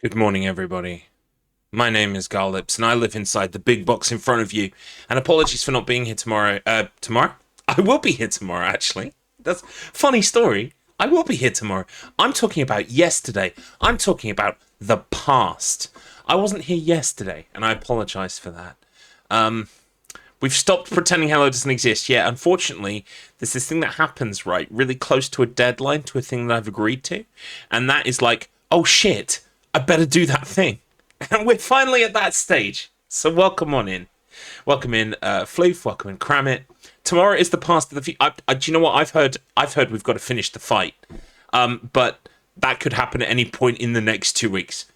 Good morning, everybody. My name is Garlips, and I live inside the big box in front of you. And apologies for not being here tomorrow. Tomorrow? I will be here tomorrow, actually. That's a funny story. I will be here tomorrow. I'm talking about yesterday. I'm talking about the past. I wasn't here yesterday, and I apologize for that. We've stopped pretending Hello doesn't exist. Yeah, unfortunately, there's this thing that happens, right, really close to a deadline, to a thing that I've agreed to. And that is like, oh shit, I better do that thing. And we're finally at that stage. So welcome on in. Welcome in, Floof. Welcome in, Cramit. Tomorrow is the past of the future. Do you know what I've heard? I've heard we've got to finish the fight. But that could happen at any point in the next 2 weeks.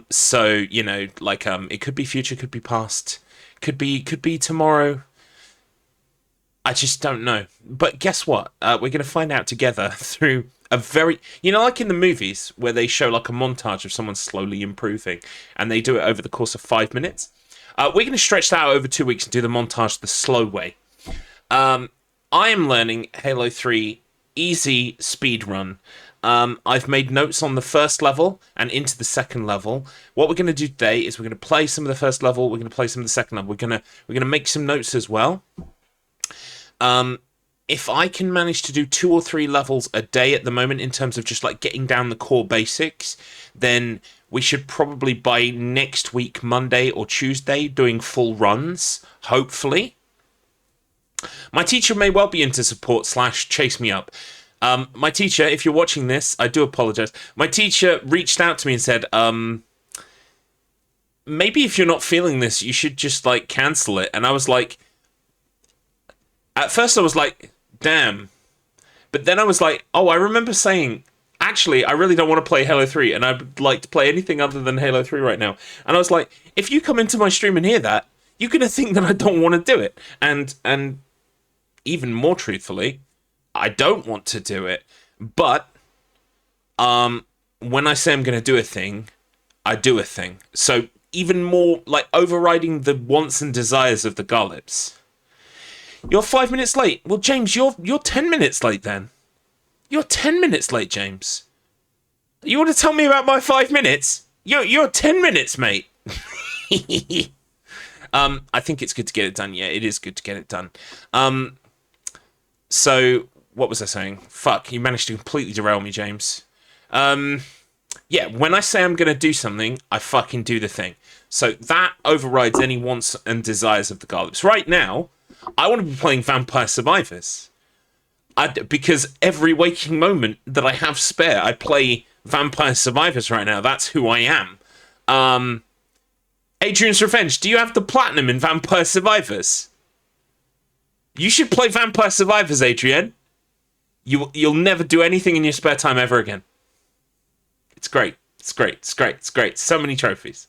So, you know, like, it could be future, could be past, could be tomorrow. I just don't know. But guess what? We're going to find out together through a very, you know, like in the movies where they show like a montage of someone slowly improving and they do it over the course of 5 minutes. We're going to stretch that out over 2 weeks and do the montage the slow way. I am learning Halo 3 easy speed run. I've made notes on the first level and into the second level. What we're going to do today is we're going to play some of the first level. We're going to play some of the second level. We're gonna make some notes as well. If I can manage to do 2 or 3 levels a day at the moment in terms of just like getting down the core basics, then we should probably by next week, Monday or Tuesday, doing full runs, hopefully. My teacher may well be into support / chase me up. My teacher, if you're watching this, I do apologize. My teacher reached out to me and said, maybe if you're not feeling this, you should just like cancel it. And I was like, at first I was like, damn. But then I was like, oh, I remember saying, actually, I really don't want to play Halo 3 and I'd like to play anything other than Halo 3 right now. And I was like, if you come into my stream and hear that, you're going to think that I don't want to do it. And even more truthfully, I don't want to do it. But when I say I'm going to do a thing, I do a thing. So even more like overriding the wants and desires of the Garlips. You're 5 minutes late. Well, James, you're 10 minutes late then. You're 10 minutes late, James. You want to tell me about my 5 minutes? You're 10 minutes, mate. I think it's good to get it done. Yeah, it is good to get it done. So what was I saying? Fuck, you managed to completely derail me, James. Yeah, when I say I'm going to do something, I fucking do the thing. So that overrides any wants and desires of the Garlips. Right now, I want to be playing Vampire Survivors. Because every waking moment that I have spare, I play Vampire Survivors right now. That's who I am. Adrian's Revenge, do you have the platinum in Vampire Survivors? You should play Vampire Survivors, Adrian. You'll never do anything in your spare time ever again. It's great. It's great. It's great. It's great. So many trophies.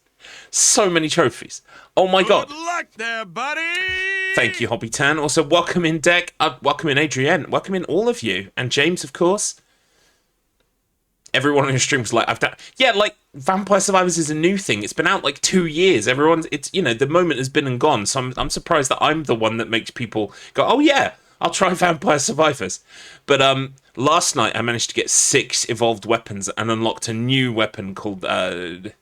So many trophies. Oh my god. Good luck there, buddy! Thank you, Hobby Tan. Also, welcome in, Deck. Welcome in, Adrienne. Welcome in, all of you. And James, of course. Everyone on your stream was like, I've done. Yeah, like, Vampire Survivors is a new thing. It's been out like 2 years. It's, you know, the moment has been and gone. So I'm surprised that I'm the one that makes people go, oh yeah, I'll try Vampire Survivors. But last night I managed to get 6 evolved weapons and unlocked a new weapon called the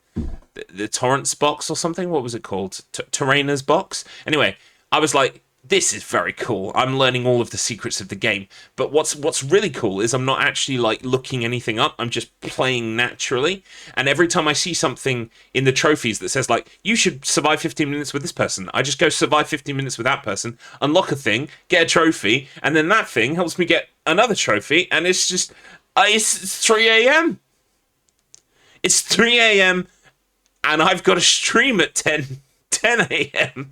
Torrents box or something. What was it called? Terrainer's box. Anyway, I was like, this is very cool. I'm learning all of the secrets of the game. But what's really cool is I'm not actually like looking anything up. I'm just playing naturally. And every time I see something in the trophies that says like, you should survive 15 minutes with this person, I just go survive 15 minutes with that person, unlock a thing, get a trophy, and then that thing helps me get another trophy. And it's just, it's 3 a.m. It's 3 a.m. and I've got a stream at 10 a.m.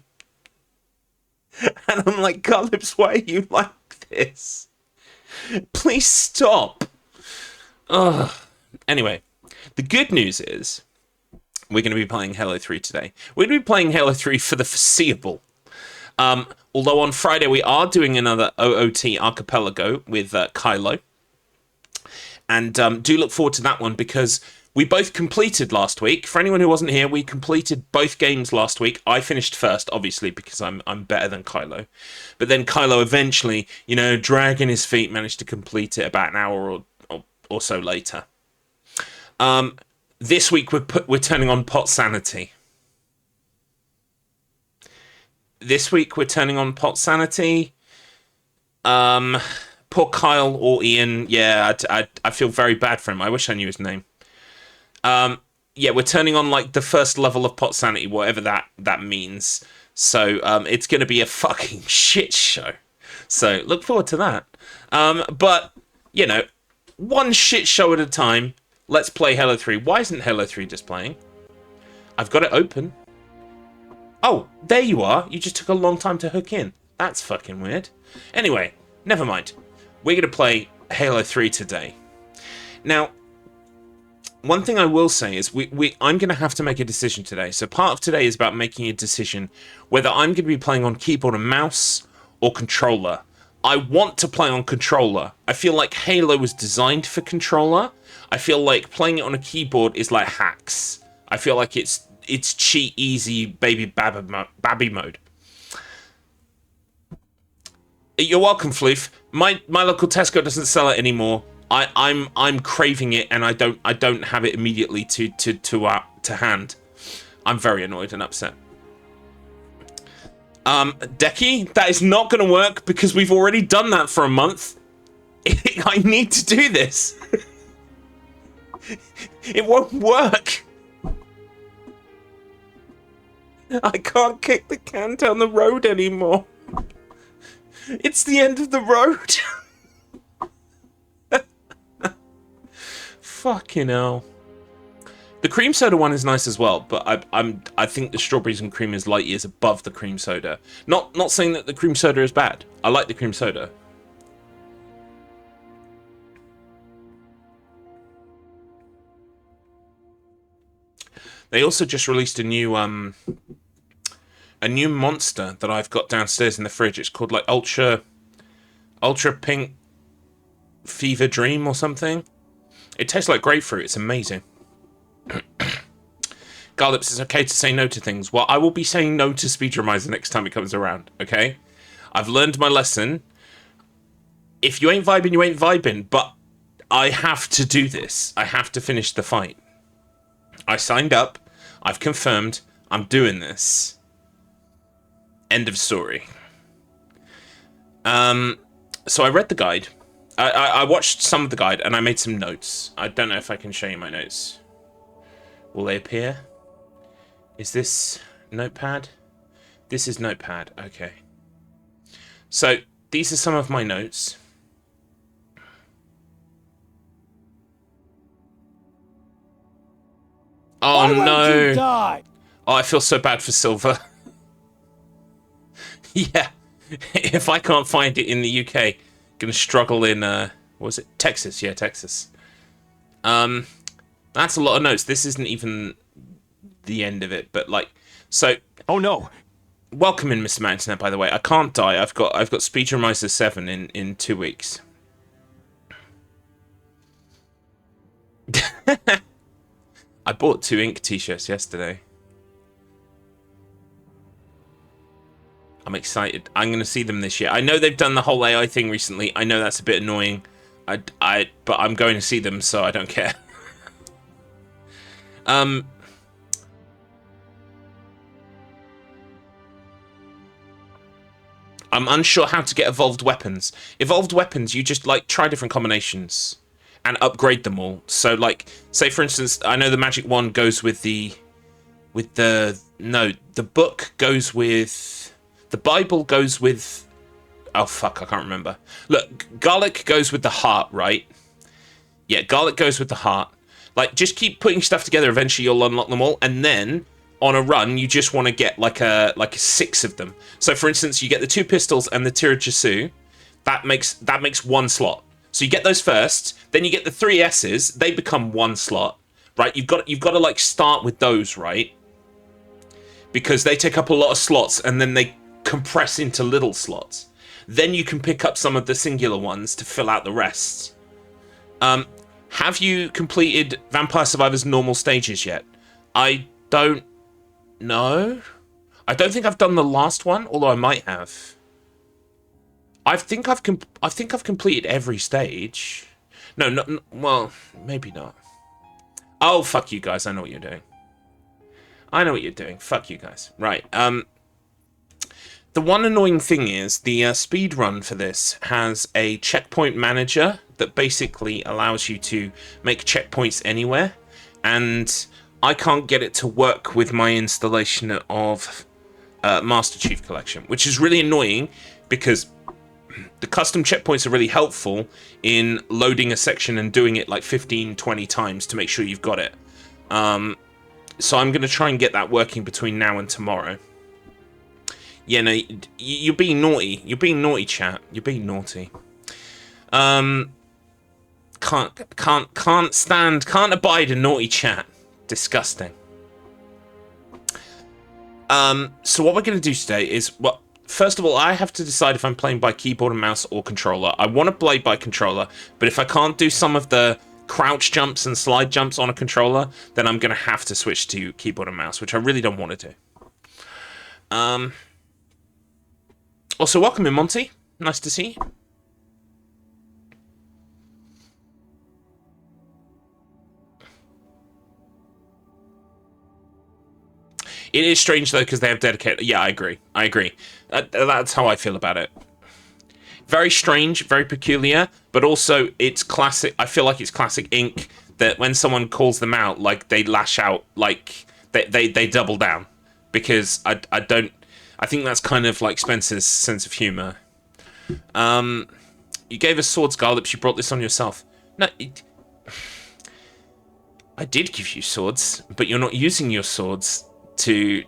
And I'm like, Garlips, why are you like this? Please stop. Ugh. Anyway, the good news is we're going to be playing Halo 3 today. We're going to be playing Halo 3 for the foreseeable. Although on Friday we are doing another OOT Archipelago with Kylo. And do look forward to that one because we both completed last week. For anyone who wasn't here, we completed both games last week. I finished first, obviously, because I'm better than Kylo. But then Kylo eventually, you know, dragging his feet, managed to complete it about an hour or so later. This week we're turning on pot sanity. This week we're turning on pot sanity. Poor Kyle or Ian. Yeah, I feel very bad for him. I wish I knew his name. Yeah, we're turning on like the first level of pot sanity, whatever that means. So it's going to be a fucking shit show. So look forward to that. But you know, one shit show at a time. Let's play Halo 3. Why isn't Halo 3 displaying? I've got it open. Oh, there you are. You just took a long time to hook in. That's fucking weird. Anyway, never mind. We're going to play Halo 3 today. Now, one thing I will say is I'm going to have to make a decision today. So part of today is about making a decision whether I'm going to be playing on keyboard and mouse or controller. I want to play on controller. I feel like Halo was designed for controller. I feel like playing it on a keyboard is like hacks. I feel like it's cheat easy baby babby mode. You're welcome, Floof. My local Tesco doesn't sell it anymore. I'm craving it, and I don't have it immediately to hand. I'm very annoyed and upset. Decky, that is not going to work because we've already done that for a month. I need to do this. It won't work. I can't kick the can down the road anymore. It's the end of the road. Fucking hell. The cream soda one is nice as well, but I think the strawberries and cream is light years above the cream soda. Not saying that the cream soda is bad. I like the cream soda. They also just released a new monster that I've got downstairs in the fridge. It's called like Ultra Pink Fever Dream or something. It tastes like grapefruit. It's amazing. Garlips, it's okay to say no to things. Well, I will be saying no to Speedrunning the next time it comes around, okay? I've learned my lesson. If you ain't vibing, you ain't vibing. But I have to do this. I have to finish the fight. I signed up. I've confirmed. I'm doing this. End of story. So I read the guide. I watched some of the guide and I made some notes. I don't know if I can show you my notes. Will they appear? Is this Notepad? This is Notepad. Okay. So these are some of my notes. Oh no! You die? Oh, I feel so bad for Silver. Yeah, if I can't find it in the UK, gonna struggle in what was it? Texas? Yeah, Texas. That's a lot of notes. This isn't even the end of it, but like, so. Oh no! Welcome in, Mr. Mountainer. By the way, I can't die. I've got Speedrunning 7 in 2 weeks. I bought 2 ink t-shirts yesterday. I'm excited. I'm going to see them this year. I know they've done the whole AI thing recently. I know that's a bit annoying. But I'm going to see them, so I don't care. I'm unsure how to get evolved weapons. Evolved weapons, you just like try different combinations and upgrade them all. So like, say for instance, I know the magic wand goes with the book goes with, the Bible goes with, oh fuck, I can't remember. Look, garlic goes with the heart, right? Yeah, garlic goes with the heart. Like, just keep putting stuff together, eventually you'll unlock them all, and then on a run, you just want to get like a 6 of them. So for instance, you get the 2 pistols and the Tirajasu, that makes 1 slot. So you get those first, then you get the 3 S's, they become 1 slot, right? You've got to like start with those, right? Because they take up a lot of slots and then they compress into little slots. Then you can pick up some of the singular ones to fill out the rest. Have you completed Vampire Survivors normal stages yet? I don't know. I don't think I've done the last one, although I might have. I think I've completed every stage. No, well, maybe not. Oh, fuck you guys. I know what you're doing. I know what you're doing. Fuck you guys. Right. The one annoying thing is the speed run for this has a checkpoint manager that basically allows you to make checkpoints anywhere, and I can't get it to work with my installation of Master Chief Collection, which is really annoying because the custom checkpoints are really helpful in loading a section and doing it like 15, 20 times to make sure you've got it. So I'm going to try and get that working between now and tomorrow. Yeah, no, you're being naughty. You're being naughty, chat. You're being naughty. Can't abide a naughty chat. Disgusting. So what we're going to do today is, well, first of all, I have to decide if I'm playing by keyboard and mouse or controller. I want to play by controller, but if I can't do some of the crouch jumps and slide jumps on a controller, then I'm going to have to switch to keyboard and mouse, which I really don't want to do. Also, welcome in, Monty. Nice to see you. It is strange, though, because they have dedicated... Yeah, I agree. I agree. That's how I feel about it. Very strange, very peculiar, but also it's classic... I feel like it's classic Ink that when someone calls them out, like, they lash out, like, they double down. Because I don't... I think that's kind of like Spencer's sense of humour. You gave us swords, Garlips. You brought this on yourself. No, I did give you swords, but you're not using your swords to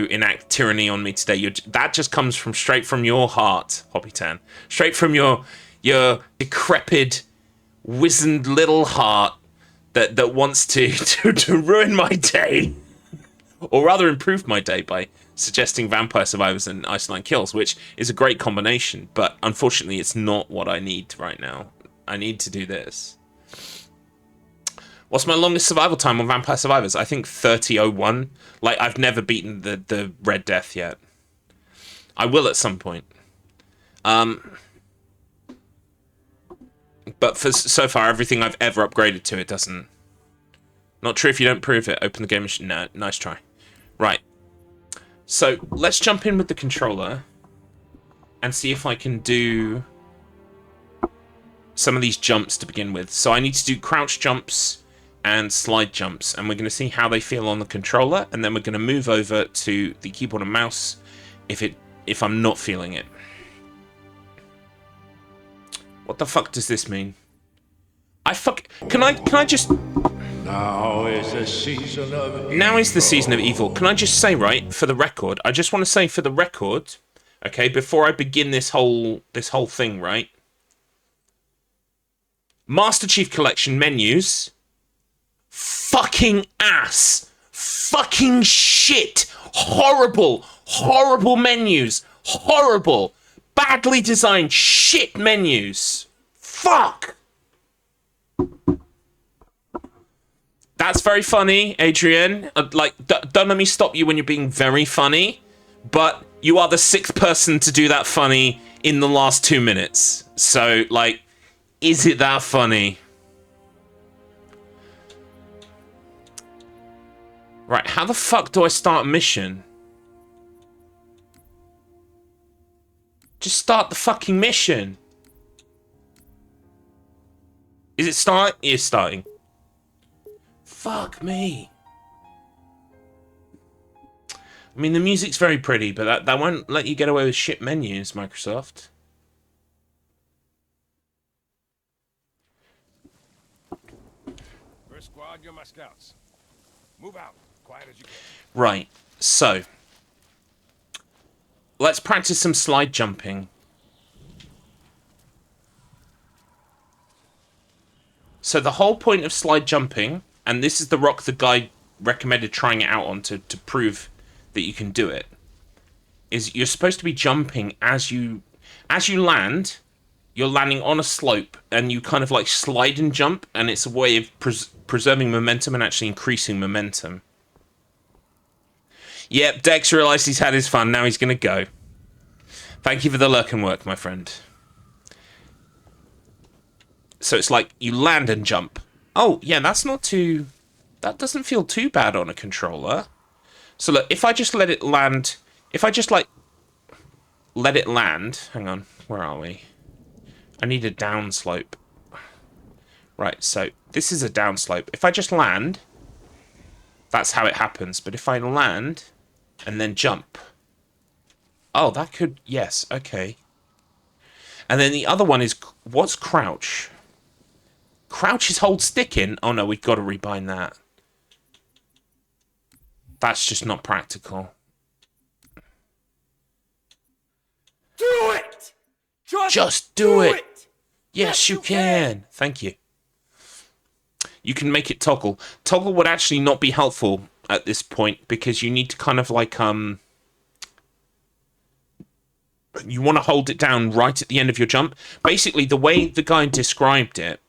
enact tyranny on me today. That just comes from straight from your heart, Hobbytan. Straight from your decrepit, wizened little heart that wants to ruin my day, or rather improve my day by suggesting Vampire Survivors and Iceland Kills, which is a great combination, but unfortunately it's not what I need right now. I need to do this. What's my longest survival time on Vampire Survivors? I think 30:01. Like, I've never beaten the Red Death yet. I will at some point. But for so far, everything I've ever upgraded to, it doesn't... Not true if you don't prove it. Open the game machine. No, nice try. Right. So, let's jump in with the controller and see if I can do some of these jumps to begin with. So I need to do crouch jumps and slide jumps, and we're going to see how they feel on the controller, and then we're going to move over to the keyboard and mouse if I'm not feeling it. What the fuck does this mean? Can I just... Now is the season of evil. Now is the season of evil. Can I just say, right, for the record, I just want to say for the record, okay, before I begin this whole thing, right? Master Chief Collection menus, fucking ass, fucking shit, horrible, horrible menus, horrible, badly designed shit menus. Fuck. That's very funny, Adrian. Don't let me stop you when you're being very funny, but you are the 6th person to do that funny in the last 2 minutes. So, like, is it that funny? Right, how the fuck do I start a mission? Just start the fucking mission. Is it start? It is starting. Fuck me. I mean, the music's very pretty, but that won't let you get away with shit menus, Microsoft. First squad, you're my scouts. Move out, quiet as you can. Right, so let's practice some slide jumping. So the whole point of slide jumping, and this is the rock the guy recommended trying it out on to prove that you can do it, is you're supposed to be jumping as you land. You're landing on a slope, and you kind of like slide and jump, and it's a way of preserving momentum and actually increasing momentum. Yep, Dex realised he's had his fun, now he's going to go. Thank you for the lurk and work, my friend. So it's like you land and jump. Oh, yeah, that's not too That doesn't feel too bad on a controller. So look, if I just let it land, if I just like let it land, hang on, where are we? I need a downslope. Right, so this is a downslope. If I just land, that's how it happens. But if I land and then jump, oh, that could, yes, okay. And then the other one is, what's crouch? Crouch is hold stick in. Oh no, we've got to rebind that. That's just not practical. Do it! Just do it! Yes, you can. Thank you. You can make it toggle. Toggle would actually not be helpful at this point because you need to kind of like you want to hold it down right at the end of your jump. Basically, the way the guy described it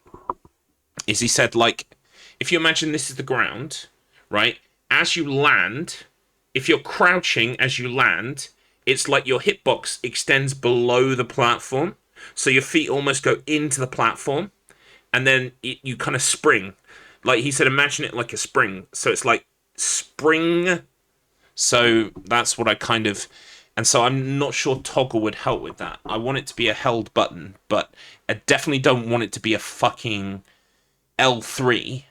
is he said, like, if you imagine this is the ground, right? As you land, if you're crouching as you land, it's like your hitbox extends below the platform. So your feet almost go into the platform, and then you kind of spring. Like he said, imagine it like a spring. So it's like spring. So that's what I kind of... And so I'm not sure toggle would help with that. I want it to be a held button, but I definitely don't want it to be a fucking L3.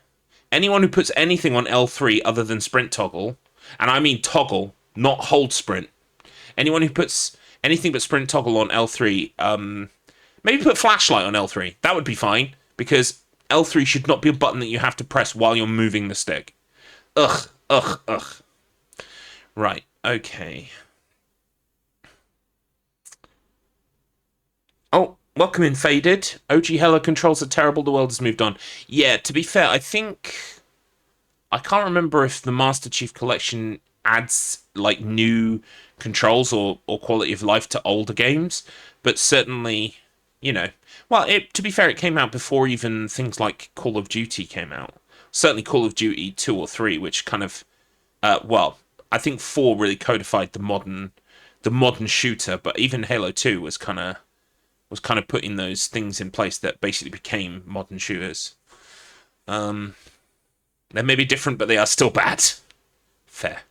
Anyone who puts anything on L3 other than sprint toggle, and I mean toggle, not hold sprint. Anyone who puts anything but sprint toggle on L3, maybe put flashlight on L3. That would be fine, because L3 should not be a button that you have to press while you're moving the stick. Ugh, ugh, ugh. Right, okay. Oh, welcome in, Faded. OG Hella controls are terrible, the world has moved on. Yeah, to be fair, I think... I can't remember if the Master Chief Collection adds, like, new controls or quality of life to older games, but certainly, you know... Well, to be fair, it came out before even things like Call of Duty came out. Certainly Call of Duty 2 or 3, which kind of... well, I think 4 really codified the modern shooter, but even Halo 2 was kind of putting those things in place that basically became modern shooters. They may be different, but they are still bad. Fair.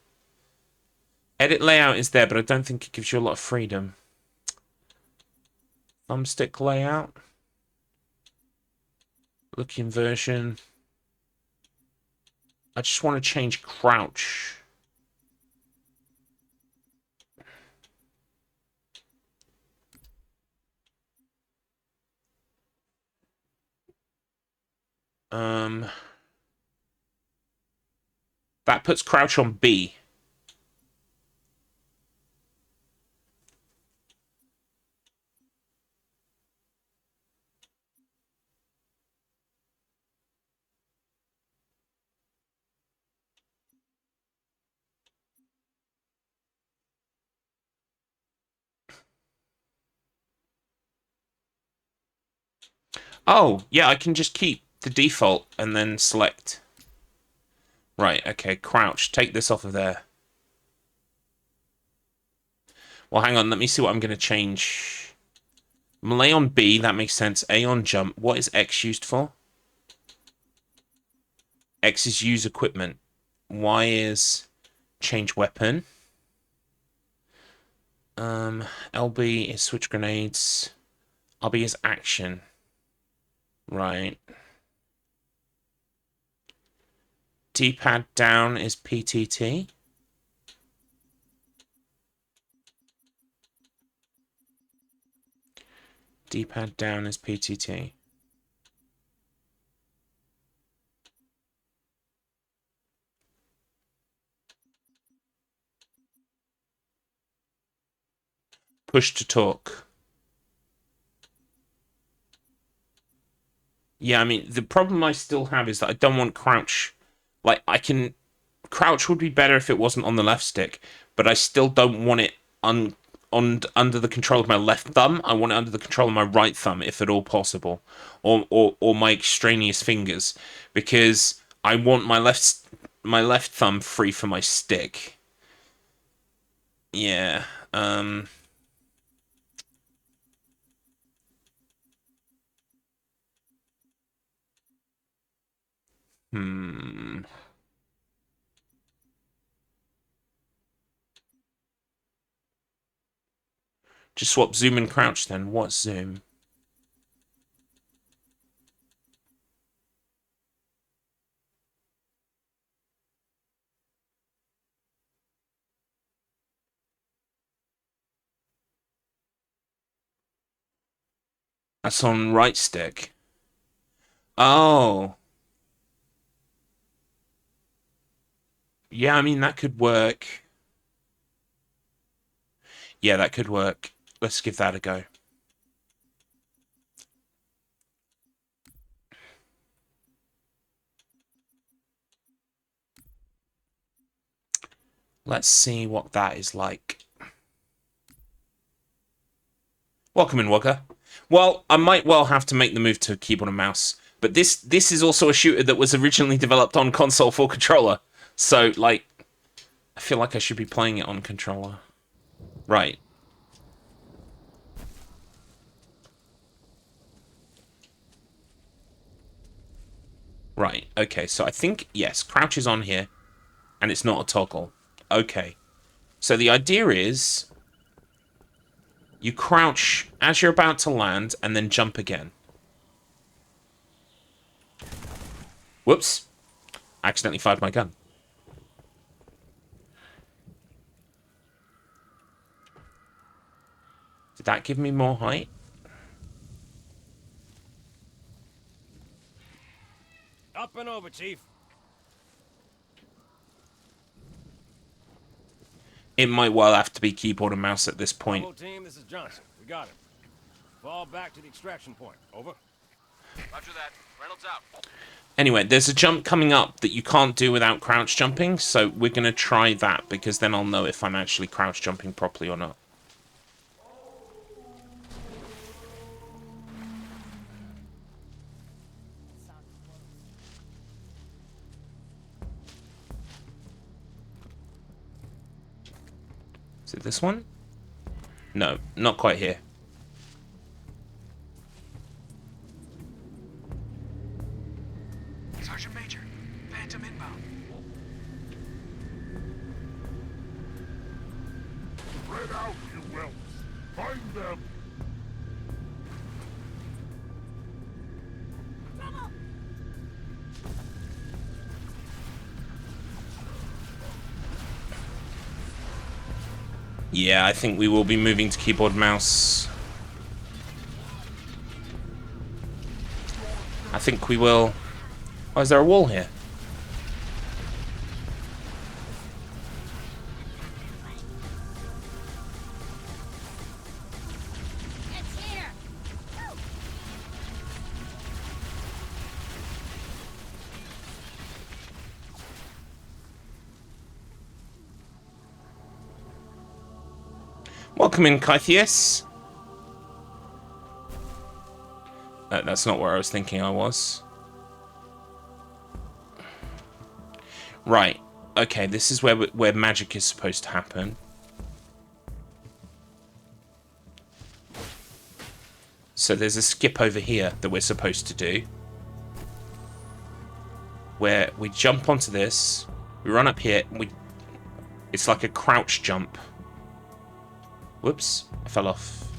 Edit layout is there, but I don't think it gives you a lot of freedom. Thumbstick layout. Look inversion. I just want to change crouch. That puts crouch on B. Oh, yeah, I can just keep the default and then select. Right, okay, crouch. Take this off of there. Well, hang on, let me see what I'm going to change. Melee on B, that makes sense. A on jump. What is X used for? X is use equipment. Y is change weapon. LB is switch grenades. RB is action. Right. D-pad down is PTT. D-pad down is PTT. Push to talk. Yeah, I mean, the problem I still have is that I don't want crouch. Like, I can... Crouch would be better if it wasn't on the left stick, but I still don't want it under the control of my left thumb. I want it under the control of my right thumb, if at all possible, or my extraneous fingers, because I want my left thumb free for my stick. Yeah. Hmm. Just swap zoom and crouch then. What's zoom? That's on right stick. Oh. Yeah, I mean, that could work. Yeah, that could work. Let's give that a go. Let's see what that is like. Welcome in, Wugger. Well, I might well have to make the move to keyboard and mouse. But this is also a shooter that was originally developed on console for controller. So, like, I feel like I should be playing it on controller. Right. Right, okay, so I think, yes, crouch is on here, and it's not a toggle. Okay. So the idea is, you crouch as you're about to land, and then jump again. Whoops. I accidentally fired my gun. Did that give me more height? Up and over, Chief. It might well have to be keyboard and mouse at this point. Bravo team, this is Johnson. We got him. Fall back to the extraction point. Over. Roger that. Reynolds out. Anyway, there's a jump coming up that you can't do without crouch jumping, so we're going to try that, because then I'll know if I'm actually crouch jumping properly or not. Is it this one? No, not quite here. Sergeant Major, Phantom inbound. Spread out, you whelps! Find them! Yeah, I think we will be moving to keyboard mouse. I think we will. Oh, is there a wall here? It's here. Welcome in, Kythius. That's not where I was thinking I was. Right. Okay, this is where magic is supposed to happen. So there's a skip over here that we're supposed to do. Where we jump onto this, we run up here, and it's like a crouch jump. Whoops, I fell off.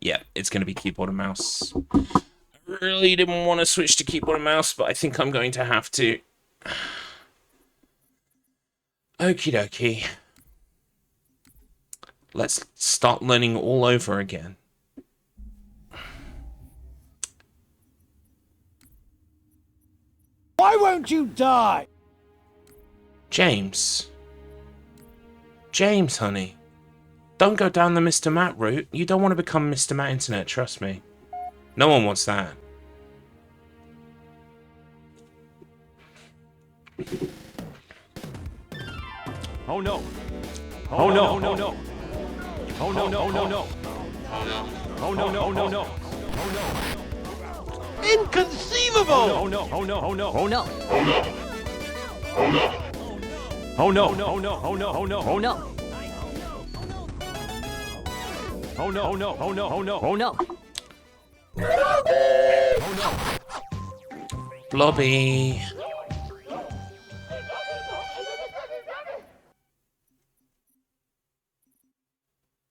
Yeah, it's going to be keyboard and mouse. I really didn't want to switch to keyboard and mouse, but I think I'm going to have to. Okie dokie. Let's start learning all over again. Why won't you die? James. James, honey. Don't go down the Mr. Matt route. You don't want to become Mr. Matt Internet, trust me. No one wants that. Oh no. Oh no. Oh no. No. Oh no. No. No. No. Oh no. No. No. No. Oh no. Inconceivable! Oh no. Oh no. Oh no. Oh no. Oh no. Oh no. Oh no. Oh no. Oh no. Oh no. Oh no. Oh no. Oh no. Oh no. Oh no. Blobby.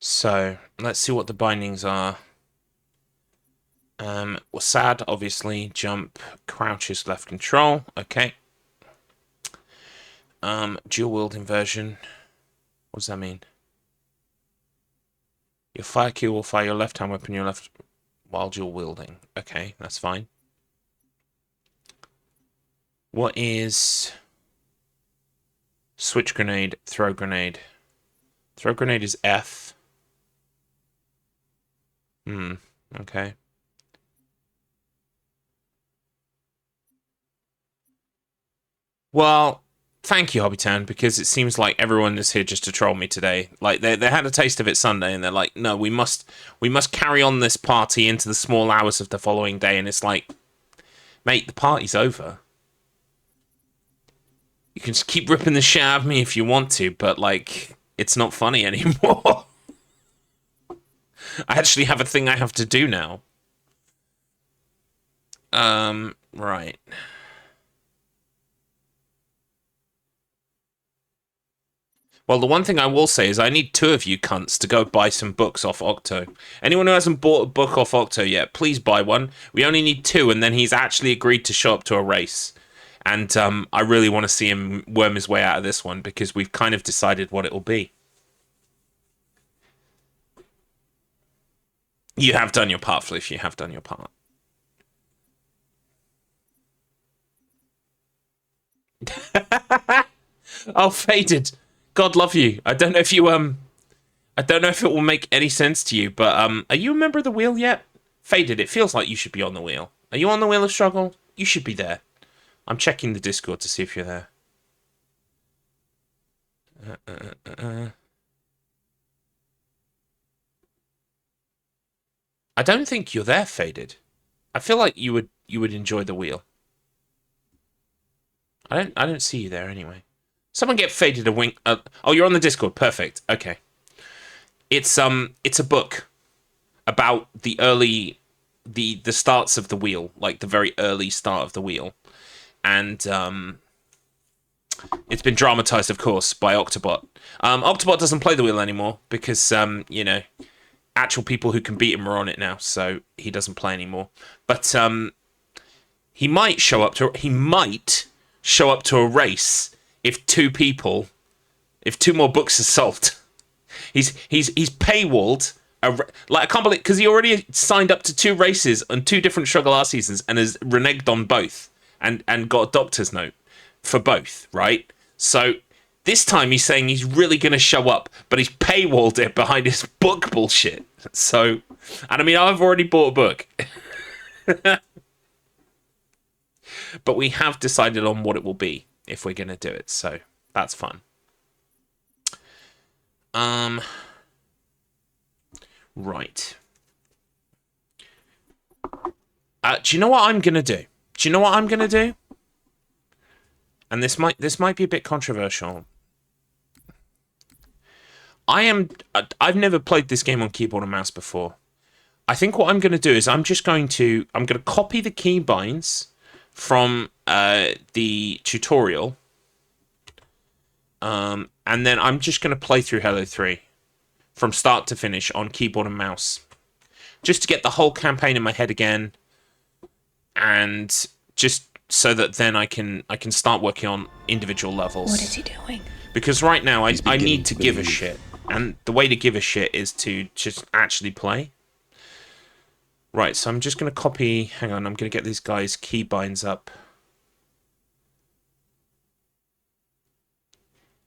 So, let's see what the bindings are. Well, sad, obviously. Jump, crouch is left control. Okay. Dual wield inversion. What does that mean? Your fire Q will fire your left hand weapon your left while dual wielding. Okay, that's fine. What is switch grenade, throw grenade? Throw grenade is F. Okay. Well, thank you, Hobbytown, because it seems like everyone is here just to troll me today. Like they had a taste of it Sunday, and they're like, "No, we must carry on this party into the small hours of the following day." And it's like, mate, the party's over. You can just keep ripping the shit out of me if you want to, but like, it's not funny anymore. I actually have a thing I have to do now. Right. Well, the one thing I will say is I need 2 of you cunts to go buy some books off Octo. Anyone who hasn't bought a book off Octo yet, please buy one. We only need 2, and then he's actually agreed to show up to a race. And I really want to see him worm his way out of this one, because we've kind of decided what it will be. You have done your part, Fliff. You have done your part. Oh, Faded. God love you. I don't know if you I don't know if it will make any sense to you, but are you a member of the wheel yet? Faded, it feels like you should be on the wheel. Are you on the wheel of struggle? You should be there. I'm checking the Discord to see if you're there. I don't think you're there, Faded. I feel like you would enjoy the wheel. I don't see you there anyway. Someone get Faded a wink. Oh, you're on the Discord. Perfect. Okay. It's a book about the early the starts of the wheel, like the very early start of the wheel. And it's been dramatized, of course, by Octobot. Octobot doesn't play the wheel anymore because you know, actual people who can beat him are on it now, so he doesn't play anymore. But he might show up to a race if 2 more books are sold. He's paywalled. Like, I can't believe, because he already signed up to 2 races on 2 different Struggle R seasons and has reneged on both and got a doctor's note for both, right? So this time he's saying he's really going to show up, but he's paywalled it behind his book bullshit. So, and I mean, I've already bought a book. But we have decided on what it will be if we're going to do it, so that's fun. Right. Do you know what I'm going to do? Do you know what I'm going to do? And this might be a bit controversial. I've never played this game on keyboard and mouse before. I think what I'm going to do is I'm going to copy the keybinds from the tutorial. And then I'm just going to play through Halo 3 from start to finish on keyboard and mouse, just to get the whole campaign in my head again, and just so that then I can start working on individual levels. What is he doing? Because right now I need to give a shit, and the way to give a shit is to just actually play. Right, so I'm just going to copy... Hang on, I'm going to get these guys' keybinds up.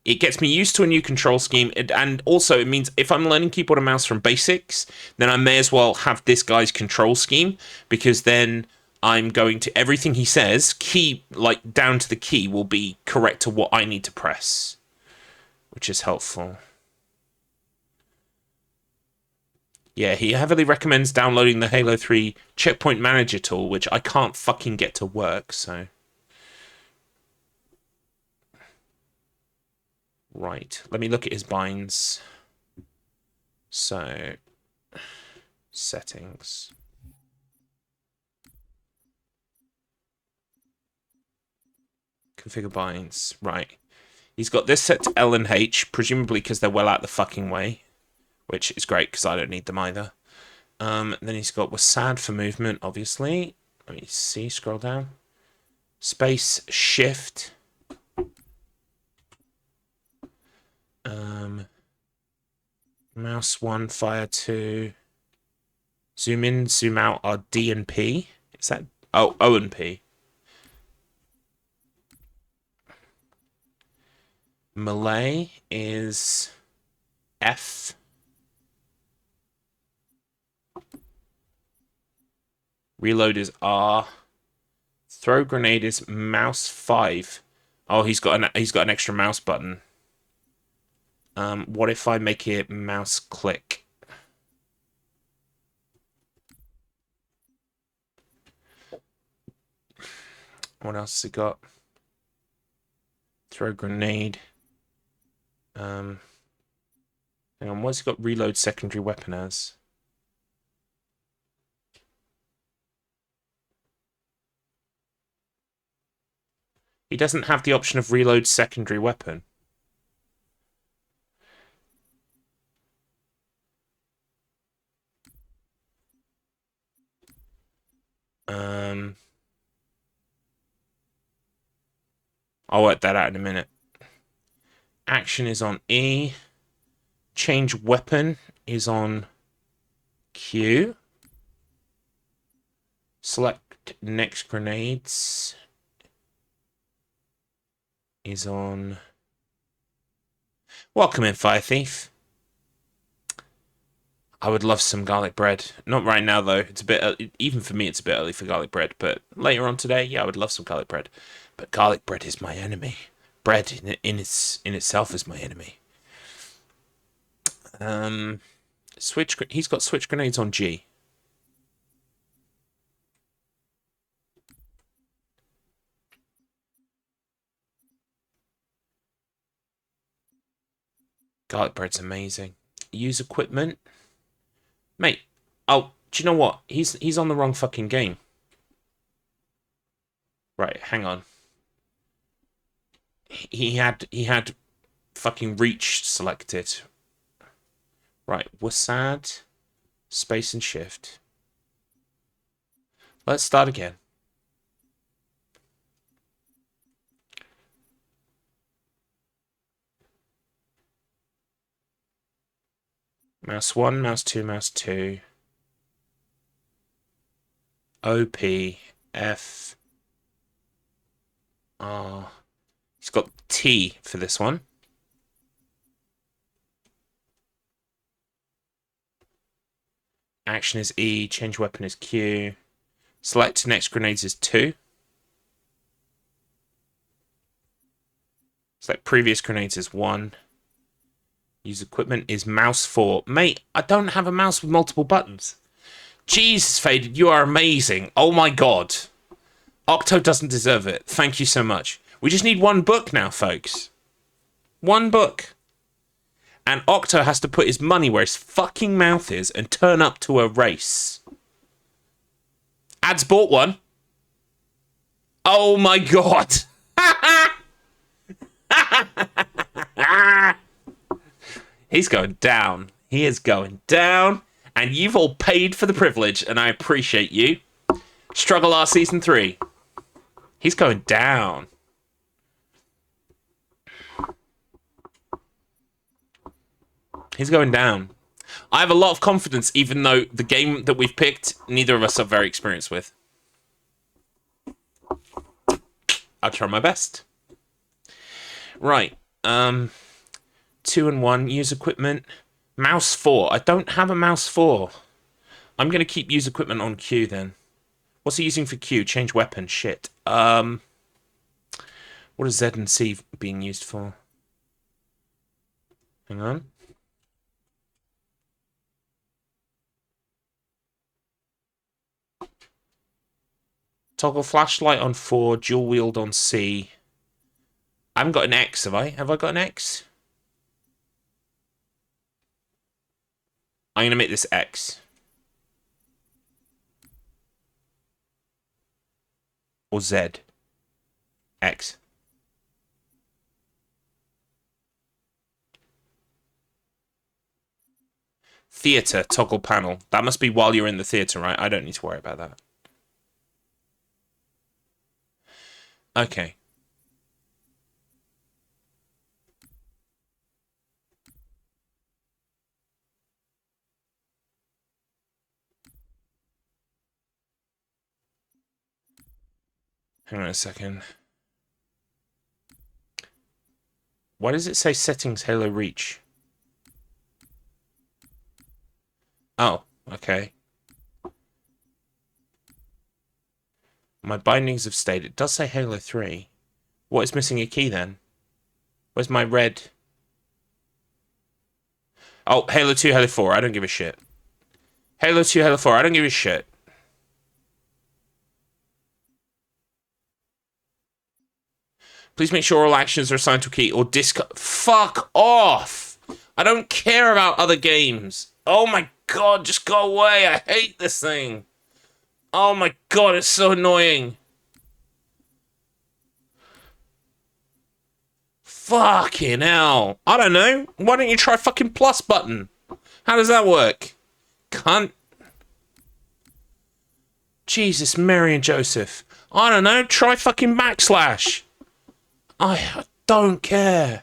It gets me used to a new control scheme, and also it means if I'm learning keyboard and mouse from basics, then I may as well have this guy's control scheme, because then I'm going to... Everything he says, like down to the key, will be correct to what I need to press, which is helpful. Yeah, he heavily recommends downloading the Halo 3 Checkpoint Manager tool, which I can't fucking get to work, so... Right, let me look at his binds. So... Settings. Configure binds. Right. He's got this set to L and H, presumably because they're well out the fucking way, which is great because I don't need them either. Then he's got WASD for movement, obviously. Let me see, scroll down. Space, shift. Mouse 1, fire 2. Zoom in, zoom out are D and P. Is that... Oh, O and P. Melee is F. Reload is R. Throw grenade is mouse 5. Oh, he's got an extra mouse button. What if I make it mouse click? What else has he got? Throw grenade. Hang on, what's he got reload secondary weapon as? He doesn't have the option of reload secondary weapon. I'll work that out in a minute. Action is on E. Change weapon is on Q. Select next grenades is on... Welcome in, Fire Thief. I would love some garlic bread. Not right now, though. It's a bit... even for me, it's a bit early for garlic bread. But later on today, yeah, I would love some garlic bread. But garlic bread is my enemy. Bread in itself is my enemy. He's got switch grenades on G. Garlic bread's amazing. Use equipment. Mate, oh, do you know what? He's on the wrong fucking game. Right, hang on. He had fucking reach selected. Right, WASD, space and shift. Let's start again. Mouse 1, mouse 2, mouse 2. O, P, F, R. He's got T for this one. Action is E, change weapon is Q. Select next grenades is 2. Select previous grenades is 1. Use equipment is mouse 4. Mate, I don't have a mouse with multiple buttons. Jesus, Faded, you are amazing. Oh my god. Octo doesn't deserve it. Thank you so much. We just need one book now, folks. One book. And Octo has to put his money where his fucking mouth is and turn up to a race. Ads bought one. Oh my god. He's going down. He is going down. And you've all paid for the privilege, and I appreciate you. Struggle R Season 3. He's going down. He's going down. I have a lot of confidence, even though the game that we've picked, neither of us are very experienced with. I'll try my best. Right. 2 and 1. Use equipment. Mouse 4. I don't have a mouse 4. I'm going to keep use equipment on Q then. What's he using for Q? Change weapon. Shit. What is Z and C being used for? Hang on. Toggle flashlight on 4, dual wield on C. I haven't got an X, have I? Have I got an X? I'm going to make this X. Or Z. X. Theater, toggle panel. That must be while you're in the theater, right? I don't need to worry about that. Okay. Hang on a second. Why does it say settings Halo Reach? Oh, okay. My bindings have stayed. It does say Halo 3. What is missing a key then? Where's my red? Oh, Halo 2, Halo 4. I don't give a shit. Halo 2, Halo 4. I don't give a shit. Please make sure all actions are assigned to a key or Fuck off! I don't care about other games. Oh my god, just go away. I hate this thing. Oh my god, it's so annoying. Fucking hell. I don't know. Why don't you try fucking plus button? How does that work? Cunt. Jesus, Mary and Joseph. I don't know. Try fucking backslash. I don't care.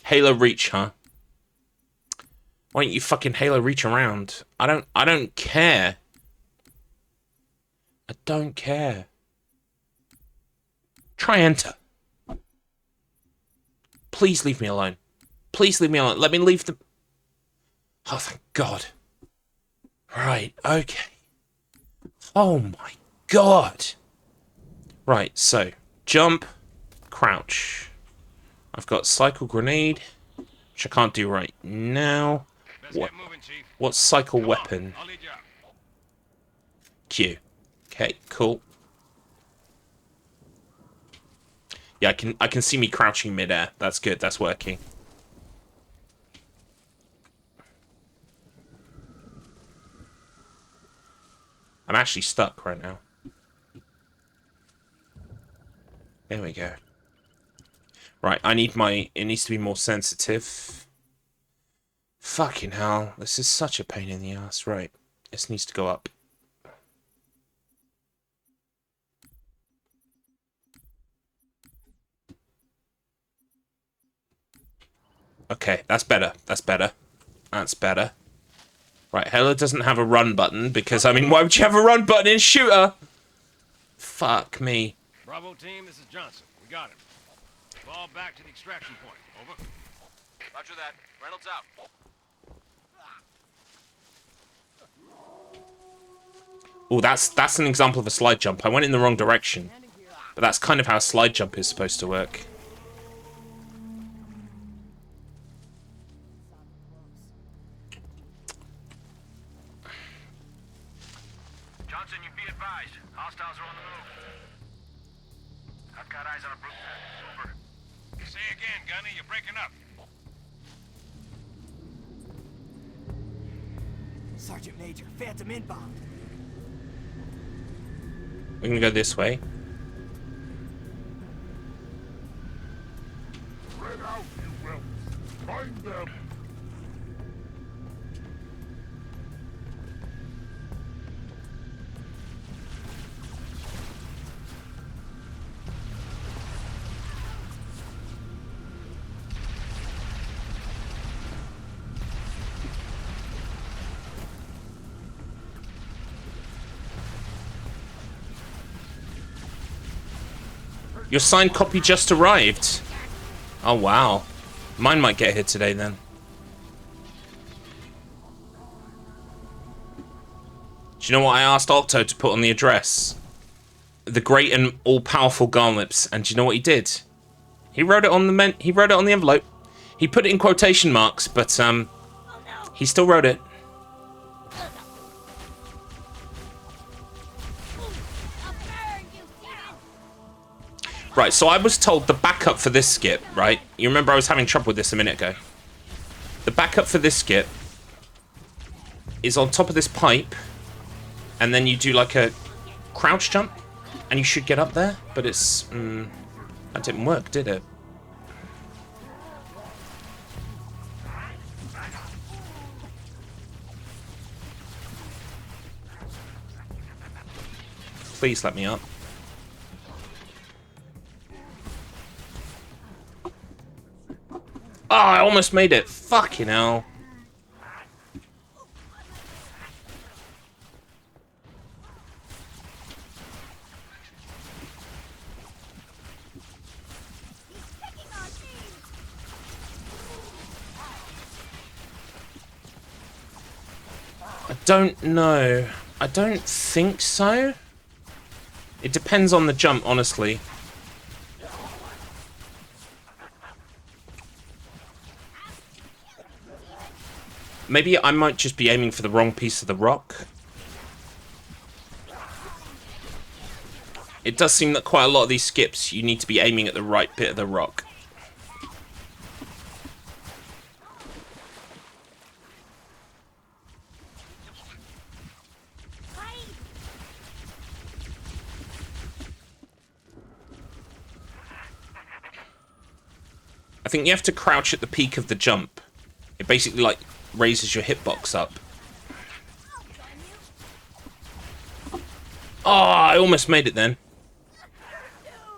Halo Reach, huh? Why don't you fucking Halo Reach around? I don't care. I don't care. Try enter. Please leave me alone. Please leave me alone. Let me leave the... Oh, thank God. Right, okay. Oh my God. Right, so, jump, crouch. I've got cycle grenade, which I can't do right now. What's cycle weapon? Q. Okay, cool. Yeah, I can see me crouching midair. That's good, that's working. I'm actually stuck right now. There we go. Right, I need my... It needs to be more sensitive. Fucking hell. This is such a pain in the ass. Right. This needs to go up. Okay, that's better. That's better. That's better. Right, Halo doesn't have a run button because, I mean, why would you have a run button in Shooter? Fuck me. Bravo team, this is Johnson. We got him. Fall back to the extraction point. Over. Roger that. Reynolds out. Oh, that's an example of a slide jump. I went in the wrong direction. But that's kind of how a slide jump is supposed to work. Johnson, you be advised. Hostiles are on the move. I've got eyes on a brute. Over. Say again, Gunny. You're breaking up. Sergeant Major, Phantom inbound. We're gonna go this way. Spread out, you whelps. Find them. Your signed copy just arrived. Oh, wow. Mine might get here today, then. Do you know what I asked Octo to put on the address? The great and all-powerful Garlips. And do you know what he did? He wrote it on the he wrote it on the envelope. He put it in quotation marks, but he still wrote it. Right, so I was told the backup for this skip, right? You remember I was having trouble with this a minute ago. The backup for this skip is on top of this pipe, and then you do like a crouch jump, and you should get up there, but it's... that didn't work, did it? Please let me up. Oh, I almost made it. Fucking hell. I don't know. I don't think so. It depends on the jump, honestly. Maybe I might just be aiming for the wrong piece of the rock. It does seem that quite a lot of these skips, you need to be aiming at the right bit of the rock. I think you have to crouch at the peak of the jump. It basically, like, raises your hitbox up. Oh, I almost made it then.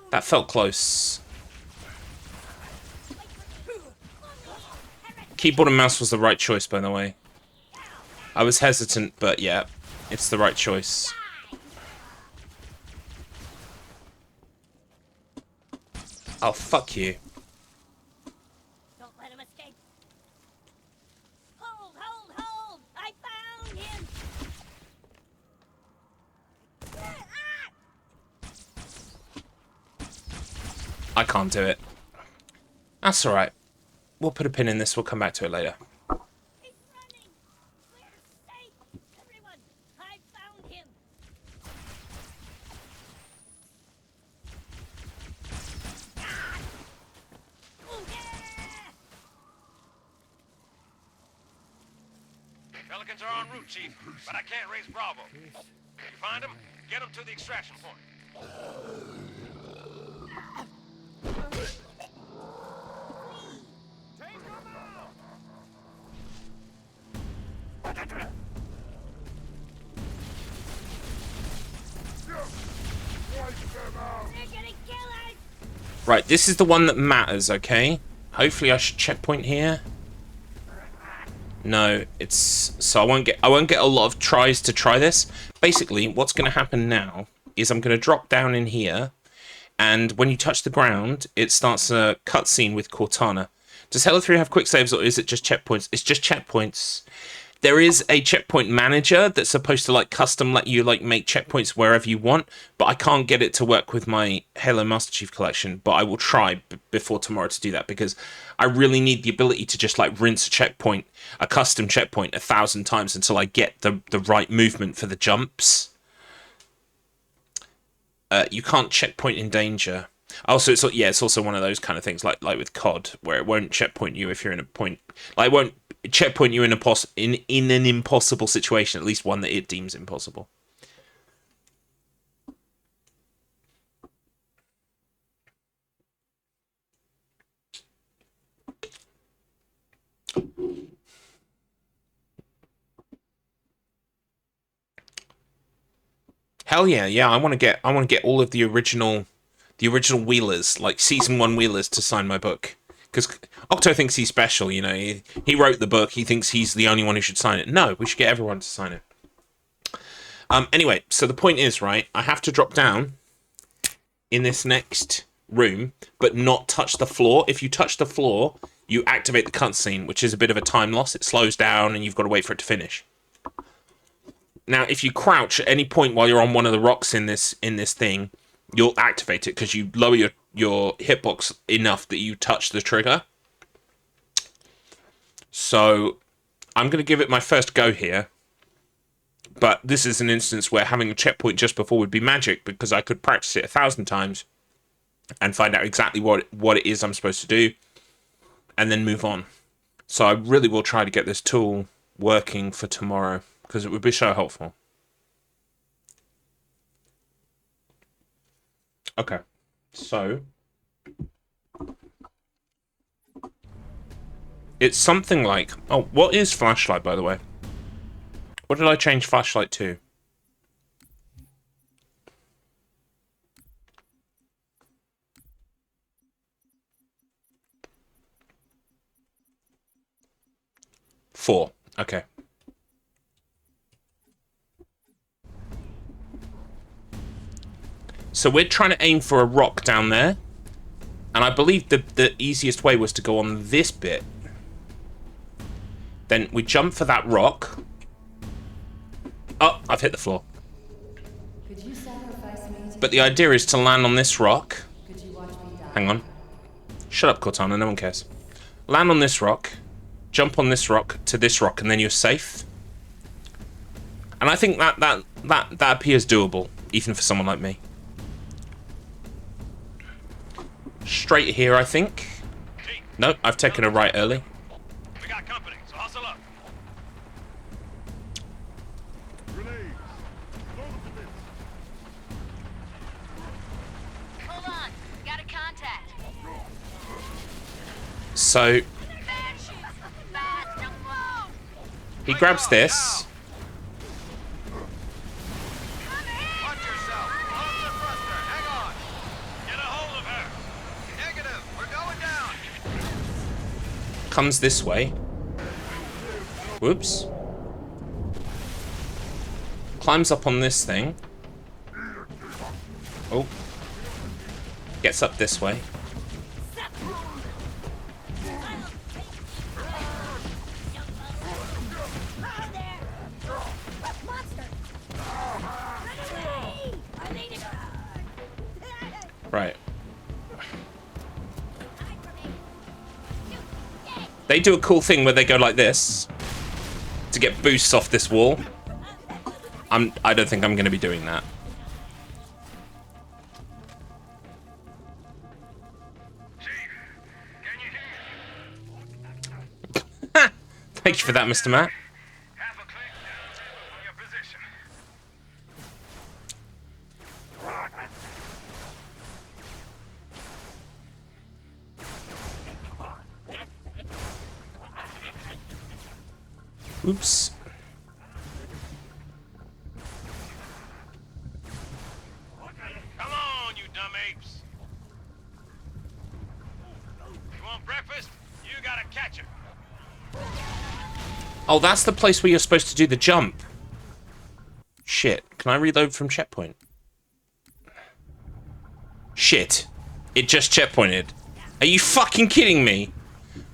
That felt close. Keyboard and mouse was the right choice, by the way. I was hesitant, but yeah, it's the right choice. Oh, fuck you. Don't let him escape. Hold, hold, hold! I found him! I can't do it. That's alright. We'll put a pin in this, we'll come back to it later. He's running! We're safe! Everyone, I found him! Pelicans are en route, Chief, but I can't raise Bravo. If you find them, get them to the extraction point. They're gonna kill us! Right, this is the one that matters, okay? Hopefully I should checkpoint here. No, it's... So I won't get a lot of tries to try this. Basically, what's going to happen now is I'm going to drop down in here, and when you touch the ground, it starts a cutscene with Cortana. Does Halo 3 have quick saves, or is it just checkpoints? It's just checkpoints. There is a checkpoint manager that's supposed to, like, custom let you, like, make checkpoints wherever you want, but I can't get it to work with my Halo Master Chief Collection, but I will try before tomorrow to do that, because I really need the ability to just, like, rinse a checkpoint, a custom checkpoint 1,000 times until I get the right movement for the jumps. You can't checkpoint in danger. Also, it's also one of those kind of things, like with COD, where it won't checkpoint you if you're in a point, like, it won't checkpoint you in an impossible situation, at least one that it deems impossible. Hell yeah, yeah! I want to get all of the original Wheelers, like season 1 Wheelers, to sign my book. Because Octo thinks he's special, you know. He wrote the book. He thinks he's the only one who should sign it. No, we should get everyone to sign it. Anyway, so the point is, right, I have to drop down in this next room, but not touch the floor. If you touch the floor, you activate the cutscene, which is a bit of a time loss. It slows down, and you've got to wait for it to finish. Now, if you crouch at any point while you're on one of the rocks in this thing, you'll activate it because you lower your hitbox enough that you touch the trigger. So I'm going to give it my first go here. But this is an instance where having a checkpoint just before would be magic, because I could practice it 1,000 times and find out exactly what it is I'm supposed to do and then move on. So I really will try to get this tool working for tomorrow, because it would be so helpful. Okay. So it's something like, oh, what is flashlight, by the way? What did I change flashlight to? Four. Okay. So we're trying to aim for a rock down there. And I believe the easiest way was to go on this bit. Then we jump for that rock. Oh, I've hit the floor. Could you sacrifice me to But the idea is to land on this rock. Could you watch me die? Hang on. Shut up, Cortana, no one cares. Land on this rock. Jump on this rock to this rock, and then you're safe. And I think that appears doable, even for someone like me. Straight here, I think. Nope, I've taken a right early. We got company, so hustle up. Grenades. Throw them to this. Hold on. Got a contact. So Bad shoes. Fast. Don't blow. he grabs this. Watch yourself. Hold the thruster. Hang on. Get a hold of her. Negative. We're going down. Comes this way. Whoops. Climbs up on this thing. Oh. Gets up this way. Right. They do a cool thing where they go like this to get boosts off this wall. I don't think I'm going to be doing that. Thank you for that, Mr. Matt. Half a click on your position. Oops. Come on, you dumb apes. You want breakfast? You gotta catch her. Oh, that's the place where you're supposed to do the jump. Shit. Can I reload from checkpoint? Shit. It just checkpointed. Are you fucking kidding me?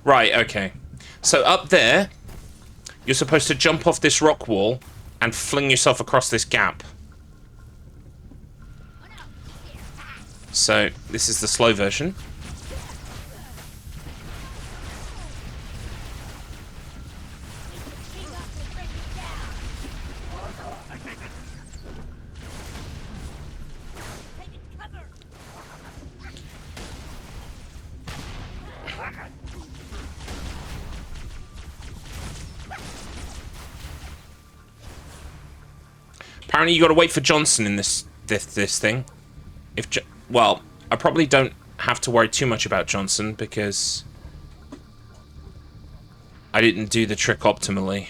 Right, okay. So up there, you're supposed to jump off this rock wall and fling yourself across this gap. So this is the slow version. Apparently you got to wait for Johnson in this thing. Well, I probably don't have to worry too much about Johnson because I didn't do the trick optimally.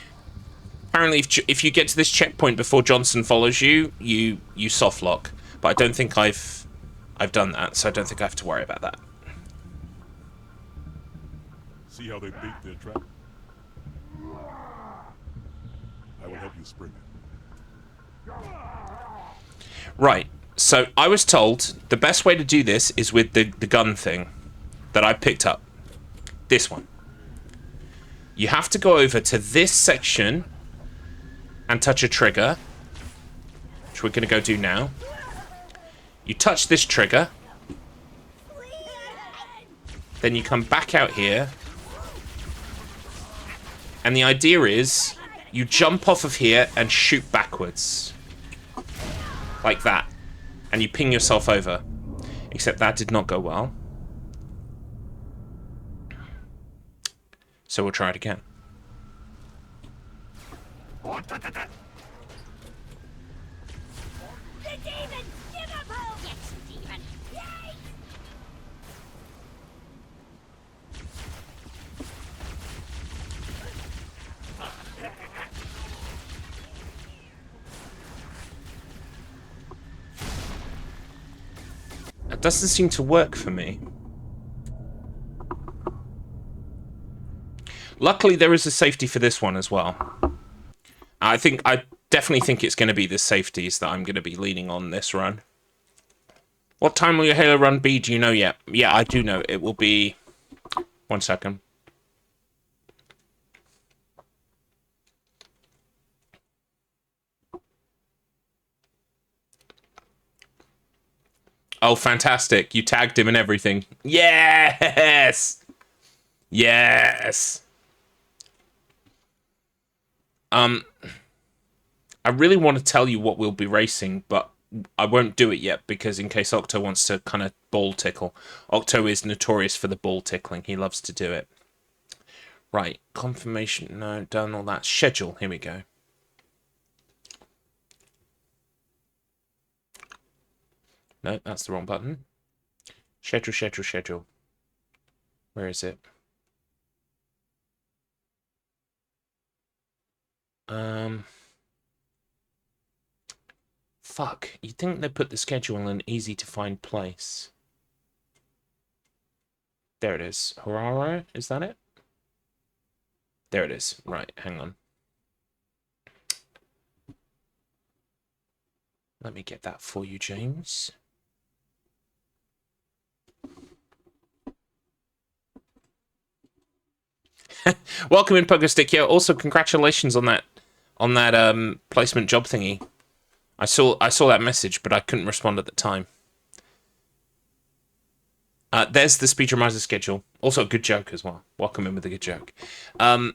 Apparently, if you get to this checkpoint before Johnson follows you, you soft lock. But I don't think I've done that, so I don't think I have to worry about that. See how they beat their trap? I will help you spring it. Right. So I was told the best way to do this is with the gun thing that I picked up. This one. You have to go over to this section and touch a trigger, which we're going to go do now. You touch this trigger. Then you come back out here. And the idea is you jump off of here and shoot backwards. Like that. And you ping yourself over. Except that did not go well. So we'll try it again. The demon! Give up hope! Yes, demon! That doesn't seem to work for me. Luckily, there is a safety for this one as well. I definitely think it's going to be the safeties that I'm going to be leaning on this run. What time will your Halo run be? Do you know yet? Yeah, I do know. It will be... 1 second. Oh, fantastic. You tagged him and everything. Yes! Yes! I really want to tell you what we'll be racing, but I won't do it yet because in case Octo wants to kind of ball tickle. Octo is notorious for the ball tickling. He loves to do it. Right, confirmation. No, done all that. Schedule. Here we go. No, that's the wrong button. Schedule, schedule, schedule. Where is it? Fuck. You'd think they'd put the schedule in an easy to find place. There it is. Horaro? Is that it? There it is. Right, hang on. Let me get that for you, James. Welcome in, Pogostick. Yeah, also congratulations on that placement job thingy. I saw that message, but I couldn't respond at the time. There's the Speedrunning schedule. Also a good joke as well. Welcome in with a good joke. I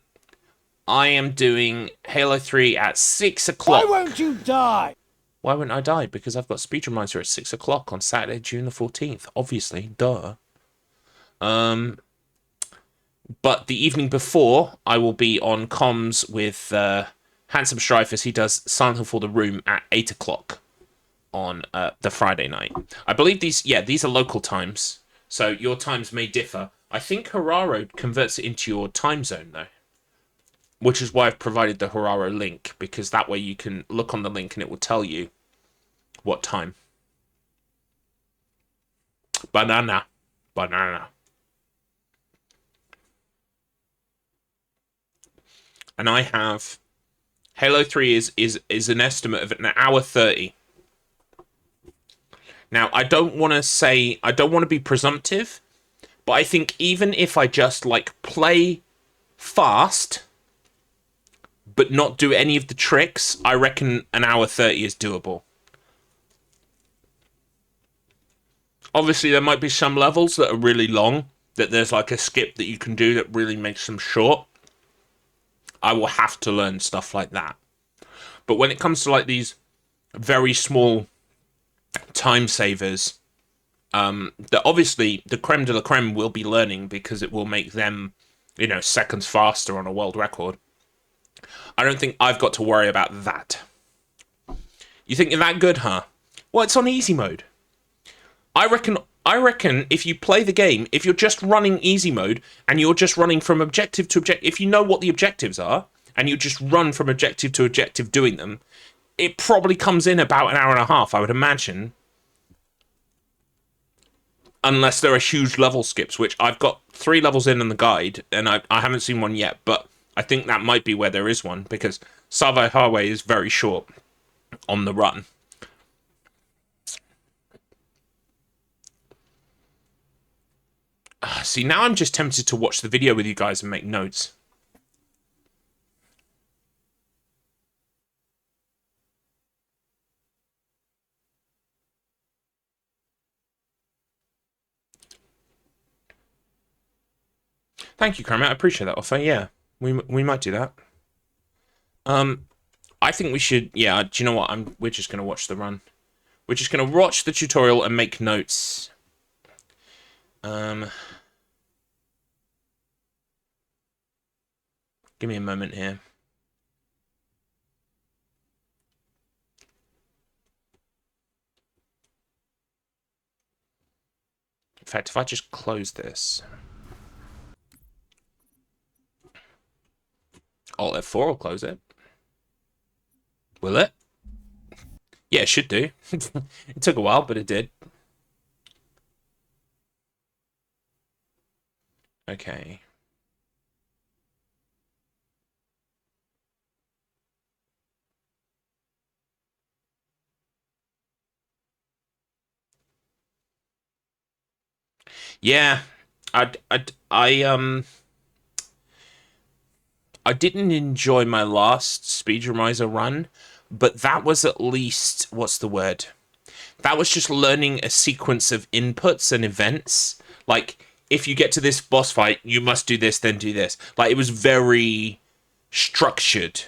am doing Halo 3 at 6 o'clock. Why won't you die? Why wouldn't I die? Because I've got Speedrunner at 6 o'clock on Saturday, June the 14th. Obviously, duh. But the evening before, I will be on comms with Handsome Strife as he does Silent Hill for the Room at 8 o'clock on the Friday night. I believe these are local times, so your times may differ. I think Horaro converts it into your time zone, though, which is why I've provided the Horaro link, because that way you can look on the link and it will tell you what time. Banana. And I have Halo 3 is an estimate of an hour 30. Now, I don't want to be presumptive, but I think even if I just like play fast but not do any of the tricks, I reckon an hour 30 is doable. Obviously, there might be some levels that are really long, that there's like a skip that you can do that really makes them short. I will have to learn stuff like that. But when it comes to like these very small time savers, that obviously the creme de la creme will be learning because it will make them, seconds faster on a world record. I don't think I've got to worry about that. You think you're that good, huh? Well, it's on easy mode. I reckon if you play the game, if you're just running easy mode and you're just running from objective to objective, if you know what the objectives are and you just run from objective to objective doing them, it probably comes in about an hour and a half, I would imagine. Unless there are huge level skips, which I've got 3 levels in the guide, and I haven't seen one yet, but I think that might be where there is one, because Savai Highway is very short on the run. See, now I'm just tempted to watch the video with you guys and make notes. Thank you, Kermit. I appreciate that offer. Yeah, we might do that. I think we should. Yeah, do you know what? We're just gonna watch the run. We're just gonna watch the tutorial and make notes. Give me a moment here. In fact, if I just close this. Alt F4 will close it. Will it? Yeah, it should do. It took a while, but it did. Okay. Yeah, I didn't enjoy my last Speedrunner run, but that was at least, what's the word? That was just learning a sequence of inputs and events. Like, if you get to this boss fight, you must do this, then do this. Like, it was very structured.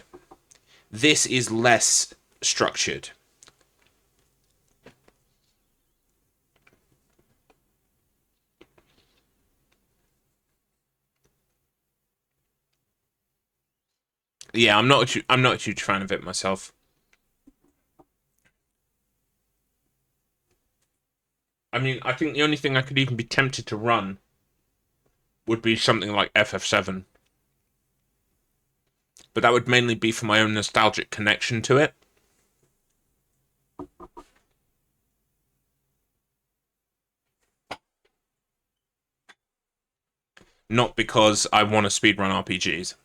This is less structured. Yeah, I'm not a huge fan of it myself. I mean, I think the only thing I could even be tempted to run would be something like FF7. But that would mainly be for my own nostalgic connection to it. Not because I want to speedrun RPGs.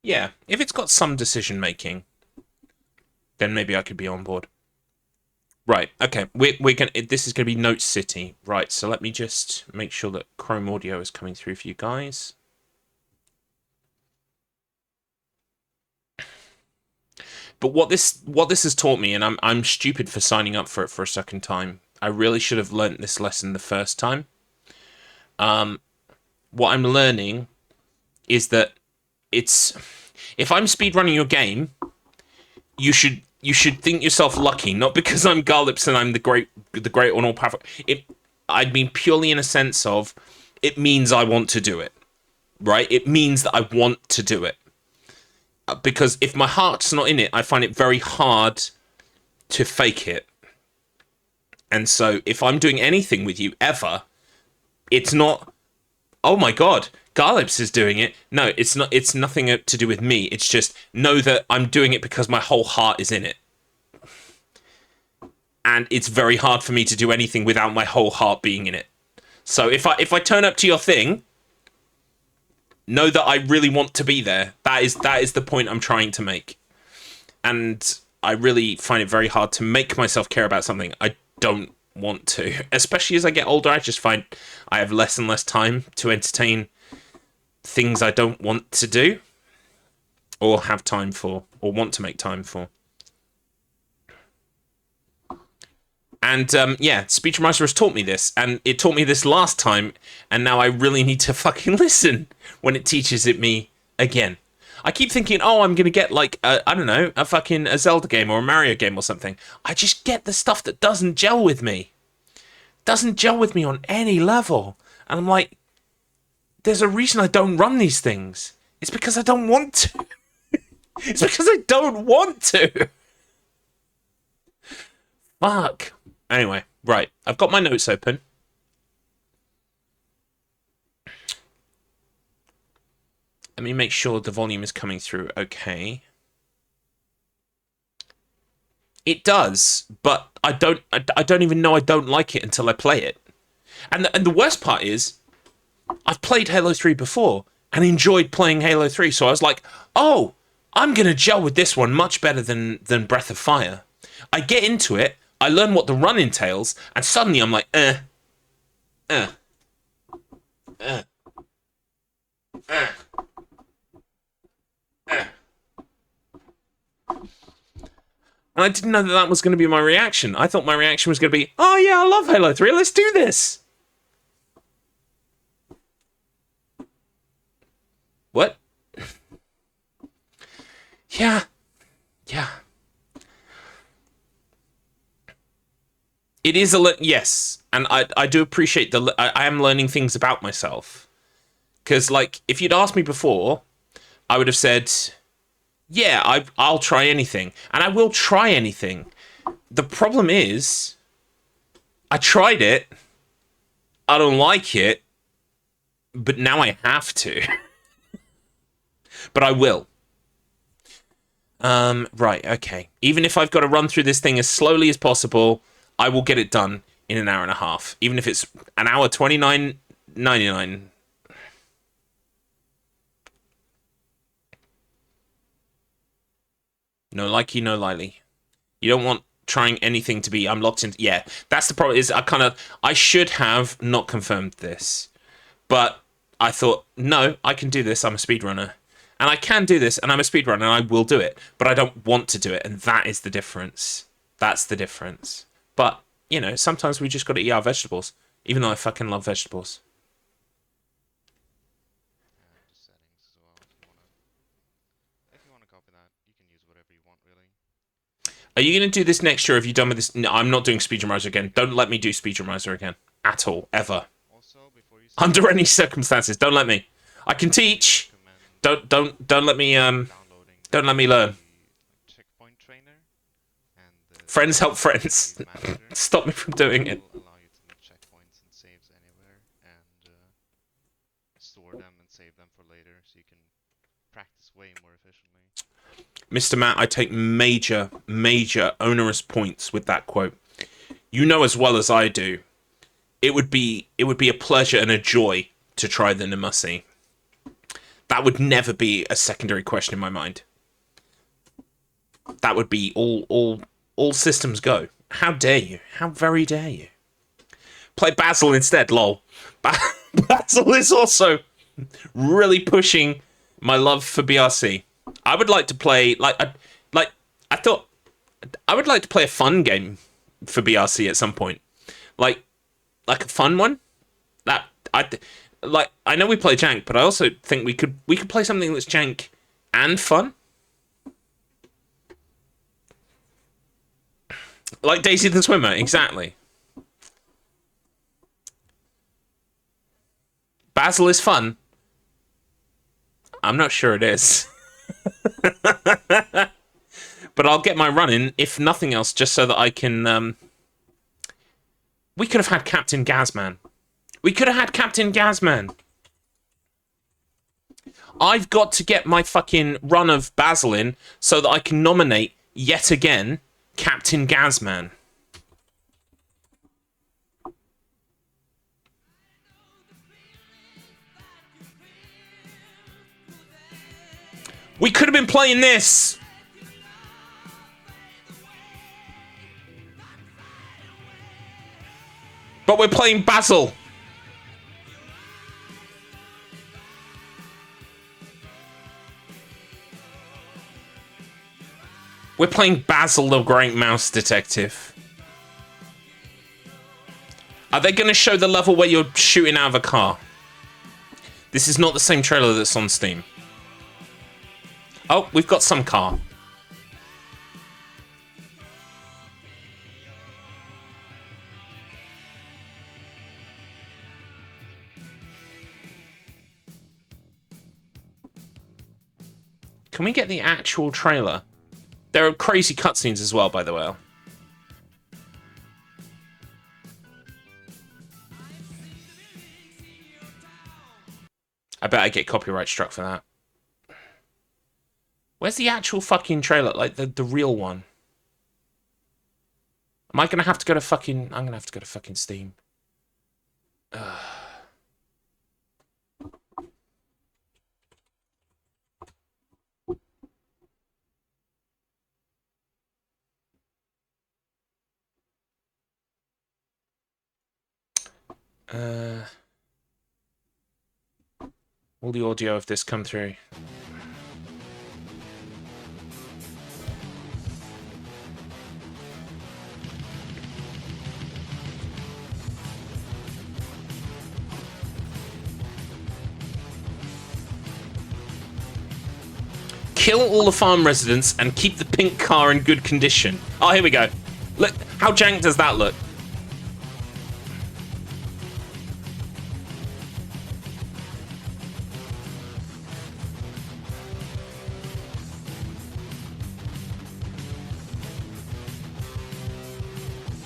Yeah, if it's got some decision making, then maybe I could be on board. Right, okay, we're gonna. This is gonna be Note City, right? So let me just make sure that Chrome Audio is coming through for you guys. But what this has taught me, and I'm stupid for signing up for it for a second time. I really should have learnt this lesson the first time. What I'm learning is that it's if I'm speedrunning your game, you should think yourself lucky, not because I'm Garlips and I'm the great and all powerful. I mean purely in a sense of it means I want to do it, right? It means that I want to do it. Because if my heart's not in it, I find it very hard to fake it. And so if I'm doing anything with you ever, it's not, oh my god, Garlips is doing it. No, it's not. It's nothing to do with me. It's just know that I'm doing it because my whole heart is in it. And it's very hard for me to do anything without my whole heart being in it. So if I turn up to your thing, know that I really want to be there. That is the point I'm trying to make. And I really find it very hard to make myself care about something I don't want to. Especially as I get older, I just find I have less and less time to entertain things I don't want to do or have time for or want to make time for. And yeah, Speechmaster has taught me this, and it taught me this last time, and now I really need to fucking listen when it teaches it me again. I keep thinking, oh, I'm going to get like, I don't know, a Zelda game or a Mario game or something. I just get the stuff that doesn't gel with me. Doesn't gel with me on any level. And I'm like, there's a reason I don't run these things. It's because I don't want to. It's because I don't want to. Fuck. Anyway, right. I've got my notes open. Let me make sure the volume is coming through okay. It does, but I don't even know I don't like it until I play it. And the worst part is, I've played Halo 3 before and enjoyed playing Halo 3, so I was like, oh, I'm going to gel with this one much better than Breath of Fire. I get into it, I learn what the run entails, and suddenly I'm like, And I didn't know that was going to be my reaction. I thought my reaction was going to be, oh yeah, I love Halo 3, let's do this. What? Yeah. It is yes, and I do appreciate I am learning things about myself. Because, like, if you'd asked me before, I would have said, yeah, I'll try anything. And I will try anything. The problem is, I tried it, I don't like it, but now I have to. But I will. Right, okay. Even if I've got to run through this thing as slowly as possible, I will get it done in an hour and a half. Even if it's an hour 29.99. No likey, no lily. You don't want trying anything to be I'm locked in. Yeah, that's the problem. Is I should have not confirmed this, but I thought, no, I can do this. I'm a speedrunner. And I can do this, and I'm a speedrunner, and I will do it. But I don't want to do it, and that is the difference. That's the difference. But, you know, sometimes we just got to eat our vegetables. Even though I fucking love vegetables. Settings as well. If you wanna copy that, you can use whatever you want, really. Are you going to do this next year? Have you done with this? No, I'm not doing Speedrunner again. Don't let me do Speedrunner again. At all. Ever. Also, before you Under any circumstances. Don't let me. I can teach. Don't let me downloading don't let me learn. the checkpoint trainer and the Friends help friends. manager Stop me from doing it. will allow you to make checkpoints and saves anywhere and store them and save them for later so you can practice way more efficiently. Mr. Matt, I take major onerous points with that quote. You know as well as I do, it would be a pleasure and a joy to try the Namusi. That would never be a secondary question in my mind. That would be all systems go. How dare you? How very dare you? Play Basil instead, lol. Basil is also really pushing my love for BRC. I would like to play I thought I would like to play a fun game for BRC at some point. Like a fun one. I know we play jank, but I also think we could play something that's jank and fun. Like Daisy the Swimmer, exactly. Basil is fun. I'm not sure it is. But I'll get my run in, if nothing else, just so that I can... We could have had Captain Gazman. We could have had Captain Gazman. I've got to get my fucking run of Basil in so that I can nominate, yet again, Captain Gazman. We could have been playing this. But we're playing Basil. We're playing Basil the Great Mouse Detective. Are they going to show the level where you're shooting out of a car? This is not the same trailer that's on Steam. Oh, we've got some car. Can we get the actual trailer? There are crazy cutscenes as well, by the way. I bet I get copyright struck for that. Where's the actual fucking trailer? Like, the real one. Am I gonna have to go to fucking... I'm gonna have to go to fucking Steam. Will the audio of this come through? Kill all the farm residents and keep the pink car in good condition. Oh, here we go. Look, how jank does that look?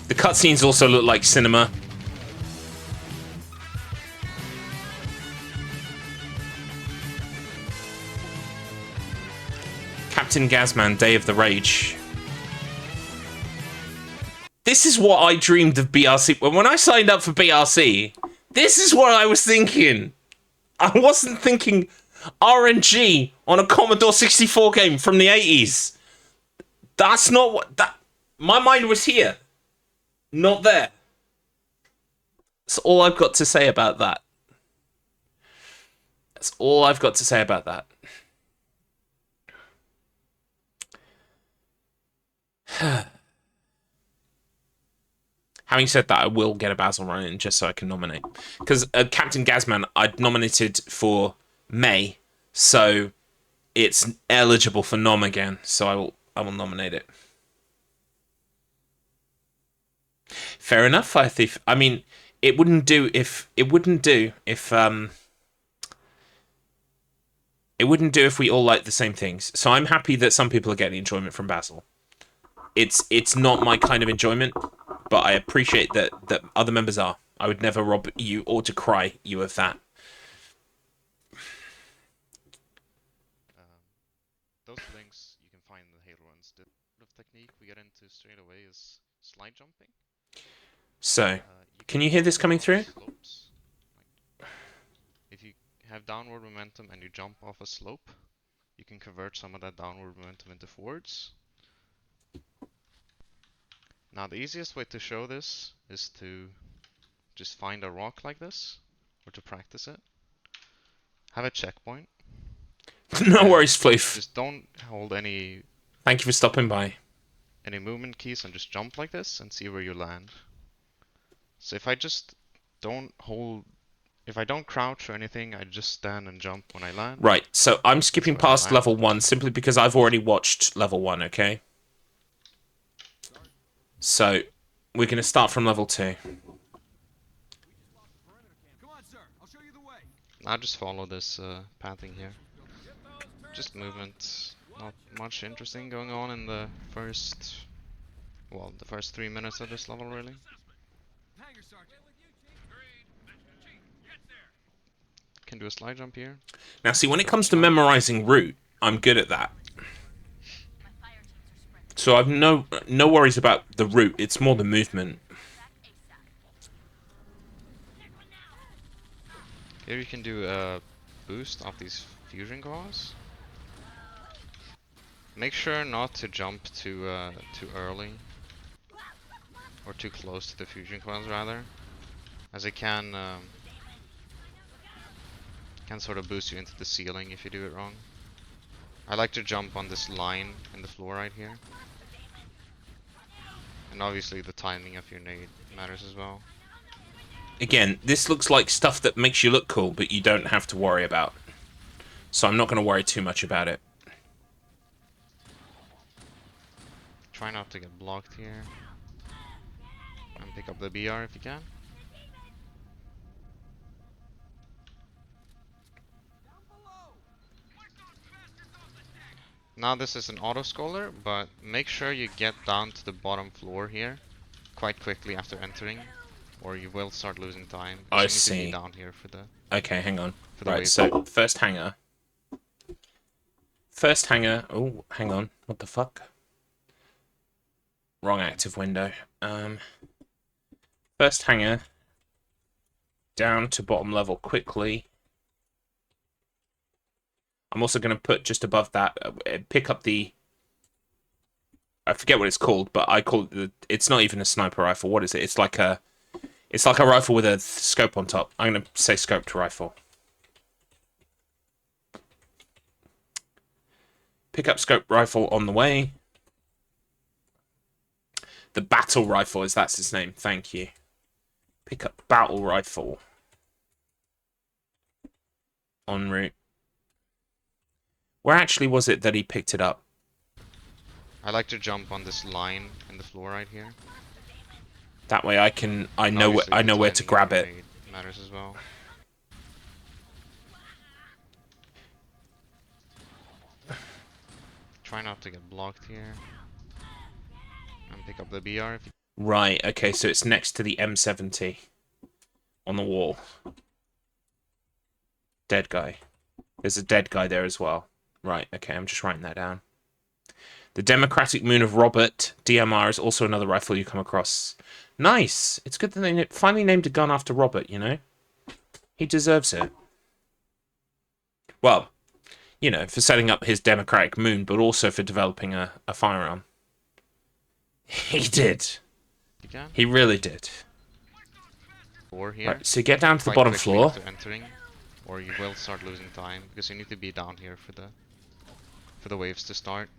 The cutscenes also look like cinema. Captain Gazman, Day of the Rage. This is what I dreamed of BRC. When I signed up for BRC, this is what I was thinking. I wasn't thinking RNG on a Commodore 64 game from the 80s. That's not what... My mind was here. Not there. That's all I've got to say about that. That's all I've got to say about that. Having said that, I will get a Basil run in just so I can nominate. Because Captain Gazman, I'd nominated for May, so it's eligible for nom again. So I will nominate it. Fair enough, Fire Thief. I mean, it wouldn't do if we all liked the same things. So I'm happy that some people are getting enjoyment from Basil. It's not my kind of enjoyment, but I appreciate that other members are. I would never rob you or decry you of that. Those links you can find in the Halo runs. The technique we get into straight away is slide jumping. So, can you hear this coming through? Slopes. If you have downward momentum and you jump off a slope, you can convert some of that downward momentum into forwards. Now the easiest way to show this is to just find a rock like this, or to practice it. Have a checkpoint. No worries, Floof. Just don't hold any... Thank you for stopping by. Any movement keys and just jump like this and see where you land. So if I just don't hold... If I don't crouch or anything, I just stand and jump when I land. Right, so I'm skipping past level 1 simply because I've already watched level 1, okay? So, we're going to start from level 2. Now just follow this pathing here. Just movement. Not much interesting going on in the first... Well, the first 3 minutes of this level, really. Can do a slide jump here. Now, see, when it comes to memorizing route, I'm good at that. So I've no worries about the route. It's more the movement. Here you can do a boost off these fusion claws. Make sure not to jump too early, or too close to the fusion claws rather, as it can sort of boost you into the ceiling if you do it wrong. I like to jump on this line in the floor right here. And obviously the timing of your nade matters as well. Again, this looks like stuff that makes you look cool, but you don't have to worry about. So I'm not going to worry too much about it. Try not to get blocked here. And pick up the BR if you can. Now this is an auto-scroller, but make sure you get down to the bottom floor here quite quickly after entering, or you will start losing time. I You need to see. be down here for the... Okay, hang on. the Right, wave. so first hanger. First hanger. Oh, hang on. What the fuck? Wrong active window. First hanger. Down to bottom level quickly. I'm also going to put just above that, pick up the... I forget what it's called, but I call it it's not even a sniper rifle. What is it? It's like a rifle with a scope on top. I'm going to say scoped rifle. Pick up scope rifle on the way. The battle rifle, that's its name. Thank you. Pick up battle rifle. En route. Where actually was it that he picked it up? I like to jump on this line in the floor right here. That way I know Obviously, where the to timing grab of it. the nade matters as well. Try not to get blocked here. And pick up the BR if you... Right, okay, so it's next to the M70 on the wall. Dead guy. There's a dead guy there as well. Right, okay, I'm just writing that down. The Democratic Moon of Robert, DMR, is also another rifle you come across. Nice. It's good that they finally named a gun after Robert, you know? He deserves it. Well, you know, for setting up his Democratic Moon, but also for developing a firearm. He did. Again. He really did. Door here. Right, so get down to the Quite bottom quickly floor. after entering, or you will start losing time because you need to be down here for the waves to start.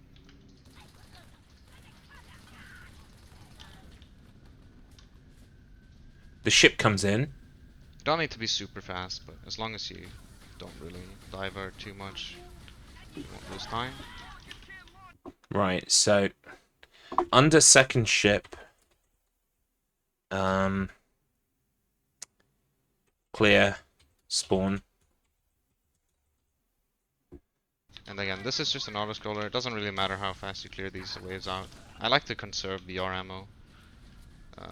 The ship comes in. You don't need to be super fast, but as long as you don't really divert too much, you won't lose time. Right, so under second ship, clear, spawn. And again, this is just an auto-scroller. It doesn't really matter how fast you clear these waves out. I like to conserve BR ammo,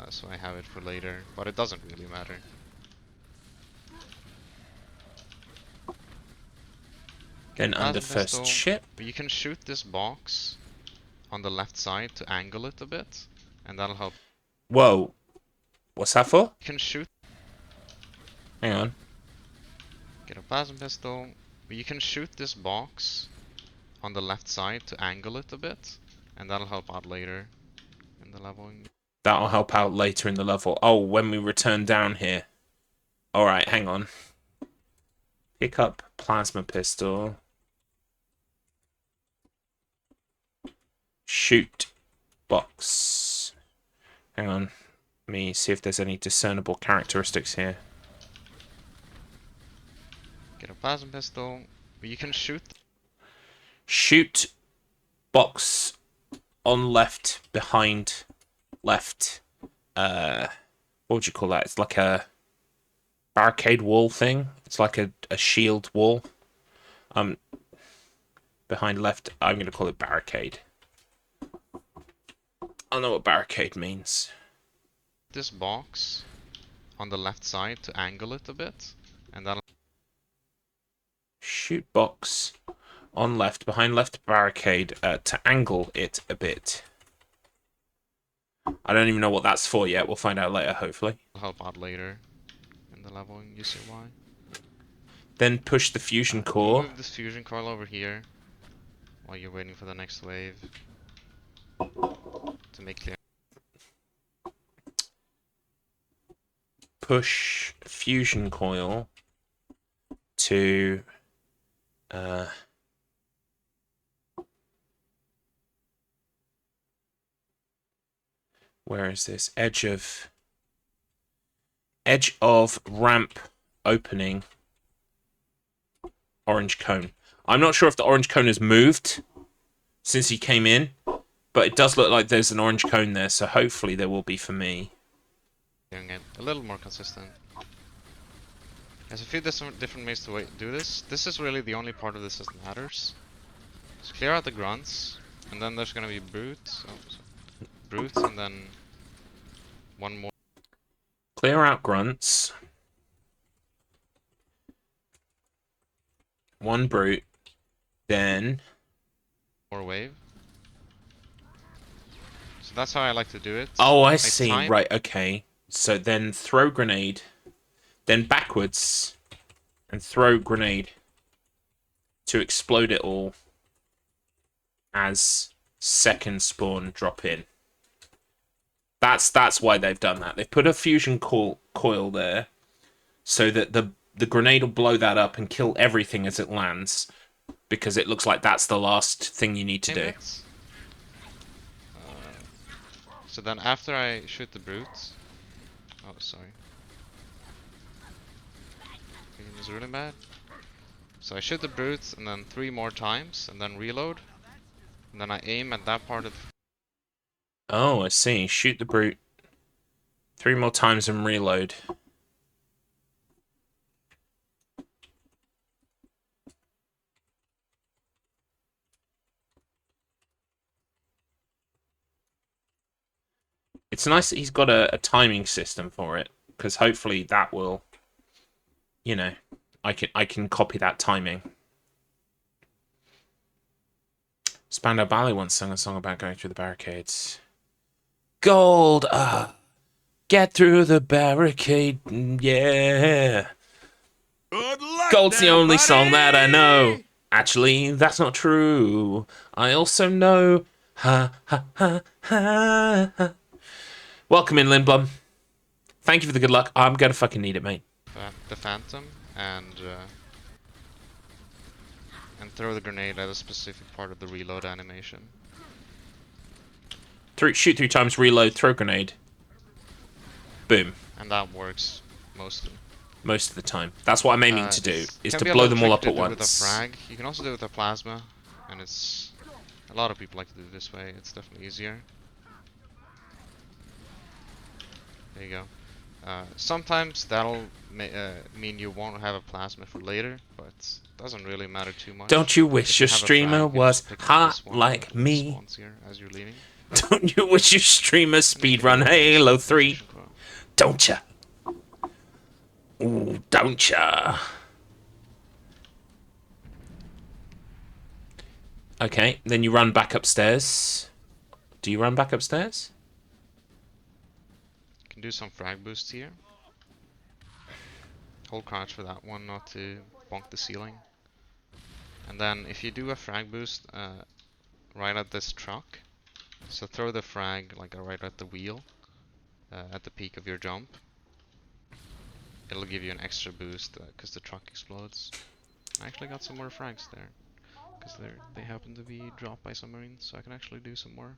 so I have it for later, but it doesn't really matter. Then under Plasma first pistol. ship. You can shoot this box on the left side to angle it a bit, and that'll help. Whoa. What's that for? You can shoot. Hang on. Get a plasma pistol. You can shoot this box on the left side to angle it a bit, and that'll help out later in the leveling. That'll help out later in the level. Oh, when we return down here. Alright, hang on. Pick up plasma pistol. Shoot box. Hang on. Let me see if there's any discernible characteristics here. Get a plasma pistol. You can shoot. Shoot box on left behind left. What would you call that? It's like a barricade wall thing. It's like a shield wall. Behind left, I'm going to call it barricade. I know what barricade means. This box on the left side to angle it a bit, and that'll. Shoot box on left, behind left barricade, to angle it a bit. I don't even know what that's for yet. We'll find out later, hopefully. Help out later in the leveling. You see why? Then push the fusion core. Move this fusion coil over here while you're waiting for the next wave to make clear. Push fusion coil to where is this? Edge of ramp opening. Orange cone. I'm not sure if the orange cone has moved since he came in, but it does look like there's an orange cone there, so hopefully there will be for me. Doing it a little more consistent. There's a few different ways to do this. This is really the only part of this that matters. Just clear out the grunts, and then there's gonna be brutes. Oh, brutes, and then one more. Clear out grunts. One brute. Then More wave. So that's how I like to do it. oh, I Make see. time. Right, okay. So then throw grenade, then backwards, and throw grenade to explode it all as second spawn drop in. That's why they've done that. They've put a fusion coil there so that the grenade will blow that up and kill everything as it lands, because it looks like that's the last thing you need to do. So then after I shoot the brutes. Oh, sorry. Game is really bad. So I shoot the brutes and then 3 more times and then reload. And then I aim at that part of the. Oh, I see. Shoot the brute 3 more times and reload. It's nice that he's got a timing system for it, because hopefully that will, you know, I can copy that timing. Spandau Ballet once sung a song about going through the barricades. Gold, get through the barricade, yeah. Good luck Gold's the there, only song that I know. buddy! Actually, that's not true. I also know. Ha ha ha ha ha. Welcome in, Lindblom. Thank you for the good luck. I'm gonna fucking need it, mate. The Phantom and throw the grenade at a specific part of the reload animation. Shoot 3 times, reload, throw grenade. Boom. And that works mostly. Most of the time. That's what I'm aiming to do, is Can to be a blow little them all up tricky at to do with a once. frag. You can also do it with a plasma, and it's a lot of people like to do it this way. It's definitely easier. There you go. Sometimes that'll mean you won't have a plasma for later, but it doesn't really matter too much. Don't you If wish you your have a streamer frag, you was just pick up hot this one like that me? spawns here as you're leaving. Don't you wish your streamer speedrun Halo 3? Don't ya? Ooh, don't ya? Okay, then you run back upstairs. Do you run back upstairs? Can do some frag boosts here. Hold crouch for that one, not to bonk the ceiling. And then if you do a frag boost right at this truck, so throw the frag like right at the wheel, at the peak of your jump. It'll give you an extra boost because the truck explodes. I actually got some more frags there because they happen to be dropped by some marines, so I can actually do some more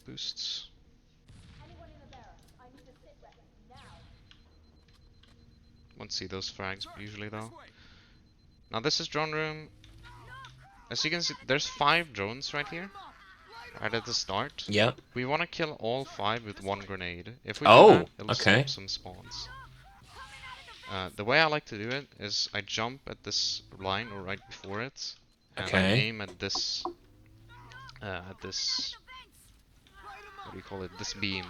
boosts. Won't see those frags usually though. Now this is drone room. As you can see, there's 5 drones right here, right at the start. Yep. We want to kill all 5 with 1 grenade. If we Oh, do that, it'll okay. stop some spawns. The way I like to do it is I jump at this line or right before it, and I Okay. aim at this, what do you call it? This beam,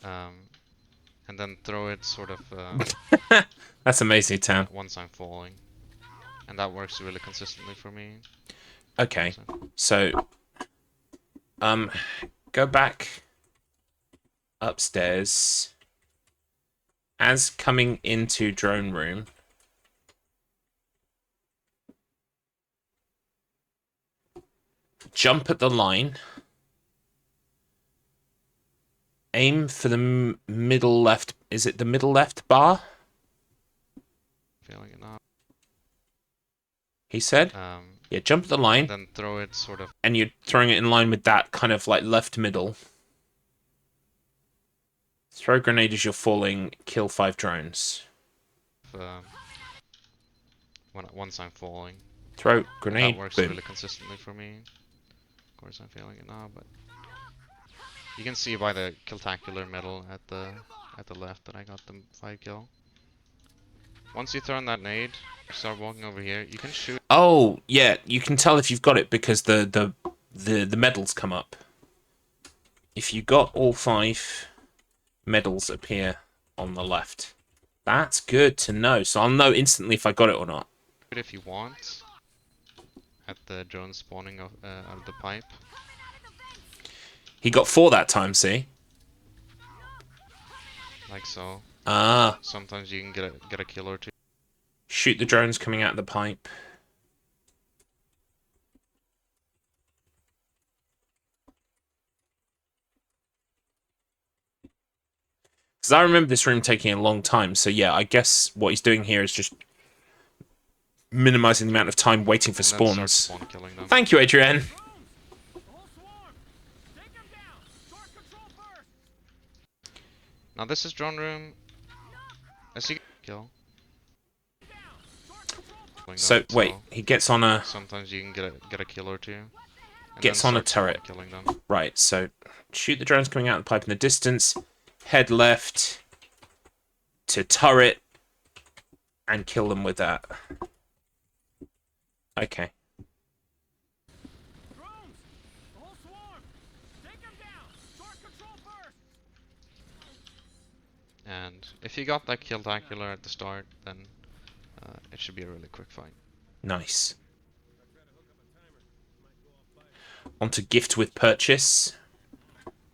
and then throw it sort of That's amazing, Tam. once I'm falling, and that works really consistently for me. Okay, so go back upstairs. As coming into drone room, jump at the line, aim for the middle left. Is it the middle left bar? Feeling it now. He said. Yeah, jump at the line, Then throw it sort of. and you're throwing it in line with that kind of like left middle. Throw grenade as you're falling. Kill 5 drones. Once I'm falling. Throw grenade. That works Boom. really consistently for me. Of course, I'm feeling it now, but you can see by the killtacular medal at the left that I got the 5 kill. Once you throw in that nade, start walking over here. You can shoot. Oh yeah, you can tell if you've got it because the medals come up. If you got all 5 medals appear on the left. That's good to know. So I'll know instantly if I got it or not. If you want, at the drone spawning out of the pipe. He got 4 that time, see? Like so. Ah. Sometimes you can get a kill or 2. Shoot the drones coming out of the pipe. Because I remember this room taking a long time, so yeah, I guess what he's doing here is just minimizing the amount of time waiting for And then start spawns. spawn killing them. Thank you, Adrian. Now this is drone room. As you kill. So wait, he gets on a Sometimes you can get a kill or 2. And gets then on a start turret. killing them. Right, so shoot the drones coming out of the pipe in the distance, head left to turret, and kill them with that. Okay. And if you got that killtacular at the start, then it should be a really quick fight. Nice. Onto gift with purchase.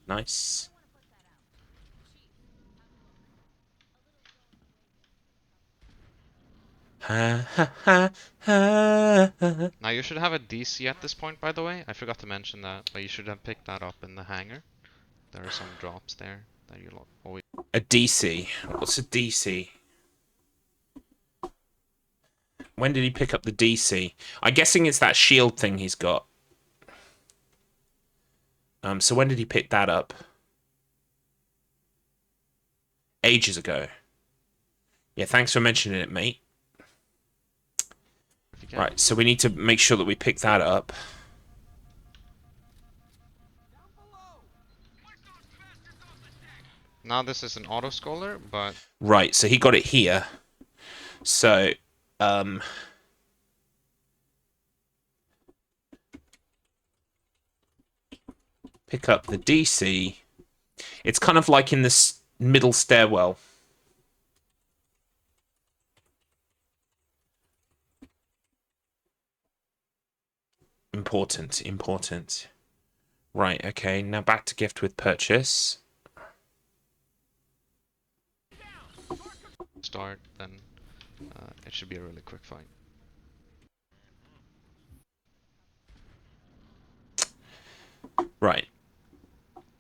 Nice. Ha ha ha ha. Now you should have a DC at this point, by the way. I forgot to mention that, but you should have picked that up in the hangar. There are some drops there that you'll always. A DC. What's a DC? When did he pick up the DC? I'm guessing it's that shield thing he's got. So when did he pick that up? Ages ago. Yeah, thanks for mentioning it, mate. Right, so we need to make sure that we pick that up. Now this is an auto scholar, but Right, so he got it here. So, pick up the DC. It's kind of like in this middle stairwell. Important, important. Right, okay, now back to gift with purchase. start, then it should be a really quick fight. Right.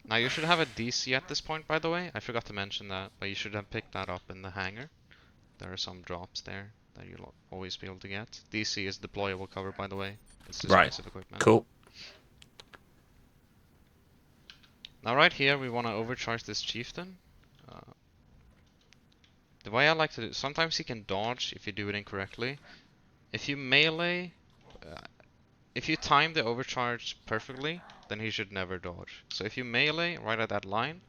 Now you should have a DC at this point, by the way. I forgot to mention that, but you should have picked that up in the hangar. There are some drops there that you'll always be able to get. DC is deployable cover, by the way. It's dismissive equipment. Cool. Now right here we want to overcharge this chieftain. The way I like to do, sometimes he can dodge if you do it incorrectly. If you melee, if you time the overcharge perfectly, then he should never dodge. So if you melee right at that line,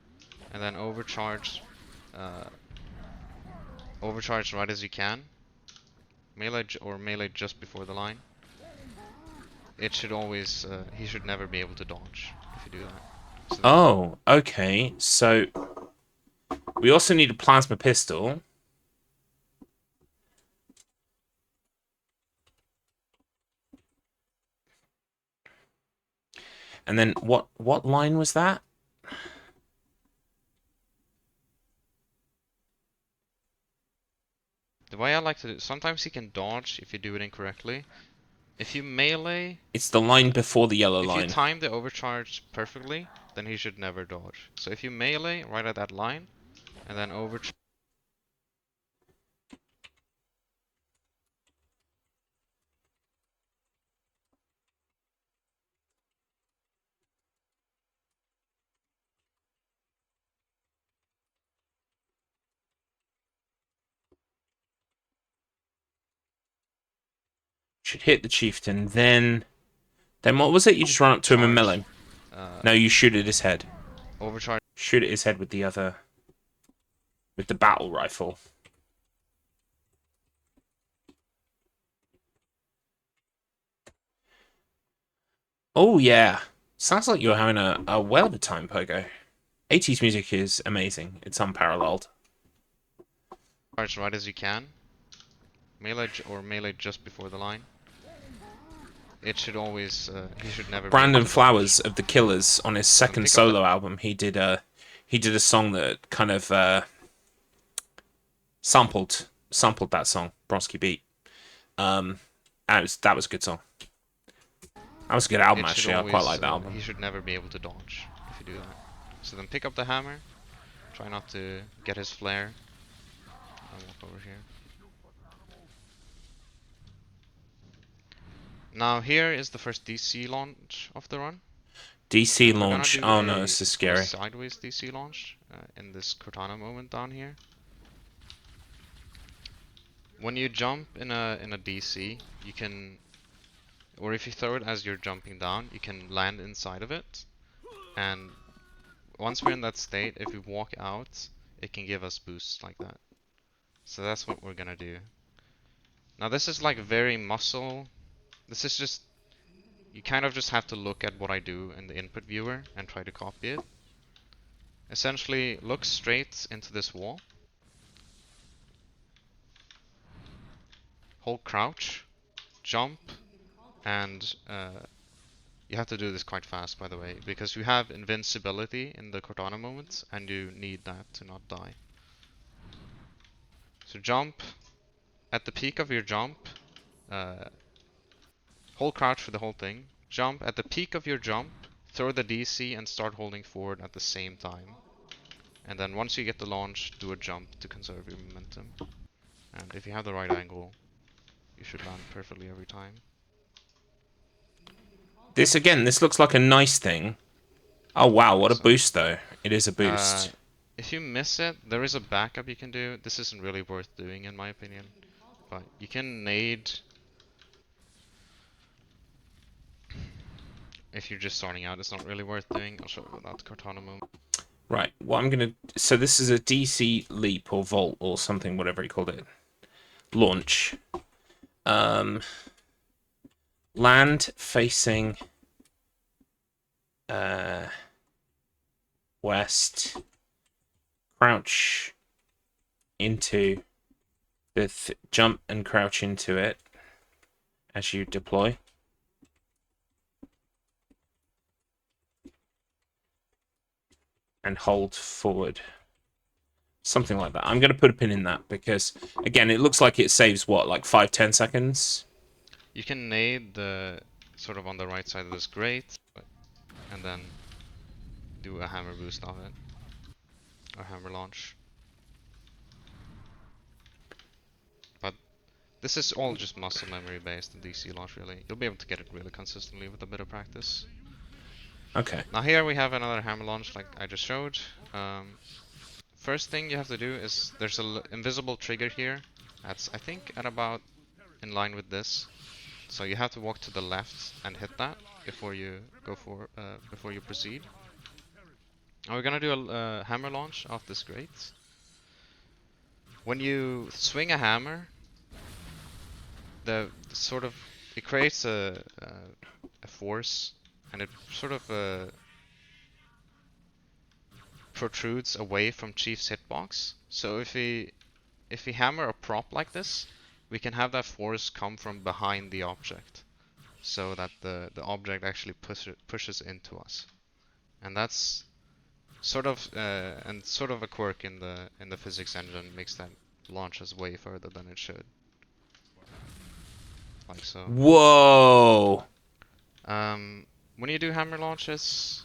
and then overcharge right as you can, melee or melee just before the line, it should always, he should never be able to dodge if you do that. So oh, okay. So we also need a plasma pistol. And then what line was that? the way I like to do, sometimes he can dodge if you do it incorrectly. If you melee, It's the line before the yellow if line. you time the overcharge perfectly, then he should never dodge. So if you melee right at that line, and then overcharge. Should hit the chieftain, then what was it? You just run up to him and melee. No, you shoot at his head. Overcharge. Shoot at his head with the other, with the battle rifle. Oh yeah, sounds like you're having a well of a time, Pogo. 80s music is amazing. It's unparalleled. Charge right as you can. Melee or melee just before the line. It should always, he should never. Brandon Flowers of The Killers, on his second solo album, he did a song that kind of sampled that song, Bronski Beat. That was a good song. That was a good album, actually. I quite like that album. He should never be able to dodge if you do that. So then pick up the hammer. Try not to get his flare. I'll walk over here. Now here is the first DC launch of the run. DC launch. Oh no, this is scary. Sideways DC launch in this Cortana moment down here. When you jump in a DC, you can, or if you throw it as you're jumping down, you can land inside of it. And once we're in that state, if we walk out, it can give us boosts like that. So that's what we're gonna do. Now this is like very muscle. This is just, you kind of just have to look at what I do in the input viewer and try to copy it. Essentially, look straight into this wall. Hold crouch, jump, and You have to do this quite fast, by the way, because you have invincibility in the Cortana moment, and you need that to not die. So jump. At the peak of your jump, hold crouch for the whole thing. Jump. At the peak of your jump, throw the DC and start holding forward at the same time. And then once you get the launch, do a jump to conserve your momentum. And if you have the right angle, you should land perfectly every time. This again, this looks like a nice thing. Oh wow, what a So, boost though. It is a boost. if you miss it, there is a backup you can do. This isn't really worth doing in my opinion. But you can nade if you're just starting out. It's not really worth doing. I'll show you that Cortana moment. Right, what I'm gonna... So this is a DC leap or vault or something, whatever he called it. Launch. Land facing... west. Crouch into the... jump and crouch into it as you deploy. And hold forward. Something like that. I'm going to put a pin in that because, again, it looks like it saves, what, like 5-10 seconds? You can nade the sort of on the right side of this grate, and then do a hammer boost of it. Or hammer launch. But this is all just muscle memory based in DC launch really. You'll be able to get it really consistently with a bit of practice. Okay. Now here we have another hammer launch like I just showed. First thing you have to do is there's an invisible trigger here. That's I think at about in line with this. So you have to walk to the left and hit that before you go for before you proceed. Now we're gonna do a hammer launch off this grate. When you swing a hammer, the sort of it creates a force, and it sort of protrudes away from Chief's hitbox. So if we hammer a prop like this, we can have that force come from behind the object, so that the object actually pushes into us, and that's sort of a quirk in the physics engine makes that launch us way further than it should, like so. Whoa! When you do hammer launches,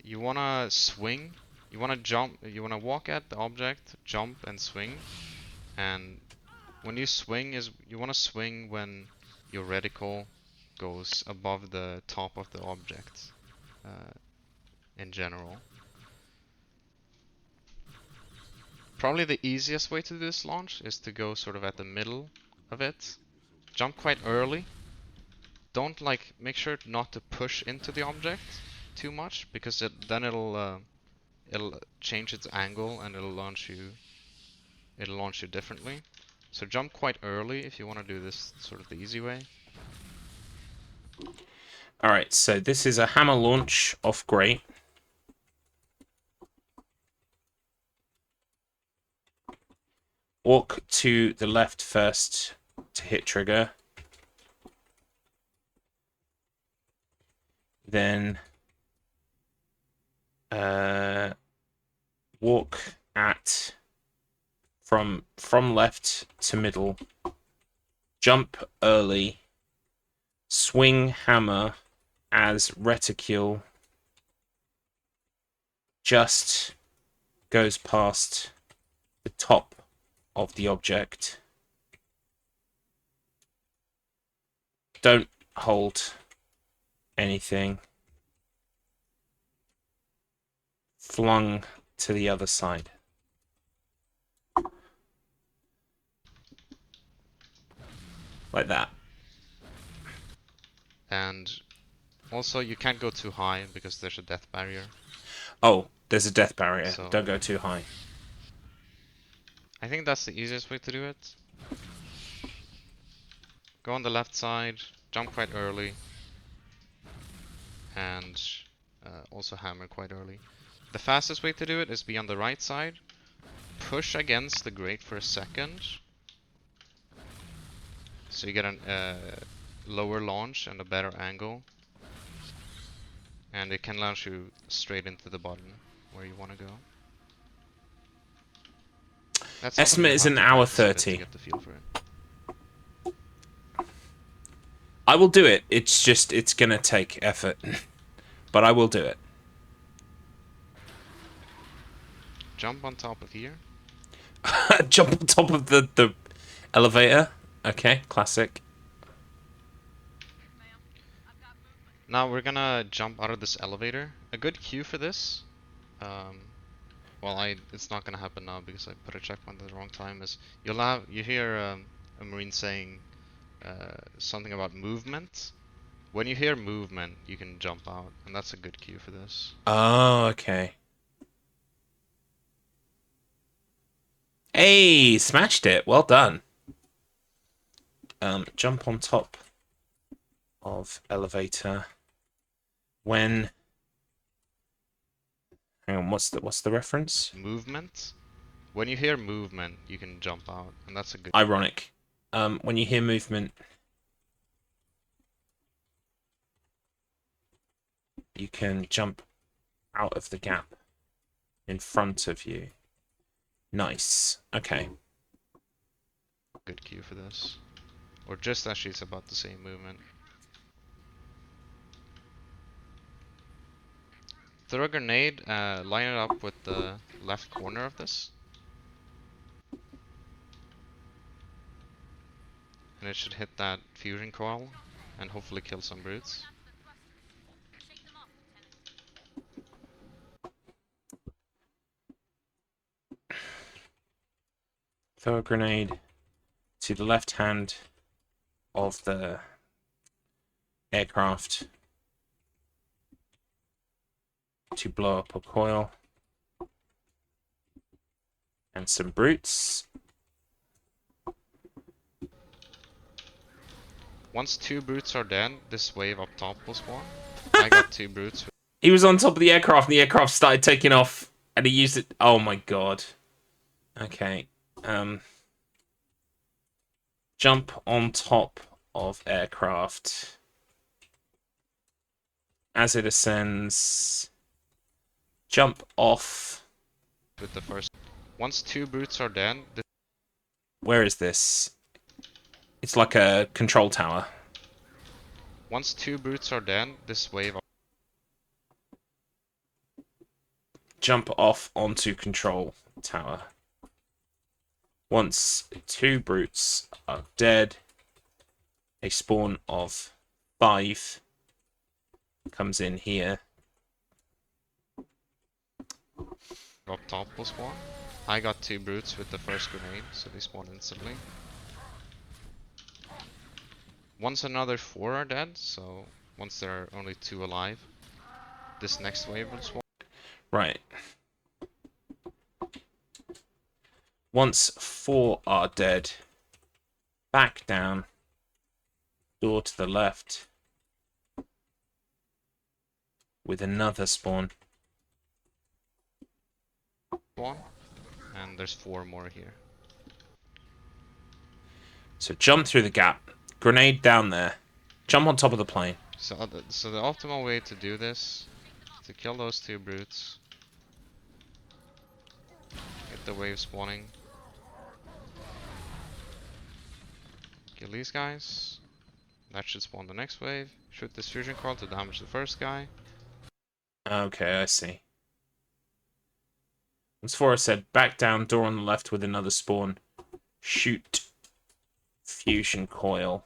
you wanna swing, you wanna jump, you wanna walk at the object, jump and swing, and when you swing you wanna swing when your reticle goes above the top of the object, in general. Probably the easiest way to do this launch is to go sort of at the middle of it, jump quite early. Don't make sure not to push into the object too much, because then it'll change its angle and it'll launch you differently. So jump quite early if you want to do this sort of the easy way. Alright, so this is a hammer launch off grate. Walk to the left first to hit trigger. Then walk at from left to middle. Jump early. Swing hammer as reticule just goes past the top of the object. Don't hold anything. Flung to the other side. Like that. And also you can't go too high because there's a death barrier. Oh, there's a death barrier. So don't go too high. I think that's the easiest way to do it. Go on the left side, jump quite early, and also hammer quite early. The fastest way to do it is be on the right side, push against the grate for a second, so you get a lower launch and a better angle, and it can launch you straight into the button where you want to go. That's something Estimate you'll is have an to hour practice a bit 30. to get the feel for it. I will do it. It's just, it's gonna take effort. But I will do it. Jump on top of here. Jump on top of the elevator. Okay, classic. Now we're gonna jump out of this elevator. A good cue for this, well, it's not gonna happen now because I put a checkpoint at the wrong time. Is you hear a marine saying something about movement. When you hear movement, you can jump out, and that's a good cue for this. Oh, okay. Hey, smashed it. Well done. Jump on top of elevator when. Hang on, what's the reference? Movement. When you hear movement, you can jump out, and that's a good. Ironic. When you hear movement, you can jump out of the gap in front of you. Nice. Okay. Good cue for this. Or just as she's about to say movement. Throw a grenade, line it up with the left corner of this. And it should hit that fusion coil and hopefully kill some brutes. Throw a grenade to the left hand of the aircraft to blow up a coil and some brutes. Once 2 brutes are dead, this wave up top will spawn. I got 2 brutes. He was on top of the aircraft and the aircraft started taking off and he used it. Oh my god. Okay. Jump on top of aircraft as it ascends. Jump off. With the first. Once 2 brutes are dead, Where is this? It's like a control tower. once 2 brutes are dead, this wave. Jump off onto control tower. Once 2 brutes are dead, a spawn of 5 comes in here. Up top will spawn. I got 2 brutes with the first grenade, so they spawn instantly. Once another 4 are dead, so once there are only 2 alive, this next wave will spawn. Right. Once 4 are dead, back down, door to the left, with another spawn. And there's 4 more here. So jump through the gap, grenade down there, jump on top of the plane. So the optimal way to do this is to kill those 2 brutes, get the wave spawning, kill these guys. That should spawn the next wave. Shoot this fusion coil to damage the first guy. Okay, I see. Once 4 said, back down, door on the left with another spawn. Shoot fusion coil.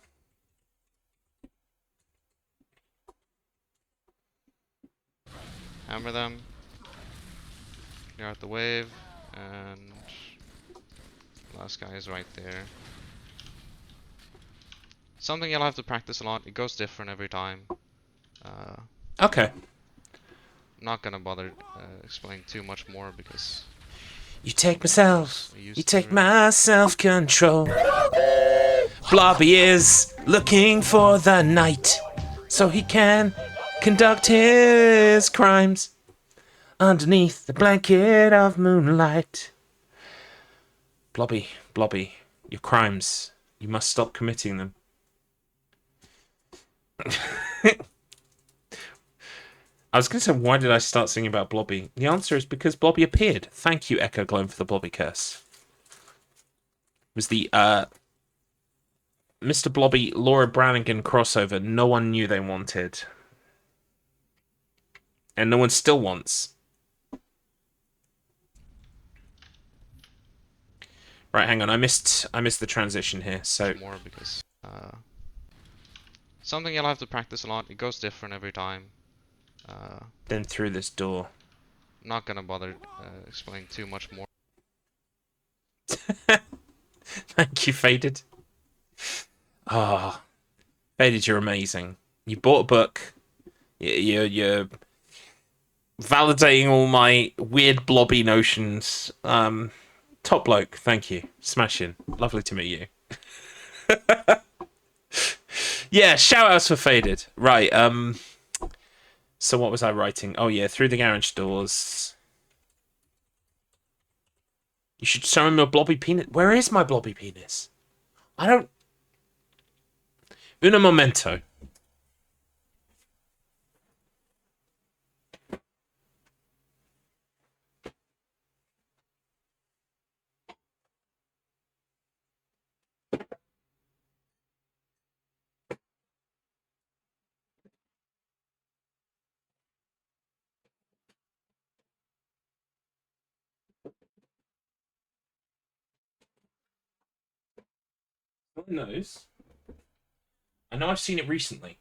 Hammer them. Clear out the wave. And last guy is right there. Something you'll have to practice a lot. It goes different every time. Okay. Not gonna bother explaining too much more because You take myself. I used You to take already. my self-control. Blobby is looking for the night so he can conduct his crimes underneath the blanket of moonlight. Blobby, your crimes. You must stop committing them. I was going to say, why did I start singing about Blobby? The answer is because Blobby appeared. Thank you, Echo Gloam, for the Blobby curse. It was the Mr. Blobby Laura Branigan crossover no one knew they wanted. And no one still wants. Right, hang on. I missed the transition here. So more because something you'll have to practice a lot. It goes different every time. then through this door. I'm not gonna bother explaining too much more. Thank you, Faded. Ah, Faded, you're amazing. You bought a book. You're validating all my weird blobby notions. Top bloke, thank you. Smashing. Lovely to meet you. Yeah, shout outs for Faded. Right, so what was I writing? Oh yeah, through the garage doors. You should show him your blobby penis. Where is my blobby penis? I don't... Un momento. Who knows? I know I've seen it recently.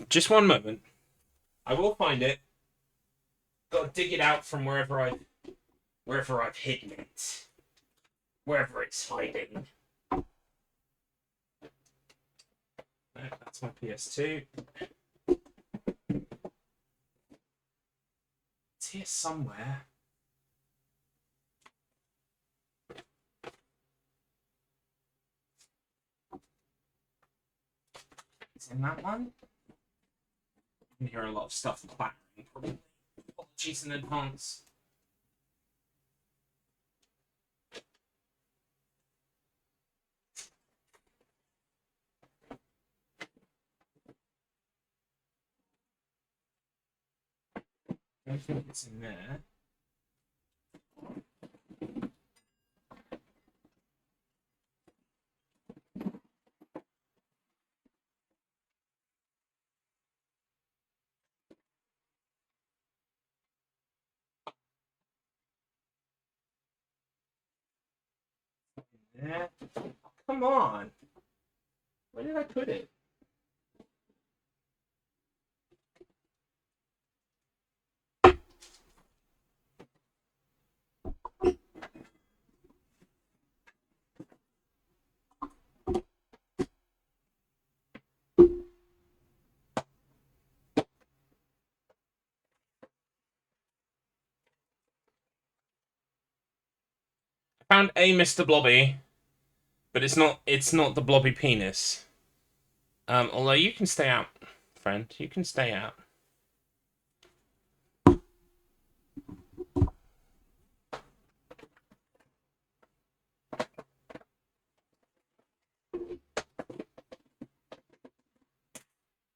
Just one moment. I will find it. Got to dig it out from wherever I've hidden it. Wherever it's hiding. That's my PS2. It's here somewhere. It's in that one. You can hear a lot of stuff clattering, probably. Apologies in advance. I don't think it's in there. There. Oh, come on. Where did I put it? Found a Mr. Blobby, but it's not the blobby penis. Although you can stay out, friend. You can stay out.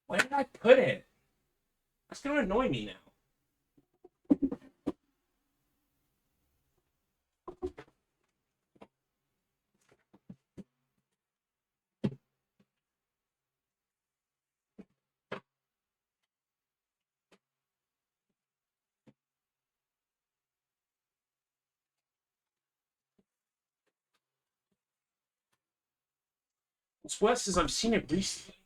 Where did I put it? That's gonna annoy me now. What's worse is I've seen it recently.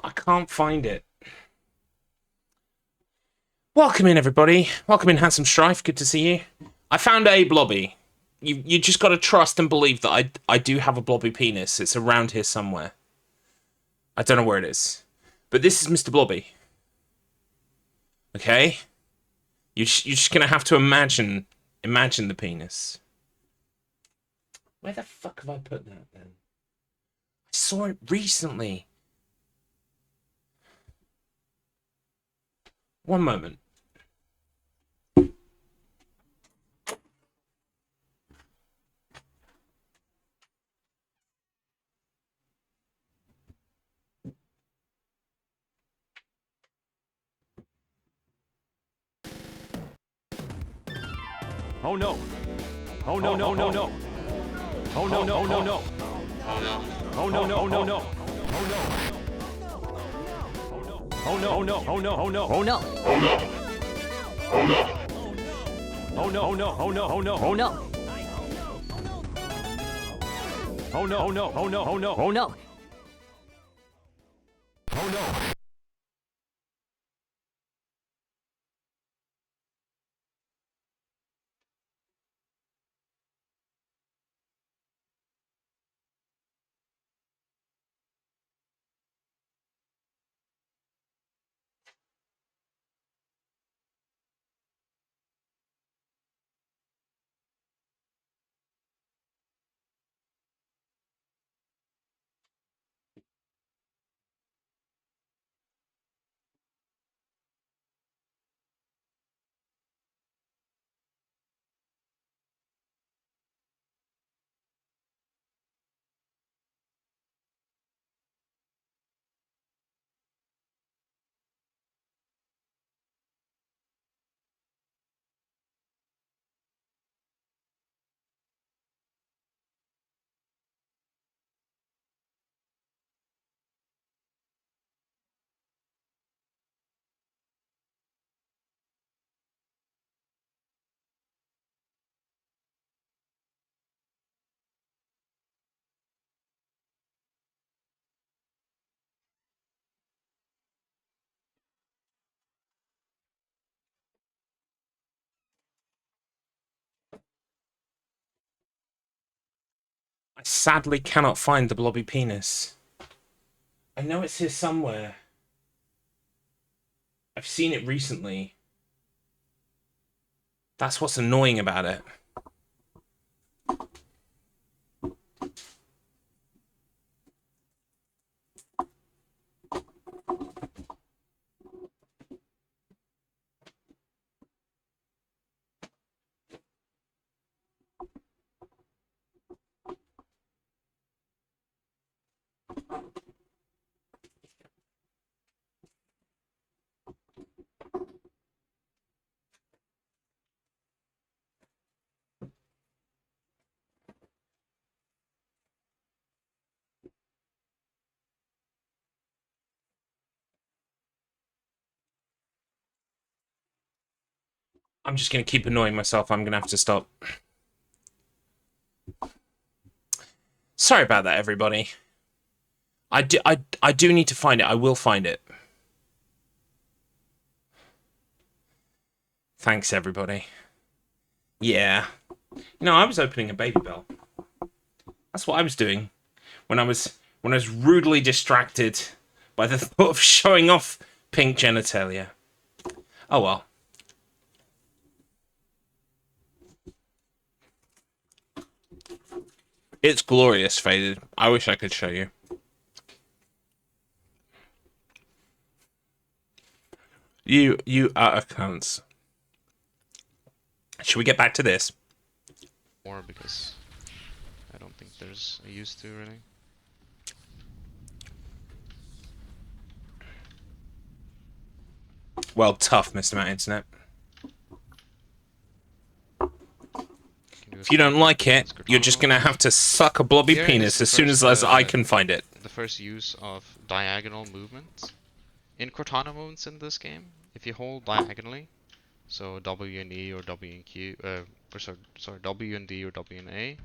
I can't find it. Welcome in, everybody. Welcome in, Handsome Strife. Good to see you. I found a blobby. You just got to trust and believe that I do have a blobby penis. It's around here somewhere. I don't know where it is. But this is Mr. Blobby. Okay? You're just going to have to imagine the penis. Where the fuck have I put that, then? I saw it recently. One moment. Oh no! Oh no no no no! Oh no no no no! Oh no no no no! Oh no! Oh no! Oh no! Oh no! Oh no! Oh no! Oh no! Oh no! Oh no! Oh no! Oh no! Oh no! Oh no! Oh no! Oh no! Oh no! Oh no! I sadly cannot find the blobby penis. I know it's here somewhere. I've seen it recently. That's what's annoying about it. I'm just going to keep annoying myself. I'm going to have to stop. Sorry about that, everybody. I do need to find it. I will find it. Thanks, everybody. Yeah. You know, I was opening a Baby Bell. That's what I was doing when I was rudely distracted by the thought of showing off pink genitalia. Oh well. It's glorious, Faded. I wish I could show you. You are a cunt. Should we get back to this? More because I don't think there's a use to really. Well, tough, Mr. Matt Internet. If you don't like it, you're just gonna have to suck a blobby Here penis is as soon as I can find it. The first use of diagonal movement. In Cortana movements in this game, if you hold diagonally, so W and E or W and Q, or sorry, W and D or W and A,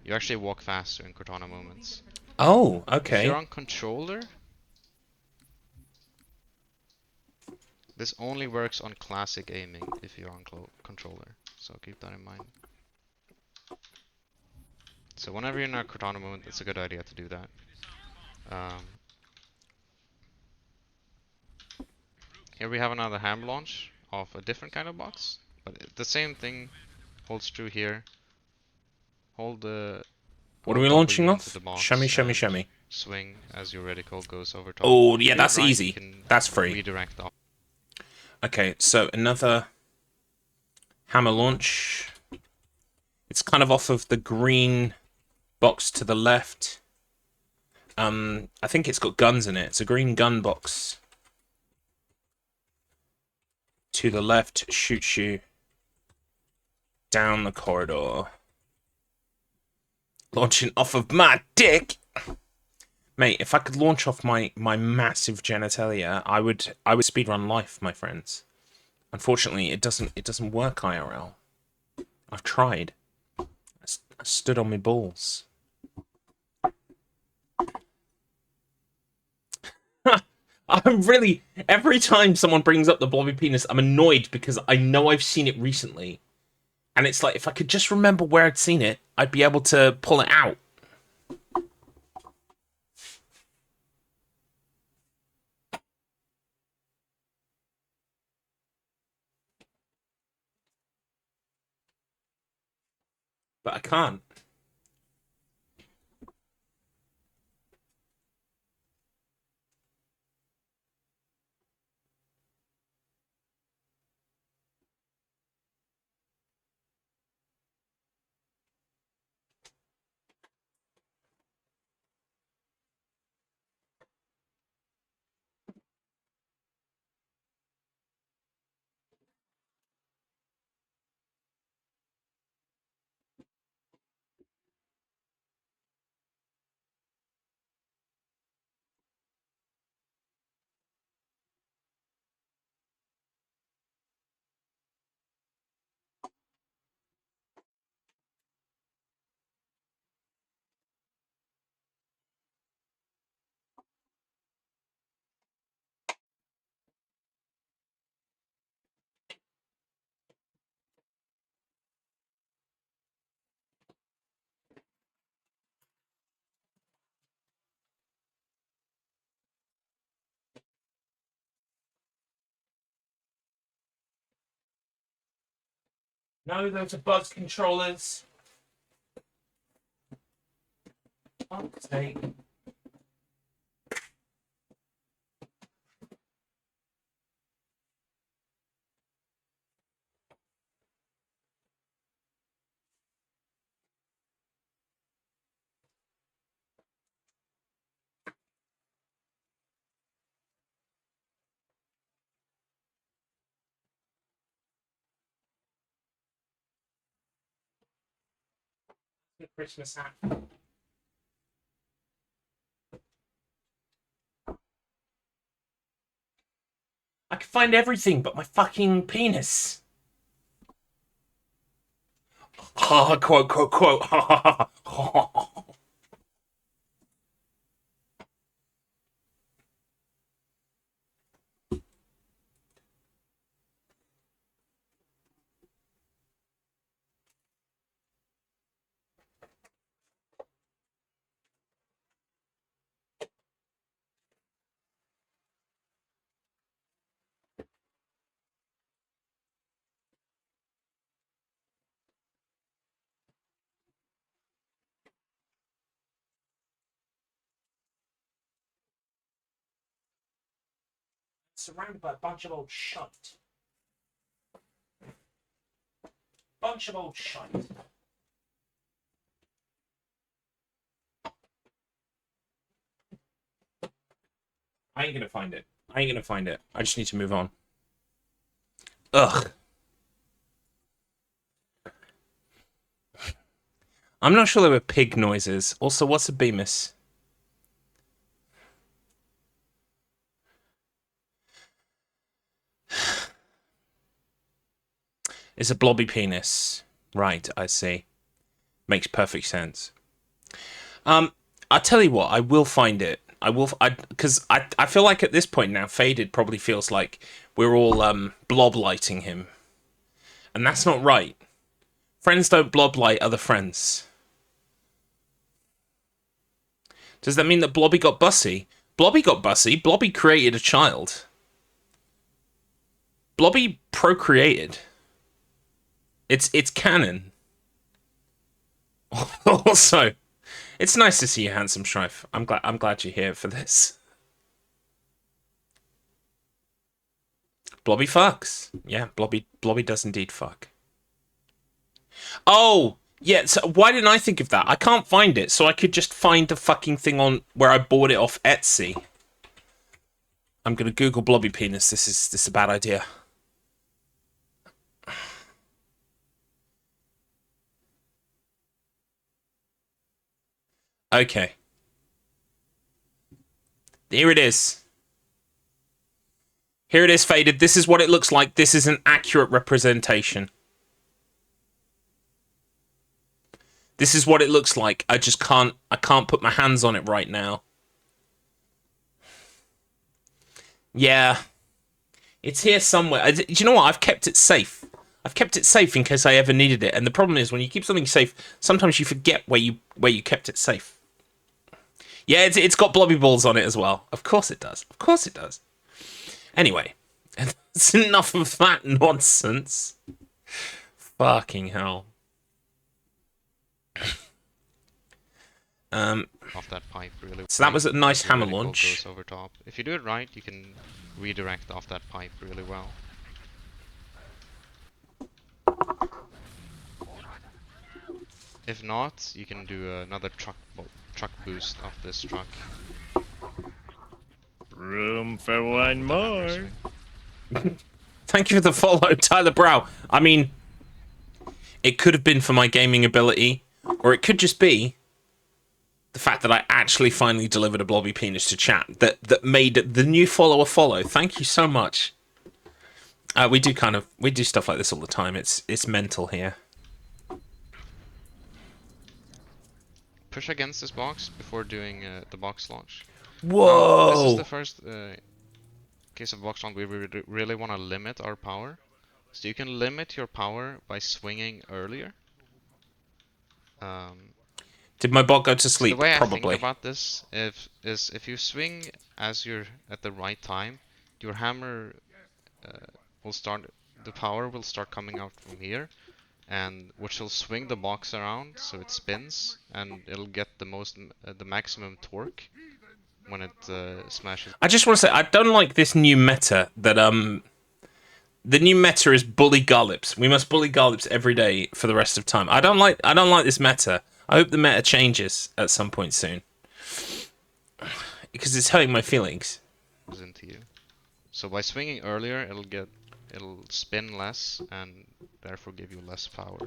you actually walk faster in Cortana movements. Oh, If okay. you're on controller, this only works on classic aiming if you're on controller, so keep that in mind. So whenever you're in a Cortana movement, it's a good idea to do that. Here we have another ham launch of a different kind of box, but the same thing holds true here. Hold the What are we W launching into off? the box Shimmy, shimmy, and shimmy. Swing as your reticle goes over top. Oh, yeah, If that's you're right, easy. you can That's free. redirect off. Okay, so another hammer launch. It's kind of off of the green box to the left. I think it's got guns in it. It's a green gun box. To the left shoots you down the corridor. Launching off of my dick. Mate, if I could launch off my massive genitalia, I would speedrun life, my friends. Unfortunately, it doesn't work IRL. I've tried. I stood on my balls. I'm really, every time someone brings up the blobby penis, I'm annoyed because I know I've seen it recently. And it's like, if I could just remember where I'd seen it, I'd be able to pull it out. But I can't. No, those are buzz controllers. Fuck's sake. The Christmas hat. I can find everything but my fucking penis. Ha, quote, quote, quote. Ha, ha, ha, ha. Surrounded by a bunch of old shite. Bunch of old shite. I ain't gonna find it. I ain't gonna find it. I just need to move on. Ugh. I'm not sure there were pig noises. Also, what's a bemis? It's a blobby penis. Right, I see. Makes perfect sense. I'll tell you what, I will find it. Because I feel like at this point now, Faded probably feels like we're all blob lighting him. And that's not right. Friends don't blob light other friends. Does that mean that Blobby got bussy? Blobby got bussy. Blobby created a child. Blobby procreated. It's canon. Also, it's nice to see you, handsome Shrife. I'm glad you're here for this. Blobby fucks. Yeah, Blobby does indeed fuck. Oh, yeah, so why didn't I think of that? I can't find it, so I could just find the fucking thing on where I bought it off Etsy. I'm gonna Google Blobby penis. This is a bad idea. Okay. Here it is. Here it is, Faded. This is what it looks like. This is an accurate representation. This is what it looks like. I can't put my hands on it right now. Yeah. It's here somewhere. Do you know what? I've kept it safe. I've kept it safe in case I ever needed it. And the problem is when you keep something safe, sometimes you forget where you kept it safe. Yeah, it's got blobby balls on it as well. Of course it does. Of course it does. Anyway, that's enough of that nonsense. Fucking hell. Off that pipe, really. So that was a nice hammer Really launch. goes over top. If you do it right, you can redirect off that pipe really well. If not, you can do another truck boost off this truck. Room for one more. Thank you for the follow, Tyler Brow. I mean, it could have been for my gaming ability, or it could just be the fact that I actually finally delivered a blobby penis to chat that made the new follower follow. Thank you so much. We do stuff like this all the time. It's mental here. Push against this box before doing the box launch. Whoa! This is the first case of box launch we really want to limit our power. So you can limit your power by swinging earlier. Did my bot go to sleep? The way Probably. I think about this is if you swing as you're at the right time, your hammer will start. The power will start coming out from here, and which will swing the box around so it spins, and it'll get the maximum torque when it smashes. I just want to say I don't like this new meta that the new meta is bully Garlips. We must bully Garlips every day for the rest of time. I don't like this meta. I hope the meta changes at some point soon. Because it's hurting my feelings. Into you. So by swinging earlier, it'll spin less and therefore give you less power.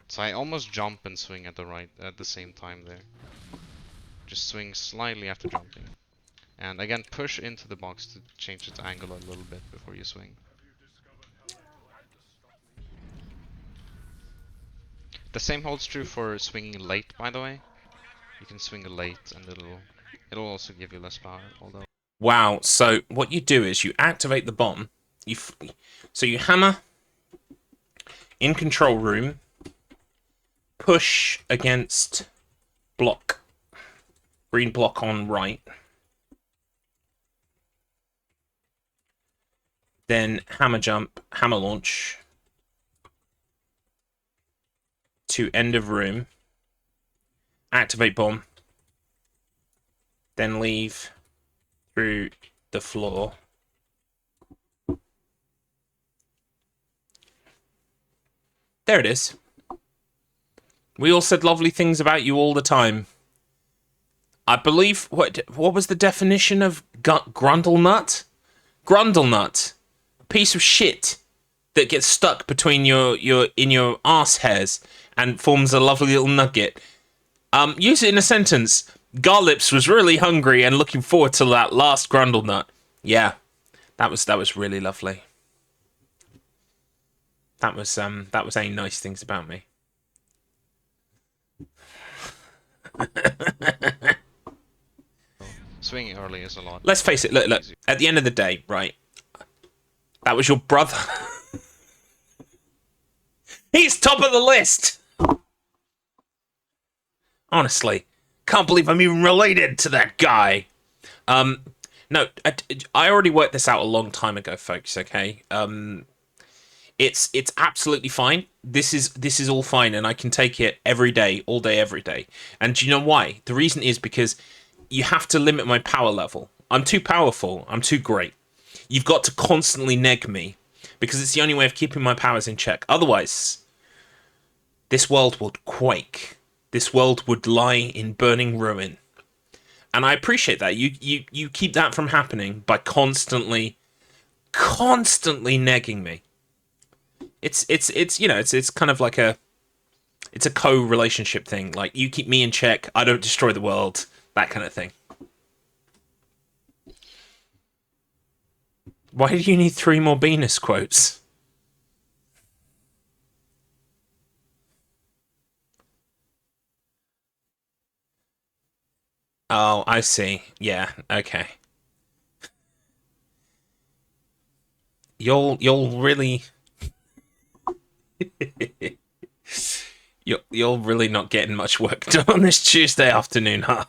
So I almost jump and swing at the same time there. Just swing slightly after jumping. And again, push into the box to change its angle a little bit before you swing. The same holds true for swinging late, by the way. You can swing late and it'll also give you less power, although. Wow, so what you do is you activate the bomb. So you hammer in control room, push against block, green block on right, then hammer jump, hammer launch to end of room, activate bomb, then leave through the floor. There it is. We all said lovely things about you all the time. I believe, what was the definition of grundle nut? Grundle nut. A piece of shit that gets stuck between your arse hairs and forms a lovely little nugget. Use it in a sentence. Garlips was really hungry and looking forward to that last grundle nut. Yeah, that was really lovely. That was saying nice things about me. Swinging early is a lot. Let's face it. Look. At the end of the day, right? That was your brother. He's top of the list. Honestly, can't believe I'm even related to that guy. No, I already worked this out a long time ago, folks. Okay. It's absolutely fine. This is all fine, and I can take it every day, all day, every day. And do you know why? The reason is because you have to limit my power level. I'm too powerful. I'm too great. You've got to constantly neg me, because it's the only way of keeping my powers in check. Otherwise, this world would quake. This world would lie in burning ruin. And I appreciate that. You keep that from happening by constantly negging me. It's you know, it's kind of like it's a co-relationship thing. Like, you keep me in check, I don't destroy the world, that kind of thing. Why do you need 3 more Venus quotes? Oh, I see. Yeah, okay. You'll really you're really not getting much work done on this Tuesday afternoon, huh?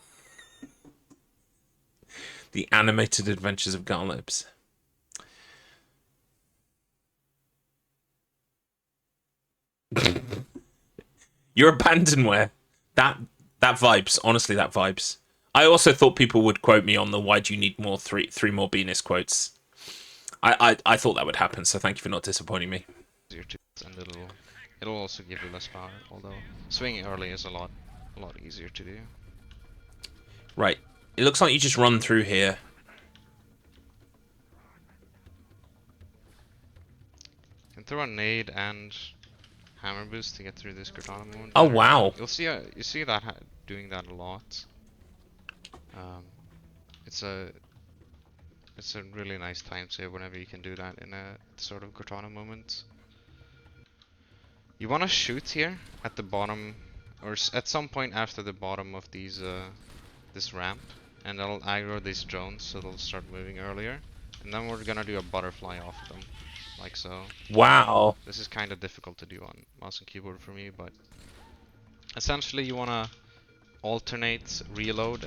The animated adventures of Garlips. Your abandonware. That vibes. Honestly, that vibes. I also thought people would quote me on the "Why do you need more three more Venus" quotes. I thought that would happen, so thank you for not disappointing me. And it'll also give you less power, although swinging early is a lot easier to do. Right. It looks like you just run through here. You can throw a nade and hammer boost to get through this Cortana moment. Oh wow. You'll see you see that doing that a lot. It's a really nice time save whenever you can do that in a sort of Cortana moment. You want to shoot here at the bottom, or at some point after the bottom of these this ramp, and that'll aggro these drones, so they'll start moving earlier. And then we're gonna do a butterfly off them, like so. Wow. This is kind of difficult to do on mouse and keyboard for me, but essentially you want to alternate reload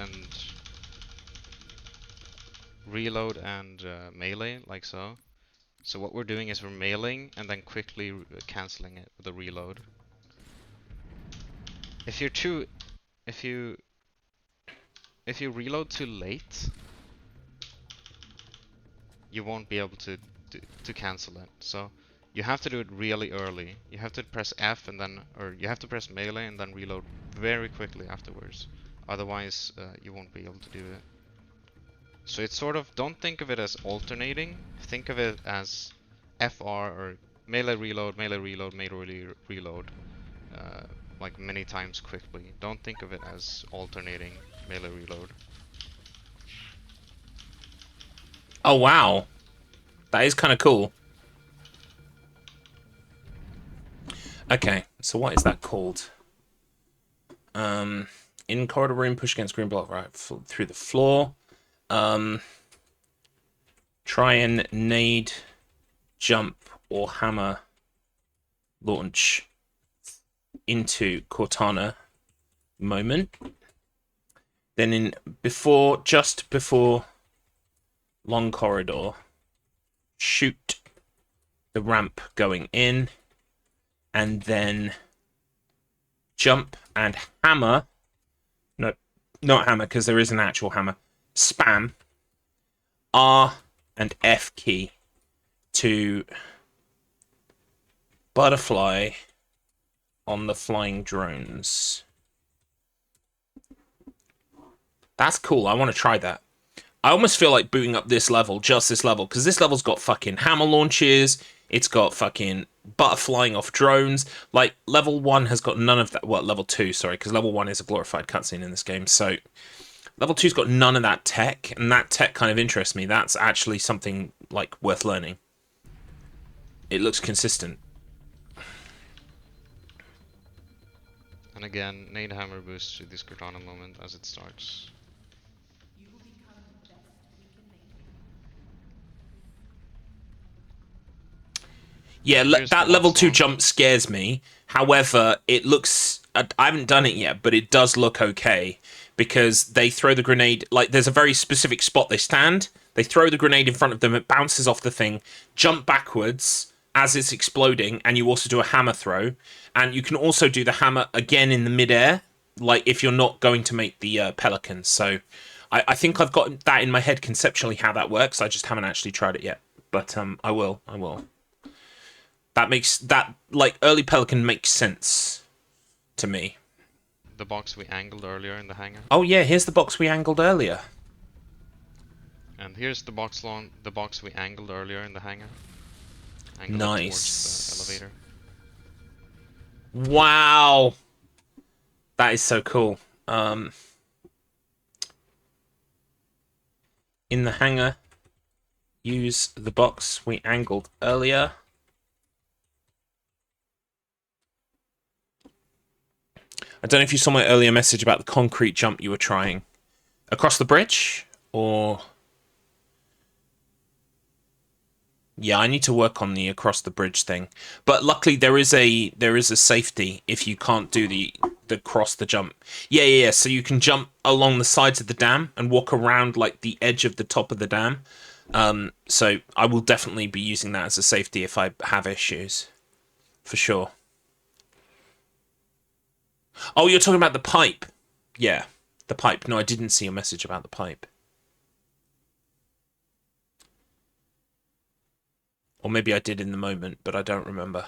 and melee, like so. So what we're doing is we're meleeing and then quickly cancelling it with a reload. If you reload too late, you won't be able to cancel it. So you have to do it really early. You have to press F and then, or you have to press melee and then reload very quickly afterwards. Otherwise, you won't be able to do it. So it's sort of, don't think of it as alternating. Think of it as FR or melee reload, melee reload, melee reload, like many times quickly. Don't think of it as alternating melee reload. Oh wow. That is kind of cool. Okay, so what is that called? In corridor room, push against green block right through the floor. Try and nade, jump, or hammer launch into Cortana moment. Then just before long corridor, shoot the ramp going in, and then jump and hammer. No, not hammer, because there is an actual hammer. Spam R and F key to butterfly on the flying drones. That's cool. I want to try that. I almost feel like booting up this level, just this level, because this level's got fucking hammer launches. It's got fucking butterflying off drones. Like, level 1 has got none of that. Well, level 2, sorry, because level 1 is a glorified cutscene in this game. So, level 2's got none of that tech, and that tech kind of interests me. That's actually something, like, worth learning. It looks consistent. And again, nade hammer boost to this Cortana moment as it starts. Yeah, Here's that the level last 2 one. jump scares me. However, it looks... I haven't done it yet, but it does look okay. Because they throw the grenade... Like, there's a very specific spot they stand. They throw the grenade in front of them. It bounces off the thing. Jump backwards as it's exploding. And you also do a hammer throw. And you can also do the hammer again in the midair. Like, if you're not going to make the pelican. So, I think I've got that in my head conceptually how that works. I just haven't actually tried it yet. But I will. That makes that, like, early Pelican makes sense to me. The box we angled earlier in the hangar. Oh yeah, here's the box we angled earlier. And here's the box we angled earlier in the hangar. Angled it Nice. towards the elevator. Wow. That is so cool. In the hangar, use the box we angled earlier. I don't know if you saw my earlier message about the concrete jump you were trying. Across the bridge? Or... Yeah, I need to work on the across the bridge thing. But luckily there is a safety if you can't do the cross the jump. Yeah. So you can jump along the sides of the dam and walk around like the edge of the top of the dam. So I will definitely be using that as a safety if I have issues. For sure. Oh, you're talking about the pipe. Yeah, the pipe. No, I didn't see a message about the pipe. Or maybe I did in the moment, but I don't remember.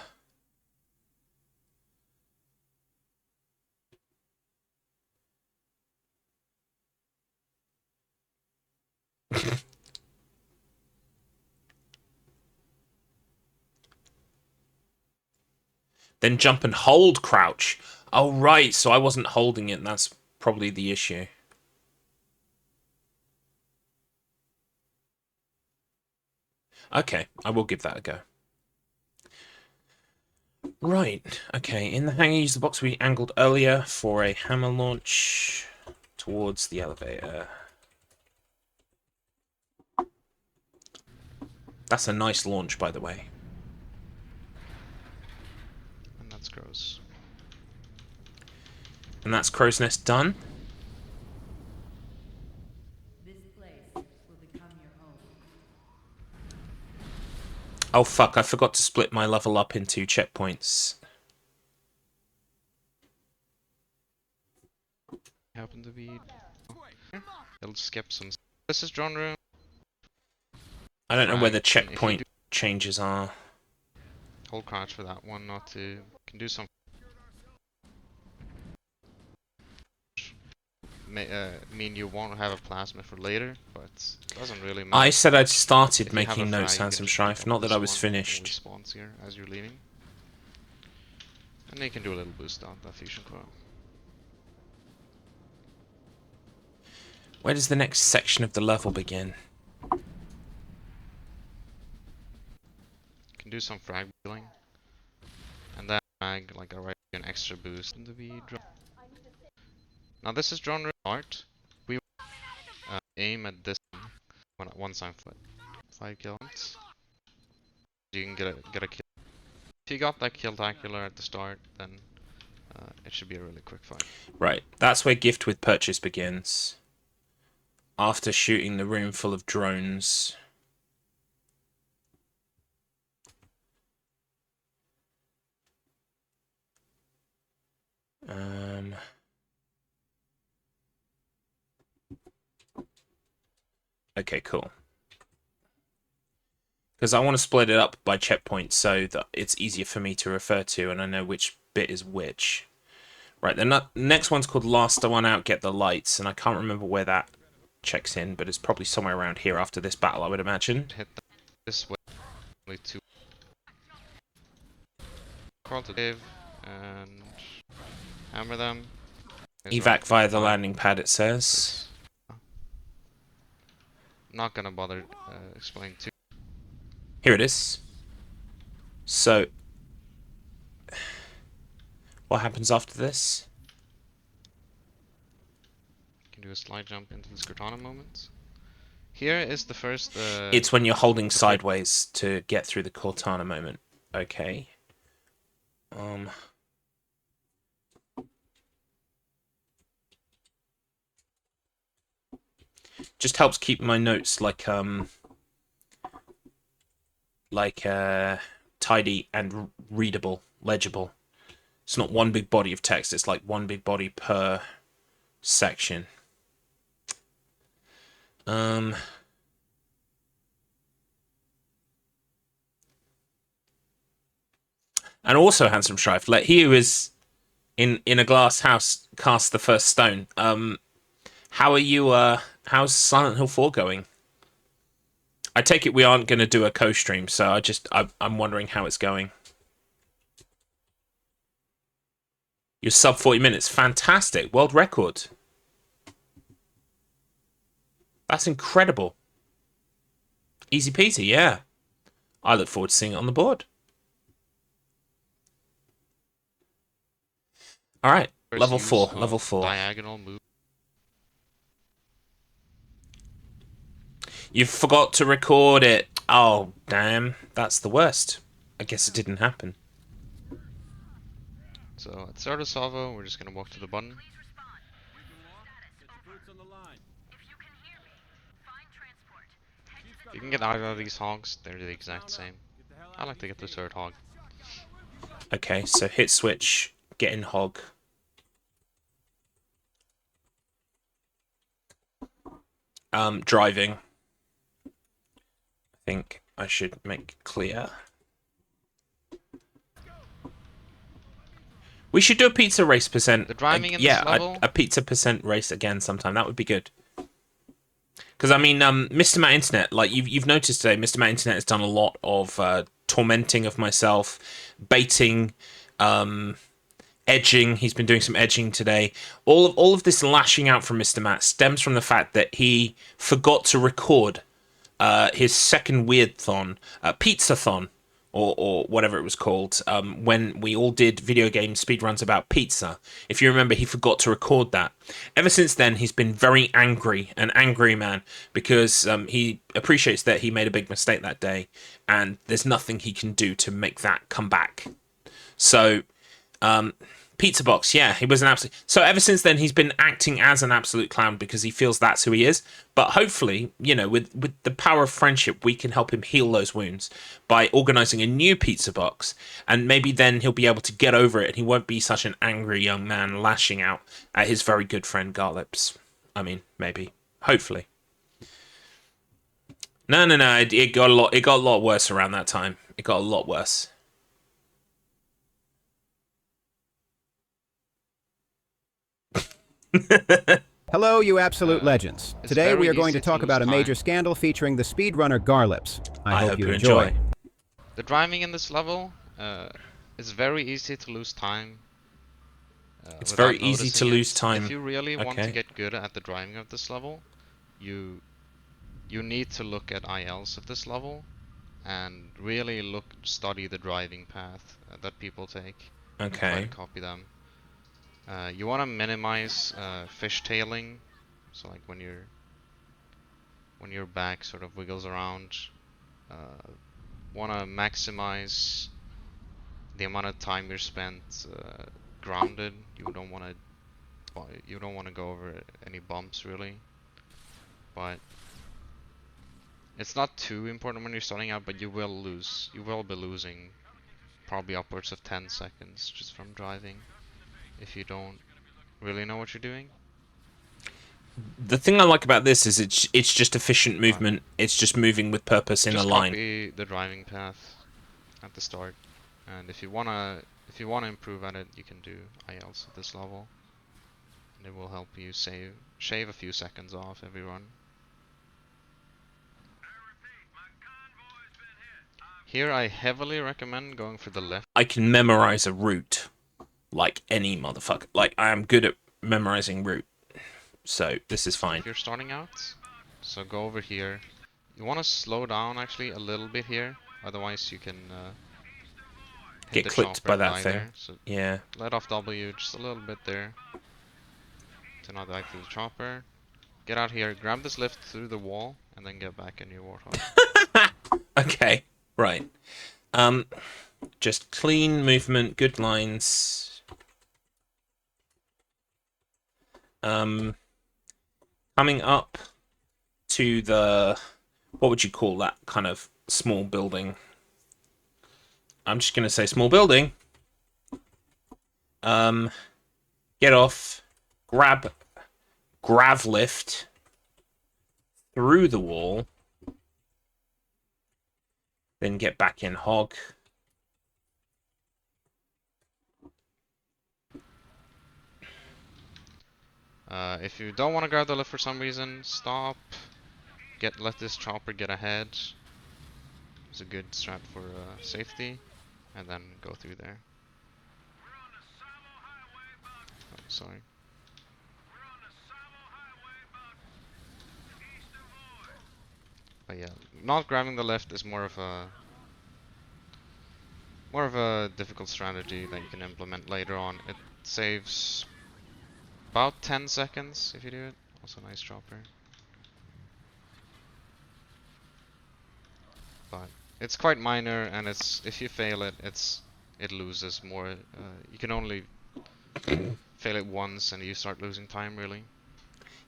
Then jump and hold crouch. Oh, right. So I wasn't holding it, and that's probably the issue. Okay, I will give that a go. Right, okay, in the hangar, use the box we angled earlier for a hammer launch towards the elevator. That's a nice launch, by the way. And that's gross. And that's Crow's Nest done. This place will become your home. Oh fuck, I forgot to split my level up into checkpoints. Happen to be... It'll skip some... This is drone room. I don't know where the Right, and if you checkpoint changes are. Hold crouch for that one, not to... Can do some... mean you won't have a plasma for later, but it doesn't really matter. I said I'd started If you have making a notes, frag, you Handsome can just pick Strife, up not that this I was one, finished. it spawns here as you're leaving. And then you can do a little boost on that fusion core. Where does the next section of the level begin? You can do some frag healing. And then frag, like, alright, an extra boost into the drone. Now this is drone room art. We aim at this one once I'm foot. 5 kills. You can get a kill. If you got that kill-tacular at the start, then it should be a really quick fight. Right, that's where Gift with Purchase begins. After shooting the room full of drones. Okay, cool. Because I want to split it up by checkpoints so that it's easier for me to refer to and I know which bit is which. Right, the next one's called Last One Out, Get the Lights, and I can't remember where that checks in, but it's probably somewhere around here after this battle, I would imagine. Hit this way. Only two. Crawl to Dave and hammer them. Evac via the landing pad, it says. Not gonna bother explaining too. Here it is. So, what happens after this? You can do a slide jump into this Cortana moment. Here is the first... it's when you're holding sideways to get through the Cortana moment. Okay. Just helps keep my notes tidy and readable, legible. It's not one big body of text, it's like one big body per section. And also Handsome Strife, like he who is in a glass house cast the first stone. How are you? How's Silent Hill 4 going? I take it we aren't going to do a co-stream, so I'm wondering how it's going. You're sub 40 minutes, fantastic, world record. That's incredible. Easy peasy, yeah. I look forward to seeing it on the board. All right, level 4, level 4. Diagonal move. You forgot to record it. Oh, damn. That's the worst. I guess it didn't happen. So at start of salvo, we're just gonna walk to the button. You can get either of these hogs, they're the exact same. I like to get the third hog. Okay, so hit switch, get in hog. Driving. I think I should make clear. We should do a pizza race percent. The driving in this level? A pizza percent race again sometime. That would be good. Because I mean, Mr. Matt Internet, like you've noticed today, Mr. Matt Internet has done a lot of tormenting of myself, baiting, edging. He's been doing some edging today. All of this lashing out from Mr. Matt stems from the fact that he forgot to record his second weird-thon, pizza-thon, or whatever it was called, when we all did video game speedruns about pizza. If you remember, he forgot to record that. Ever since then, he's been very angry, an angry man, because he appreciates that he made a big mistake that day, and there's nothing he can do to make that come back. So, Pizza Box, yeah, he was an absolute... So ever since then, he's been acting as an absolute clown because he feels that's who he is. But hopefully, you know, with the power of friendship, we can help him heal those wounds by organising a new Pizza Box. And maybe then he'll be able to get over it and he won't be such an angry young man lashing out at his very good friend Garlips. I mean, maybe. Hopefully. No. It got a lot worse around that time. It got a lot worse. Hello, you absolute legends. Today we are going to easy talk to about a lose major time. scandal featuring the speedrunner Garlips. I hope you enjoy. The driving in this level is very easy to lose time. It's without very easy to noticing it. lose time. If you really want to Okay. get good at the driving of this level, you need to look at ILs of this level and really study the driving path that people take. And try Okay. to copy them. You want to minimize fishtailing, so like when your back sort of wiggles around. Want to maximize the amount of time you're spent grounded. You don't want to go over any bumps really, but it's not too important when you're starting out. But you will be losing probably upwards of 10 seconds just from driving if you don't really know what you're doing. The thing I like about this is it's just efficient movement. It's just moving with purpose in a Just line. copy the driving path at the start, and if you wanna improve at it, you can do ILs at this level, and it will help you shave a few seconds off every run. Here I heavily recommend going for the left. I can memorize a route like any motherfucker. Like I am good at memorizing route. So this is fine. If you're starting out, so go over here. You want to slow down actually a little bit here, otherwise you can hit Get the clipped chopper by and that die thing. there. So Yeah. let off W just a little bit there to not die through the chopper. Get out here, grab this lift through the wall, and then get back in your Warthog. Okay. Right. Just clean movement, good lines. Coming up to the, what would you call that kind of small building? I'm just gonna say small building. Get off, grab lift through the wall, then get back in hog. If you don't want to grab the lift for some reason, stop. Let this chopper get ahead. It's a good strat for safety, and then go through there. Oh, sorry. But yeah, not grabbing the lift is more of a difficult strategy that you can implement later on. It saves about 10 seconds if you do it. Also nice chopper. But it's quite minor, and if you fail it, it loses more. You can only fail it once, and you start losing time really.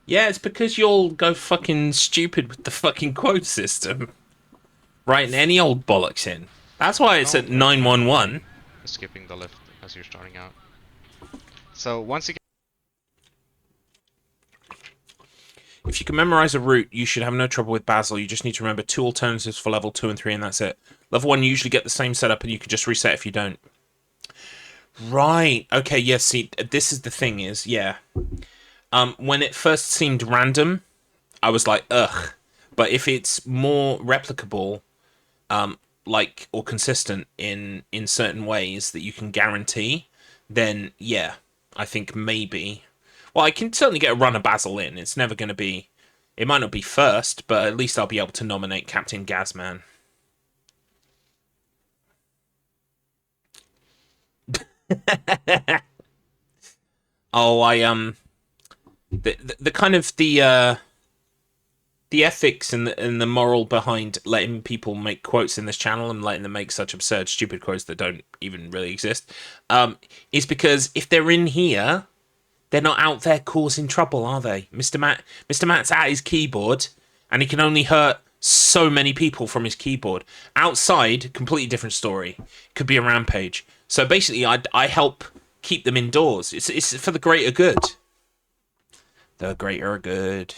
Yeah, it's because you'll go fucking stupid with the fucking quote system. Writing any old bollocks in. That's why it's at 911. Skipping the lift as you're starting out. So once you get If you can memorize a route, you should have no trouble with Basil. You just need to remember 2 alternatives for level 2 and 3, and that's it. Level 1, you usually get the same setup, and you can just reset if you don't. Right. Okay, yeah, see, this is the thing is, yeah. When it first seemed random, I was like, ugh. But if it's more replicable, like, or consistent in certain ways that you can guarantee, then, yeah, I think maybe... Well, I can certainly get a run of Basil in. It's never going to be... It might not be first, but at least I'll be able to nominate Captain Gazman. Oh, the kind of the ethics and the moral behind letting people make quotes in this channel and letting them make such absurd, stupid quotes that don't even really exist, is because if they're in here, they're not out there causing trouble, are they? Mr. Matt's at his keyboard, and he can only hurt so many people from his keyboard. Outside, completely different story. Could be a rampage. So basically, I help keep them indoors. It's for the greater good. The greater good.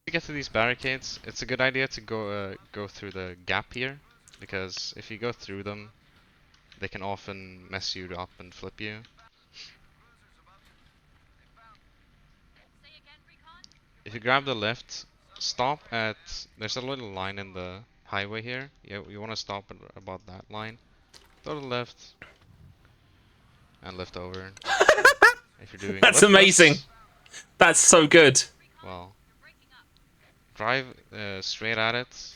to get to these barricades, it's a good idea to go through the gap here, because if you go through them, they can often mess you up and flip you. If you grab the lift, stop at... There's a little line in the highway here. You want to stop at about that line. Go to the left and lift over. If you're doing That's amazing. liftless, That's so good. well, drive straight at it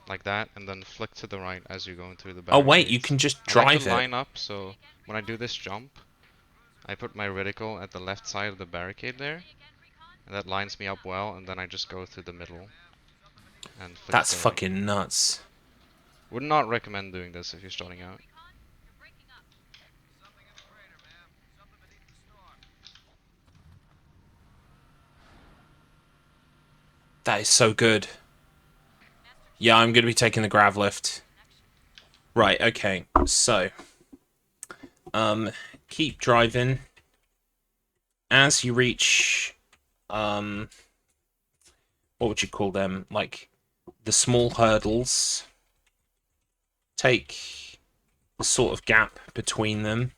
like that, and then flick to the right as you're going through the Oh barricades. wait, you can just I like drive to it. line up, so when I do this jump, I put my reticle at the left side of the barricade there, and that lines me up well, and then I just go through the middle and flick That's to the right. fucking nuts. Would not recommend doing this if you're starting out. That is so good. Yeah, I'm going to be taking the grav lift. Right, okay. So, keep driving. As you reach, what would you call them? Like, the small hurdles. Take the sort of gap between them.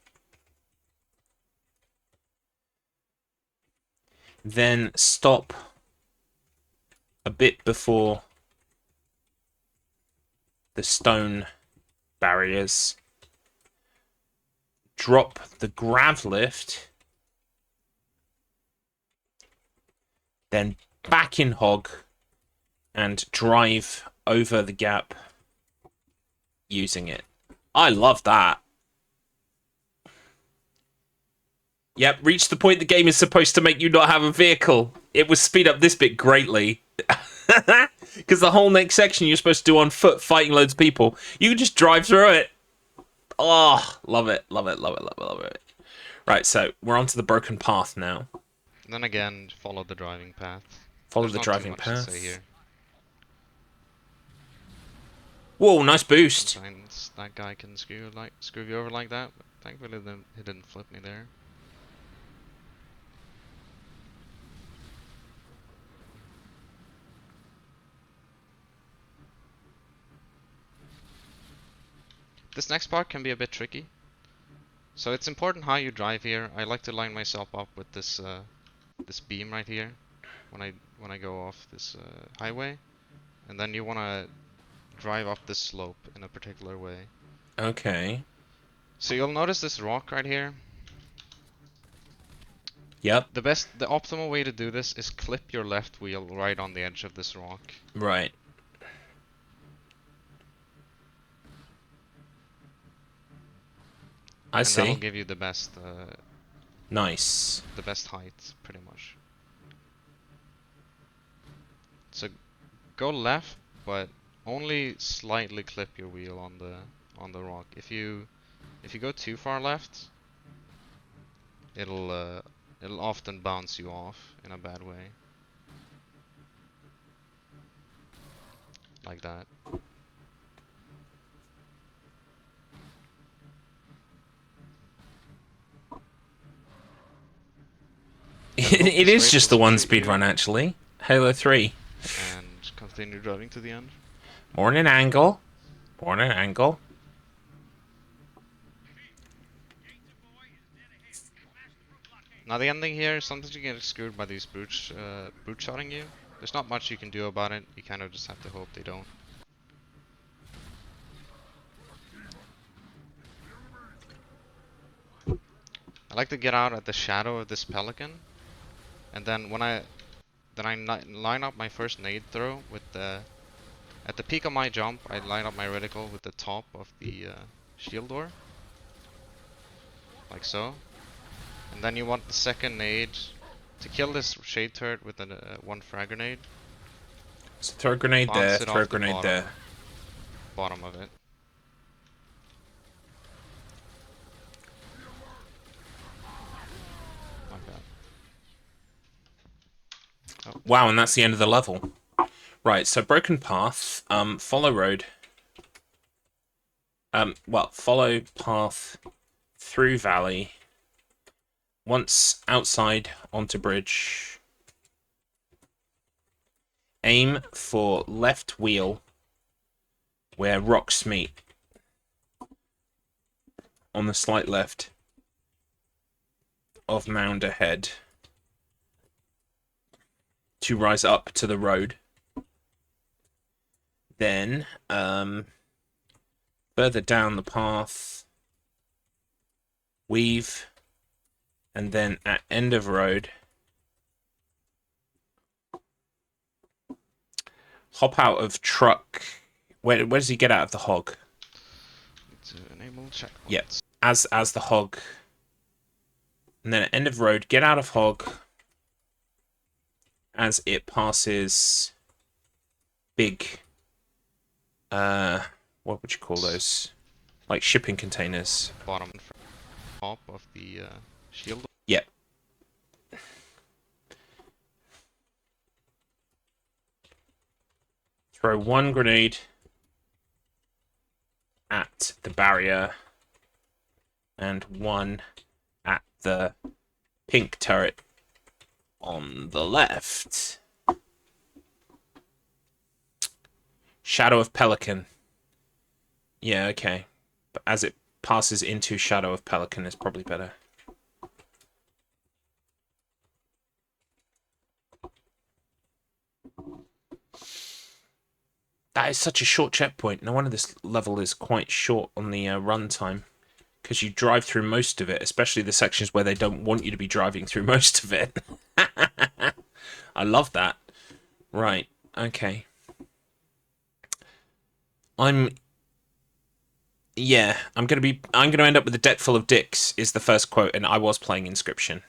Then stop a bit before the stone barriers. Drop the grav lift. Then back in hog and drive over the gap using it. I love that. Yep, reach the point the game is supposed to make you not have a vehicle. It would speed up this bit greatly. Because the whole next section you're supposed to do on foot, fighting loads of people. You can just drive through it. Oh, love it, love it, love it, love it, love it. Right, so we're onto the broken path now. And then again, follow the driving path. Follow There's the not driving too much path. to say here. Whoa, nice boost. Sometimes that guy can screw you over like that, but thankfully he didn't flip me there. This next part can be a bit tricky. So it's important how you drive here. I like to line myself up with this this beam right here when I go off this highway, and then you want to drive up this slope in a particular way. Okay. So you'll notice this rock right here. Yep. The optimal way to do this is clip your left wheel right on the edge of this rock. Right. I see. That'll give you the best. Nice. The best height, pretty much. So go left, but only slightly clip your wheel on the rock. If you go too far left, it'll often bounce you off in a bad way. Like that. It is just the one speedrun, actually. Halo 3. And continue driving to the end. Morning angle. Morning angle. Now the ending here, sometimes you get screwed by these brute shotting you. There's not much you can do about it. You kind of just have to hope they don't. I like to get out at the shadow of this pelican, and then when I line up my first nade throw with the at the peak of my jump, I line up my reticle with the top of the shield door, like so. And then you want the second nade to kill this shade turret with one frag grenade. So throw a grenade there, throw a grenade there. Bottom of it. Like that. Oh. Wow, and that's the end of the level. Right, so broken path, follow road. Well, follow path through valley. Once outside onto bridge. Aim for left wheel where rocks meet. On the slight left of mound ahead. To rise up to the road. Then, further down the path, weave, and then at end of road, hop out of truck. Where does he get out of the hog? To enable checkpoints. Yeah, as the hog. And then at end of road, get out of hog as it passes big, what would you call those? Like shipping containers. Bottom and top of the shield. Yep. Throw one grenade at the barrier and one at the pink turret on the left. Shadow of Pelican. Yeah, okay. But as it passes into Shadow of Pelican, it's probably better. That is such a short checkpoint. No wonder this level is quite short on the run time. Because you drive through most of it, especially the sections where they don't want you to be driving through most of it. I love that. Right, okay. I'm gonna end up with a deck full of dicks is the first quote, and I was playing Inscription.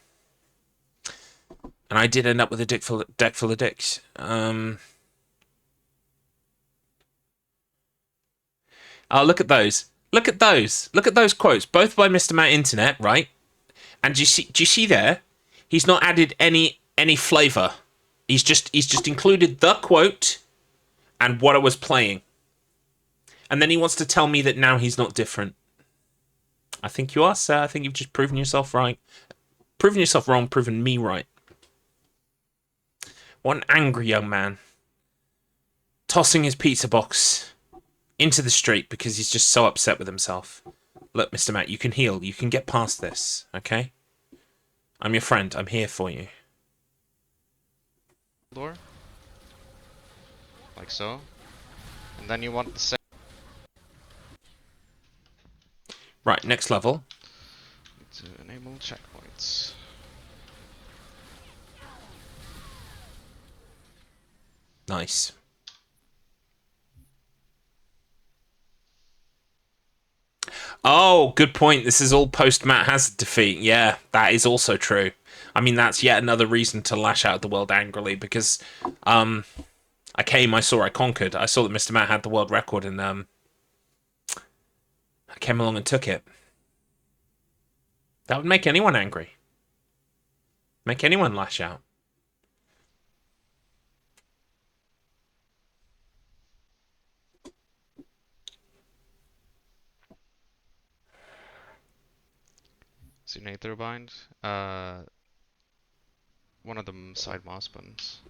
And I did end up with a deck full of dicks. Oh, look at those. Look at those. Look at those quotes. Both by Mr. Matt Internet, right? And do you see there? He's not added any flavor. He's just included the quote and what I was playing. And then he wants to tell me that now he's not different. I think you are, sir. I think you've just proven yourself right. Proven yourself wrong, proven me right. What an angry young man. Tossing his pizza box into the street because he's just so upset with himself. Look, Mr. Matt, you can heal. You can get past this, okay? I'm your friend. I'm here for you. Door. Like so. And then you want the second. Right, next level. To enable checkpoints. Nice. Oh, good point. This is all post Matt Hazard defeat. Yeah, that is also true. I mean, that's yet another reason to lash out at the world angrily because I came, I saw, I conquered. I saw that Mr. Matt had the world record and I came along and took it. That would make anyone angry. Make anyone lash out. Signature bind. One of them side mouse buttons.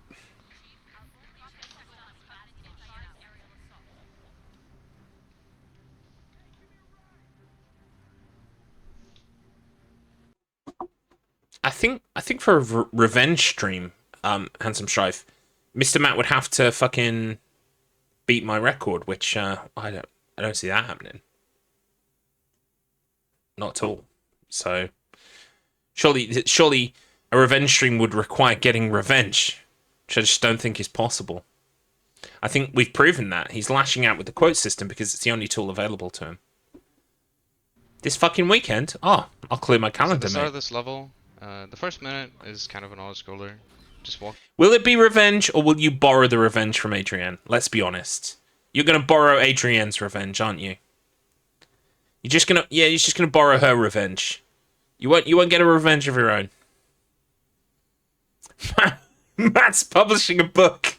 I think for a revenge stream, Handsome Strife, Mr. Matt would have to fucking beat my record, which I don't see that happening. Not at all. So surely a revenge stream would require getting revenge, which I just don't think is possible. I think we've proven that. He's lashing out with the quote system because it's the only tool available to him. This fucking weekend? Oh, I'll clear my calendar, So the start mate. of this level, the first minute is kind of an auto-scroller. Just walk. Will it be revenge, or will you borrow the revenge from Adrienne? Let's be honest. You're gonna borrow Adrienne's revenge, aren't you? You're just gonna borrow her revenge. You won't get a revenge of your own. Matt's publishing a book.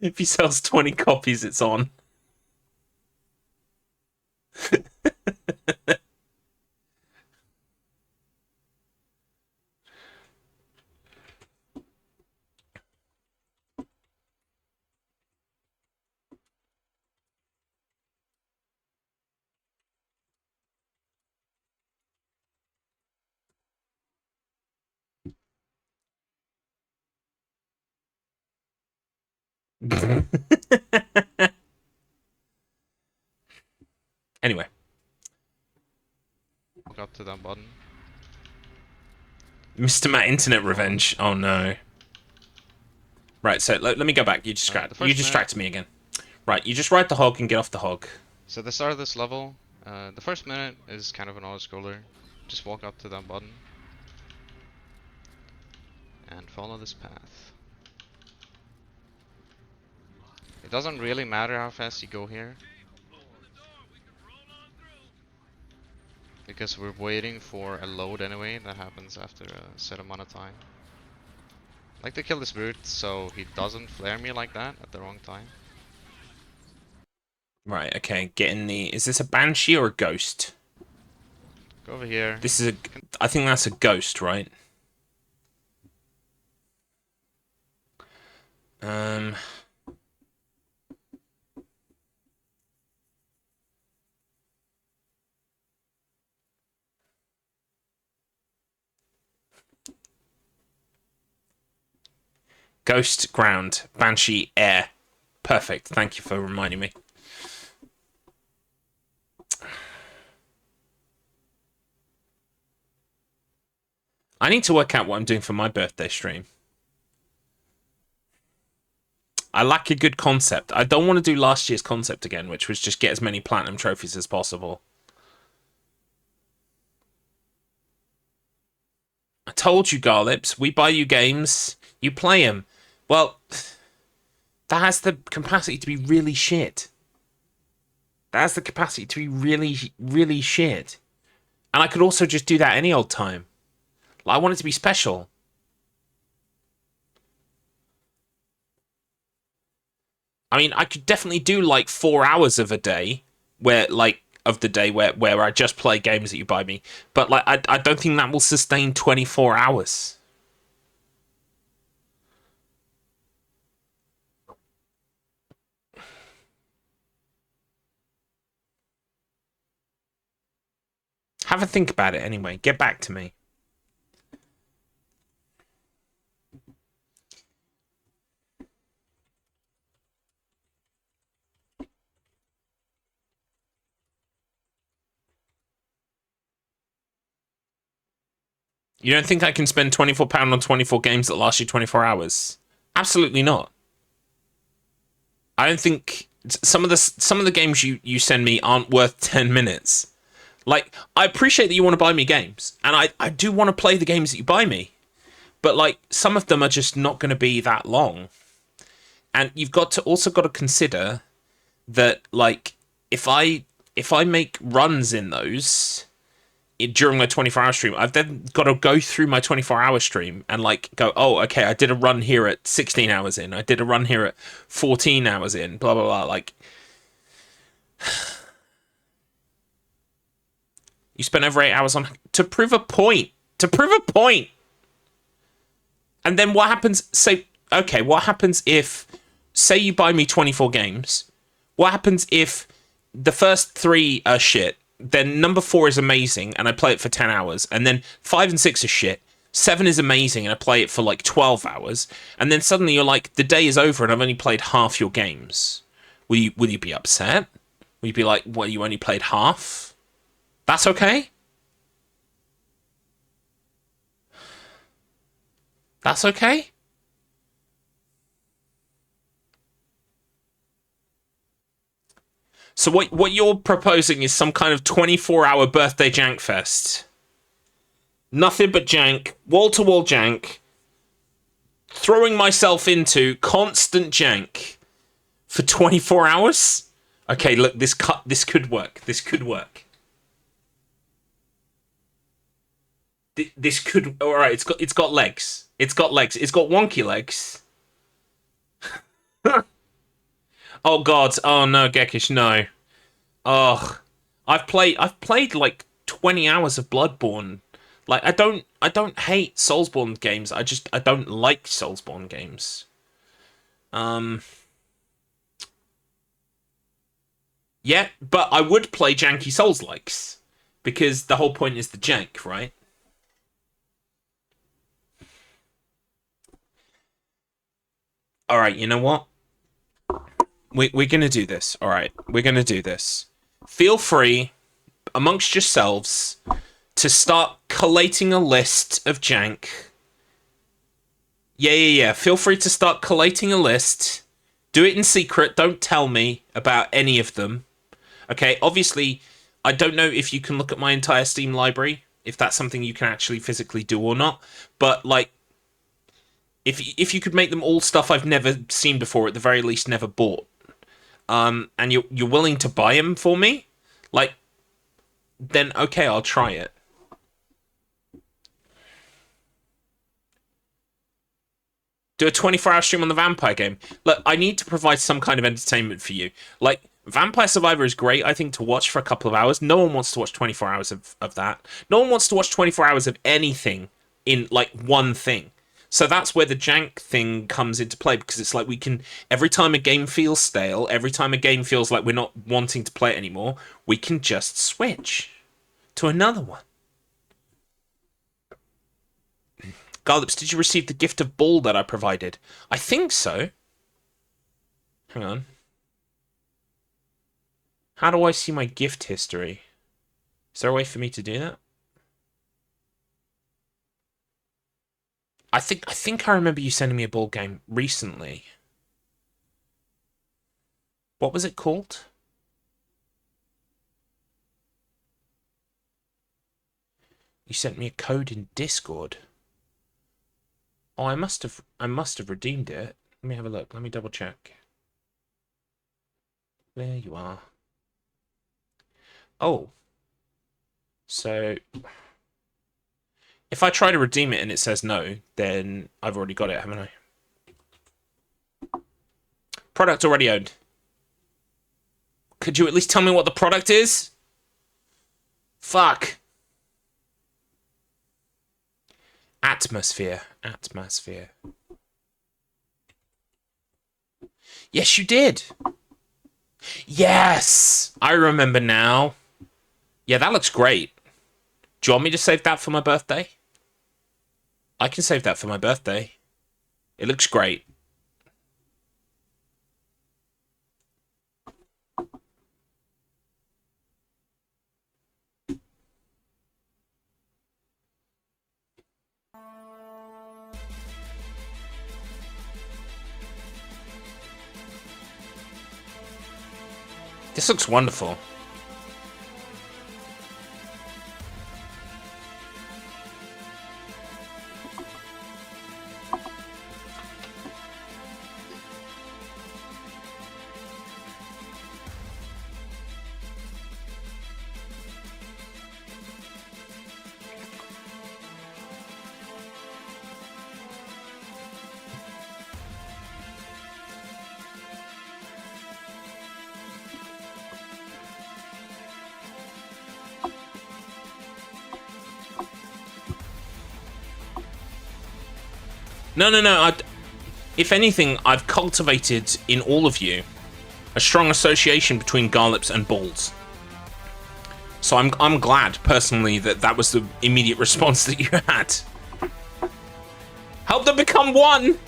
If he sells 20 copies, it's on. Anyway. Walk up to that button. Mr. Matt Internet Revenge. Oh no. Right, so let me go back. You distracted me again. Right, you just ride the hog and get off the hog. So the start of this level, the first minute is kind of an auto-scroller. Just walk up to that button. And follow this path. It doesn't really matter how fast you go here. Because we're waiting for a load anyway, that happens after a set amount of time. I like to kill this brute so he doesn't flare me like that at the wrong time. Right, okay, get in the... Is this a banshee or a ghost? Go over here. This is a... I think that's a ghost, right? Ghost, ground, banshee, air. Perfect, thank you for reminding me. I need to work out what I'm doing for my birthday stream. I lack a good concept. I don't want to do last year's concept again, which was just get as many platinum trophies as possible. I told you, Garlips, we buy you games, you play them. Well, that has the capacity to be really shit. That has the capacity to be really, really shit. And I could also just do that any old time. Like, I want it to be special. I mean, I could definitely do like 4 hours of a day where I just play games that you buy me. But like I don't think that will sustain 24 hours. Have a think about it anyway. Get back to me. You don't think I can spend £24 on 24 games that last you 24 hours? Absolutely not. I don't think some of the games you send me aren't worth 10 minutes. Like, I appreciate that you want to buy me games, and I do want to play the games that you buy me, but like some of them are just not going to be that long. And you've got to consider that, like, if I make runs in those during my 24-hour stream, I've then got to go through my 24-hour stream and like go, oh, okay, I did a run here at 16 hours in, I did a run here at 14 hours in, blah blah blah. Like, you spent over 8 hours on to prove a point. And then what happens? What happens if, say, you buy me 24 games? What happens if the first 3 are shit? Then number 4 is amazing, and I play it for 10 hours. And then 5 and 6 are shit. 7 is amazing, and I play it for like 12 hours. And then suddenly you're like, the day is over, and I've only played half your games. Will you be upset? Will you be like, well, you only played half? That's okay? That's okay? So what you're proposing is some kind of 24-hour birthday jank fest. Nothing but jank, wall-to-wall jank, throwing myself into constant jank for 24 hours? Okay, look, this could work. This could work. This could... Alright, it's got legs. It's got legs. It's got wonky legs. Oh god. Oh no, Gekish, no. Ugh. I've played like 20 hours of Bloodborne. Like, I don't hate Soulsborne games. I don't like Soulsborne games. Yeah, but I would play janky Souls-likes, because the whole point is the jank, right? Alright, you know what? We're gonna do this. Alright, we're gonna do this. Feel free, amongst yourselves, to start collating a list of jank. Yeah. Feel free to start collating a list. Do it in secret. Don't tell me about any of them. Okay, obviously, I don't know if you can look at my entire Steam library, if that's something you can actually physically do or not. But, like, if you could make them all stuff I've never seen before, at the very least never bought, and you're willing to buy them for me, like, then okay, I'll try it. Do a 24-hour stream on the vampire game. Look, I need to provide some kind of entertainment for you. Like, Vampire Survivor is great, I think, to watch for a couple of hours. No one wants to watch 24 hours of that. No one wants to watch 24 hours of anything in, like, one thing. So that's where the jank thing comes into play, because it's like we can, every time a game feels stale, every time a game feels like we're not wanting to play it anymore, we can just switch to another one. Garlips, did you receive the gift of ball that I provided? I think so. Hang on. How do I see my gift history? Is there a way for me to do that? I think I remember you sending me a ball game recently. What was it called? You sent me a code in Discord. Oh, I must have redeemed it. Let me have a look. Let me double check. There you are. Oh. So if I try to redeem it and it says no, then I've already got it, haven't I? Product already owned. Could you at least tell me what the product is? Fuck. Atmosphere. Yes, you did. Yes, I remember now. Yeah, that looks great. Do you want me to save that for my birthday? I can save that for my birthday. It looks great. This looks wonderful. No. If anything, I've cultivated in all of you a strong association between Garlips and balls. So I'm glad, personally, that was the immediate response that you had. Help them become one!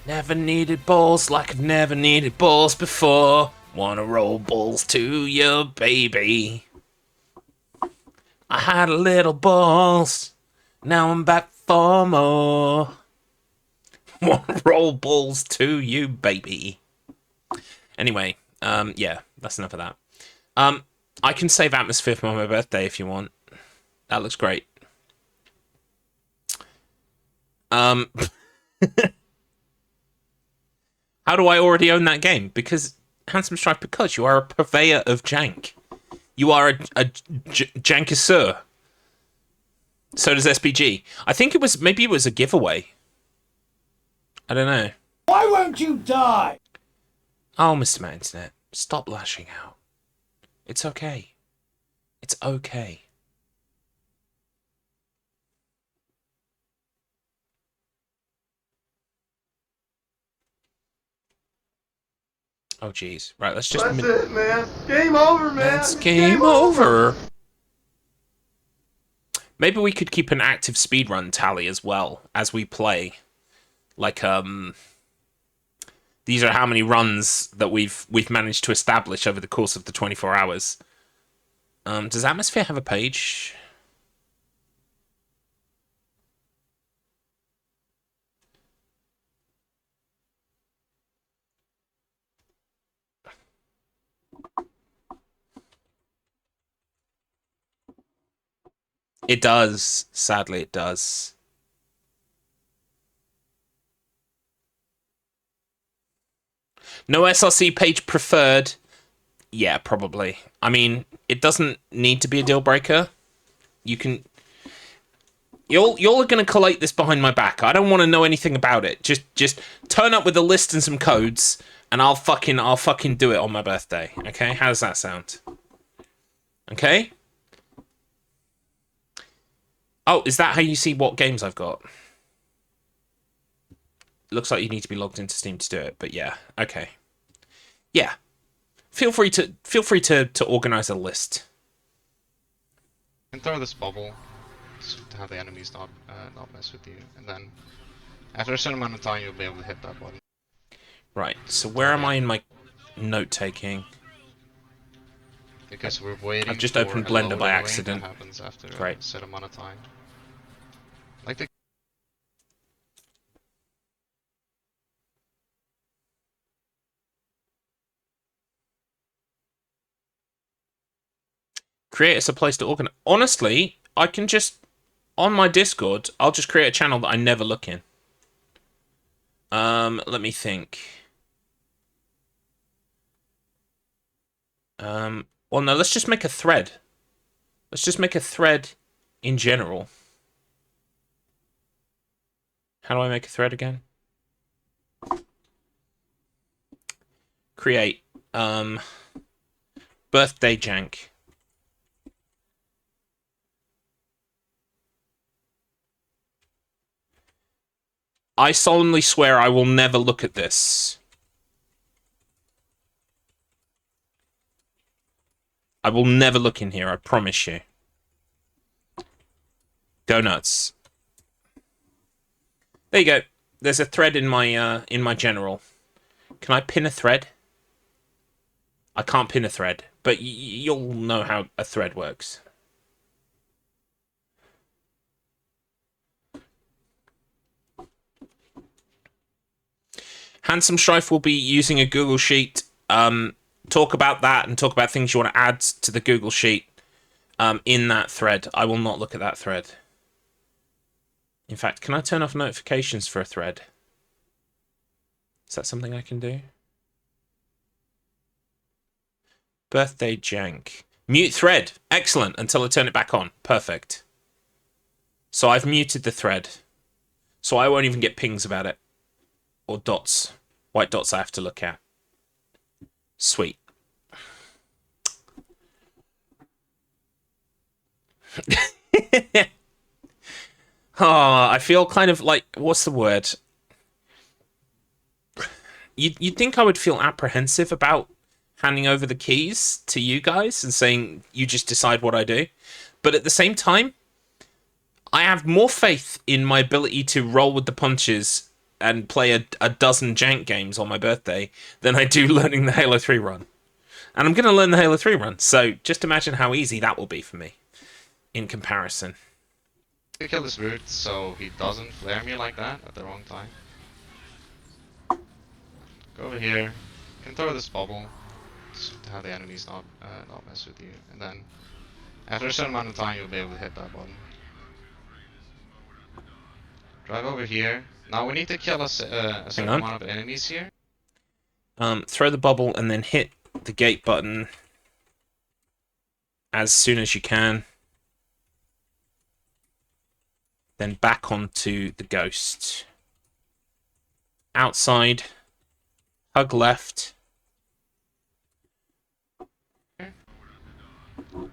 Never needed balls like I've never needed balls before. Wanna roll balls to you, baby. I had a little balls. Now I'm back for more. Wanna roll balls to you, baby. Anyway, yeah, that's enough of that. I can save atmosphere for my birthday if you want. That looks great. How do I already own that game? Because, Handsome Strife, because you are a purveyor of jank. You are a jankisseur. So does SPG. I think maybe it was a giveaway. I don't know. Why won't you die? Oh, Mr. Matt Internet, stop lashing out. It's okay. It's okay. Oh, jeez. Right, let's just... That's it, man. Game over, man. It's game over. Maybe we could keep an active speedrun tally as well as we play. Like, these are how many runs that we've managed to establish over the course of the 24 hours. Does Atmosphere have a page? It does. Sadly, it does. No SRC page preferred. Yeah, probably. I mean, it doesn't need to be a deal breaker. You can... Y'all are going to collate this behind my back. I don't want to know anything about it. Just turn up with a list and some codes, and I'll fucking do it on my birthday. Okay? How does that sound? Okay? Oh, is that how you see what games I've got? Looks like you need to be logged into Steam to do it, but yeah. Okay. Yeah. Feel free to organize a list. You can throw this bubble to have the enemies not mess with you, and then after a certain amount of time you'll be able to hit that button. Right. So where am I in my note taking? Because we're waiting. I've just for opened a Blender by loading accident. That happens after Great. a set amount of time. Like the Create us a place to organize. Honestly, I can just on my Discord. I'll just create a channel that I never look in. Let me think. Well, no, let's just make a thread. Let's just make a thread in general. How do I make a thread again? Create. Birthday jank. I solemnly swear I will never look at this. I will never look in here, I promise you. Go nuts. There you go. There's a thread in my general. Can I pin a thread? I can't pin a thread, but you'll know how a thread works. Handsome Strife will be using a Google Sheet. Talk about that and talk about things you want to add to the Google Sheet in that thread. I will not look at that thread. In fact, can I turn off notifications for a thread? Is that something I can do? Birthday jank. Mute thread. Excellent. Until I turn it back on. Perfect. So I've muted the thread. So I won't even get pings about it. Or dots. White dots I have to look at. Sweet. Oh, I feel kind of like... What's the word? You'd think I would feel apprehensive about handing over the keys to you guys and saying, you just decide what I do. But at the same time, I have more faith in my ability to roll with the punches and play a dozen jank games on my birthday than I do learning the Halo 3 run. And I'm going to learn the Halo 3 run, so just imagine how easy that will be for me in comparison. You kill this brute so he doesn't flare me like that at the wrong time. Go over here, you can throw this bubble to have the enemies not mess with you, and then after a certain amount of time you'll be able to hit that button. Drive over here. Now we need to kill a certain amount of enemies here. Throw the bubble and then hit the gate button as soon as you can. Then back onto the ghost. Outside. Hug left.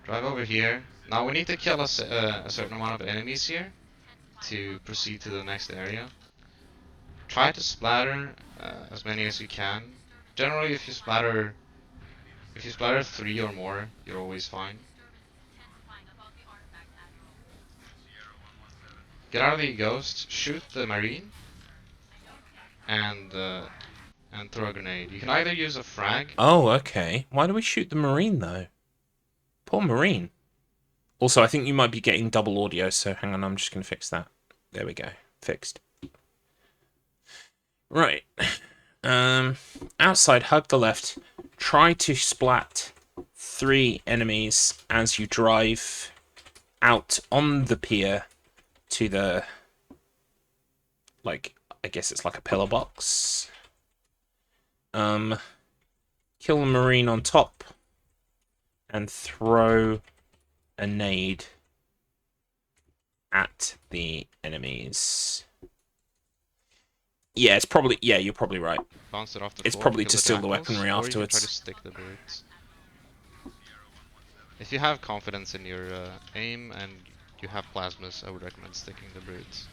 Drive over here. Now we need to kill a certain amount of enemies here to proceed to the next area. Try to splatter as many as you can. Generally, if you splatter 3 or more, you're always fine. Get out of the ghost, shoot the marine, and throw a grenade. You can either use a frag. Oh, okay. Why do we shoot the marine though? Poor marine. Also, I think you might be getting double audio, so hang on, I'm just going to fix that. There we go. Fixed. Right. Outside, hug the left. Try to splat 3 enemies as you drive out on the pier to the... like, I guess it's like a pillar box. Kill the marine on top. And throw a nade at the enemies. Yeah, it's probably... Yeah, you're probably right. Bounce it off the It's floor, probably kill to the steal the jackals, weaponry or you afterwards. can try to stick the brutes. If you have confidence in your aim and you have plasmas, I would recommend sticking the brutes.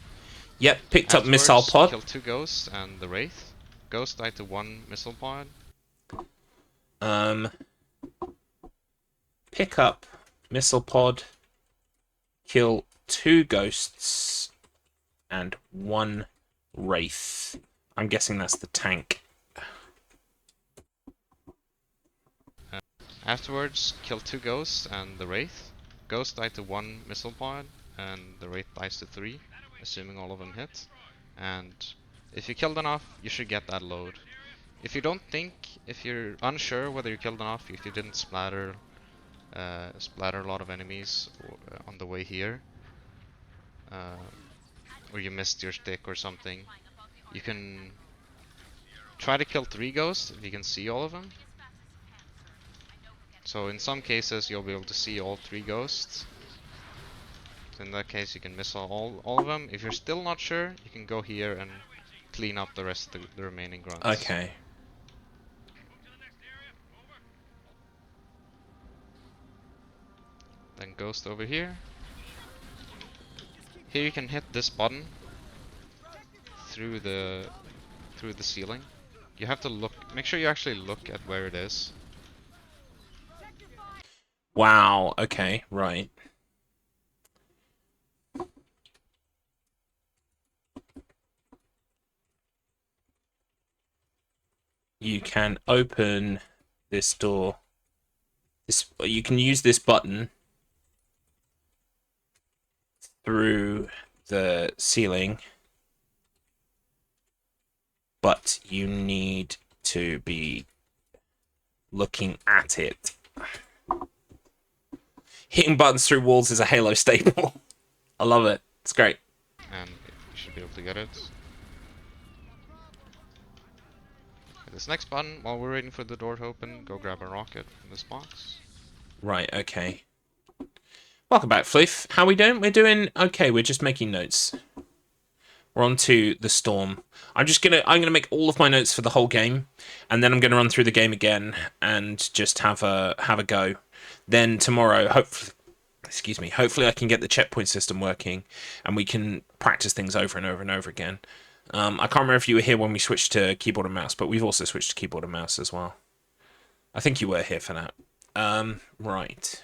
Yep, picked up missile pod. Kill 2 ghosts and the wraith. Ghost died to 1 missile pod. Pick up missile pod. Kill 2 ghosts and 1 wraith. I'm guessing that's the tank. Afterwards, kill 2 ghosts and the wraith. Ghost died to 1 missile pod, and the wraith dies to 3, assuming all of them hit. And if you killed enough, you should get that load. If you're unsure whether you killed enough, if you didn't splatter a lot of enemies on the way here, or you missed your stick or something, you can try to kill 3 ghosts if you can see all of them. So in some cases you'll be able to see all 3 ghosts. So in that case you can miss all of them. If you're still not sure, you can go here and clean up the rest of the remaining grunts. Okay. Then ghost over here. Here you can hit this button through the ceiling. You have to look, make sure you actually look at where it is. Wow, okay, right. You can open this door. You can use this button through the ceiling, but you need to be looking at it. Hitting buttons through walls is a Halo staple. I love it. It's great. And you should be able to get it. This next button, while we're waiting for the door to open, go grab a rocket from this box. Right, okay. Welcome back, Fleef. How we doing? We're doing okay. We're just making notes. We're on to the storm. I'm gonna make all of my notes for the whole game, and then I'm gonna run through the game again and just have a go. Then tomorrow, hopefully I can get the checkpoint system working, and we can practice things over and over and over again. I can't remember if you were here when we switched to keyboard and mouse, but we've also switched to keyboard and mouse as well. I think you were here for that. Right.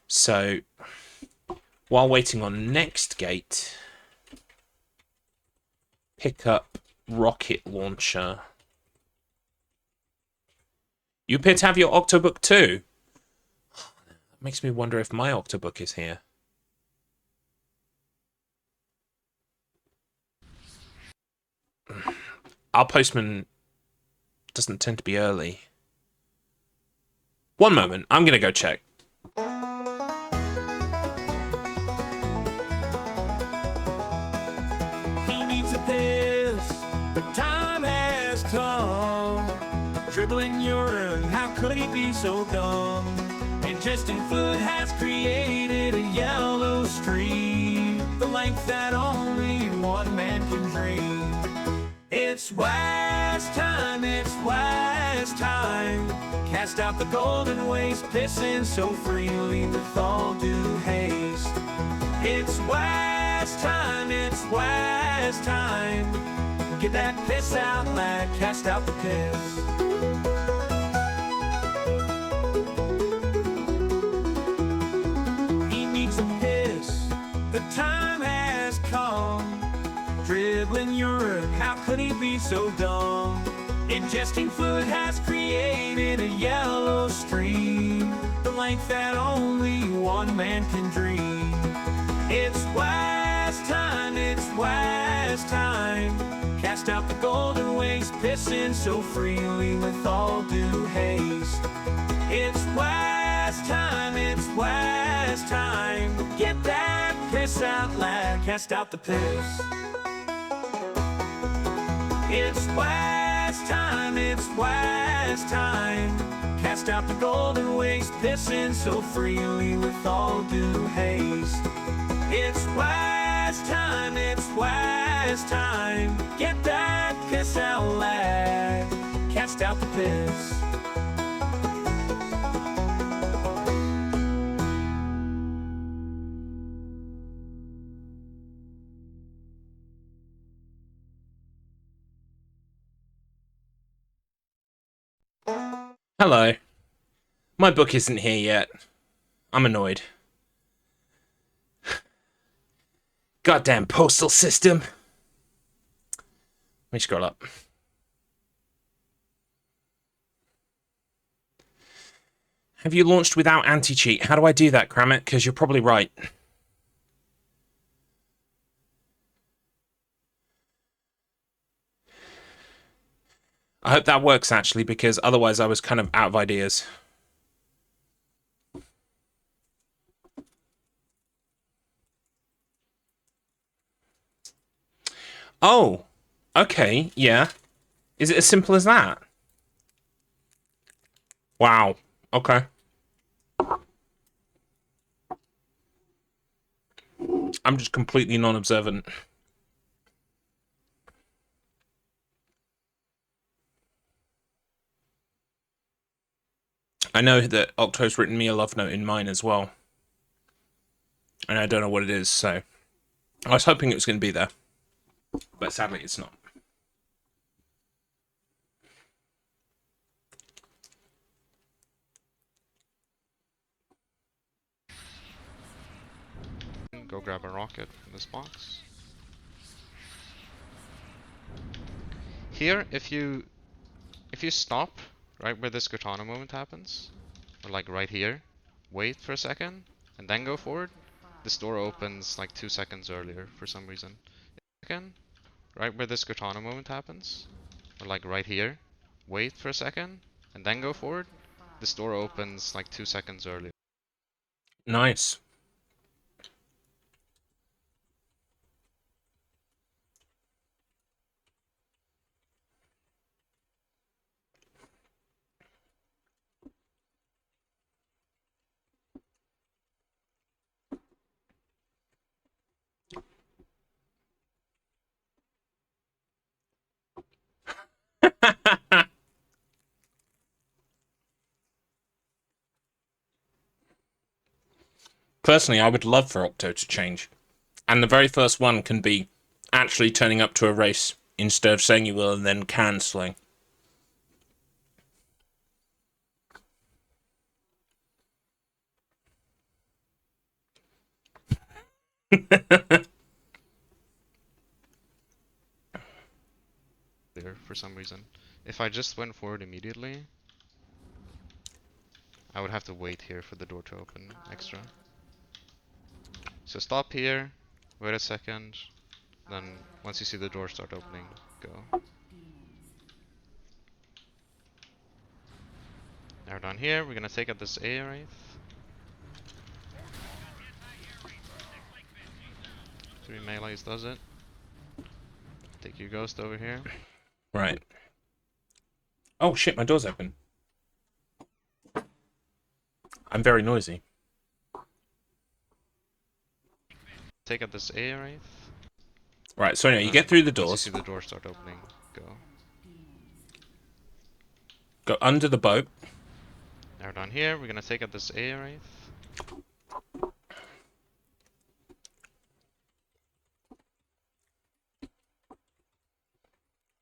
So, while waiting on next gate, pick up rocket launcher. You appear to have your Octobook too. That makes me wonder if my Octobook is here. Our postman doesn't tend to be early. One moment, I'm gonna go check. He needs a piss. The time has come. Dribbling urine, how could he be so dumb? Ingesting food has created a yellow stream, the length that only one man can dream. It's wise time, it's wise time. Cast out the golden waste, pissing so freely with all due haste. It's wise time, it's wise time. Get that piss out, lad, cast out the piss. He needs a piss, the time has come. Dribbling urine, how could he be so dumb? Ingesting food has created a yellow stream, the length that only one man can dream. It's wise time, it's wise time. Cast out the golden waste, pissing so freely with all due haste. It's wise time, it's wise time. Get that piss out, lad, cast out the piss. It's wise time, it's wise time. Cast out the golden waste, pissing so freely with all due haste. It's wise time, it's wise time. Get that piss out, lad, cast out the piss. Hello. My book isn't here yet. I'm annoyed. Goddamn postal system. Let me scroll up. Have you launched without anti-cheat? How do I do that, Kramit? Because you're probably right. I hope that works, actually, because otherwise I was kind of out of ideas. Oh, okay, yeah. Is it as simple as that? Wow, okay. I'm just completely non-observant. I know that Octo's written me a love note in mine as well. And I don't know what it is, so... I was hoping it was going to be there. But sadly, it's not. go grab a rocket from this box. Here, if you stop right where this katana moment happens, or like right here, wait for a second, and then go forward, this door opens like 2 seconds earlier for some reason. Second, right where this katana moment happens, or like right here, wait for a second, and then go forward, this door opens like 2 seconds earlier. Nice. Personally, I would love for Octo to change. And the very first one can be actually turning up to a race instead of saying you will and then cancelling. For some reason. If I just went forward immediately, I would have to wait here for the door to open extra. So stop here, wait a second, then once you see the door start opening, go. Now we're done here, we're gonna take out this A Wraith. 3 melees does it. Take your ghost over here. Right. Oh shit, my door's open. I'm very noisy. Take out this A Wraith. Right, so anyway, you get through the Once you doors. see the door start opening, go. Go under the boat. Now we're done here, we're gonna take out this A Wraith.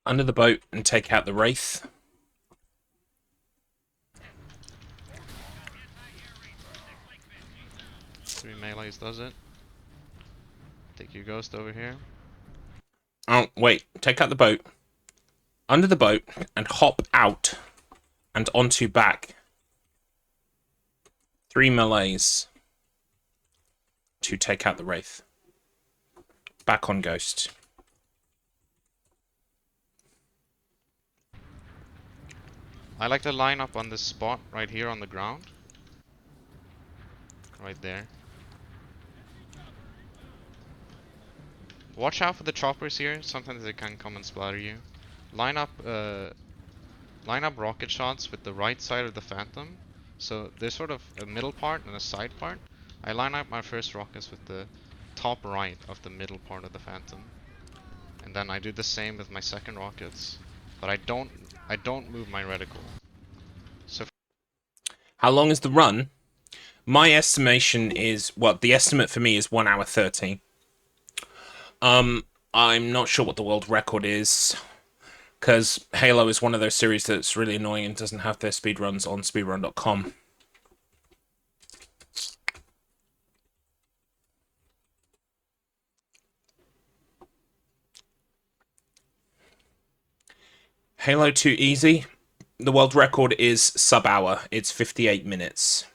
Under the boat and take out the Wraith. Three melees does it. Take your ghost over here. Oh, wait. Take out the boat. Under the boat and hop out and onto back. 3 melees to take out the Wraith. Back on Ghost. I like to line up on this spot right here on the ground. Right there. Watch out for the choppers here. Sometimes they can come and splatter you. Line up rocket shots with the right side of the Phantom. So there's sort of a middle part and a side part. I line up my first rockets with the top right of the middle part of the Phantom. And then I do the same with my second rockets. But I don't move my reticle. So how long is the run? My estimation is, well, the estimate for me is 1 hour 30. I'm not sure what the world record is, because Halo is one of those series that's really annoying and doesn't have their speedruns on speedrun.com. Halo 2 easy. The world record is sub-hour. It's 58 minutes.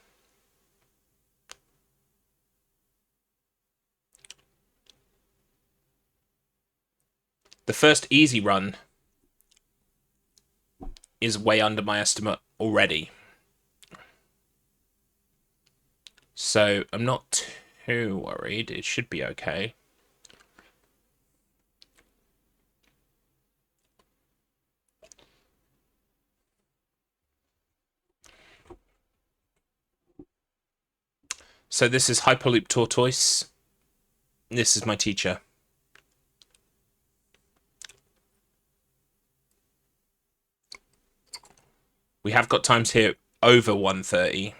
The first easy run is way under my estimate already. So I'm not too worried. It should be okay. So this is Hyperloop Tortoise. This is my teacher. We have got times here over 1:30.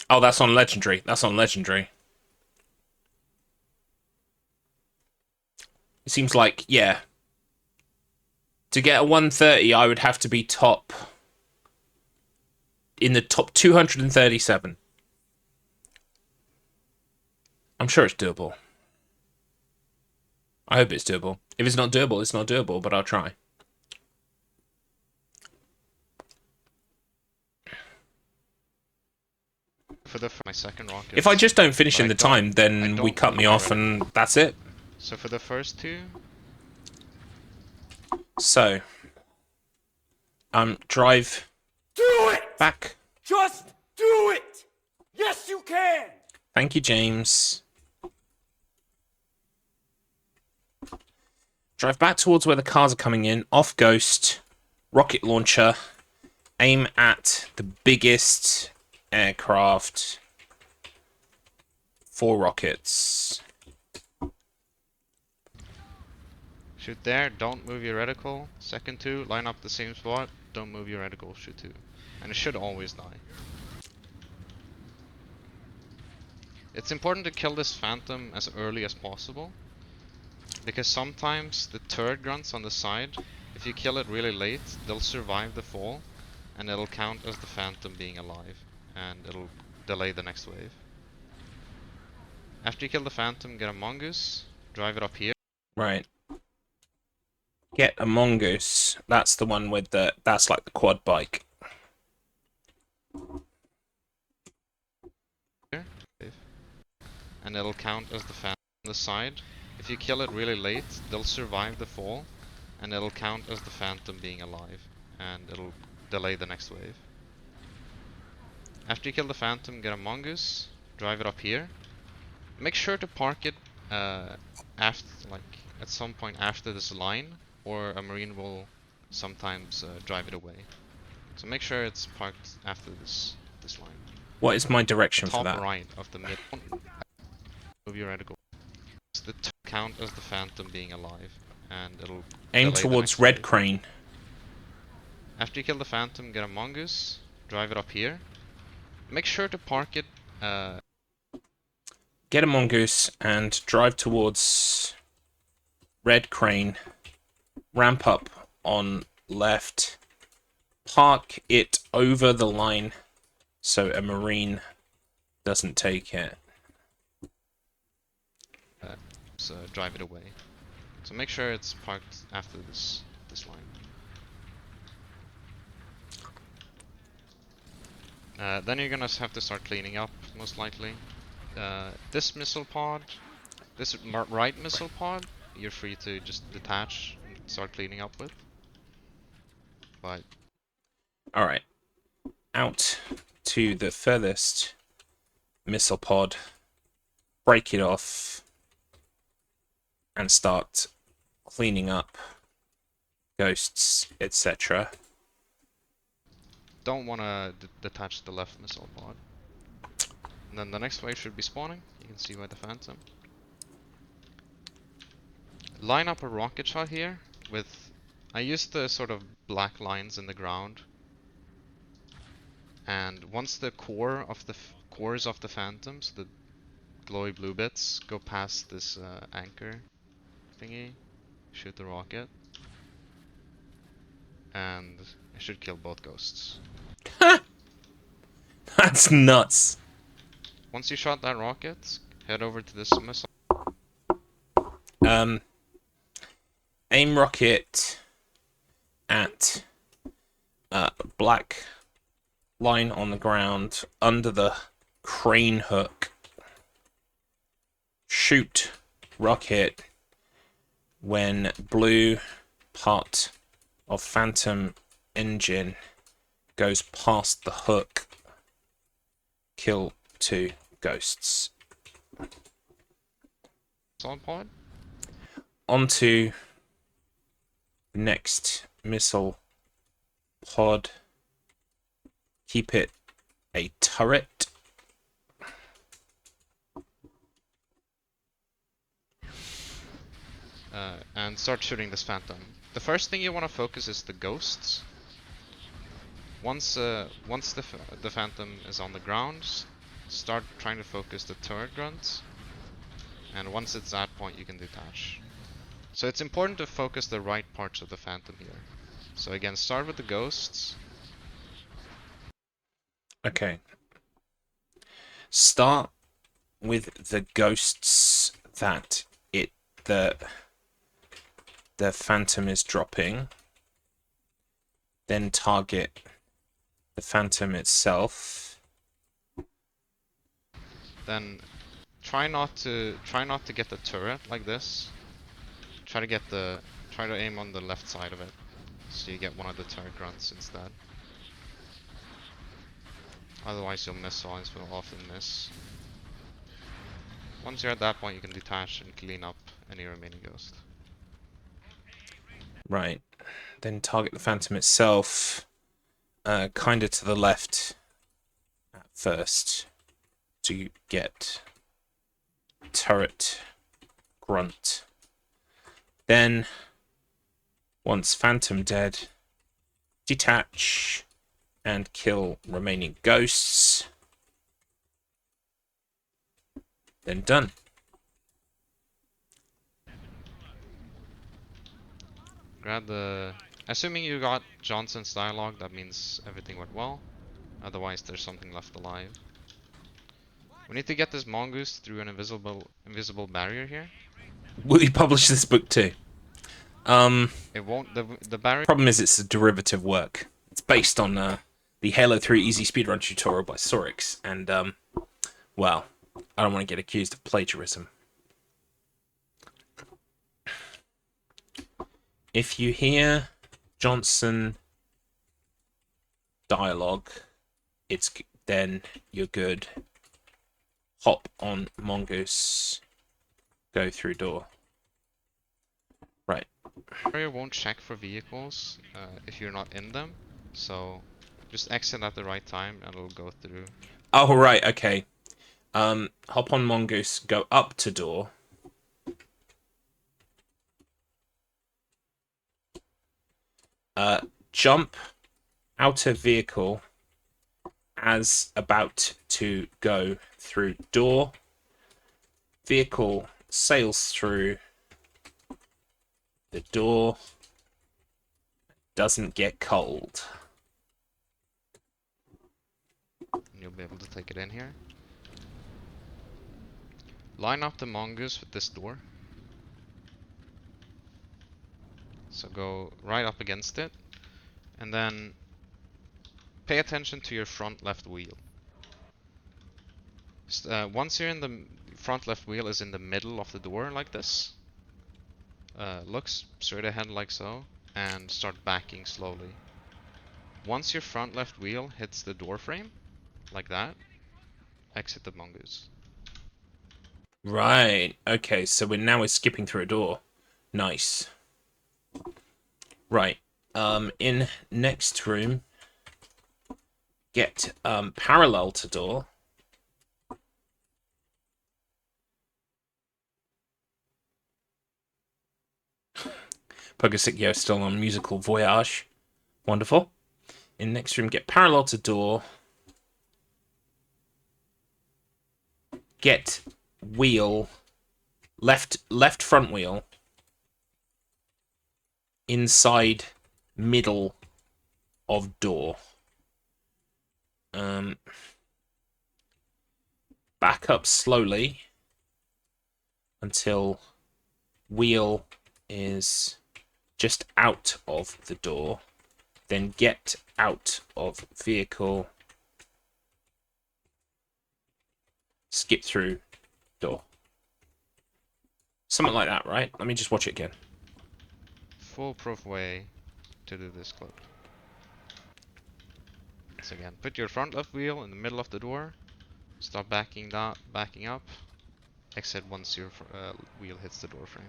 Oh, that's on Legendary. That's on Legendary. It seems like, yeah. To get a 1:30, I would have to be top in the top 237. I'm sure it's doable. I hope it's doable. If it's not doable, it's not doable, but I'll try. For my second rocket. If I just don't finish But in the time, then we cut me off already. and that's it. So for the first two, So, drive Do it! back. Just do it! Yes, you can! Thank you, James. Drive back towards where the cars are coming in. Off Ghost. Rocket launcher. Aim at the biggest aircraft. 4 rockets. shoot there, don't move your reticle. Second two, line up the same spot, don't move your reticle, shoot two. And it should always die. It's important to kill this phantom as early as possible, because sometimes the turret grunts on the side, if you kill it really late, they'll survive the fall, and it'll count as the phantom being alive, and it'll delay the next wave. After you kill the phantom, get a mongoose, drive it up here. Right. Get a mongoose. That's the one with the... That's like the quad bike. And it'll count as the phantom on the side. If you kill it really late, they'll survive the fall, and it'll count as the phantom being alive, and it'll delay the next wave. After you kill the phantom, get a mongoose, drive it up here. Make sure to park it after, like, at some point after this line, or a marine will sometimes drive it away. So make sure it's parked after this line. What is my direction for that? Top right of the mid. Move your reticle. The count as the phantom being alive, and it'll Aim delay the towards next red wave. crane. After you kill the phantom, get a mongoose, drive it up here. Make sure to park it. Get a mongoose and drive towards red crane. Ramp up on left. Park it over the line so a marine doesn't take it. So drive it away. So make sure it's parked after this line. Then you're gonna have to start cleaning up, most likely. This missile pod, this right missile pod, you're free to just detach and start cleaning up with. But Alright. Out to the furthest missile pod. Break it off. And start cleaning up ghosts, etc. don't want to detach the left missile pod. And then the next wave should be spawning. You can see by the phantom. Line up a rocket shot here with... I used the sort of black lines in the ground. And once the cores of the phantoms, the glowy blue bits, go past this anchor thingy, shoot the rocket. And it should kill both ghosts. That's nuts. Once you shot that rocket, head over to this missile. Aim rocket at black line on the ground under the crane hook. Shoot rocket when blue part of phantom engine goes past the hook. Kill 2 ghosts. Solid pod. Onto the next missile pod. Keep it a turret. And start shooting this phantom. The first thing you want to focus is the ghosts. Once the phantom is on the ground, start trying to focus the turret grunts. And once it's that point, you can detach. So it's important to focus the right parts of the phantom here. So again, start with the ghosts. Okay. Start with the ghosts that the phantom is dropping. Then target the phantom itself. Then try not to get the turret like this. Try to aim on the left side of it, so you get one of the turret grunts instead. Otherwise your missiles will often miss. Once you're at that point, you can detach and clean up any remaining ghost. Right. Then target the phantom itself, kind of to the left at first, to get turret grunt. Then, once phantom dead, detach and kill remaining ghosts. Then done. Grab the... Assuming you got Johnson's dialogue, that means everything went well. Otherwise, there's something left alive. We need to get this mongoose through an invisible barrier here. Will you publish this book too? It won't. The barrier. Problem is, it's a derivative work. It's based on the Halo 3 Easy Speedrun tutorial by Sorix, and well, I don't want to get accused of plagiarism. If you hear Johnson dialogue, then you're good. Hop on mongoose. Go through door. Right. Barrier won't check for vehicles if you're not in them, so just exit at the right time and it'll go through. Oh, right, okay. Hop on mongoose, go up to door. Jump out of vehicle as about to go through door. Vehicle sails through the door. Doesn't get cold. And you'll be able to take it in here. Line up the mongoose with this door. So go right up against it. And then pay attention to your front left wheel. Once you're in the front left wheel is in the middle of the door like this. Look straight ahead like so. And start backing slowly. Once your front left wheel hits the door frame, like that, exit the mongoose. Right, okay, so we're skipping through a door. Nice. Right, in next room, get parallel to door. Pogosikyo still on musical voyage. Wonderful. In next room, get parallel to door. Get wheel, left front wheel, inside middle of door. Back up slowly until wheel is just out of the door. Then get out of vehicle. Skip through door. Something like that, right? Let me just watch it again. Foolproof way to do this clip. So again, put your front left wheel in the middle of the door. Start backing up. Exit once your wheel hits the door frame.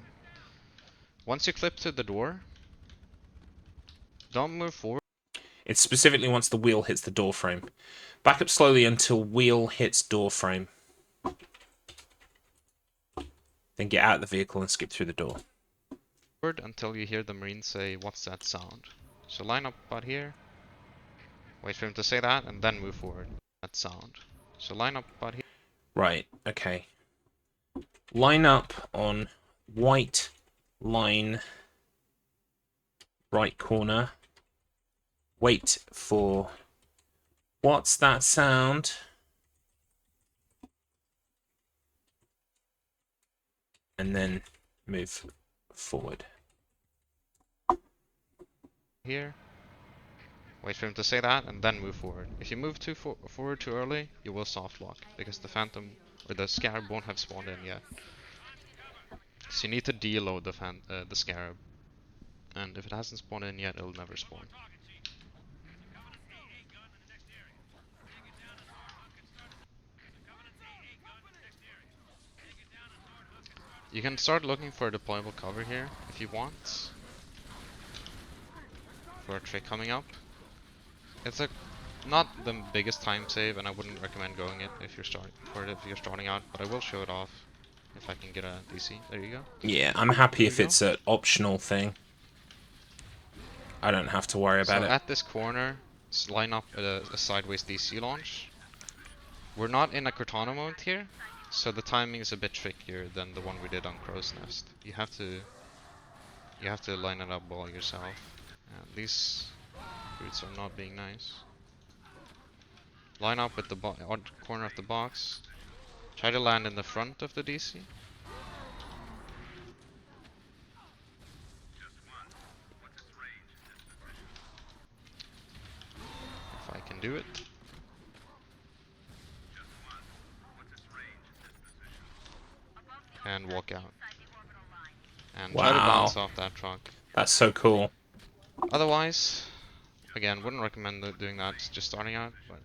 Once you clip to the door, don't move forward. It's specifically once the wheel hits the door frame. Back up slowly until wheel hits door frame. Then get out of the vehicle and skip through the door. Until you hear the Marine say, "What's that sound?" So line up about here. Wait for him to say that, and then move forward. That sound. So line up about here. Right, okay. Line up on white line, right corner. Wait for What's that sound? And then move forward. Here. Wait for him to say that, and then move forward. If you move forward too early, you will soft lock, because the Phantom or the Scarab won't have spawned in yet. So you need to deload the Scarab, and if it hasn't spawned in yet, it'll never spawn. You can start looking for a deployable cover here if you want, for a trick coming up. It's not the biggest time save, and I wouldn't recommend going it if you're starting out. But I will show it off if I can get a DC. There you go. Yeah, I'm happy if it's an optional thing. I don't have to worry about it. At this corner, line up a sideways DC launch. We're not in a Cortana mode here, so the timing is a bit trickier than the one we did on Crow's Nest. You have to line it up all yourself. These boots are not being nice. Line up with the odd corner of the box. Try to land in the front of the DC. If I can do it. And walk out. And try to bounce off that truck. That's so cool. Otherwise, again, wouldn't recommend doing that just starting out, but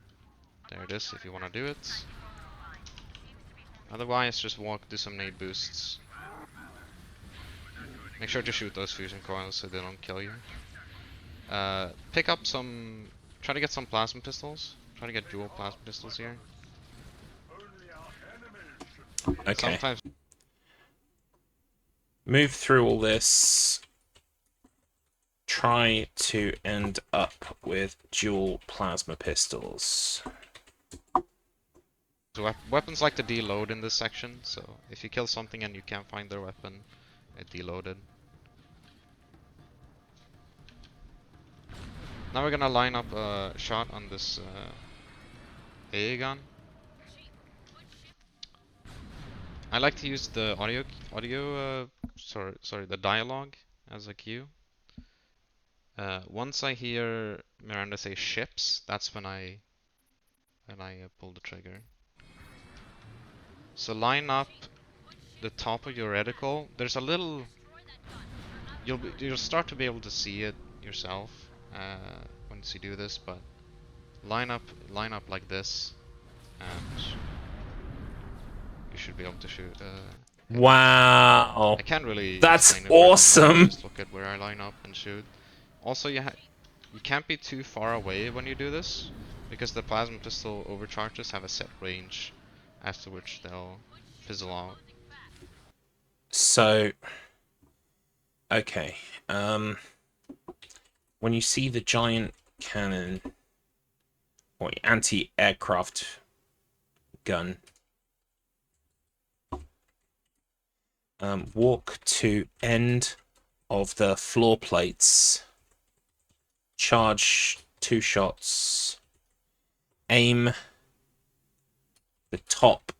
there it is if you want to do it. Otherwise, just walk, do some nade boosts. Make sure to shoot those fusion coils so they don't kill you. Pick up some, try to get some plasma pistols. Try to get dual plasma pistols here. Okay. Sometimes move through all this. Try to end up with dual plasma pistols. so weapons like to deload in this section, so if you kill something and you can't find their weapon, it deloaded. Now we're gonna line up a shot on this AA gun. I like to use the the dialogue as a cue. Once I hear Miranda say ships, that's when I pull the trigger. So line up the top of your reticle. There's a little. You'll start to be able to see it yourself once you do this, but line up like this, and you should be able to shoot. Wow. I can't really. That's explain it better than that. awesome. Just look at where I line up and shoot. Also, you can't be too far away when you do this, because the plasma pistol overcharges have a set range, after which they'll fizzle out. So, okay. When you see the giant cannon or anti-aircraft gun, walk to end of the floor plates. Charge 2 shots. Aim the top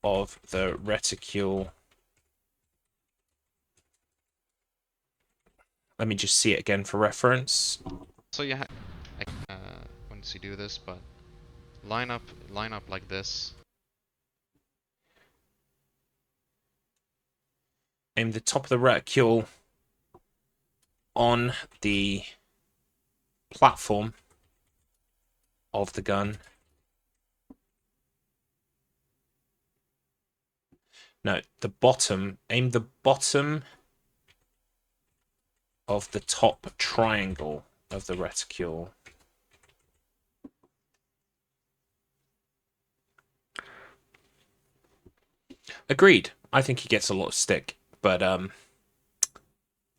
of the reticule. Let me just see it again for reference. So you once you do this, but line up like this. Aim the top of the reticule on the platform of the gun. No, the bottom. Aim the bottom of the top triangle of the reticule. Agreed. I think he gets a lot of stick, but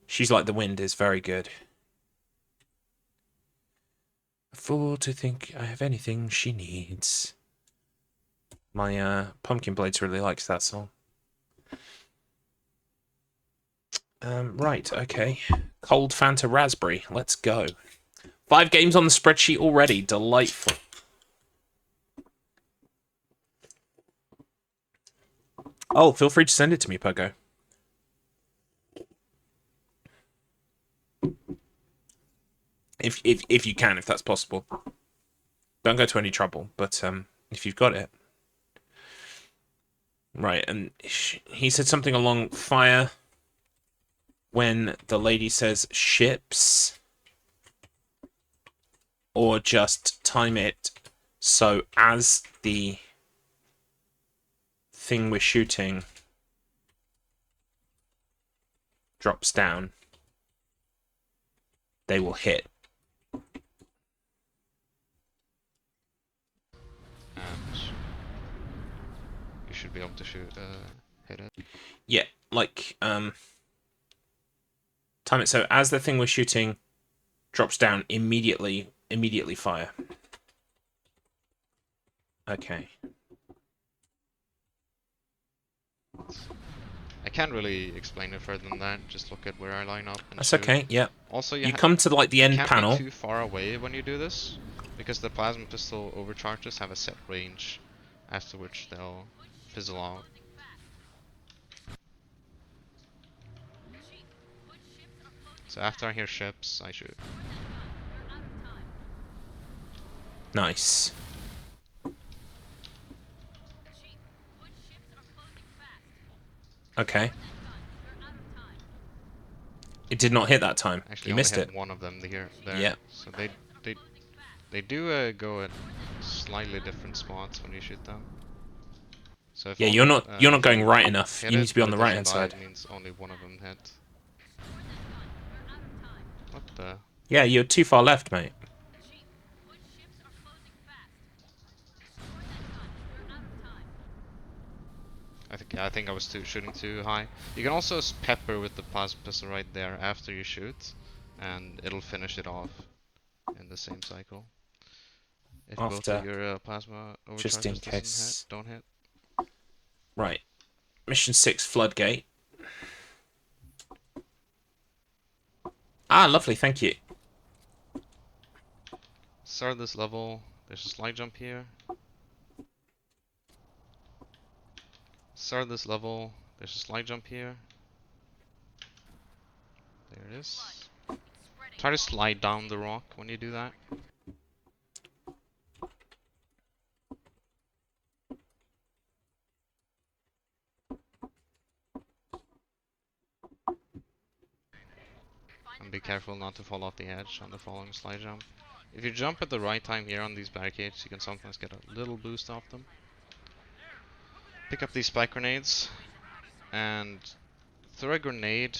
She's Like the Wind is very good. A fool to think I have anything she needs. My Pumpkin Blades really likes that song. Right, okay. Cold Fanta Raspberry. Let's go. 5 games on the spreadsheet already. Delightful. Oh, feel free to send it to me, Pogo. If you can, if that's possible. Don't go to any trouble, but if you've got it. Right, and he said something along fire when the lady says ships, or just time it so as the thing we're shooting drops down, they will hit. And you should be able to hit it. Yeah, like time it so as the thing we're shooting drops down, immediately fire. Okay. I can't really explain it further than that. Just look at where I line up. And That's shoot. okay. Yeah. Also, you come to like the end can't panel. be too far away when you do this, because the plasma pistol overcharges have a set range, after which they'll fizzle out. So after I hear ships, I shoot. Nice. Okay. It did not hit that time. Actually, You only missed hit it. one of them there. Yeah. So they do go at slightly different spots when you shoot them. So if Yeah, only, you're not if going you right enough. hit You need it, to be on but the it right hand doesn't die, side. it means only one of them hit. What the? Yeah, you're too far left, mate. I think I was shooting too high. You can also pepper with the plasma pistol right there after you shoot, and it'll finish it off in the same cycle. If both After, of your plasma just in overcharges case. don't hit. Right. Mission 6, Floodgate. Ah, lovely, thank you. Start this level. There's a slide jump here. Start this level. There's a slide jump here. There it is. Try to slide down the rock when you do that. And be careful not to fall off the edge on the following slide jump. If you jump at the right time here on these barricades, you can sometimes get a little boost off them. Pick up these spike grenades and throw a grenade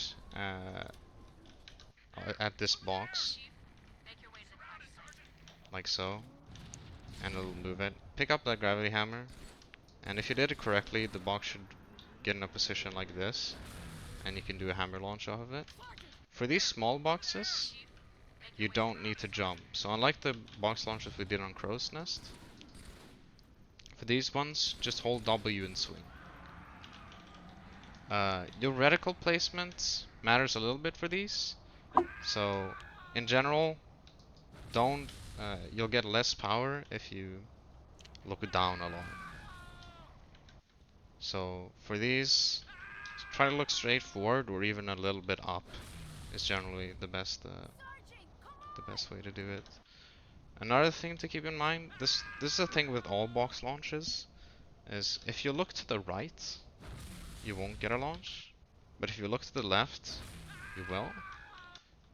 at this box, like so, and it'll move it. Pick up that gravity hammer, and if you did it correctly, the box should get in a position like this, and you can do a hammer launch off of it. For these small boxes, you don't need to jump. So unlike the box launches we did on Crow's Nest, for these ones, just hold W and swing. Your reticle placement matters a little bit for these. So in general, don't you'll get less power if you look down a lot. So for these, try to look straight forward or even a little bit up. Is generally the best way to do it. Another thing to keep in mind, this is a thing with all box launches, is if you look to the right, you won't get a launch, but if you look to the left, you will.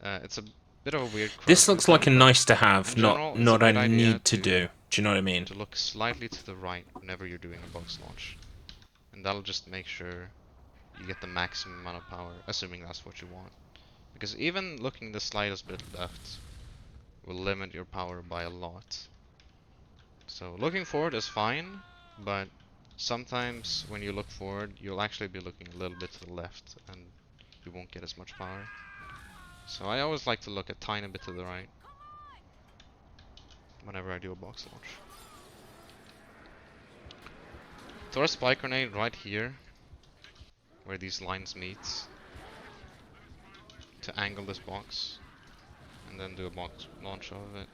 It's a bit of a weird curve. This looks like a nice to have, general, not it's a good idea need to do. Do you know what I mean? To look slightly to the right whenever you're doing a box launch, and that'll just make sure you get the maximum amount of power, assuming that's what you want. Because even looking the slightest bit left will limit your power by a lot. So looking forward is fine, but sometimes when you look forward, you'll actually be looking a little bit to the left, and you won't get as much power. So I always like to look a tiny bit to the right whenever I do a box launch. Throw a spike grenade right here, where these lines meet, to angle this box, and then do a box launch of it.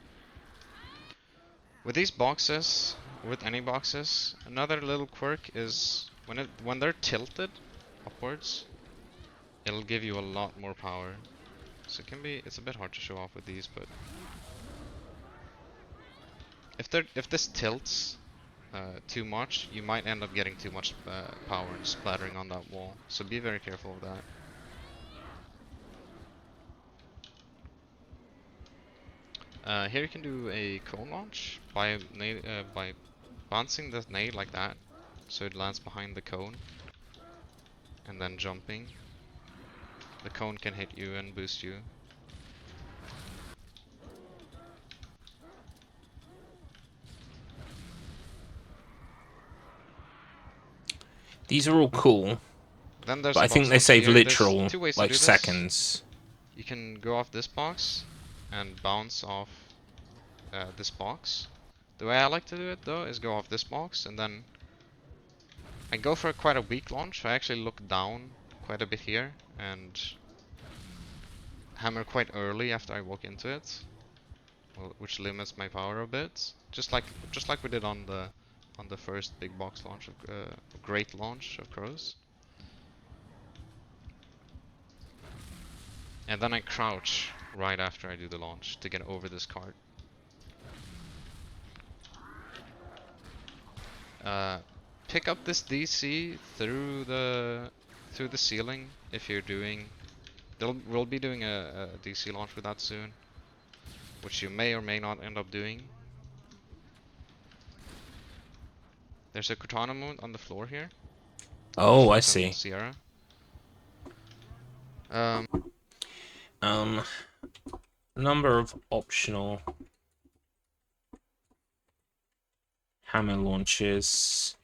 With these boxes, with any boxes, another little quirk is When they're tilted upwards, it'll give you a lot more power. So it's a bit hard to show off with these, but if this tilts too much, you might end up getting too much power and splattering on that wall. So be very careful of that. Here you can do a cone launch by bouncing the nade like that, so it lands behind the cone, and then jumping. The cone can hit you and boost you. These are all cool, Then there's but a I think box they launch save here. There's literal, two ways to like, do this. seconds. You can go off this box and bounce off this box. The way I like to do it though is go off this box and then I go for quite a weak launch. I actually look down quite a bit here and hammer quite early after I walk into it, which limits my power a bit. Just like we did on the first big box launch of great launch of crows. And then I crouch right after I do the launch to get over this cart. Pick up this DC through the ceiling if you're doing. We'll be doing a DC launch with that soon, which you may or may not end up doing. There's a Cortana moon on the floor here. Oh, I see. Sierra. Number of optional hammer launches.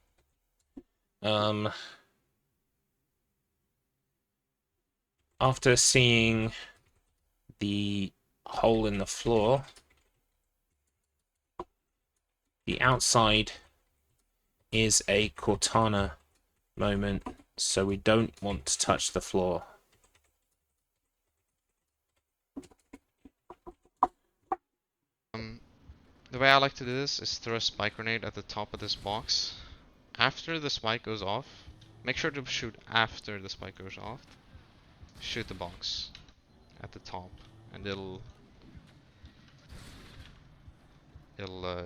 After seeing the hole in the floor, the outside is a Cortana moment, so we don't want to touch the floor. The way I like to do this is throw a spike grenade at the top of this box. After the spike goes off, make sure to shoot after the spike goes off. Shoot the box at the top, and it'll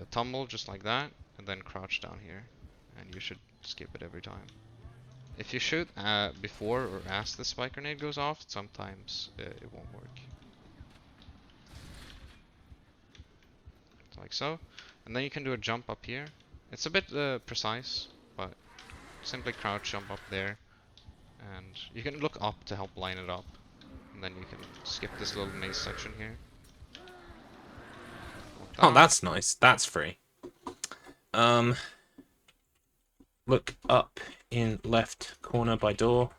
tumble just like that, and then crouch down here, and you should skip it every time. If you shoot before or as the spike grenade goes off, sometimes it won't work. Like so, and then you can do a jump up here. It's a bit precise, but simply crouch, jump up there, and you can look up to help line it up, and then you can skip this little maze section here. Oh, that's nice. That's free. Look up in left corner by door.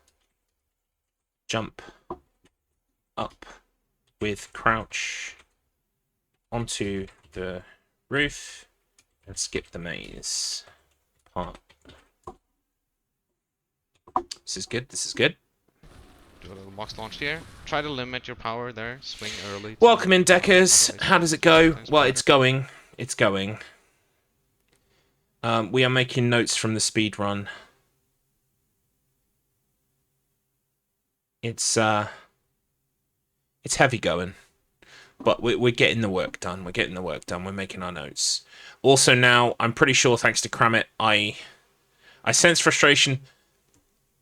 Jump up with crouch onto the roof and skip the maze part. This is good. This is good. Do a little box launch here. Try to limit your power there. Swing early. Welcome in, Deckers. How does it go? Well, it's going. It's going. We are making notes from the speed run. It's heavy going. But we're getting the work done. We're getting the work done. We're making our notes. Also now, I'm pretty sure, thanks to Kramit, I sense frustration.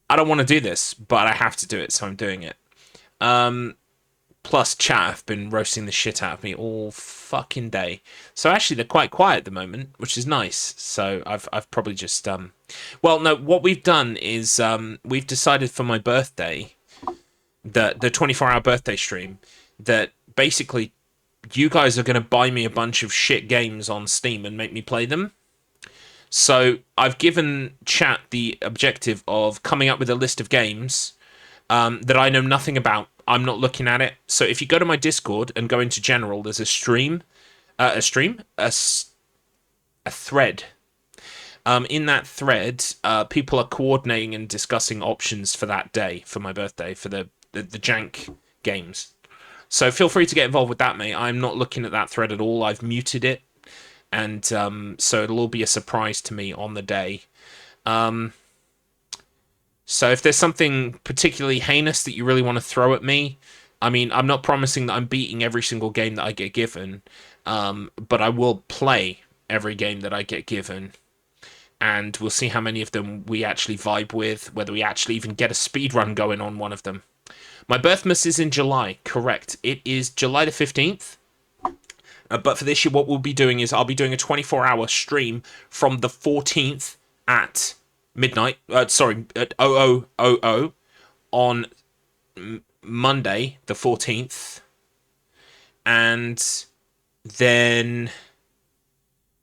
I don't want to do this, but I have to do it, so I'm doing it. Plus, chat have been roasting the shit out of me all fucking day. So actually, they're quite quiet at the moment, which is nice. So I've probably just well, no. What we've done is we've decided for my birthday, the 24-hour birthday stream, that basically you guys are going to buy me a bunch of shit games on Steam and make me play them. So I've given chat the objective of coming up with a list of games that I know nothing about. I'm not looking at it. So if you go to my Discord and go into general, there's a thread. In that thread, people are coordinating and discussing options for that day, for my birthday, for the jank games. So feel free to get involved with that, mate. I'm not looking at that thread at all. I've muted it. And so it'll all be a surprise to me on the day. So if there's something particularly heinous that you really want to throw at me, I mean, I'm not promising that I'm beating every single game that I get given, but I will play every game that I get given, and we'll see how many of them we actually vibe with, whether we actually even get a speed run going on one of them. My birthmas is in July, correct. It is July the 15th. But for this year, what we'll be doing is I'll be doing a 24-hour stream from the 14th at midnight. At 00:00 on Monday, the 14th. And then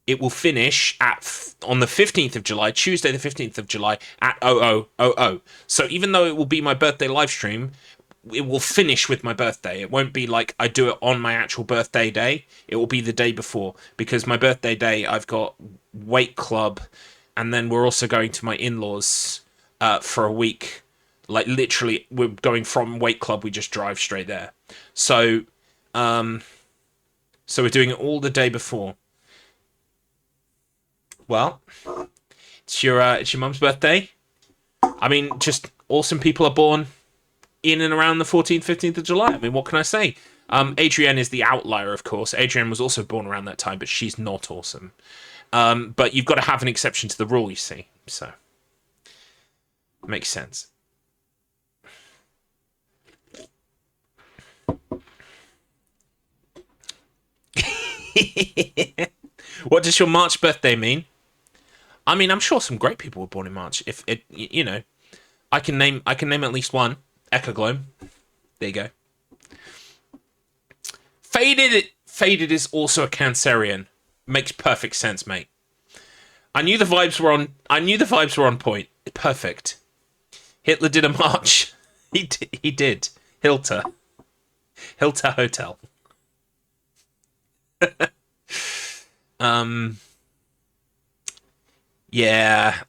it will finish on the 15th of July, Tuesday the 15th of July at 00:00. So even though it will be my birthday live stream, it will finish with my birthday. It won't be like I do it on my actual birthday day. It will be the day before, because my birthday day I've got weight club, and then we're also going to my in-laws for a week. Like literally, we're going from weight club. We just drive straight there. So we're doing it all the day before. Well, it's your mum's birthday. I mean, just awesome people are born in and around the 14th, 15th of July. I mean, what can I say? Adrienne is the outlier, of course. Adrienne was also born around that time, but she's not awesome. But you've got to have an exception to the rule, you see. So, makes sense. What does your March birthday mean? I mean, I'm sure some great people were born in March. If it, you know, I can name at least one. Echogloam. There you go. Faded is also a Cancerian. Makes perfect sense, mate. I knew the vibes were on point. Perfect. Hitler did a march. He did. Hilter Hotel. Yeah,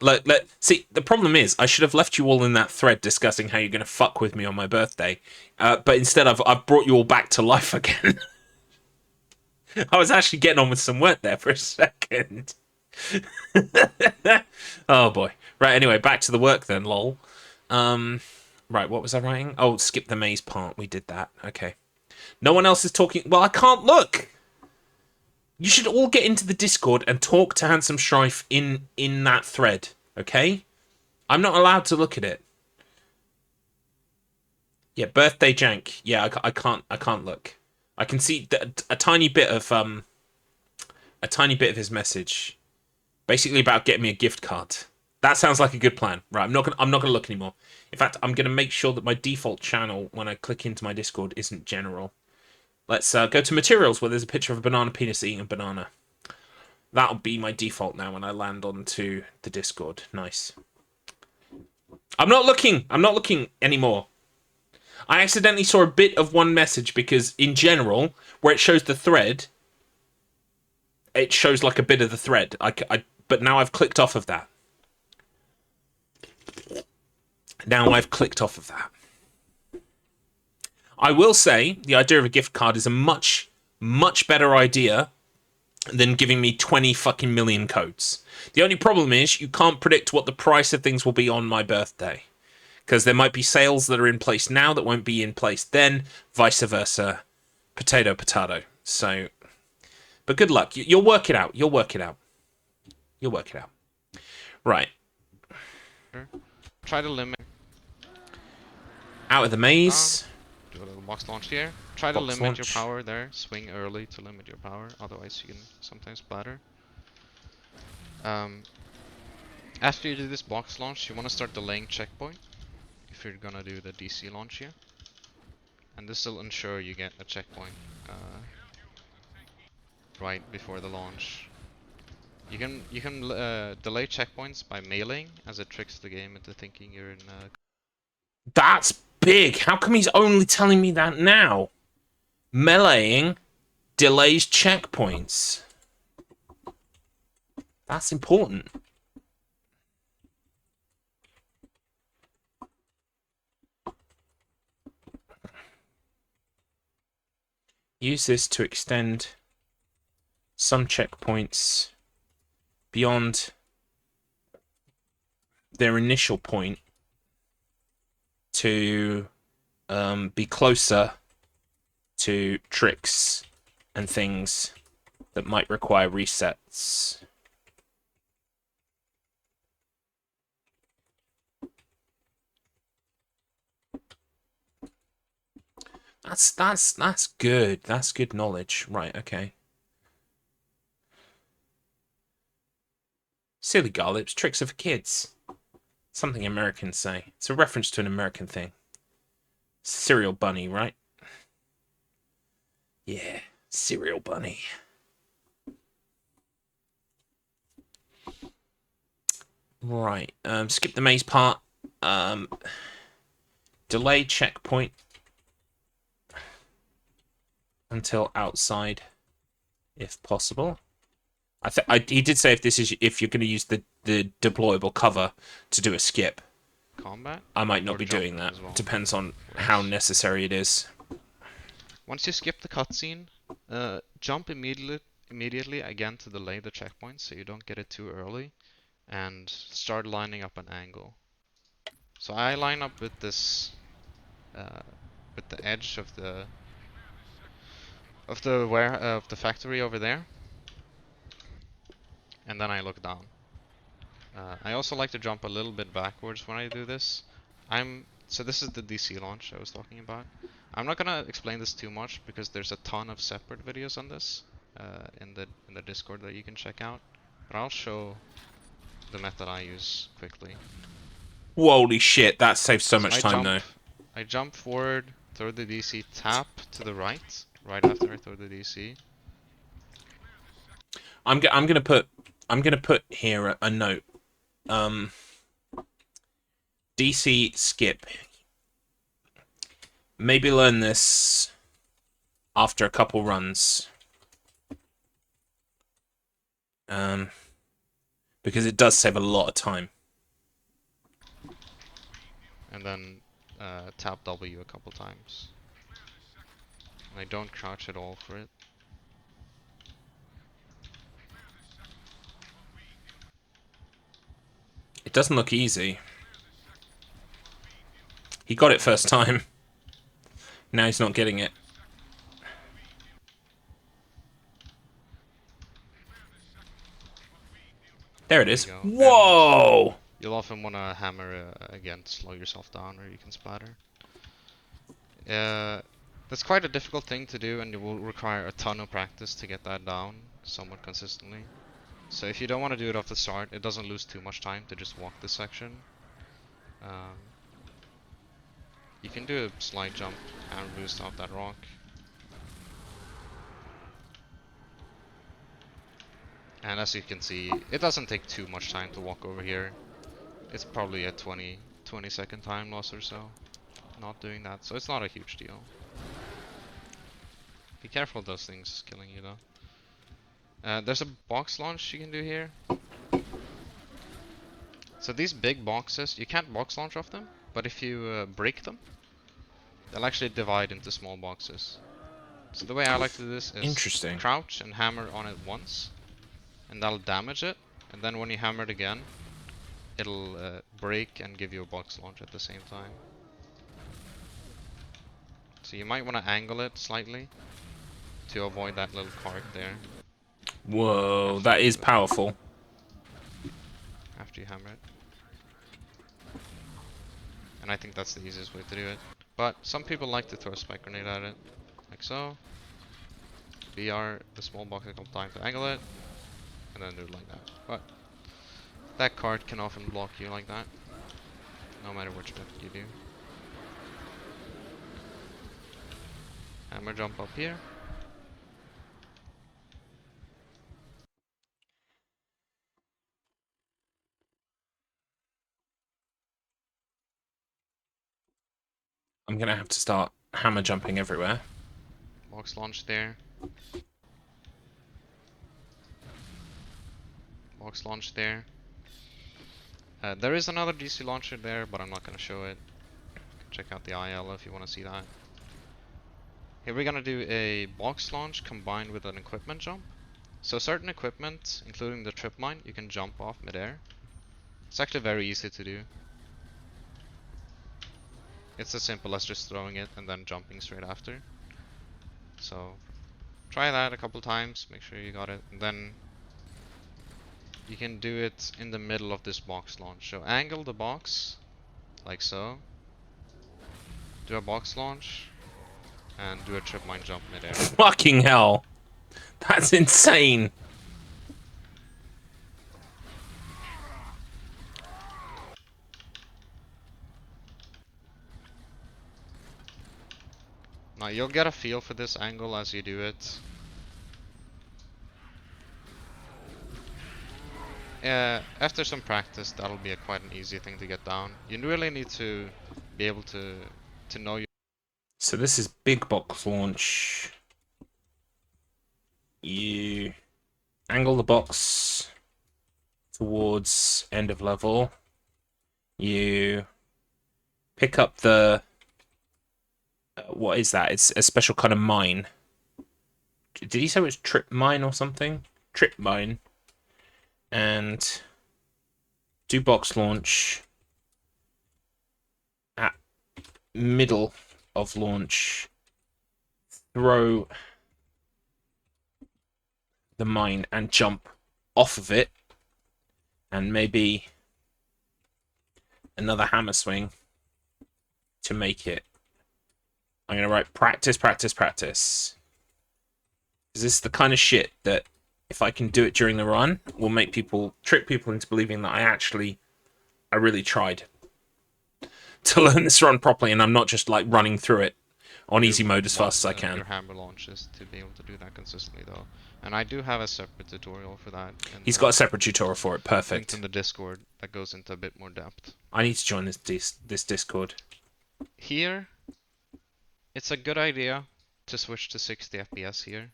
see, the problem is I should have left you all in that thread discussing how you're going to fuck with me on my birthday, but instead I've brought you all back to life again. I was actually getting on with some work there for a second. Oh boy. Right, anyway, back to the work then, lol. Right, what was I writing? Oh, skip the maze part. We did that. Okay. No one else is talking. Well, I can't look. You should all get into the Discord and talk to Handsome Strife in that thread, okay? I'm not allowed to look at it. Yeah, birthday jank. Yeah, I can't look. I can see a tiny bit of his message, basically about getting me a gift card. That sounds like a good plan. Right, I'm not gonna look anymore. In fact, I'm gonna make sure that my default channel when I click into my Discord isn't general. Let's go to materials where there's a picture of a banana penis eating a banana. That'll be my default now when I land onto the Discord. Nice. I'm not looking anymore. I accidentally saw a bit of one message because in general, where it shows the thread, it shows like a bit of the thread. But now I've clicked off of that. I will say the idea of a gift card is a much, much better idea than giving me 20 fucking million codes. The only problem is you can't predict what the price of things will be on my birthday, because there might be sales that are in place now that won't be in place then, vice versa. Potato, potato. So, but good luck. You'll work it out. Right. Try to limit. Out of the maze. Do a little box launch here. Try to limit your power there. Swing early to limit your power. Otherwise, you can sometimes splatter. After you do this box launch, you want to start delaying checkpoint. If you're gonna do the DC launch here, and this will ensure you get a checkpoint right before the launch. You can delay checkpoints by mailing, as it tricks the game into thinking you're in. That's big. How come he's only telling me that now? Meleeing delays checkpoints. That's important. Use this to extend some checkpoints beyond their initial point to be closer to tricks and things that might require resets. That's good. That's good knowledge. Right, okay. Silly Garlips, tricks are for kids. Something Americans say. It's a reference to an American thing. Cereal bunny, right? Yeah, cereal bunny. Right, skip the maze part. Delay checkpoint until outside, if possible. He did say if you're going to use the deployable cover to do a skip. Combat? I might not be doing that. Well. Depends on how necessary it is. Once you skip the cutscene, jump immediately again to delay the checkpoint so you don't get it too early, and start lining up an angle. So I line up with this, with the edge of the factory over there, and then I look down. I also like to jump a little bit backwards when I do this. So this is the DC launch I was talking about. I'm not gonna explain this too much because there's a ton of separate videos on this in the Discord that you can check out. But I'll show the method I use quickly. Holy shit, that saves so much time though. I jump forward, throw the DC, tap to the right after I throw the DC. I'm gonna put here a note. DC skip. Maybe learn this after a couple runs. Because it does save a lot of time. And then tap W a couple times. And I don't crouch at all for it. It doesn't look easy. He got it first time. Now he's not getting it. There it is. Whoa! You'll often want to hammer again to slow yourself down, or you can splatter. That's quite a difficult thing to do, and it will require a ton of practice to get that down somewhat consistently. So if you don't want to do it off the start, it doesn't lose too much time to just walk this section. You can do a slide jump and boost off that rock. And as you can see, it doesn't take too much time to walk over here. It's probably a 20 second time loss or so, not doing that, so it's not a huge deal. Be careful of those things killing you though. There's a box launch you can do here. So these big boxes, you can't box launch off them, but if you break them, they'll actually divide into small boxes. So the way I like to do this is crouch and hammer on it once, and that'll damage it, and then when you hammer it again, it'll break and give you a box launch at the same time. So you might want to angle it slightly to avoid that little cart there. Whoa, that is powerful. After you hammer it. And I think that's the easiest way to do it. But some people like to throw a spike grenade at it, like so. BR the small box a couple times to angle it, and then do it like that. But that card can often block you like that, no matter which method you do. Hammer jump up here. I'm gonna have to start hammer jumping everywhere. Box launch there. Box launch there. There is another DC launcher there, but I'm not gonna show it. Check out the IL if you want to see that. Here we're gonna do a box launch combined with an equipment jump. So certain equipment, including the trip mine, you can jump off midair. It's actually very easy to do. It's as simple as just throwing it and then jumping straight after. So try that a couple times, make sure you got it, and then you can do it in the middle of this box launch. So angle the box like so, do a box launch, and do a trip mine jump midair. Fucking hell. That's insane. Now you'll get a feel for this angle as you do it. After some practice, that'll be quite an easy thing to get down. You really need to be able to know your... So this is big box launch. You angle the box towards end of level. You pick up the... what is that? It's a special kind of mine. Did he say it was trip mine or something? Trip mine. And do box launch at middle of launch. Throw the mine and jump off of it. And maybe another hammer swing to make it. I'm going to write practice, practice, practice. Is this the kind of shit that if I can do it during the run, will make people, trick people into believing that I really tried to learn this run properly, and I'm not just like running through it on easy mode as fast as I can. Your hammer launches to be able to do that consistently though. And I do have a separate tutorial for that. He's got a separate tutorial for it, perfect. Linked in the Discord that goes into a bit more depth. I need to join this Discord. Here, it's a good idea to switch to 60 FPS here.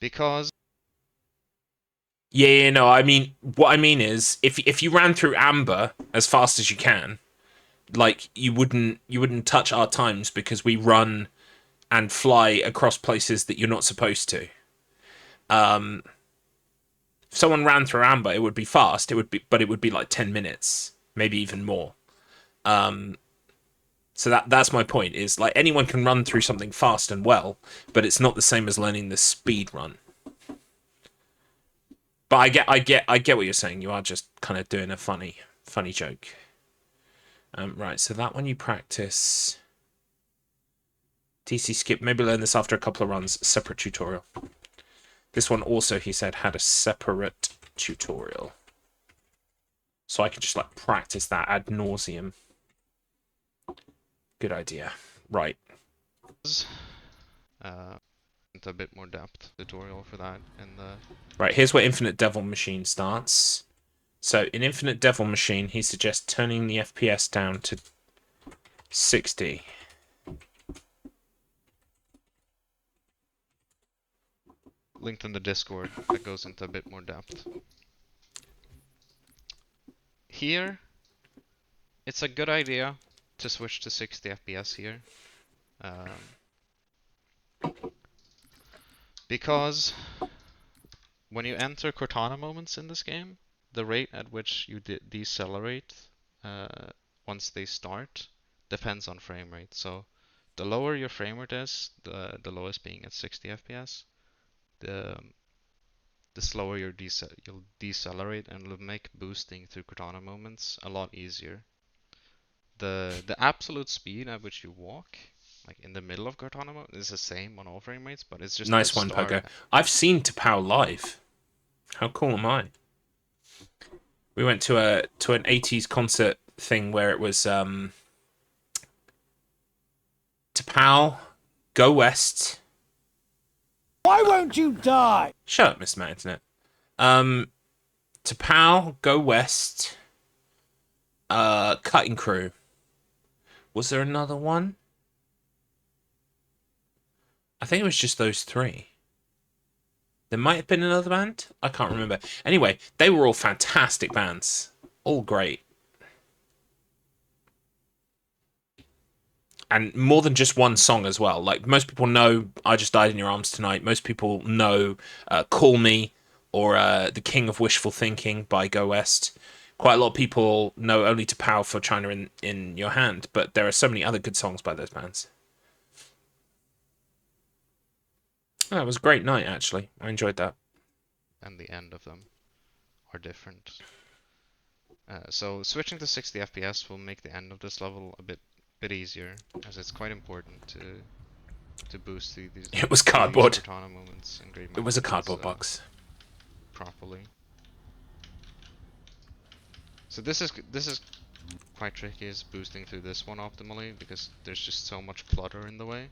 Because yeah, no, I mean, what I mean is, if you ran through Amber as fast as you can, like you wouldn't touch our times because we run and fly across places that you're not supposed to. If someone ran through Amber, it would be fast. But it would be like 10 minutes, maybe even more. So that's my point, is like anyone can run through something fast and well, but it's not the same as learning the speed run. But I get what you're saying. You are just kind of doing a funny joke. Right, so that one you practice. TC skip, maybe learn this after a couple of runs, separate tutorial. This one also, he said, had a separate tutorial. So I can just like practice that ad nauseum. Good idea. Right. Into a bit more depth tutorial for that in the... Right, here's where Infinite Devil Machine starts. So in Infinite Devil Machine, he suggests turning the FPS down to 60. Linked in the Discord that goes into a bit more depth. Here, it's a good idea to switch to 60 FPS here. Because when you enter Cortana moments in this game, the rate at which you decelerate once they start depends on frame rate. So the lower your frame rate is, the lowest being at 60 FPS, the slower you'll decelerate, and it'll make boosting through Cortana moments a lot easier. The absolute speed at which you walk, like in the middle of Cortana mode, is the same on all frame rates, but it's just nice one, Pogo. I've seen Tapao live. How cool am I? We went to an 80s concert thing where it was Tapao, Go West. Why won't you die? Shut up, Mr. Matt Internet. Tapao, Go West, Cutting Crew. Was there another one? I think it was just those three. There might have been another band. I can't remember. Anyway, they were all fantastic bands. All great. And more than just one song as well. Like, most people know I Just Died in Your Arms Tonight. Most people know Call Me or The King of Wishful Thinking by Go West. quite a lot of people know only to Power for China in Your Hand, but there are so many other good songs by those bands. Oh, it was a great night, actually. I enjoyed that. And the end of them are different. So switching to 60 FPS will make the end of this level a bit easier, as it's quite important to boost these It was cardboard. Cortana moments and great It was a moments, cardboard box. properly. So this is quite tricky, is boosting through this one optimally, because there's just so much clutter in the way.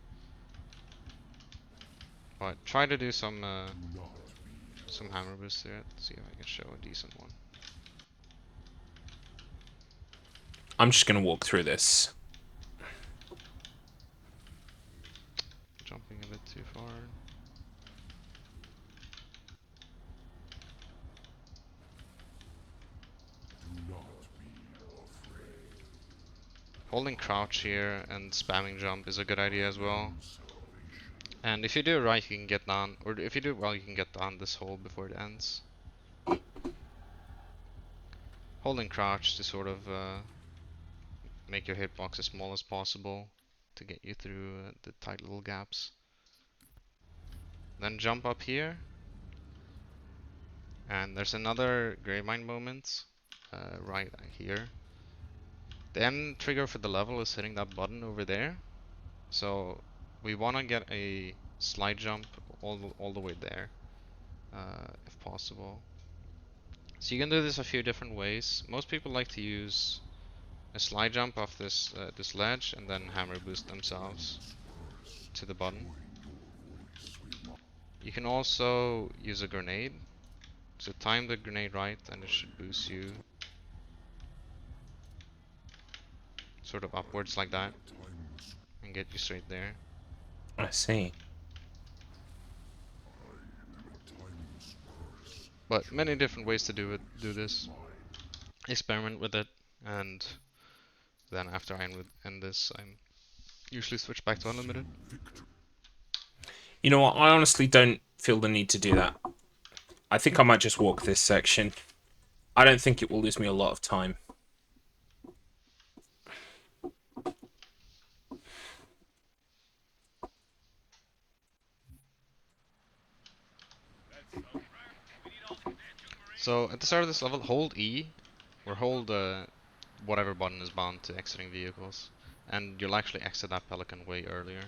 But try to do some hammer boosts there. See if I can show a decent one. I'm just gonna walk through this. Jumping a bit too far. Holding crouch here and spamming jump is a good idea as well. And if you do it right, you can get down, or if you do it well, you can get down this hole before it ends. Holding crouch to sort of make your hitbox as small as possible to get you through the tight little gaps. Then jump up here. And there's another Gravemind moment right here. The end trigger for the level is hitting that button over there. So we want to get a slide jump all the way there, if possible. So you can do this a few different ways. Most people like to use a slide jump off this this ledge and then hammer boost themselves to the button. You can also use a grenade. So time the grenade right and it should boost you sort of upwards like that and get you straight there. I see. But many different ways to do this. Experiment with it, and then after I end this, I usually switch back to unlimited. You know what? I honestly don't feel the need to do that. I think I might just walk this section. I don't think it will lose me a lot of time. So at the start of this level, hold E, or hold whatever button is bound to exiting vehicles, and you'll actually exit that pelican way earlier.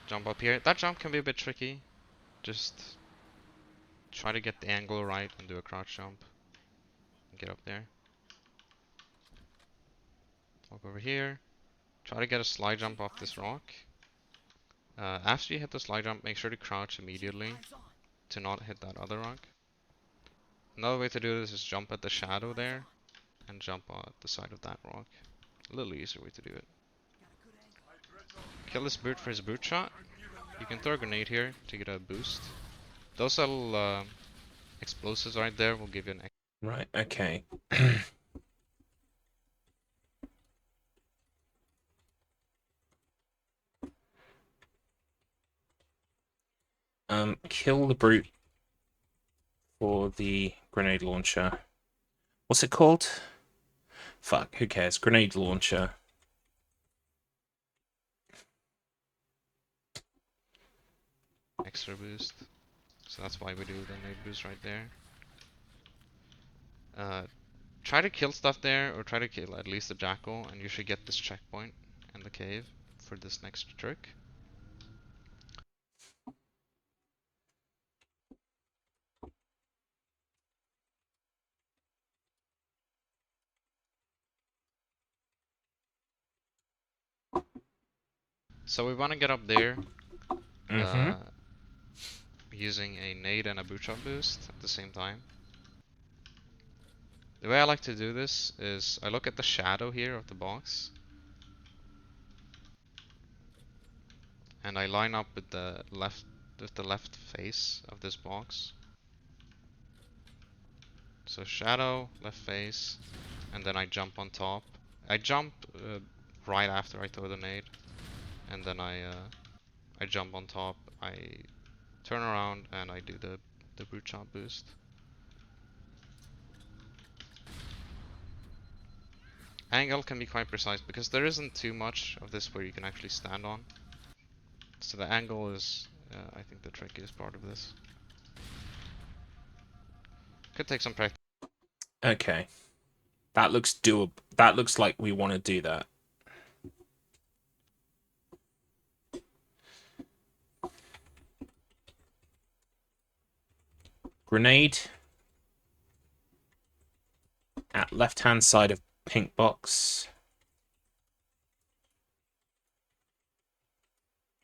Jump up here. That jump can be a bit tricky. Just try to get the angle right and do a crouch jump. Get up there. Walk over here. Try to get a slide jump off this rock. After you hit the slide jump, make sure to crouch immediately to not hit that other rock. Another way to do this is jump at the shadow there and jump at the side of that rock. A little easier way to do it. Kill this brute for his brute shot. You can throw a grenade here to get a boost. Those little explosives right there will give you an extra. Right, okay. Kill the brute for the grenade launcher. What's it called? Fuck, who cares? Grenade launcher. Extra boost. So that's why we do the nade boost right there. Try to kill stuff there, or try to kill at least the jackal, and you should get this checkpoint in the cave for this next trick. So we want to get up there using a nade and a boot shot boost at the same time. The way I like to do this is I look at the shadow here of the box and I line up with the left face of this box. So shadow, left face, and then I jump on top. I jump right after I throw the nade, and then I jump on top. I turn around and I do the brute shot boost. Angle can be quite precise because there isn't too much of this where you can actually stand on. So the angle is, I think, the trickiest part of this. Could take some practice. Okay. That looks doable. That looks like we want to do that. Grenade. At left-hand side of pink box.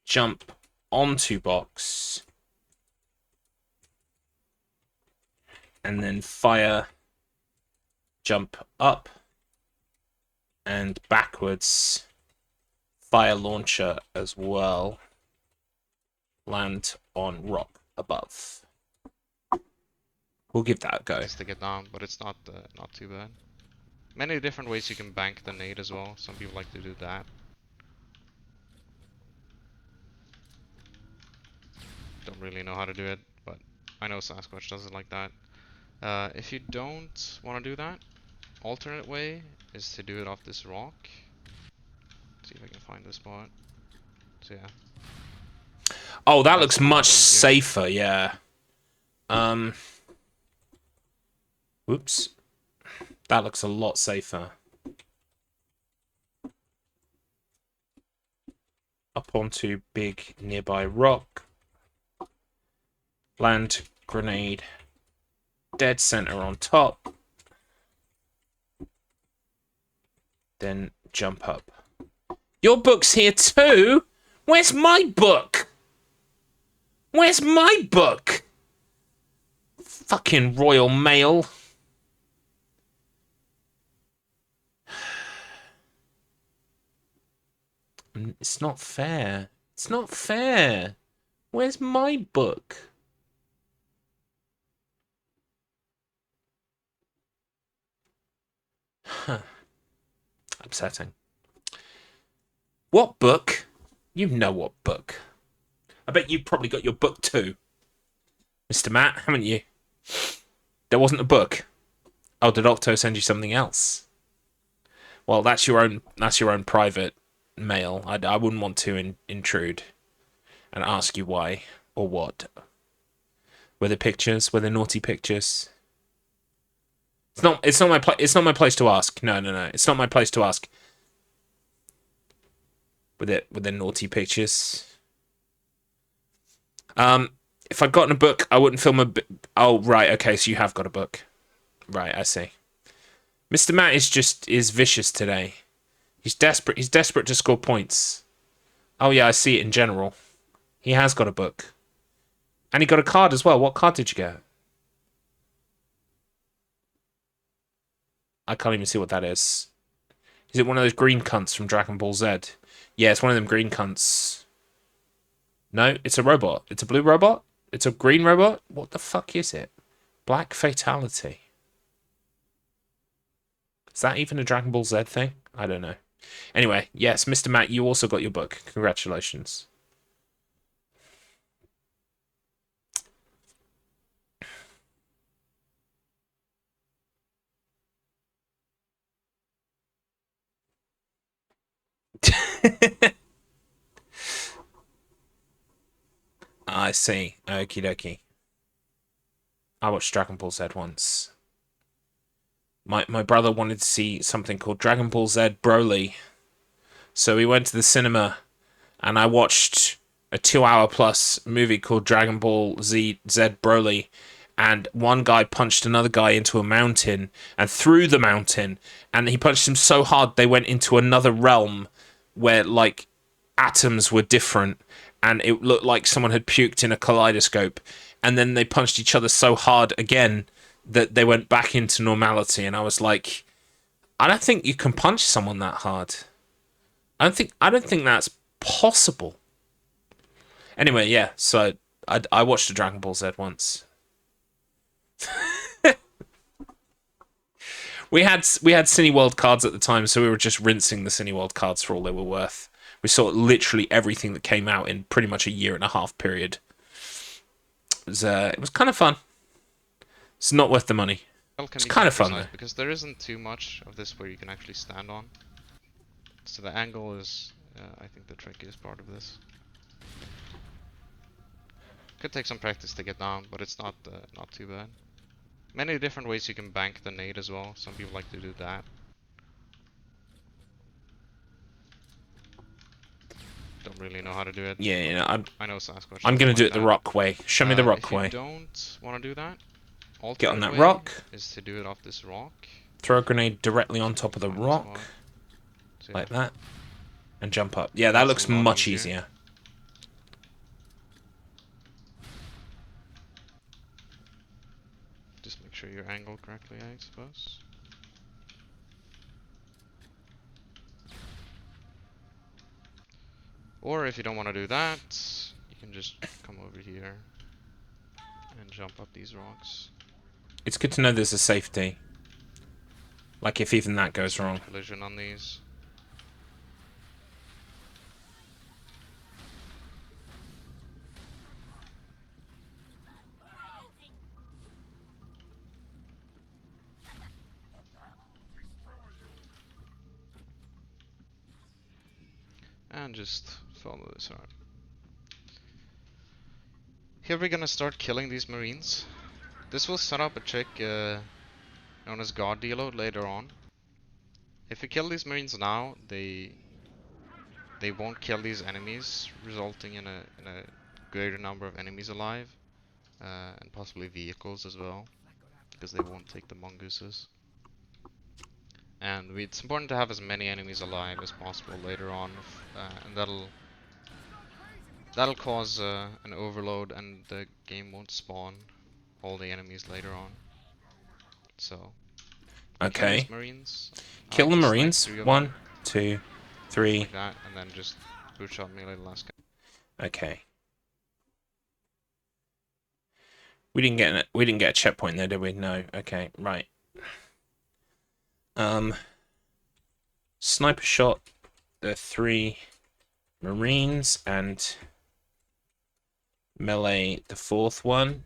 Jump onto box. And then fire. Jump up. And backwards. Fire launcher as well. Land on rock above. We'll give that a go. Just to get down, but it's not too bad. Many different ways you can bank the nade as well. Some people like to do that. Don't really know how to do it, but I know Sasquatch does it like that. If you don't want to do that, alternate way is to do it off this rock. See if I can find the spot. So yeah. Oh, that looks much safer, yeah. Whoops. That looks a lot safer. Up onto big nearby rock. Land grenade. Dead center on top. Then jump up. Your book's here too? Where's my book? Where's my book? Fucking Royal Mail. It's not fair. It's not fair. Where's my book? Huh. Upsetting. What book? You know what book. I bet you've probably got your book too. Mr. Matt, haven't you? There wasn't a book. Oh, did Octo send you something else? Well, that's your own private mail. I wouldn't want to intrude and ask you why or what. Were there pictures? Were there naughty pictures? It's not my place to ask. No. It's not my place to ask. Were there naughty pictures? If I'd gotten a book, I wouldn't film a oh, right, okay, so you have got a book. Right, I see. Mr. Matt is vicious today. He's desperate to score points. Oh yeah, I see it in general. He has got a book. And he got a card as well. What card did you get? I can't even see what that is. Is it one of those green cunts from Dragon Ball Z? Yeah, it's one of them green cunts. No, it's a robot. It's a blue robot? It's a green robot? What the fuck is it? Black Fatality. Is that even a Dragon Ball Z thing? I don't know. Anyway, yes, Mr. Matt, you also got your book. Congratulations. I see. Okie dokie. I watched Dragon Ball Z once. My brother wanted to see something called Dragon Ball Z Broly. So we went to the cinema and I watched a 2-hour plus movie called Dragon Ball Z Broly. And one guy punched another guy into a mountain and through the mountain. And he punched him so hard they went into another realm where, like, atoms were different. And it looked like someone had puked in a kaleidoscope. And then they punched each other so hard again that they went back into normality. And I was like, I don't think you can punch someone that hard. I don't think that's possible. Anyway, yeah, so I watched a Dragon Ball Z once. We had Cineworld cards at the time, so we were just rinsing the Cineworld cards for all they were worth. We saw literally everything that came out in pretty much a 1.5 year period. It was kind of fun. It's not worth the money. It's kind of fun though. Because there isn't too much of this where you can actually stand on. So the angle is, I think, the trickiest part of this. Could take some practice to get down, but it's not too bad. Many different ways you can bank the nade as well. Some people like to do that. Don't really know how to do it. Yeah, you know, I know Sasquatch. I'm gonna do it the rock way. Show me the rock way. If you don't want to do that, get on that rock. Is to do it off this rock. Throw a grenade directly on top of the rock, so like that, and jump up. Yeah, that looks much easier. Just make sure you're angled correctly, I suppose. Or if you don't want to do that, you can just come over here and jump up these rocks. It's good to know there's a safety. Like if even that goes wrong. Collision on these. And just follow this around. Here we're gonna start killing these marines. This will set up a trick known as God Deload later on. If you kill these marines now, they won't kill these enemies, resulting in a greater number of enemies alive, and possibly vehicles as well, because they won't take the mongooses. And it's important to have as many enemies alive as possible later on, and that'll cause an overload, and the game won't spawn all the enemies later on. So, okay. Kill marines. Kill the marines. 1, 2, 3. Like that, and then just boot shot melee the last guy. Okay. We didn't get a checkpoint there, did we? No. Okay, right. Sniper shot the 3 marines and melee the 4th one.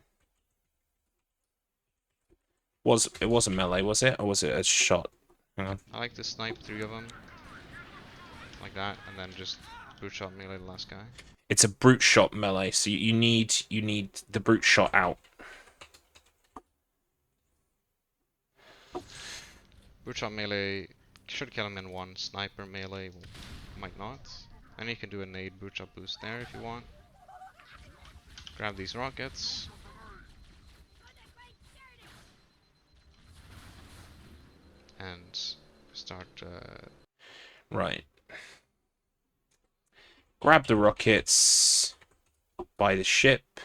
It wasn't melee, was it? Or was it a shot? Hang on. I like to snipe 3 of them. Like that, and then just brute shot melee the last guy. It's a brute shot melee, so you need the brute shot out. Brute shot melee should kill him in one. Sniper melee might not. And you can do a nade brute shot boost there if you want. Grab these rockets. And start. Right. Grab the rockets by the ship.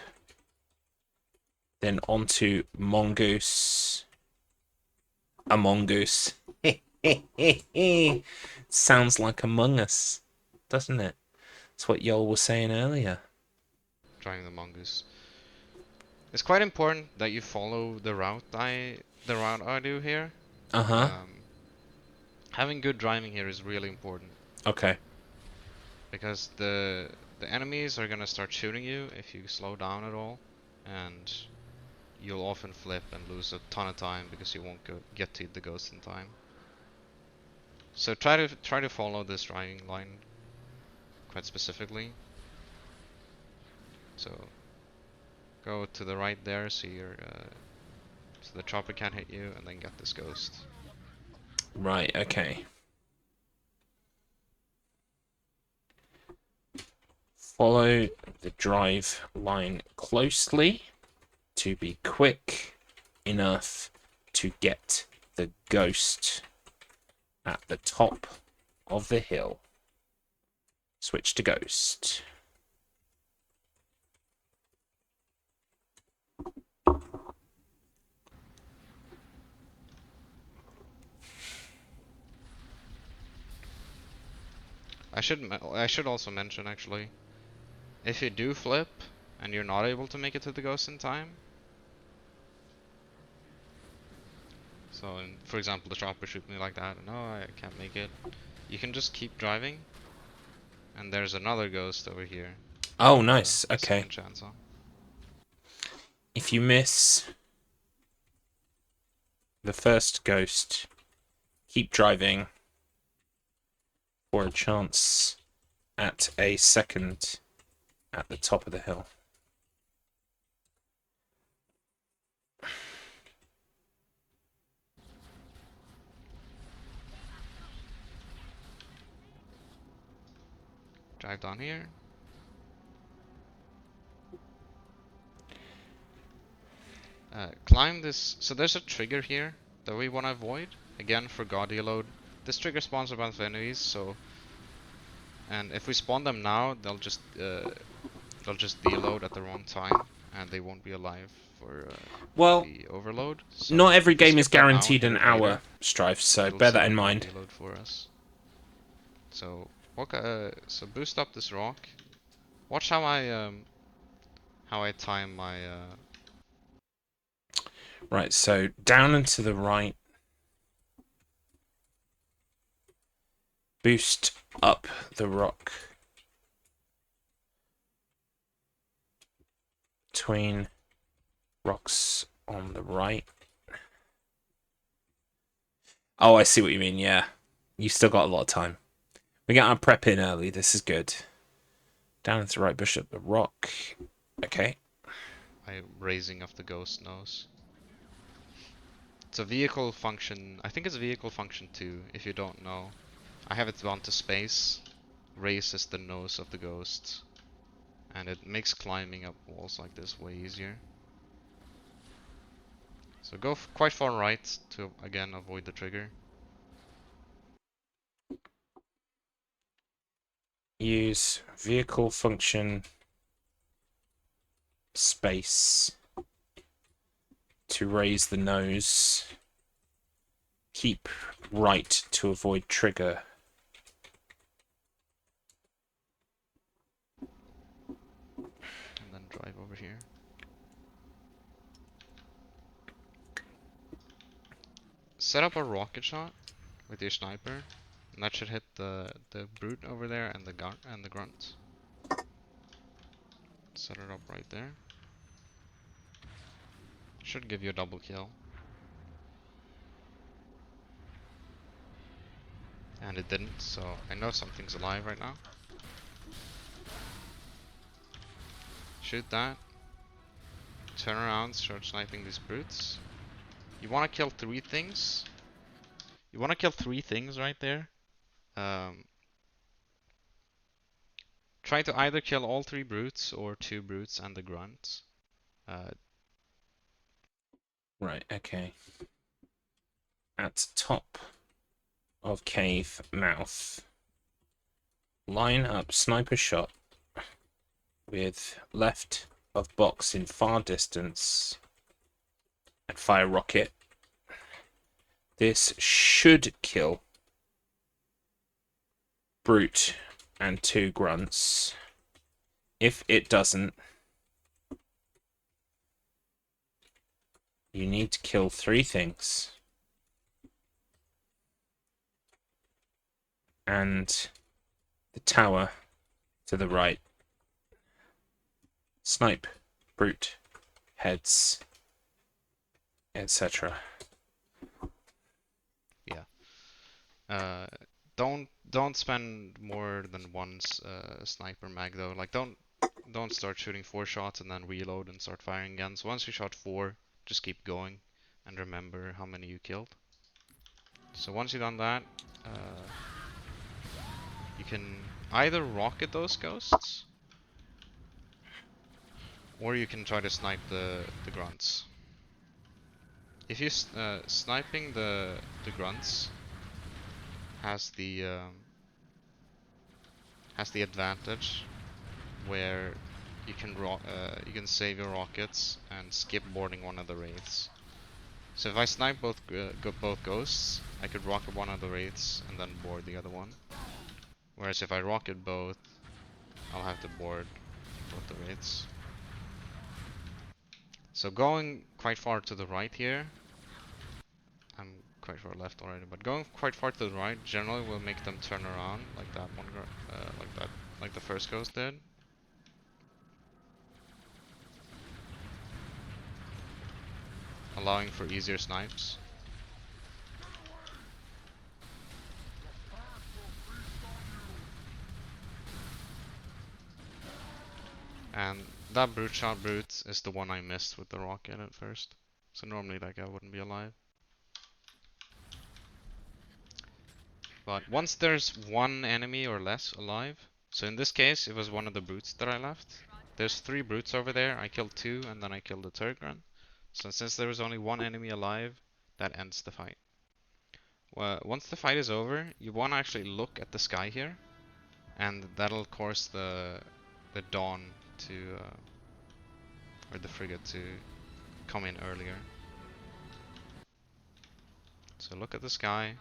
Then onto Mongoose. A mongoose. Sounds like Among Us, doesn't it? That's what y'all were saying earlier. Driving the mongoose. It's quite important that you follow the route I do here. Having good driving here is really important. Okay. Because the enemies are gonna start shooting you if you slow down at all, and you'll often flip and lose a ton of time because you won't get to the ghost in time. So try to follow this driving line quite specifically. So go to the right there, so so the chopper can't hit you, and then get this ghost. Right. Okay. Follow the drive line closely to be quick enough to get the ghost at the top of the hill. Switch to ghost. I should also mention, actually, if you do flip and you're not able to make it to the ghost in time, So, for example, the chopper shoot me like that, and no, I can't make it. You can just keep driving, and there's another ghost over here. Oh, nice. A Okay. second chance on. If you miss the first ghost, keep driving for a chance at a second at the top of the hill. Drive down here. Climb this. So there's a trigger here that we want to avoid. Again, for god deload. This trigger spawns a bunch of enemies, so. And if we spawn them now, they'll just deload at the wrong time, and they won't be alive for well, the overload. So not every game is skip that now and guaranteed hit an it later, hour, Strife, so it'll bear set that in up mind. Deload for us. So so boost up this rock. Watch how I time my Right, so down and to the right. Boost up the rock. Between rocks on the right. Oh, I see what you mean, yeah. You've still got a lot of time. We get our prep in early, this is good. Down and to the right, push up the rock. Okay. my raising of the ghost nose. It's a vehicle function. I think it's a vehicle function 2, if you don't know. I have it gone to space. Raises the nose of the ghost. And it makes climbing up walls like this way easier. So go quite far right to, again, avoid the trigger. Use vehicle function space to raise the nose. Keep right to avoid trigger. And then drive over here. Set up a rocket shot with your sniper, and that should hit the brute over there and the grunt. Set it up right there. Should give you a double kill. And it didn't, so I know something's alive right now. Shoot that. Turn around, start sniping these brutes. You want to kill 3 things. You want to kill 3 things right there. Try to either kill all 3 brutes or 2 brutes and the grunt. Right, okay. At top of cave mouth. Line up sniper shot with left of box in far distance and fire rocket. This should kill brute and 2 grunts. If it doesn't, you need to kill 3 things. And the tower to the right. Snipe, brute, heads, etc. Yeah. Don't spend more than one sniper mag though. Like don't start shooting 4 shots and then reload and start firing again. So once you shot 4, just keep going and remember how many you killed. So once you've done that, you can either rocket those ghosts, or you can try to snipe the grunts. If you sniping the grunts has the advantage where you can save your rockets and skip boarding one of the wraiths. So if I snipe both ghosts, I could rocket one of the wraiths and then board the other one. Whereas if I rocket both, I'll have to board both the wraiths. So going quite far to the right here, I'm quite far left already, but going quite far to the right generally will make them turn around, like that one, like the first ghost did. Allowing for easier snipes. And that brute shot brute is the one I missed with the rocket at first. So normally that guy wouldn't be alive. But once there's one enemy or less alive, so in this case it was one of the brutes that I left. There's 3 brutes over there, I killed 2 and then I killed the third grunt. So since there was only one enemy alive, that ends the fight. Well, once the fight is over, you want to actually look at the sky here, and that'll cause the dawn to, or the frigate to come in earlier. So look at the sky.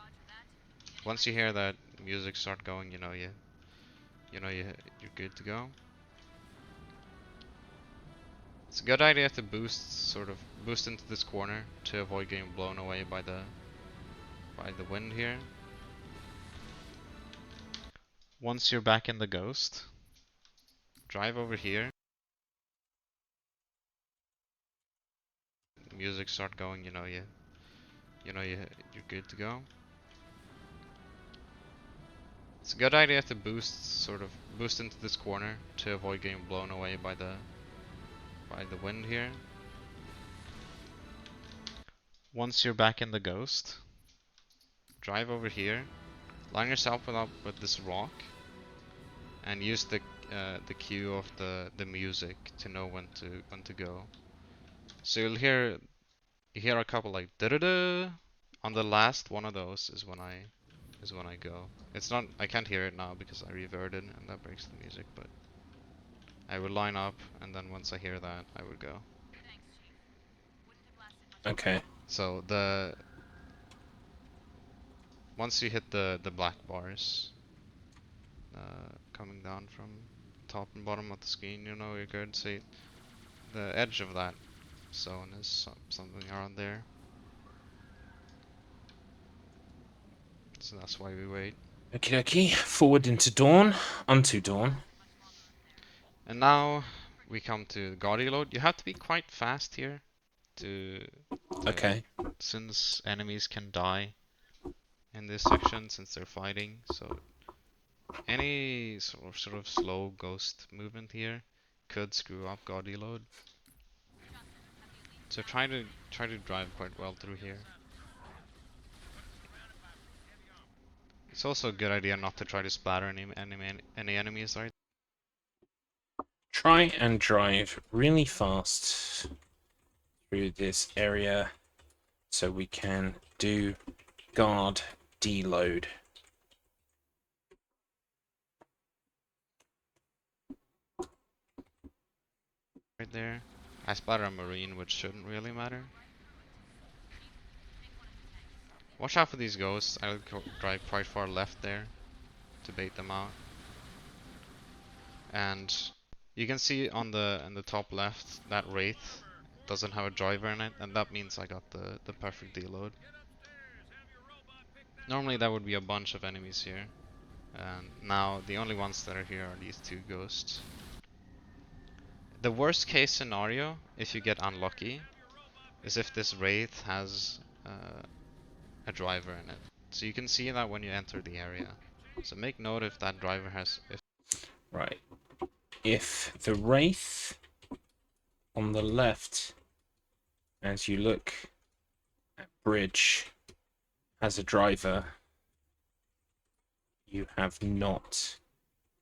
Once you hear that music start going, you're good to go. It's a good idea to boost into this corner to avoid getting blown away by the wind here. Once you're back in the ghost, drive over here. The music start going, you're good to go. It's a good idea to boost into this corner to avoid getting blown away by the wind here. Once you're back in the ghost, drive over here, line yourself up with this rock, and use the cue of the music to know when to go. So you hear a couple like da da da. On the last one of those is when I go. It's not, I can't hear it now because I reverted and that breaks the music, but I would line up and then once I hear that I would go. Okay. So once you hit the black bars coming down from top and bottom of the screen, you're good. See the edge of that zone is something around there. So that's why we wait. Okie dokie. Forward into dawn. Unto dawn. And now we come to Guardian load. You have to be quite fast here Okay. since enemies can die in this section since they're fighting. So any sort of slow ghost movement here could screw up Guardian load. So try to drive quite well through here. It's also a good idea not to try to splatter any enemies, right? Try and drive really fast through this area so we can do guard deload. Right there. I splatter a marine, which shouldn't really matter. Watch out for these ghosts. I would drive quite far left there to bait them out. And you can see on the top left that Wraith doesn't have a driver in it, and that means I got the perfect deload. Normally that would be a bunch of enemies here, and now the only ones that are here are these 2 ghosts. The worst case scenario, if you get unlucky, is if this Wraith has a driver in it. So you can see that when you enter the area. So make note if that driver has... Right. If the Wraith on the left, as you look at bridge, has a driver, you have not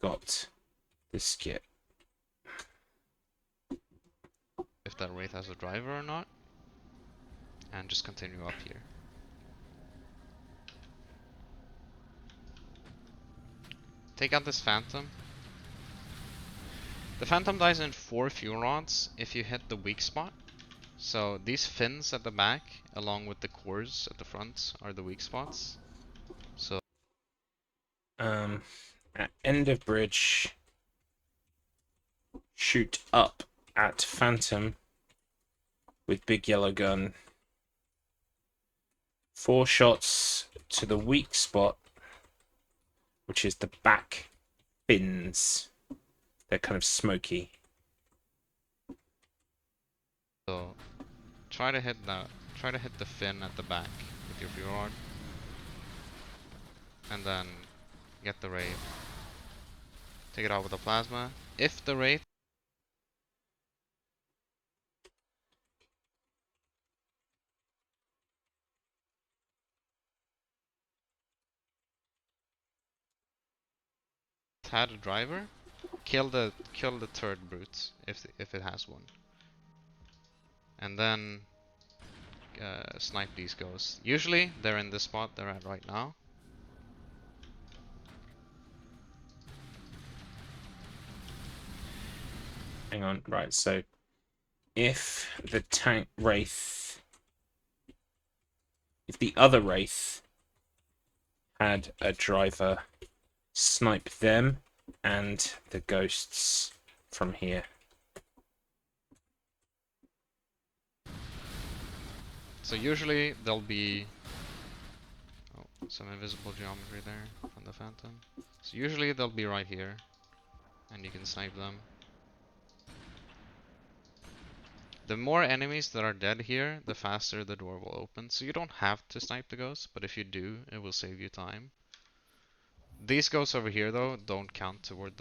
got the skip. If that Wraith has a driver or not. And just continue up here. Take out this Phantom. The Phantom dies in 4 fuel rods if you hit the weak spot. So these fins at the back, along with the cores at the front, are the weak spots. So At end of bridge, shoot up at Phantom with big yellow gun 4 shots to the weak spot, which is the back fins. They're kind of smoky. So try to hit the fin at the back with your fuel rod, and then get the wraith. Take it out with a plasma. If the wraith had a driver, kill the turret brute if it has one, and then snipe these ghosts. Usually they're in the spot they're at right now. Hang on, right, so if the tank wraith, if the other wraith had a driver, snipe them and the ghosts from here. So usually there'll be some invisible geometry there from the phantom. So usually they'll be right here, and you can snipe them. The more enemies that are dead here, the faster the door will open. So you don't have to snipe the ghosts, but if you do, it will save you time. These ghosts over here though don't count toward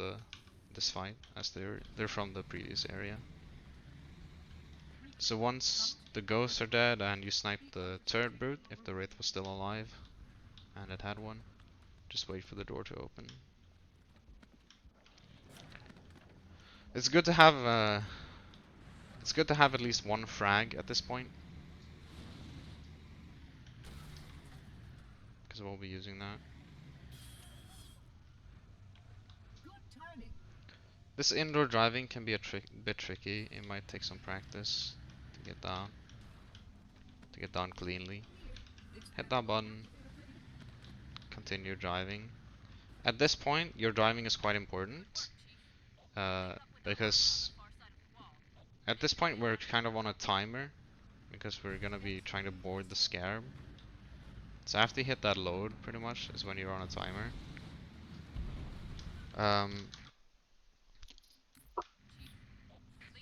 this fight, as they're from the previous area. So once the ghosts are dead and you snipe the turret brute, if the wraith was still alive and it had one, just wait for the door to open. It's good to have at least one frag at this point, because we'll be using that. This indoor driving can be a bit tricky. It might take some practice to get down cleanly. Hit that button. Continue driving. At this point, your driving is quite important, because at this point we're kind of on a timer, because we're gonna be trying to board the scarab. So after you hit that load, pretty much, is when you're on a timer.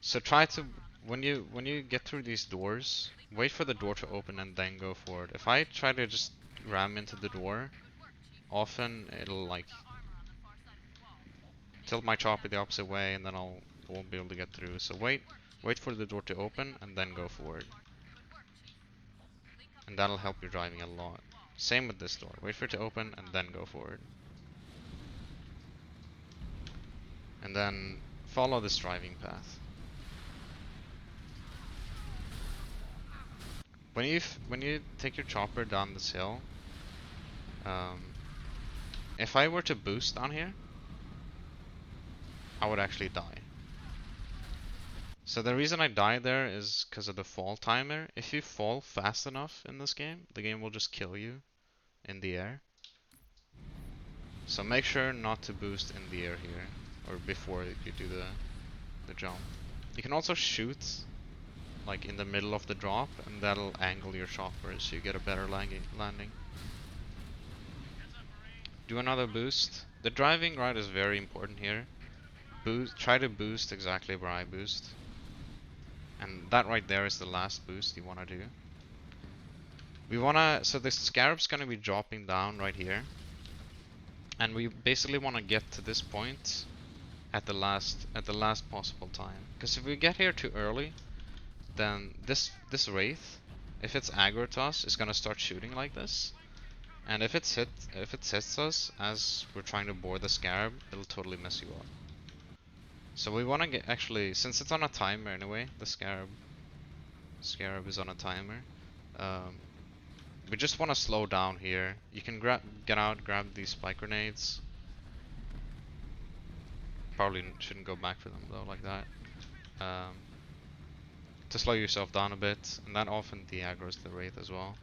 So try to, when you get through these doors, wait for the door to open and then go forward. If I try to just ram into the door, often it'll like tilt my chopper the opposite way, and then I won't be able to get through. So wait for the door to open and then go forward, and that'll help your driving a lot. Same with this door. Wait for it to open and then go forward, and then follow this driving path. When you take your chopper down this hill, if I were to boost down here, I would actually die. So the reason I die there is because of the fall timer. If you fall fast enough in this game, the game will just kill you in the air. So make sure not to boost in the air here, or before you do the jump. You can also shoot like in the middle of the drop, and that'll angle your chopper so you get a better landing. Do another boost. The driving right is very important here. Try to boost exactly where I boost, and that right there is the last boost you want to do. So the scarab's gonna be dropping down right here, and we basically want to get to this point at the last possible time. Because if we get here too early, then this wraith, if it's aggro to us, is gonna start shooting like this, and if it hits us as we're trying to board the scarab, it'll totally mess you up. So we want to get, actually, since it's on a timer anyway, the scarab is on a timer. We just want to slow down here. You can grab these spike grenades. Probably shouldn't go back for them though, like that. To slow yourself down a bit, and that often de-aggroes the wraith as well.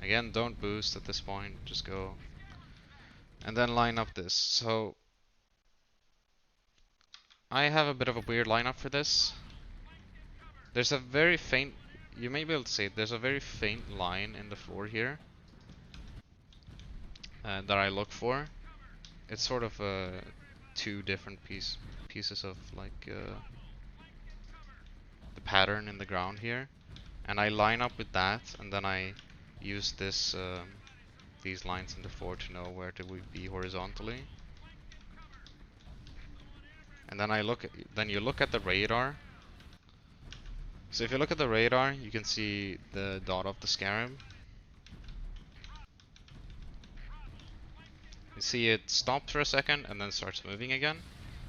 Again, don't boost at this point, just go. And then line up this. So I have a bit of a weird lineup for this. There's a very faint, you may be able to see it. There's a very faint line in the floor here that I look for. It's sort of two different pieces of like the pattern in the ground here, and I line up with that, and then I use this these lines in the floor to know where to be horizontally. And then you look at the radar. So if you look at the radar, you can see the dot of the scarab. You see it stops for a second and then starts moving again.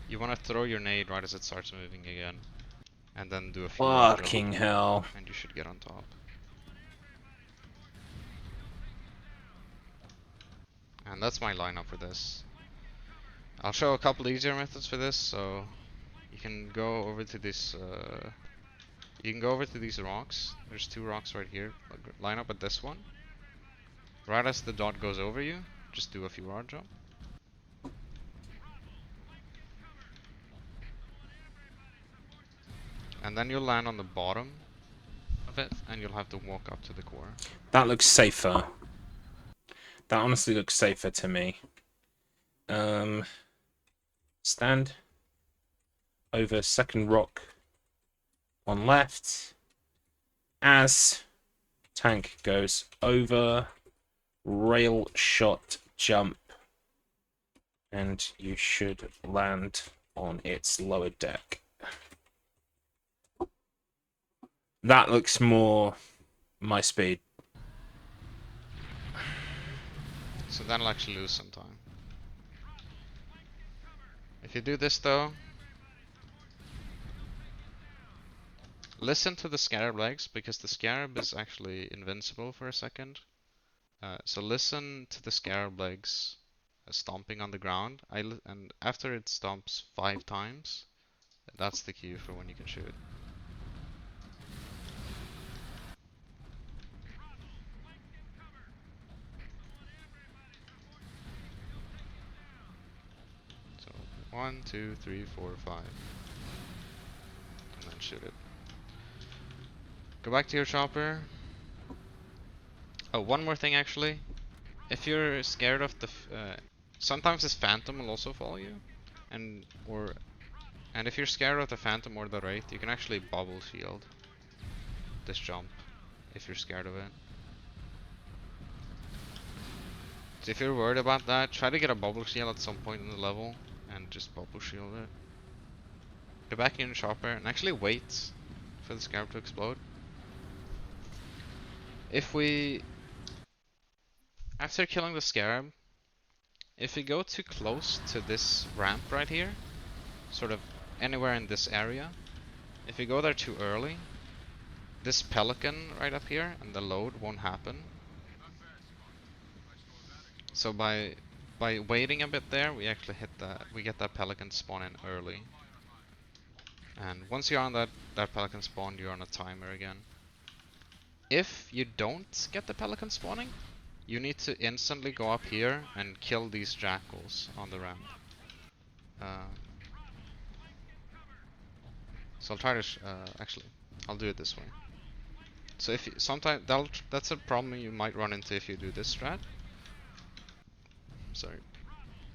You want to throw your nade right as it starts moving again, and then do a few rod jumps, Fucking hell. and you should get on top. And that's my lineup for this. I'll show a couple easier methods for this, so you can go over to this. You can go over to these rocks. There's two rocks right here. Line up at this one. Right as the dot goes over you, just do a few rod jump. And then you'll land on the bottom of it, and you'll have to walk up to the core. That looks safer. That honestly looks safer to me. Stand over second rock on left. As tank goes over, rail shot jump, and you should land on its lower deck. That looks more my speed. So that'll actually lose some time. If you do this though, listen to the scarab legs, because the scarab is actually invincible for a second. So listen to the scarab legs stomping on the ground. And after it stomps 5 times, that's the cue for when you can shoot. So 1, 2, 3, 4, 5, and then shoot it. Go back to your chopper. Oh, one more thing actually. If you're scared of the, sometimes this phantom will also follow you, and if you're scared of the phantom or the wraith, you can actually bubble shield this jump if you're scared of it. So if you're worried about that, try to get a bubble shield at some point in the level and just bubble shield it. Go back in your chopper and actually wait for the scarab to explode. After killing the scarab, if we go too close to this ramp right here, sort of anywhere in this area, if we go there too early, this pelican right up here and the load won't happen. So by waiting a bit there, we actually get that pelican spawn in early. And once you're on that pelican spawn, you're on a timer again. If you don't get the pelican spawning, you need to instantly go up here and kill these jackals on the ramp. So I'll try to actually, I'll do it this way. So if sometimes that's a problem you might run into if you do this strat. Sorry,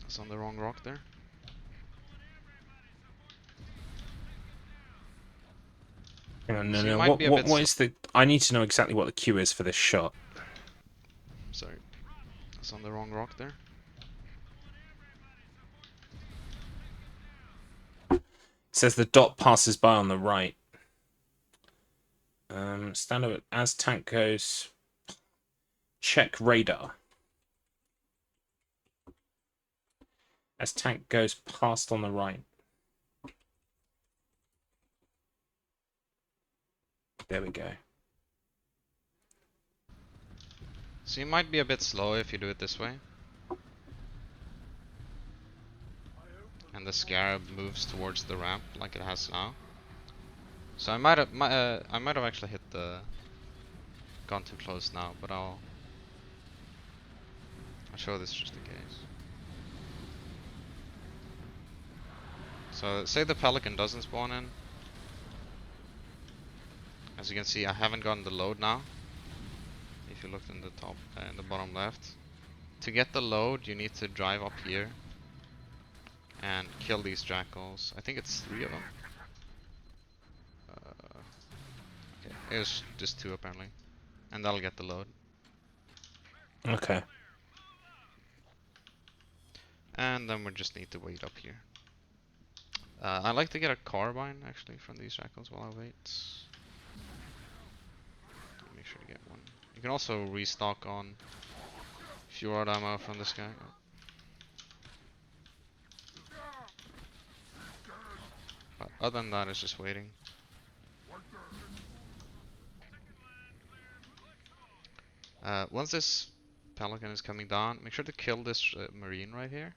it's on the wrong rock there. No. What is the? I need to know exactly what the cue is for this shot. Sorry, it's on the wrong rock there. It says the dot passes by on the right. Stand over as tank goes. Check radar. As tank goes past on the right. There we go. So you might be a bit slow if you do it this way. And the scarab moves towards the ramp like it has now. So I might have actually gone too close now, but I'll show this just in case. So say the pelican doesn't spawn in, As you can see, I haven't gotten the load now. If you look in the top, in the bottom left. To get the load, you need to drive up here and kill these jackals. I think it's 3 of them. Okay, it was just 2 apparently. And that'll get the load. Okay. And then we just need to wait up here. I like to get a carbine actually from these jackals while I wait. Make sure to get one. You can also restock on fjord ammo from this guy. But other than that, it's just waiting. Once this pelican is coming down, make sure to kill this marine right here.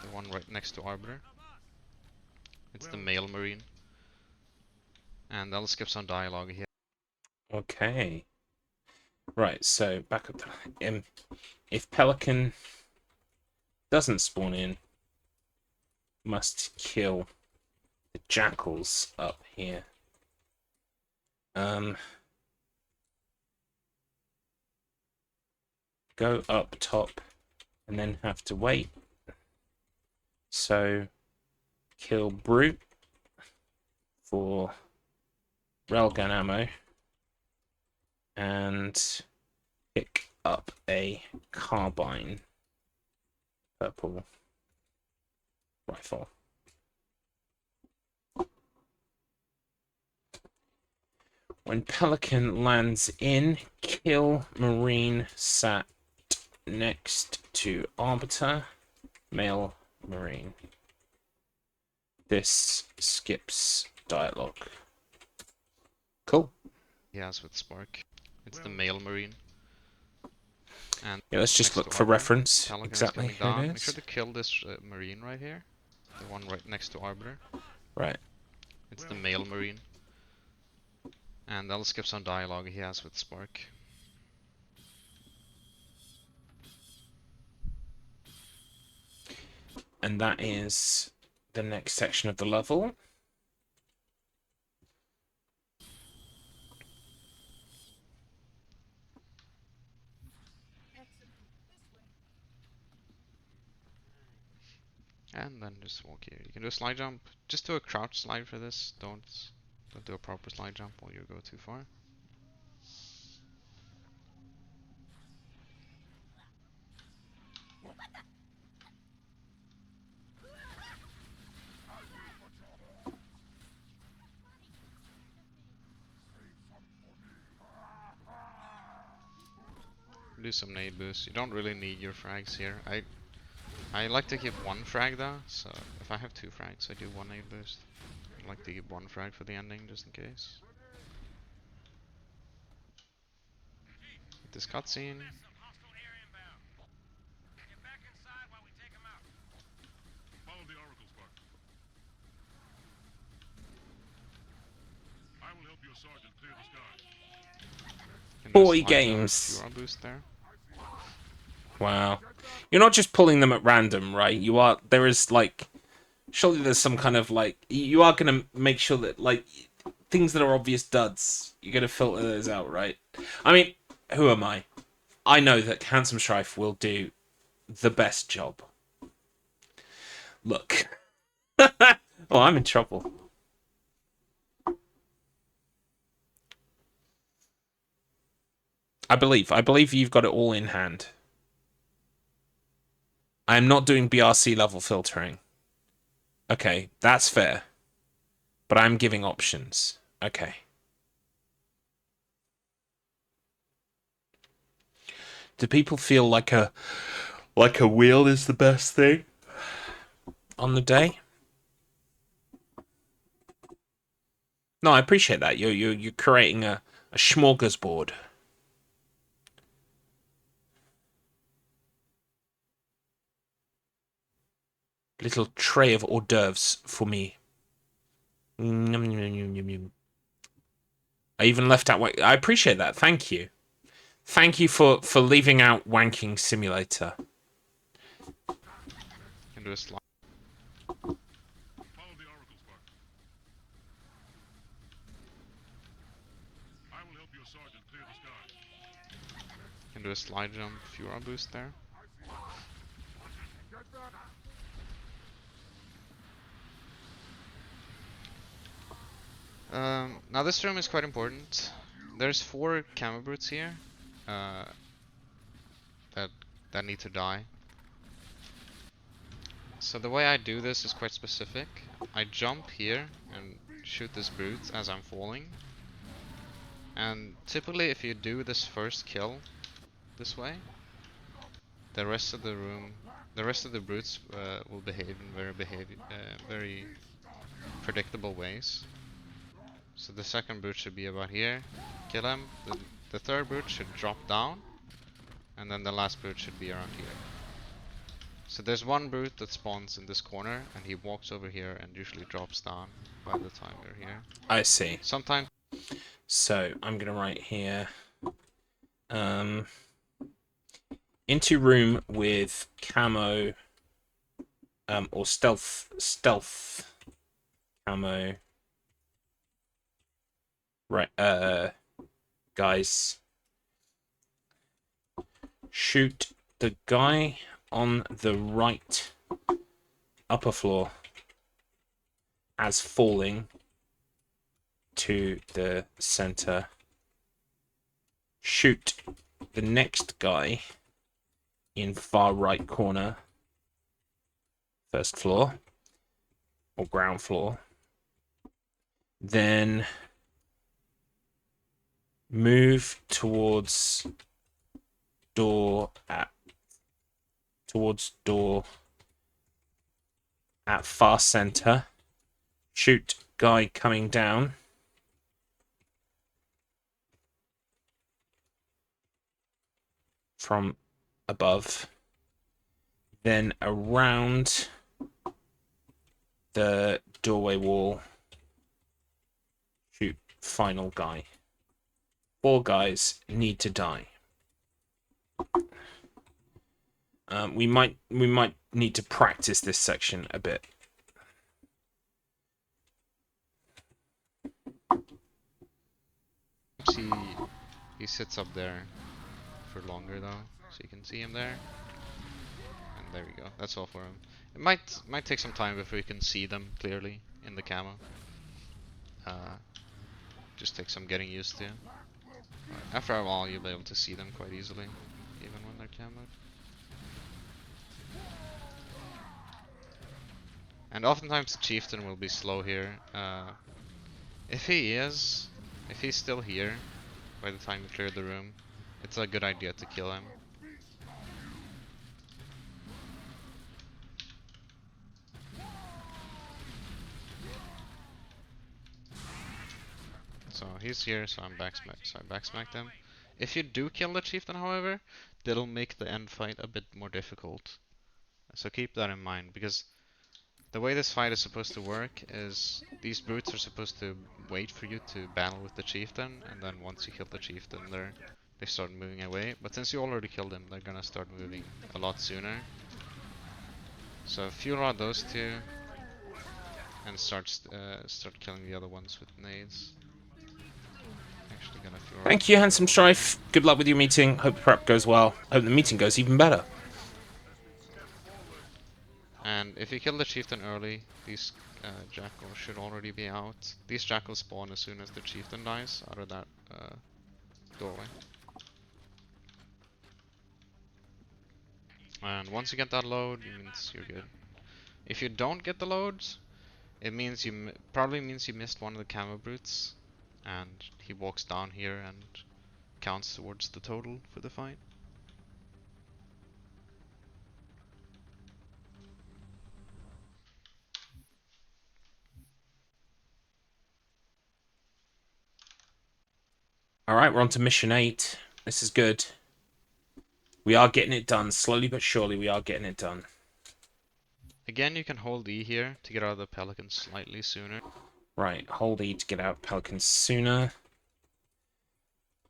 The one right next to Arbiter. It's the male marine. And that'll skip some dialogue here. Okay. Right, so back up. If pelican doesn't spawn in, must kill the jackals up here. Go up top and then have to wait. So kill brute for railgun ammo and pick up a carbine purple rifle. When pelican lands in, kill marine sat next to arbiter, male marine. This skips dialogue. Cool. Yes, with Spark. It's the male marine. And yeah, let's just look for reference. Exactly who it is. Make sure to kill this marine right here. The one right next to Arbiter. Right. It's the male marine. And that'll skip some dialogue he has with Spark. And that is the next section of the level. And then just walk here. You can do a slide jump. Just do a crouch slide for this. Don't do a proper slide jump while you go too far. Do some nade boost. You don't really need your frags here. I like to keep 1 frag though, so if I have 2 frags, I do 1 nade boost. I like to keep 1 frag for the ending, just in case. This cutscene. Follow the Oracle Spark. I will help your sergeant clear the sky. Boy games. Boost there. Wow. You're not just pulling them at random, right? You are. There is like. Surely there's some kind of like. You are gonna make sure that like things that are obvious duds. You're gonna filter those out, right? I mean, who am I? I know that Handsome Strife will do the best job. Look. Oh, I'm in trouble. I believe you've got it all in hand. I am not doing BRC level filtering. Okay, that's fair. But I'm giving options. Okay. Do people feel like a wheel is the best thing on the day? No, I appreciate that. You're creating a smorgasbord. Little tray of hors d'oeuvres for me. I even left out. I appreciate that. Thank you. Thank you for leaving out wanking simulator. Can do a slide. Follow the Oracle Spark. slide jump Fura boost there. Now this room is quite important. There's 4 camo brutes here that need to die. So the way I do this is quite specific. I jump here and shoot this brute as I'm falling. And typically if you do this first kill this way, the rest of the brutes will behave in very predictable ways. So the second brute should be about here, kill him. The third brute should drop down, and then the last brute should be around here. So there's one brute that spawns in this corner, and he walks over here and usually drops down by the time you're here. I see. Sometimes. So I'm gonna write here. Into room with camo, or stealth camo. Right, guys. Shoot the guy on the right upper floor as falling to the center. Shoot the next guy in far right corner, first floor or ground floor. Then move towards door at far center. Shoot guy coming down. From above. Then around the doorway wall. Shoot final guy. 4 guys need to die. We might need to practice this section a bit. He sits up there for longer though, so you can see him there. And there we go. That's all for him. It might take some time before you can see them clearly in the camo. Just takes some getting used to. After a while, you'll be able to see them quite easily, even when they're camoed. And oftentimes the chieftain will be slow here. If he's still here by the time you clear the room, it's a good idea to kill him. So he's here, so I backsmacked him. If you do kill the chieftain, however, that'll make the end fight a bit more difficult. So keep that in mind, because the way this fight is supposed to work is these brutes are supposed to wait for you to battle with the chieftain, and then once you kill the chieftain, they start moving away. But since you already killed him, they're gonna start moving a lot sooner. So fuel rod those two, and start killing the other ones with nades. Thank you, Handsome Strife. Good luck with your meeting. Hope the prep goes well. Hope the meeting goes even better. And if you kill the chieftain early, these jackals should already be out. These jackals spawn as soon as the chieftain dies out of that doorway. And once you get that load, it means you're good. If you don't get the loads, it means probably means you missed one of the camo brutes, and he walks down here and counts towards the total for the fight. Alright, we're on to mission 8. This is good. We are getting it done. Slowly but surely, we are getting it done. Again, you can hold E here to get out of the pelican slightly sooner. Right, hold E to get out pelican sooner.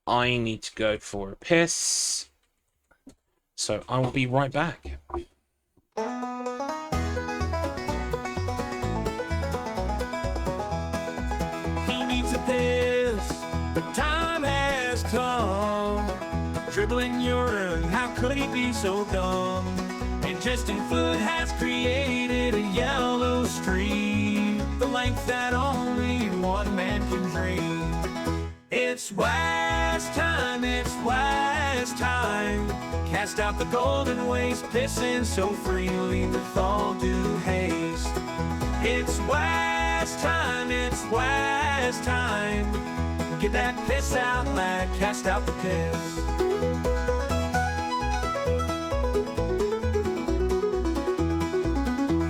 I need to go for a piss. So I will be right back. He needs a piss, but time has come. dribbling urine, how could he be so dumb? Ingesting food has created a yellow stream, the length that only one man can dream. It's wise time, it's wise time. Cast out the golden waste, pissing so freely with all due haste. It's wise time, it's wise time. Get that piss out, lad, cast out the piss.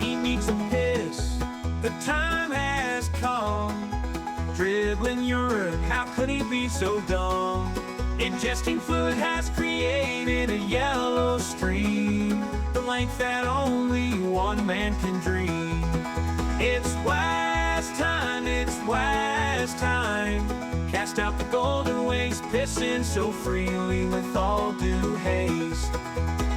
He needs a piss, the time has come. Dribbling urine, how could he be so dumb? Ingesting food has created a yellow stream, the length that only one man can dream. It's wise time, it's wise time. Cast out the golden waste, pissing so freely with all due haste.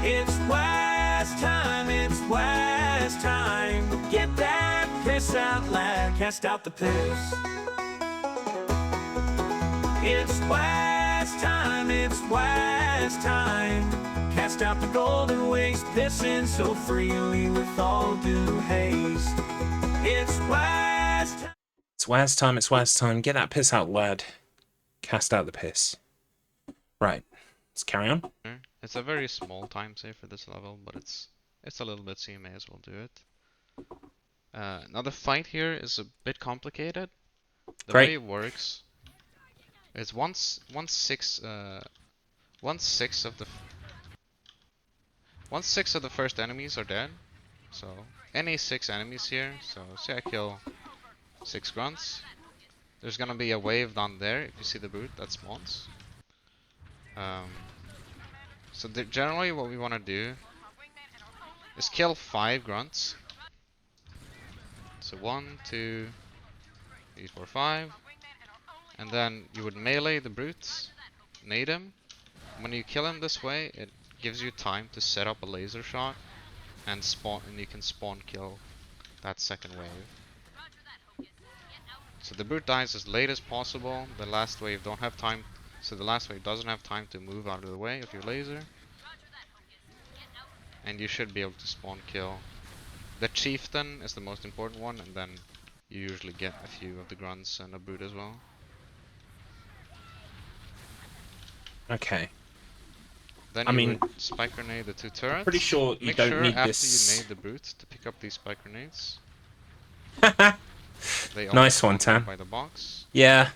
It's wise time, it's wise time. Get that piss out, lad, cast out the piss. It's wise time, it's wise time. Cast out the golden waste, pissing so freely with all due haste. It's wise time. It's wise time, it's wise time. Get that piss out, lad. Cast out the piss. Right. Let's carry on. It's a very small time save for this level, but it's a little bit, so you may as well do it. Now the fight here is a bit complicated. The way it works is one sixth of the first enemies are dead. So any 6 enemies here. So say I kill 6 grunts. There's gonna be a wave down there if you see the brute that spawns. So generally what we want to do is kill 5 grunts. So 1, 2, 3, 4, 5. And then you would melee the brutes, nade him. When you kill him this way, it gives you time to set up a laser shot and spawn, and you can spawn kill that second wave. So the brute dies as late as possible. The last wave don't have time, so the last wave doesn't have time to move out of the way of your laser. And you should be able to spawn kill. The chieftain is the most important one, and then you usually get a few of the grunts and a brute as well. Okay. Then you would spike grenade the 2 turrets. Pretty sure you don't need after this. you nade the brutes to pick up these spike grenades. They Nice one, Tan. by the box. Yeah.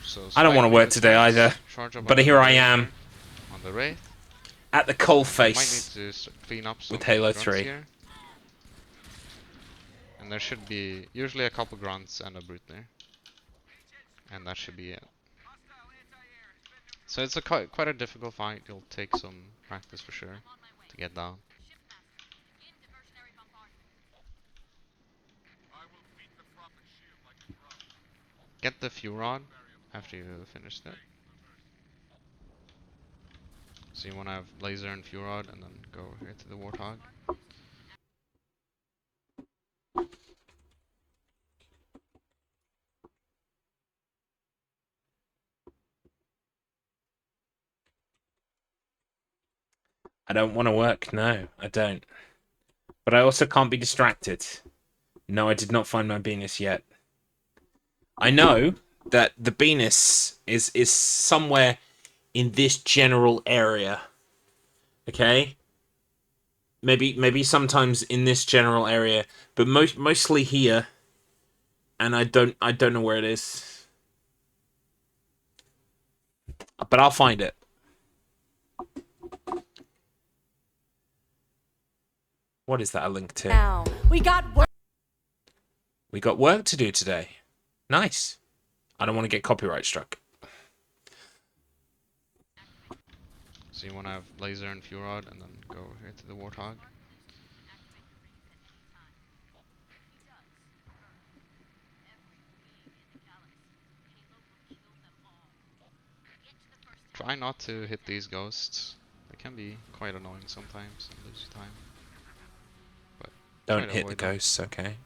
So I don't want to work spike today grenades either. charge up But on here the I Wraith am. On the Wraith. At the coal Might face. need to clean up some With Halo grunts 3. Here. And there should be usually a couple grunts and a brute there. And that should be it. So it's a quite a difficult fight. You'll take some practice for sure to get down. Get the fuel rod after you finished it. So you want to have laser and fuel rod, and then go over here to the warthog. I don't want to work. No, I don't. But I also can't be distracted. No, I did not find my Venus yet. I know that the Venus is somewhere in this general area. Okay? Maybe sometimes in this general area, but mostly here. And I don't know where it is. But I'll find it. What is that a link to? Now, we got work. We got work to do today. Nice. I don't want to get copyright struck. So you want to have laser and fuel rod, and then go over here to the warthog. Try not to hit these ghosts. They can be quite annoying sometimes and lose time. But don't hit the ghosts, okay?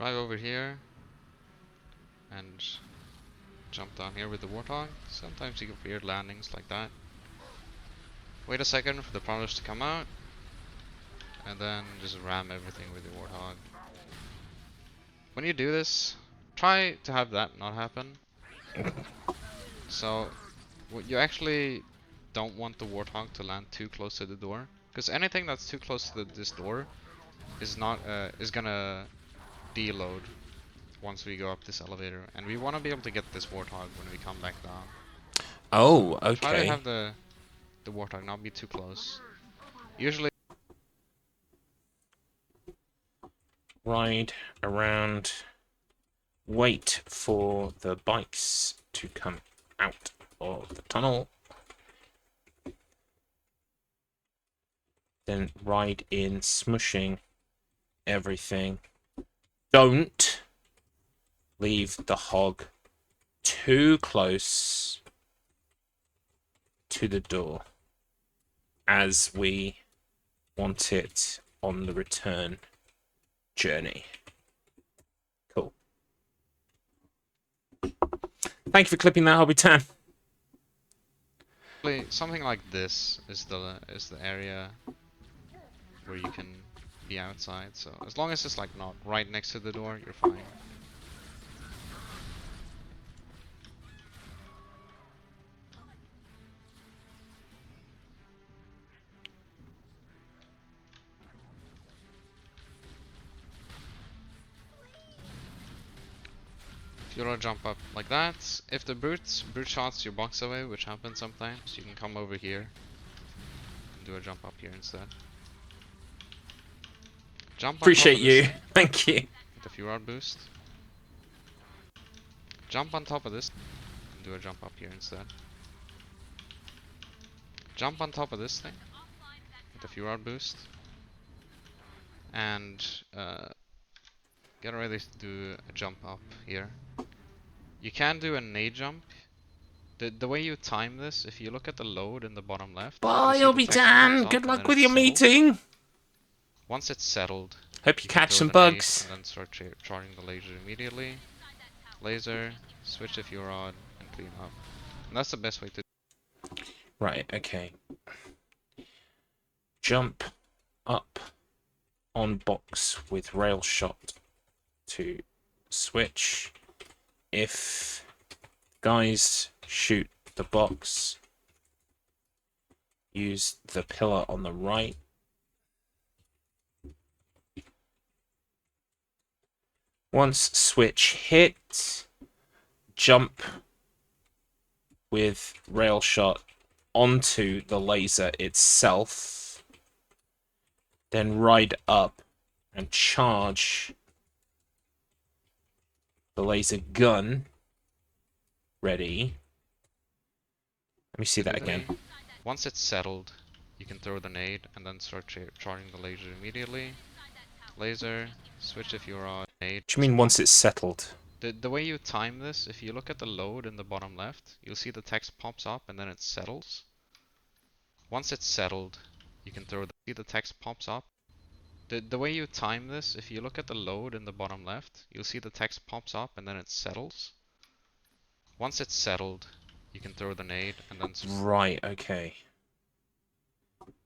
Drive over here and jump down here with the Warthog. Sometimes you get weird landings like that. Wait a second for the prowlers to come out, and then just ram everything with the Warthog. When you do this, try to have that not happen. So, you actually don't want the Warthog to land too close to the door, because anything that's too close to this door is gonna deload once we go up this elevator, and we want to be able to get this Warthog when we come back down. Oh, So try to okay. have the Warthog not be too close. Usually Ride around. Wait for the bikes to come out of the tunnel. Then ride in, smushing everything. Don't leave the hog too close to the door, as we want it on the return journey. Cool. Thank you for clipping that, Hobby10. something like this is the area where you can be outside. So as long as it's like not right next to the door, you're fine. If you want to jump up like that, if the brute shots your box away, which happens sometimes, you can come over here and do a jump up here instead. Jump on Appreciate top of this you. thing Thank you. with the Furod boost. Jump on top of this and do a jump up here instead. Jump on top of this thing with the Furod boost. And get ready to do a jump up here. You can do a nade jump. The way you time this, if you look at the load in the bottom left, Bye, you see the text pops Hobby10. up Good and luck then with it's your settled. meeting. Once it's settled, Hope you can catch throw some the nade bugs. and then start charging the laser immediately. Laser, switch the Furod, and clean up. And that's the best way to. Right, okay. Jump up on box with rail shot to switch. If guys shoot the box, use the pillar on the right. Once switch hit, jump with rail shot onto the laser itself, then ride up and charge the laser gun. Ready. Let me see that again. Once it's settled, you can throw the nade and then start charging the laser immediately. Laser, switch if you're on nade. What do you mean once it's settled? The way you time this, if you look at the load in the bottom left, you'll see the text pops up and then it settles. Once it's settled, you can throw the text pops up. The way you time this, if you look at the load in the bottom left, you'll see the text pops up and then it settles. Once it's settled, you can throw the nade and then. Right, okay.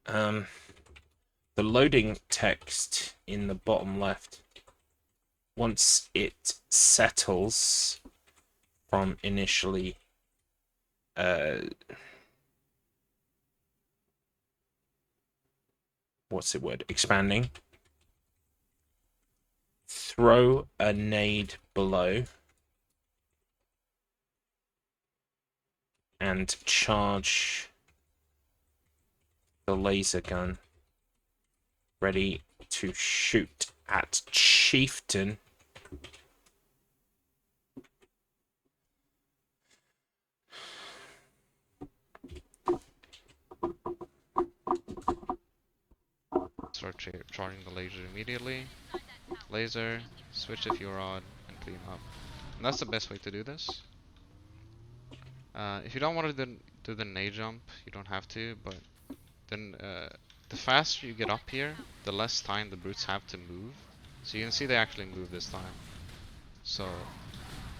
The loading text in the bottom left, once it settles from initially what's the word? Expanding. Throw a nade below and charge the laser gun. Ready to shoot at Chieftain. Start charging the laser immediately. Laser, switch if you're on, and clean up. And that's the best way to do this. If you don't want to do the nade jump, you don't have to, but then the faster you get up here, the less time the brutes have to move. So you can see they actually move this time. So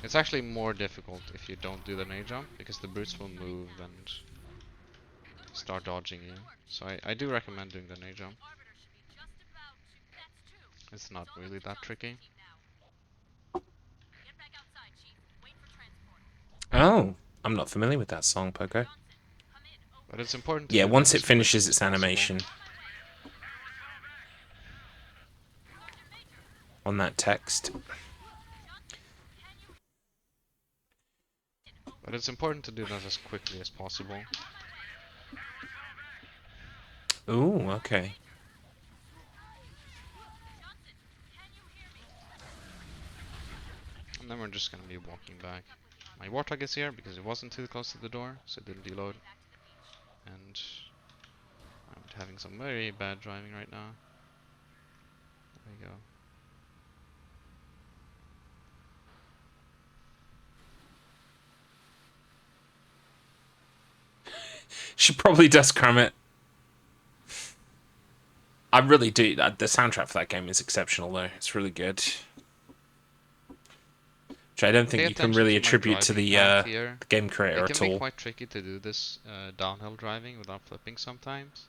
it's actually more difficult if you don't do the nade jump, because the brutes will move and start dodging you. So I do recommend doing the nade jump. It's not really that tricky. Oh, I'm not familiar with that song, Poco. But it's important to Yeah, do that once it as quickly finishes as its possible. animation on that text. But it's important to do that as quickly as possible. Ooh, okay. And then we're just gonna be walking back. My Warthog is here because it wasn't too close to the door, so it didn't deload. And I'm having some very bad driving right now. There we go. She probably does cram it. I really do. The soundtrack for that game is exceptional, though. It's really good. Which I don't think Pay you can attention really to my attribute to driving the path here. game creator It at can be all. quite tricky to do this downhill driving without flipping sometimes.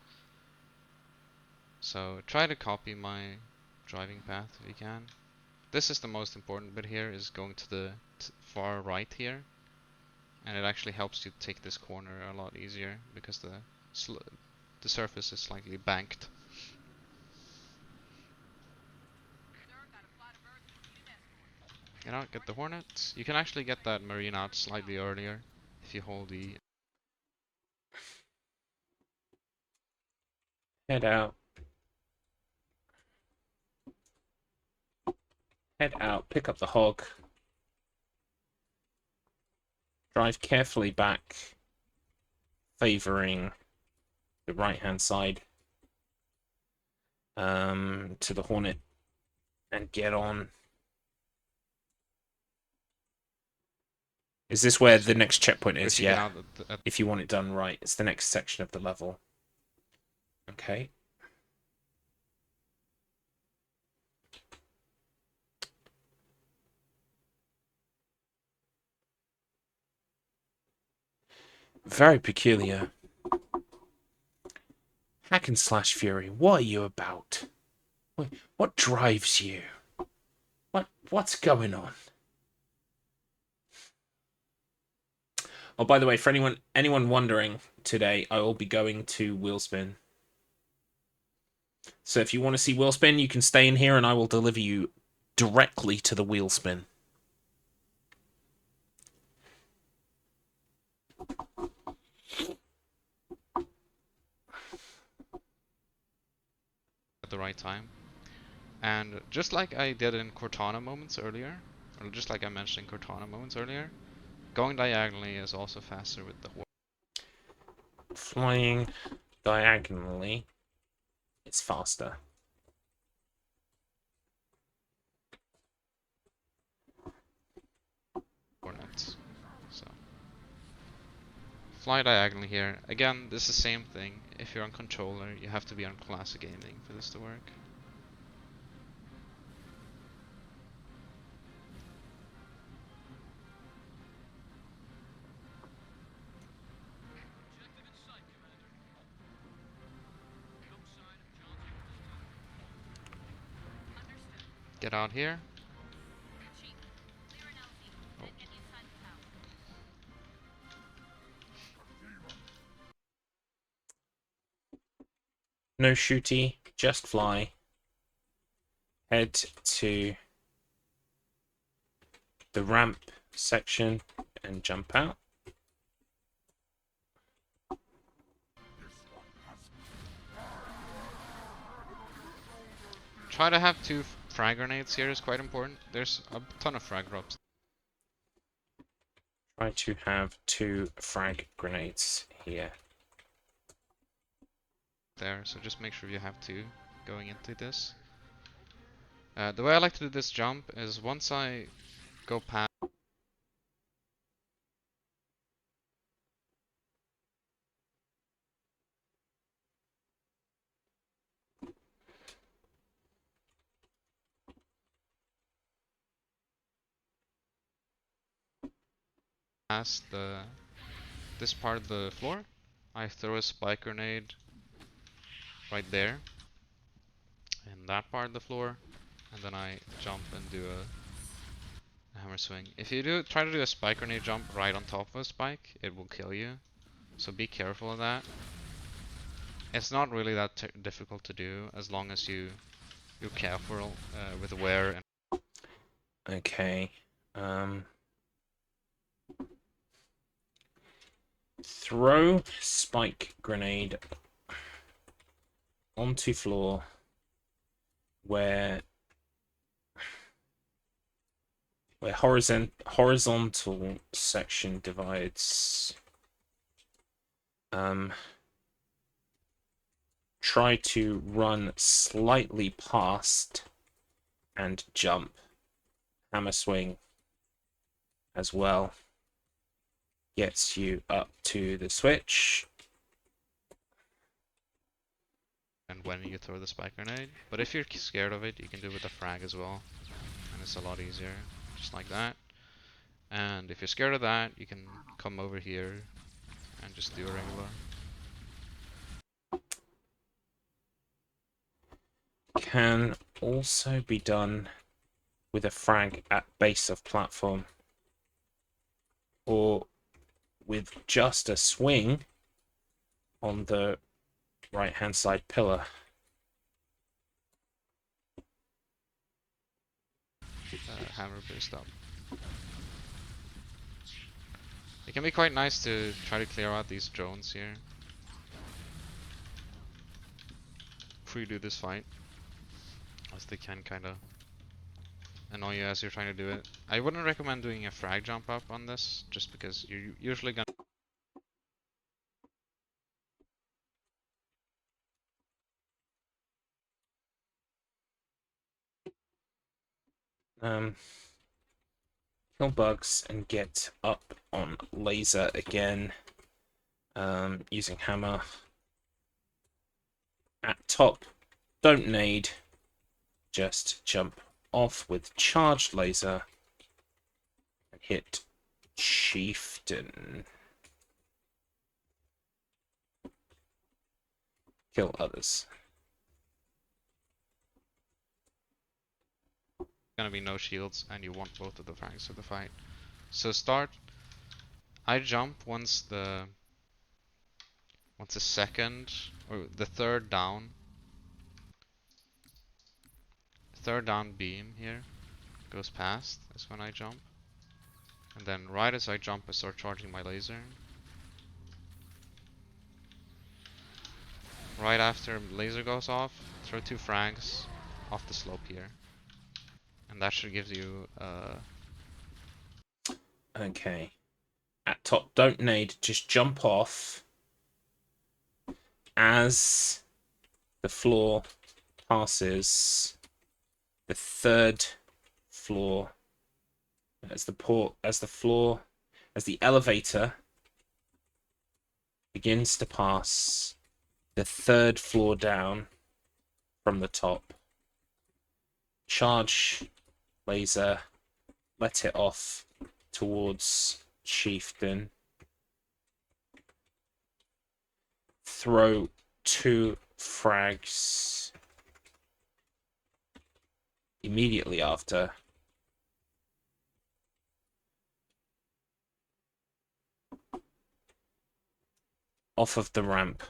So try to copy my driving path if you can. This is the most important bit here, is going to the far right here. And it actually helps you take this corner a lot easier because the surface is slightly banked. You know, get the Hornet. You can actually get that Marine out slightly earlier if you hold the... Head out. Head out. Pick up the hog. Drive carefully back, favouring the right-hand side to the Hornet, and get on. Is this where the next checkpoint is? Yeah. If you want it done right, it's the next section of the level. Okay. Very peculiar. Hack and slash fury, what are you about? What drives you? What's going on? Oh, by the way, for anyone wondering, today I will be going to Wheelspin. So if you want to see Wheelspin, you can stay in here and I will deliver you directly to the Wheelspin. At the right time. And just like I did in Cortana moments earlier, or just like I mentioned in Cortana moments earlier, going diagonally is also faster with the Hornet. Flying diagonally is faster. So fly diagonally here. Again, this is the same thing. If you're on controller, you have to be on classic aiming for this to work. Get out here. Oh. No shooty, just fly. Head to the ramp section and jump out. Try to have 2 frag grenades here is quite important. There's a ton of frag drops. Try to have 2 frag grenades here. There, so just make sure you have 2 going into this. The way I like to do this jump is once I go past past this part of the floor, I throw a spike grenade right there in that part of the floor, and then I jump and do a hammer swing. If you try to do a spike grenade jump right on top of a spike, it will kill you. So be careful of that. It's not really that difficult to do as long as you're careful with where and. Okay. Throw spike grenade onto floor where horizontal section divides. Try to run slightly past and jump. Hammer swing as well. Gets you up to the switch. And when you throw the spike grenade. But if you're scared of it, you can do it with a frag as well. And it's a lot easier. Just like that. And if you're scared of that, you can come over here and just do a regular. Can also be done with a frag at base of platform. Or with just a swing on the right hand side pillar. Hammer boost up. It can be quite nice to try to clear out these drones here before you do this fight, as they can kind of annoy you as you're trying to do it. I wouldn't recommend doing a frag jump up on this, just because you're usually gonna kill bugs and get up on laser again, using hammer. At top, don't nade, just jump off with charged laser and hit chieftain. Kill others. gonna be no shields, and you want both of the frags of the fight. So start. I jump once the second or the third down beam here goes past is when I jump, and then right as I jump I start charging my laser. Right after laser goes off, throw 2 frags off the slope here, and that should give you Okay. At top, don't nade, just jump off as the floor passes the 3rd floor, as the elevator begins to pass the 3rd floor down from the top. Charge laser, let it off towards chieftain. Throw 2 frags immediately after. Off of the ramp.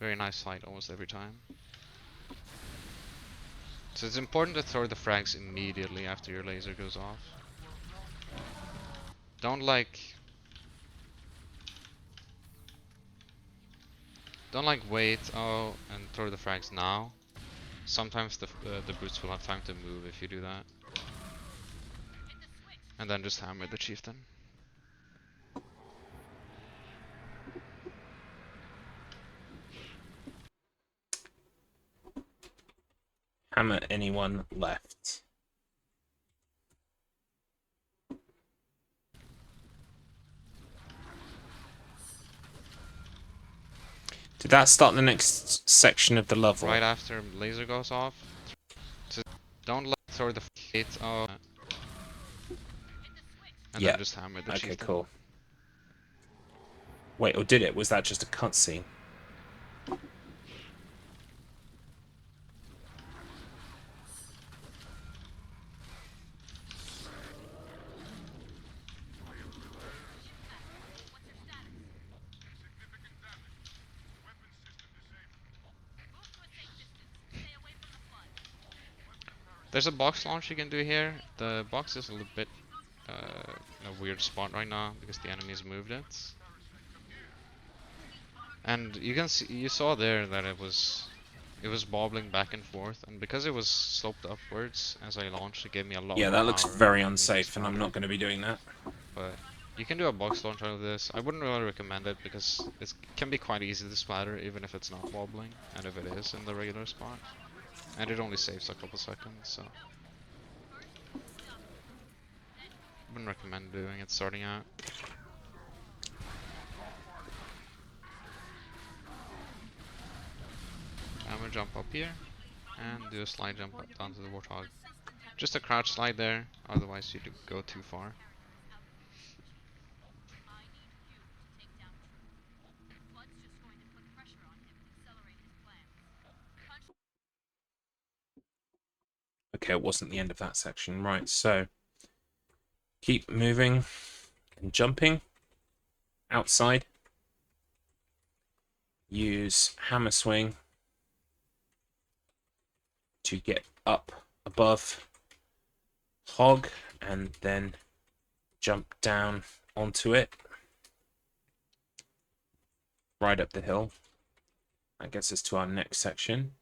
very nice fight almost every time. So it's important to throw the frags immediately after your laser goes off. Don't wait and throw the frags now. Sometimes the brutes will have time to move if you do that. And then just hammer the chieftain. Hammer anyone left. Did that start the next section of the level? Right after laser goes off. Just don't let it throw the gate off. And Yeah. then just hammer the Okay, chieftain. cool. Wait, or did it? Was that just a cutscene? There's a box launch you can do here. The box is a little bit in a weird spot right now because the enemies moved it. And you can see, you saw there that it was bobbling back and forth, and because it was sloped upwards as I launched, it gave me a lot Yeah, more that looks power very and made this unsafe, and I'm faster. not going to be doing that. But you can do a box launch out of this. I wouldn't really recommend it because it can be quite easy to splatter even if it's not wobbling, and if it is in the regular spot. And it only saves a couple seconds, so wouldn't recommend doing it starting out. I'm gonna jump up here and do a slide jump up down to the warthog. Just a crouch slide there, otherwise you do go too far. Okay, it wasn't the end of that section. Right, so keep moving and jumping outside. Use hammer swing to get up above hog and then jump down onto it. Right up the hill. That gets us to our next section.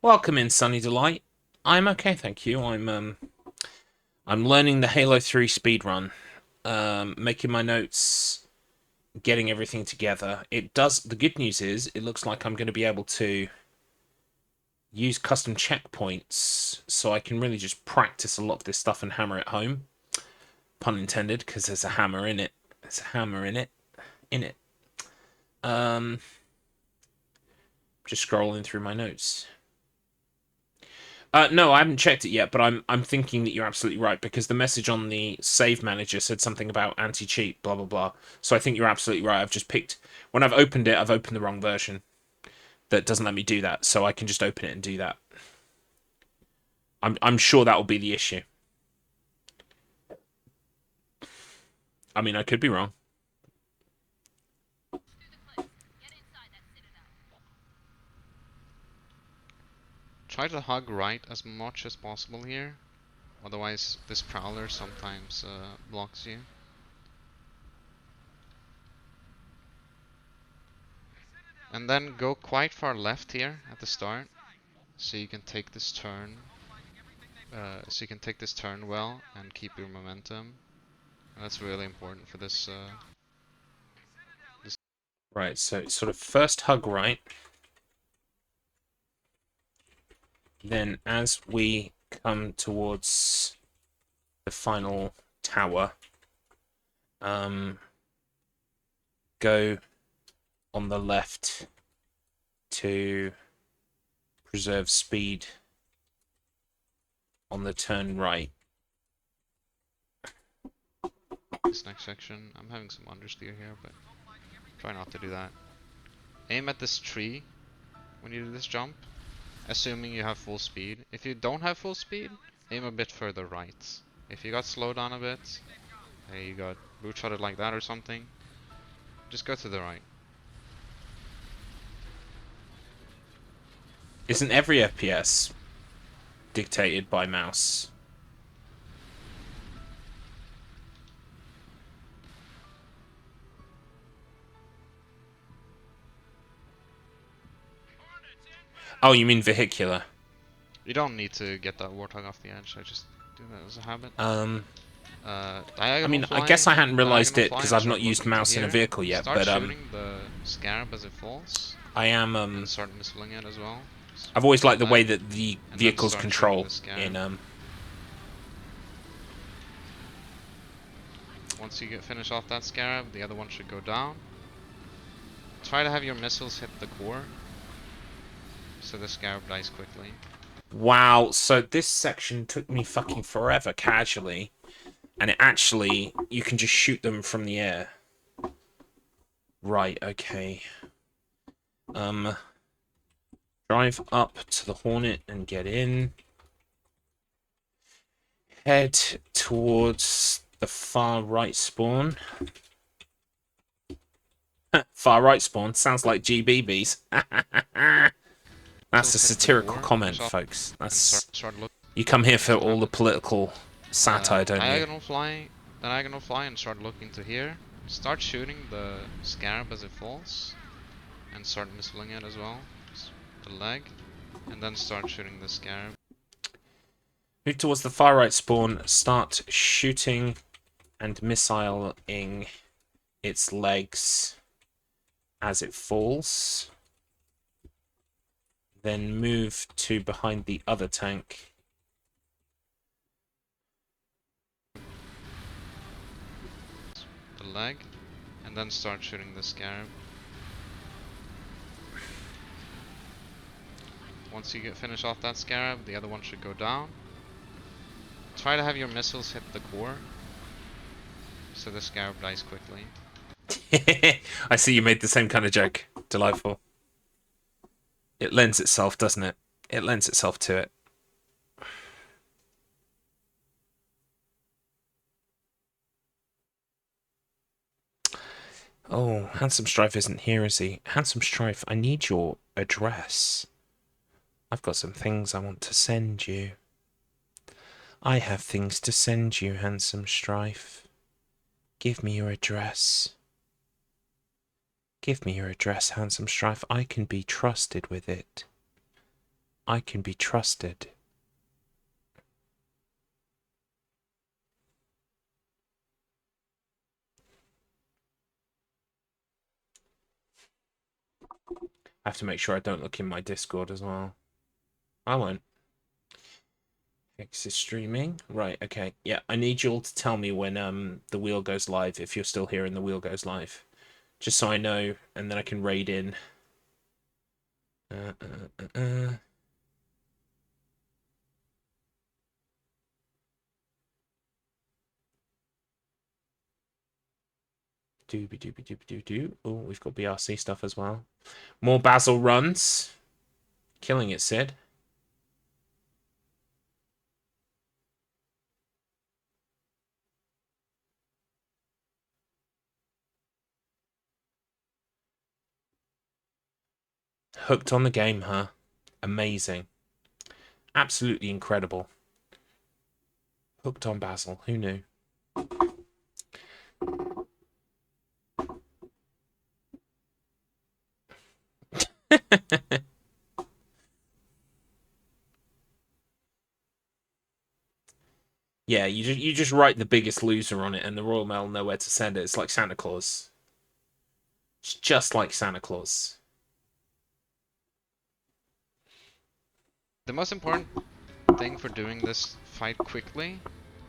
Welcome in, Sunny Delight. I'm okay, thank you. I'm learning the Halo 3 speedrun. Making my notes, getting everything together. It does. The good news is, it looks like I'm going to be able to use custom checkpoints, so I can really just practice a lot of this stuff and hammer it home. Pun intended, because there's a hammer in it. There's a hammer in it. Just scrolling through my notes. No, I haven't checked it yet, but I'm thinking that you're absolutely right, because the message on the save manager said something about anti-cheat, blah blah blah. So I think you're absolutely right. I've just picked, when I've opened it, I've opened the wrong version that doesn't let me do that, so I can just open it and do that. I'm sure that will be the issue. I mean, I could be wrong. Try to hug right as much as possible here, otherwise this prowler sometimes blocks you. And then go quite far left here at the start, so you can take this turn. Well and keep your momentum. And that's really important for this. Right, so sort of first hug right. Then as we come towards the final tower, go on the left to preserve speed on the turn right. This next section, I'm having some understeer here, but try not to do that. Aim at this tree when you do this jump, assuming you have full speed. If you don't have full speed, aim a bit further right. If you got slowed down a bit, hey, you got boot shotted like that or something, just go to the right. Isn't every FPS dictated by mouse? Oh, you mean vehicular? You don't need to get that warthog off the edge. I just do that as a habit. I mean, I guess I hadn't realized it because I've not used mouse in a vehicle yet. Start But shooting the scarab as it falls. I am And start missiling it as well. I've always liked the way that the vehicles control in Once you finish off that scarab, the other one should go down. Try to have your missiles hit the core, so the scarab dies quickly. Wow, so this section took me fucking forever casually, and it actually, you can just shoot them from the air. Right, okay. Drive up to the Hornet and get in. Head towards the far right spawn. Far right spawn sounds like GBBs. That's a satirical comment, folks. That's you come here for all the political satire, don't you? Diagonal fly and start looking to here. Start shooting the scarab as it falls, and start missiling it as well. The leg, and then start shooting the scarab. Move towards the far right spawn. Start shooting and missiling its legs as it falls. Then move to behind the other tank. The leg, and then start shooting the scarab. Once you finish off that scarab, the other one should go down. Try to have your missiles hit the core, so the scarab dies quickly. I see you made the same kind of joke. Delightful. It lends itself, doesn't it? It lends itself to it. Oh, Handsome Strife isn't here, is he? Handsome Strife, I need your address. I've got some things I want to send you. I have things to send you, Handsome Strife. Give me your address. Give me your address, Handsome Strife. I can be trusted with it. I can be trusted. I have to make sure I don't look in my Discord as well. I won't. X is streaming. Right, okay. Yeah, I need you all to tell me when the wheel goes live, if you're still here and the wheel goes live. Just so I know, and then I can raid in. Doobie doobie doobie doo doo. Oh, we've got BRC stuff as well. More Basil runs. Killing it, Sid. Hooked on the game, huh? Amazing. Absolutely incredible. Hooked on Basil. Who knew? Yeah, you just write the biggest loser on it, and the Royal Mail know where to send it. It's like Santa Claus. It's just like Santa Claus. The most important thing for doing this fight quickly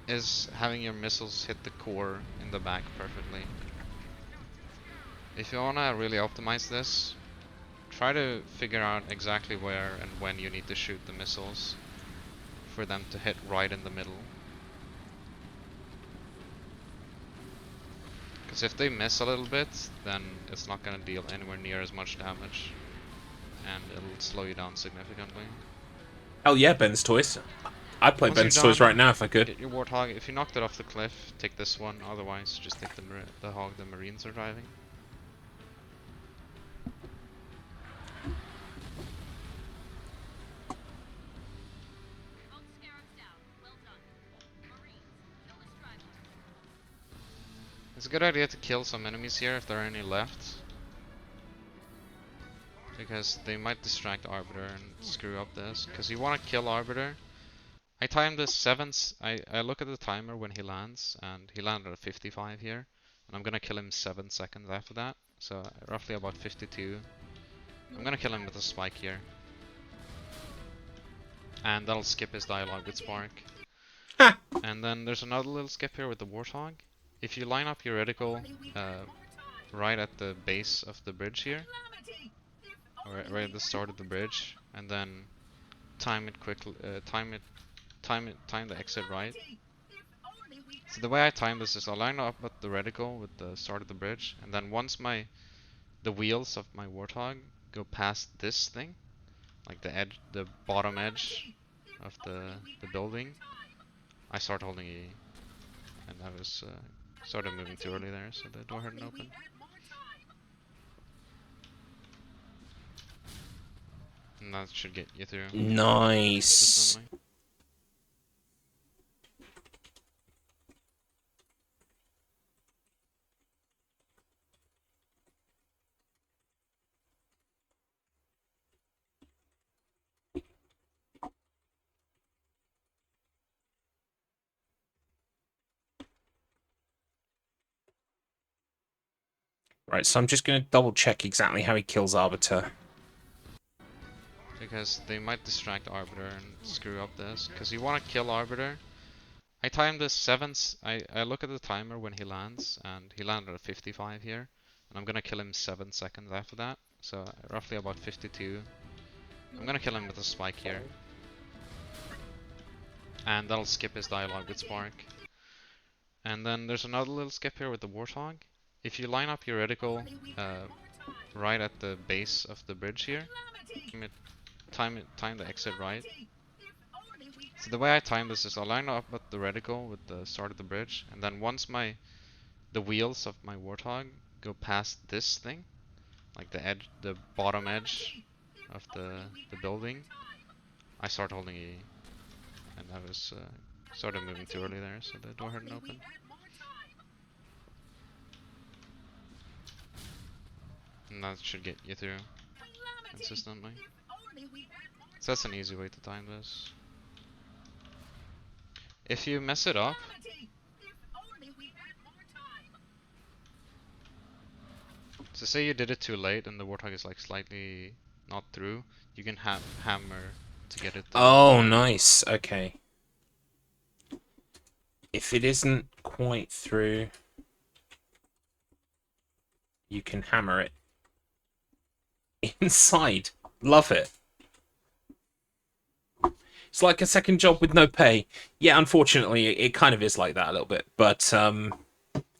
is having your missiles hit the core in the back perfectly. If you wanna really optimize this, try to figure out exactly where and when you need to shoot the missiles for them to hit right in the middle. Because if they miss a little bit, then it's not gonna deal anywhere near as much damage, and it'll slow you down significantly. Hell yeah, Ben's Toys. I'd play Once Ben's you're Toys done, right now if I could. Get your Warthog. If you knocked it off the cliff, take this one. Otherwise, just take the hog the Marines are driving. It's a good idea to kill some enemies here if there are any left, because they might distract Arbiter and screw up this. Because you want to kill Arbiter. I timed this 7. I look at the timer when he lands, and he landed at 55 here, and I'm gonna kill him 7 seconds after that, so roughly about 52. I'm gonna kill him with a spike here, and that'll skip his dialogue with Spark. And then there's another little skip here with the Warthog. If you line up your reticle right at the base of the bridge here, or right at the start of the bridge, and then time it quickly. Time the exit right. So the way I time this is I line up at the reticle with the start of the bridge, and then once the wheels of my Warthog go past this thing, like the bottom edge of the building, I start holding E. And I was started moving too early there, so the door hadn't opened. And that should get you through. Nice. Right, so I'm just going to double check exactly how he kills Arbiter. Because they might distract Arbiter and screw up this. Because you want to kill Arbiter. I timed this 7. I look at the timer when he lands, and he landed at 55 here. And I'm going to kill him 7 seconds after that. So roughly about 52. I'm going to kill him with a spike here. And that'll skip his dialogue with Spark. And then there's another little skip here with the Warthog. If you line up your reticle right at the base of the bridge here, time the exit right. So the way I time this is I line up at the reticle with the start of the bridge, and then once the wheels of my Warthog go past this thing, like the bottom edge of the building, I start holding E. And I was started moving too early there, so the door hadn't opened. And that should get you through consistently. So that's an easy way to time this. If you mess it up, so say you did it too late and the Warthog is like slightly not through, you can hammer to get it through. Oh, nice. Okay. If it isn't quite through, you can hammer it inside. Love it. It's like a second job with no pay. Yeah, unfortunately, it kind of is like that a little bit. But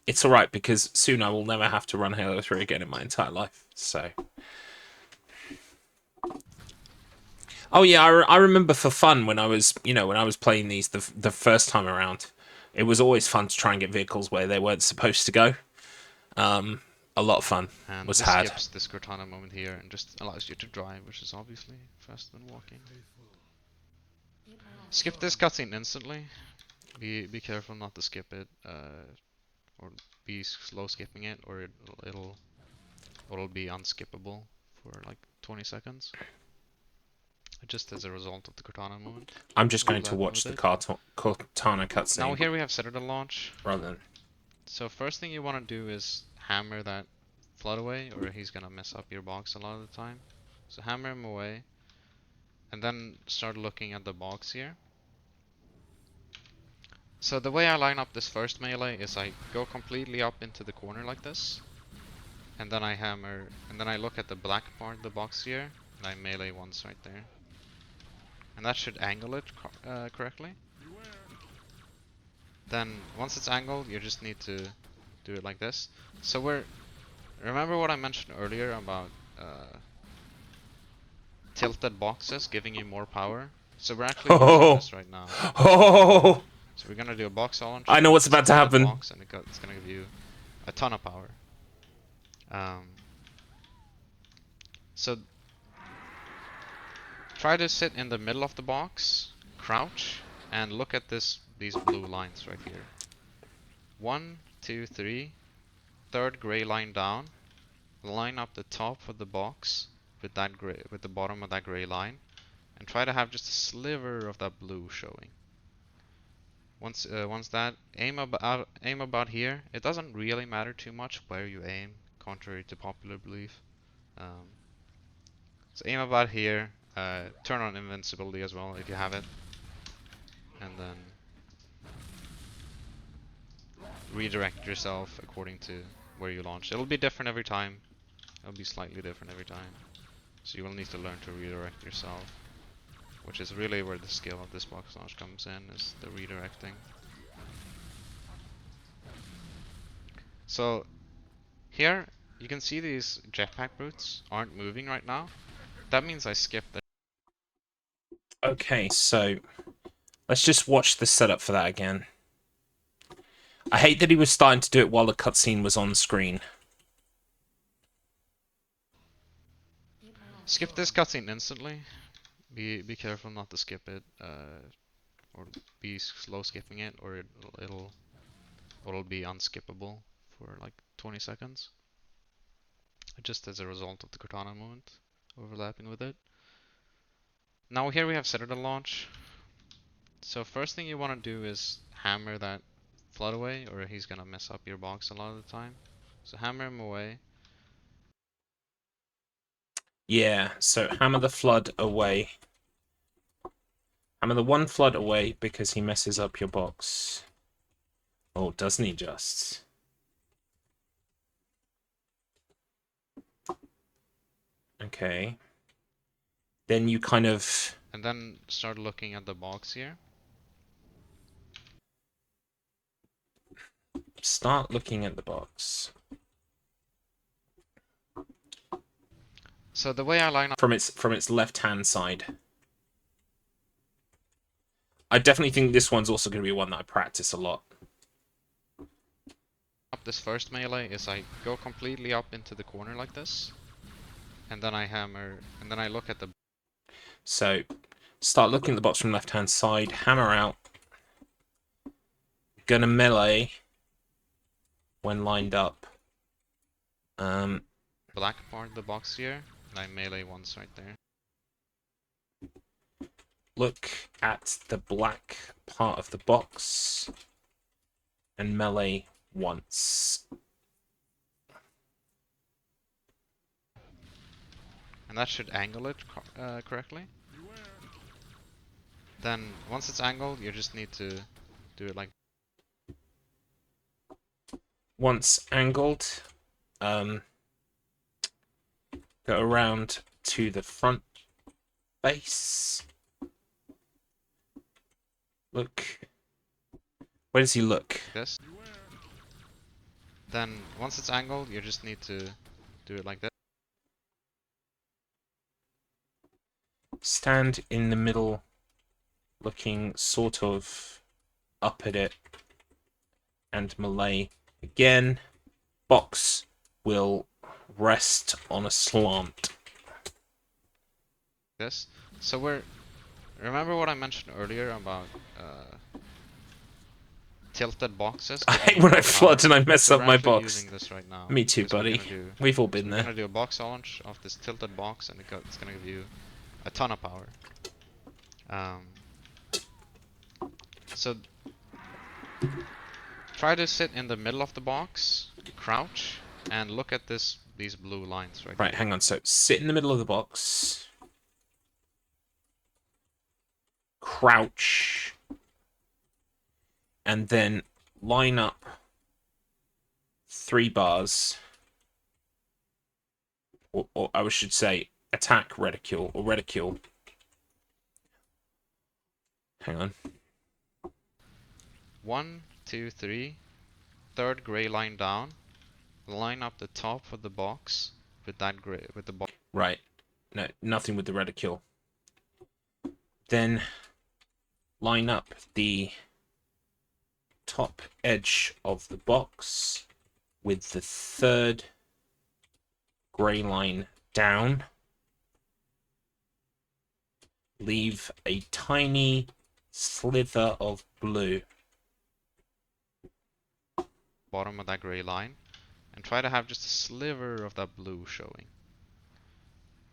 it's alright, because soon I will never have to run Halo 3 again in my entire life. So... Oh yeah, I remember for fun when I was, when I was playing these the first time around, it was always fun to try and get vehicles where they weren't supposed to go. A lot of fun and was this had. skips this Cortana moment here and just allows you to drive, which is obviously faster than walking. Skip this cutscene instantly. Be careful not to skip it, or be slow skipping it, or it'll be unskippable for like 20 seconds. Just as a result of the Cortana moment. I'm just going to watch the Cortana cutscene. Now here we have Citadel launch. Rather than... So first thing you want to do is hammer that flood away, or he's gonna mess up your box a lot of the time. So hammer him away, and then start looking at the box here. So the way I line up this first melee is I go completely up into the corner like this, and then I hammer, and then I look at the black part of the box here, and I melee once right there. And that should angle it correctly. Then once it's angled, you just need to do it like this. So remember what I mentioned earlier about tilted boxes giving you more power? So we're actually using this right now. Oh! So we're gonna do a box launch. I know what's about to happen. Box, and it's gonna give you a ton of power. So try to sit in the middle of the box, crouch, and look at these blue lines right here. 1, 2, 3. Third gray line down. Line up the top of the box with the bottom of that gray line, and try to have just a sliver of that blue showing. Once that, aim about here. It doesn't really matter too much where you aim, contrary to popular belief. So aim about here. Turn on invincibility as well if you have it, and then redirect yourself according to where you launch. It'll be different every time. It'll be slightly different every time. So you will need to learn to redirect yourself, which is really where the skill of this box launch comes in, is the redirecting. So here you can see these jetpack brutes aren't moving right now. That means I skipped it. Okay, so let's just watch the setup for that again. I hate that he was starting to do it while the cutscene was on screen. Skip this cutscene instantly. Be careful not to skip it, or be slow skipping it, or it'll be unskippable for like 20 seconds. Just as a result of the Cortana movement overlapping with it. Now here we have Citadel launch. So first thing you want to do is hammer that flood away, or he's gonna mess up your box a lot of the time. So hammer him away. Yeah, so hammer the flood away. Hammer the one flood away because he messes up your box. Oh, doesn't he just? Okay. Then you kind of... And then start looking at the box here. Start looking at the box. So the way I line up From its left-hand side. I definitely think this one's also going to be one that I practice a lot. this first melee is I go completely up into the corner like this, and then I hammer, and then I look at the... So, start looking at the box from left-hand side, hammer out. Gonna melee when lined up. black part of the box here, and I melee once right there. Look at the black part of the box and melee once. And that should angle it correctly. Then once it's angled, you just need to do it like... Once angled, go around to the front face. Look. Where does he look? this. Then once it's angled, you just need to do it like this. Stand in the middle, looking sort of up at it, and melee again. Box will rest on a slant. This. So we're... Remember what I mentioned earlier about tilted boxes? I hate when I flood and I mess up my box. Using this right now. Me too, buddy. We've all been we're there. We're gonna do a box launch of this tilted box, and it's gonna give you a ton of power. So try to sit in the middle of the box, crouch, and look at these blue lines right Right, here. hang on. So sit in the middle of the box. Crouch. And then line up 3 bars. Or I should say attack reticule or reticule. Hang on. 1, 2, 3. Third gray line down. Line up the top of the box with that gray with the box. Right. No, nothing with the reticule. Then line up the top edge of the box with the third grey line down. Leave a tiny slither of blue. Bottom of that gray line, and try to have just a sliver of that blue showing.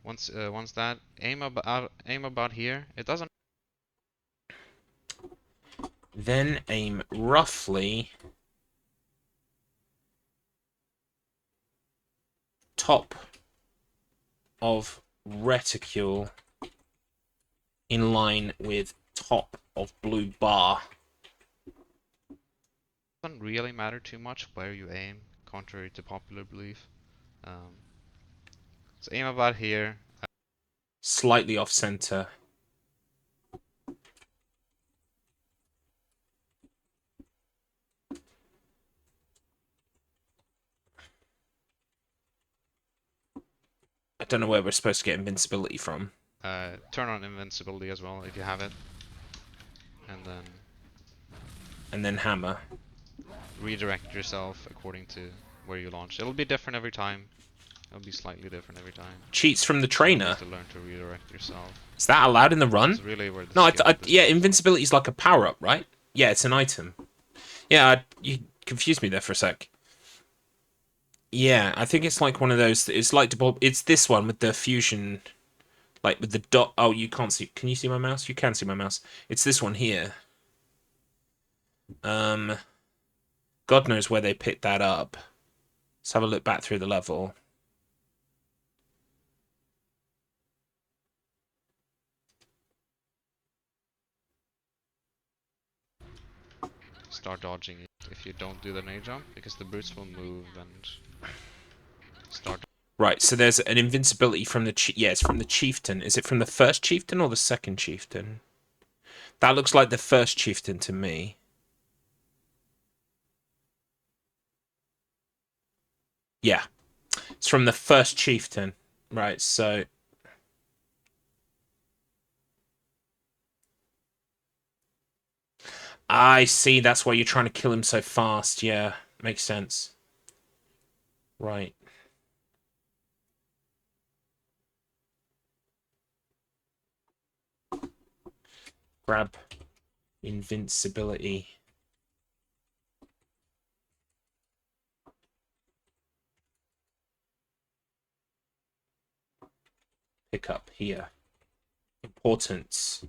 Once that, aim about here. It doesn't. Then aim roughly top of reticule in line with top of blue bar. Doesn't really matter too much where you aim, contrary to popular belief. So aim about here. Slightly off center. I don't know where we're supposed to get invincibility from. Turn on invincibility as well if you have it. And then hammer. Redirect yourself according to where you launch. It'll be different every time. It'll be slightly different every time. Cheats from the trainer. You have to learn to redirect yourself. Is that allowed in the run? That's really where the No, yeah, skill invincibility is like a power-up, right? Yeah, it's an item. Yeah, you confused me there for a sec. Yeah, I think it's like one of those. It's like it's this one with the fusion, like with the dot. Oh, you can't see. Can you see my mouse? You can see my mouse. It's this one here. God knows where they picked that up. Let's have a look back through the level. Start dodging it if you don't do the nade jump, because the brutes will move and start. Right, so there's an invincibility from the yeah, it's from the chieftain. Is it from the first chieftain or the second chieftain? That looks like the first chieftain to me. Yeah, it's from the first chieftain. Right, so I see. That's why you're trying to kill him so fast. Yeah, makes sense. Right. Grab invincibility. Pick up here. Importance.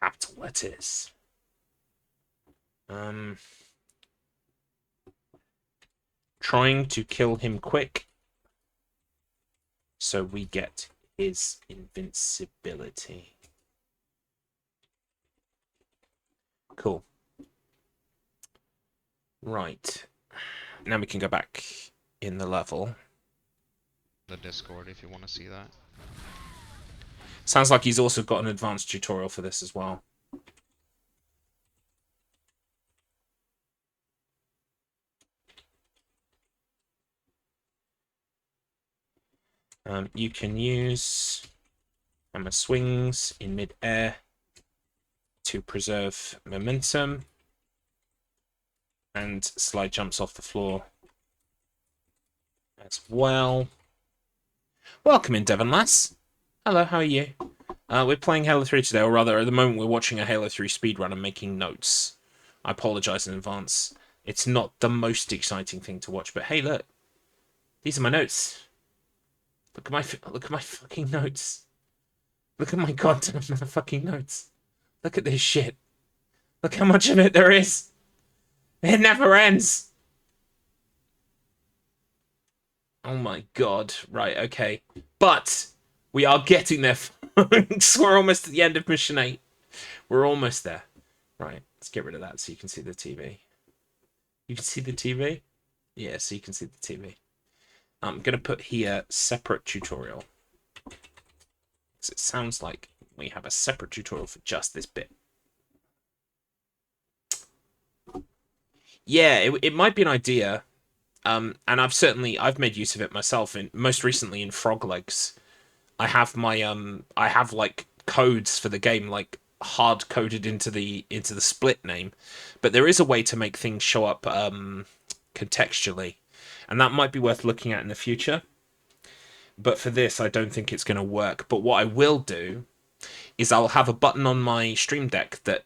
Capital letters. Trying to kill him quick, so we get his invincibility. Cool. Right. Now we can go back in the level. The Discord if you want to see that. Sounds like he's also got an advanced tutorial for this as well. You can use hammer swings in mid-air to preserve momentum, and slide jumps off the floor as well. Welcome in, Devon Lass. Hello, how are you? We're playing Halo 3 today, or rather, at the moment, we're watching a Halo 3 speedrun and making notes. I apologize in advance. It's not the most exciting thing to watch, but hey, look. These are my notes. Look at my fucking notes. Look at my goddamn fucking notes. Look at this shit. Look how much of it there is. It never ends. Oh my god. Right, okay. But we are getting there, folks. We're almost at the end of Mission 8. We're almost there. Right, let's get rid of that so you can see the TV. You can see the TV? Yeah, so you can see the TV. I'm going to put here separate tutorial. Because it sounds like we have a separate tutorial for just this bit. Yeah, it might be an idea. And I've made use of it myself. Most recently in Frog Legs, I have my I have like codes for the game like hard coded into the split name, but there is a way to make things show up contextually, and that might be worth looking at in the future. But for this, I don't think it's going to work. But what I will do is I'll have a button on my Stream Deck that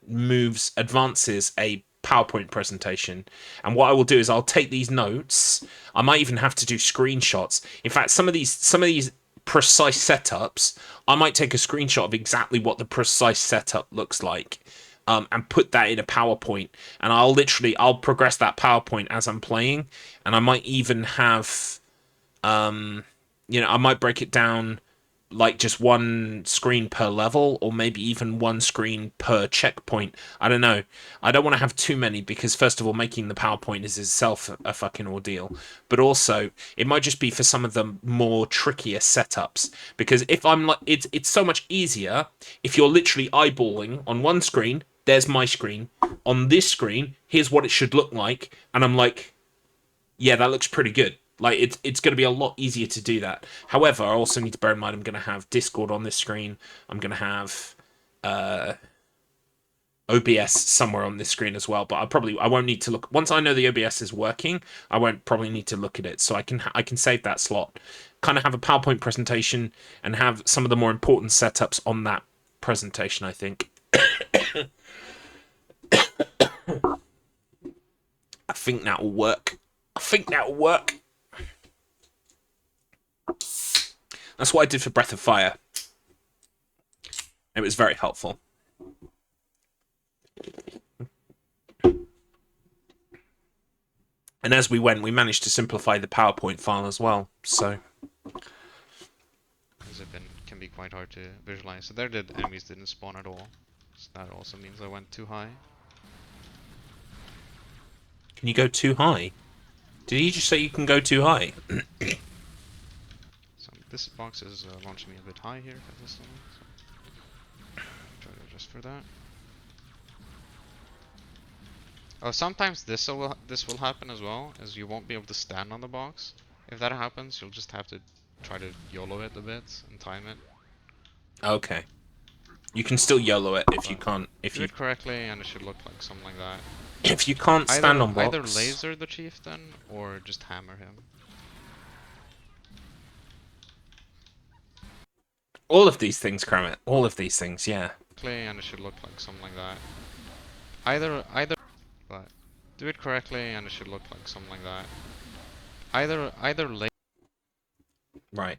advances a PowerPoint presentation. And what I will do is I'll take these notes. I might even have to do screenshots. In fact, some of these precise setups, I might take a screenshot of exactly what the precise setup looks like, and put that in a PowerPoint. And I'll progress that PowerPoint as I'm playing. And I might even have, I might break it down like just one screen per level, or maybe even one screen per checkpoint. I don't know. I don't want to have too many because first of all, making the PowerPoint is itself a fucking ordeal. But also, it might just be for some of the more trickier setups. Because if I'm like, it's so much easier if you're literally eyeballing on one screen. There's my screen. On this screen, here's what it should look like, and I'm like, yeah, that looks pretty good. Like it's going to be a lot easier to do that. However, I also need to bear in mind I'm going to have Discord on this screen. I'm going to have OBS somewhere on this screen as well. But I won't need to look once I know the OBS is working. I won't probably need to look at it, so I can save that slot. Kind of have a PowerPoint presentation and have some of the more important setups on that presentation. I think. I think that will work. I think that will work. That's what I did for Breath of Fire. It was very helpful. And as we went, we managed to simplify the PowerPoint file as well. So, because it can be quite hard to visualize. So there, the enemies didn't spawn at all. So that also means I went too high. Can you go too high? Did he just say you can go too high? So this box is launching me a bit high here consistently. So try to adjust for that. Oh, sometimes this will happen as well, as you won't be able to stand on the box. If that happens, you'll just have to try to YOLO it a bit and time it. Okay. You can still YOLO it if you can't. If do you it correctly, and it should look like something like that. If you can't stand on box, either laser the chieftain or just hammer him. All of these things, Kramit. All of these things, yeah. And it should look like something like that. But do it correctly, and it should look like something like that. Either laser. Right.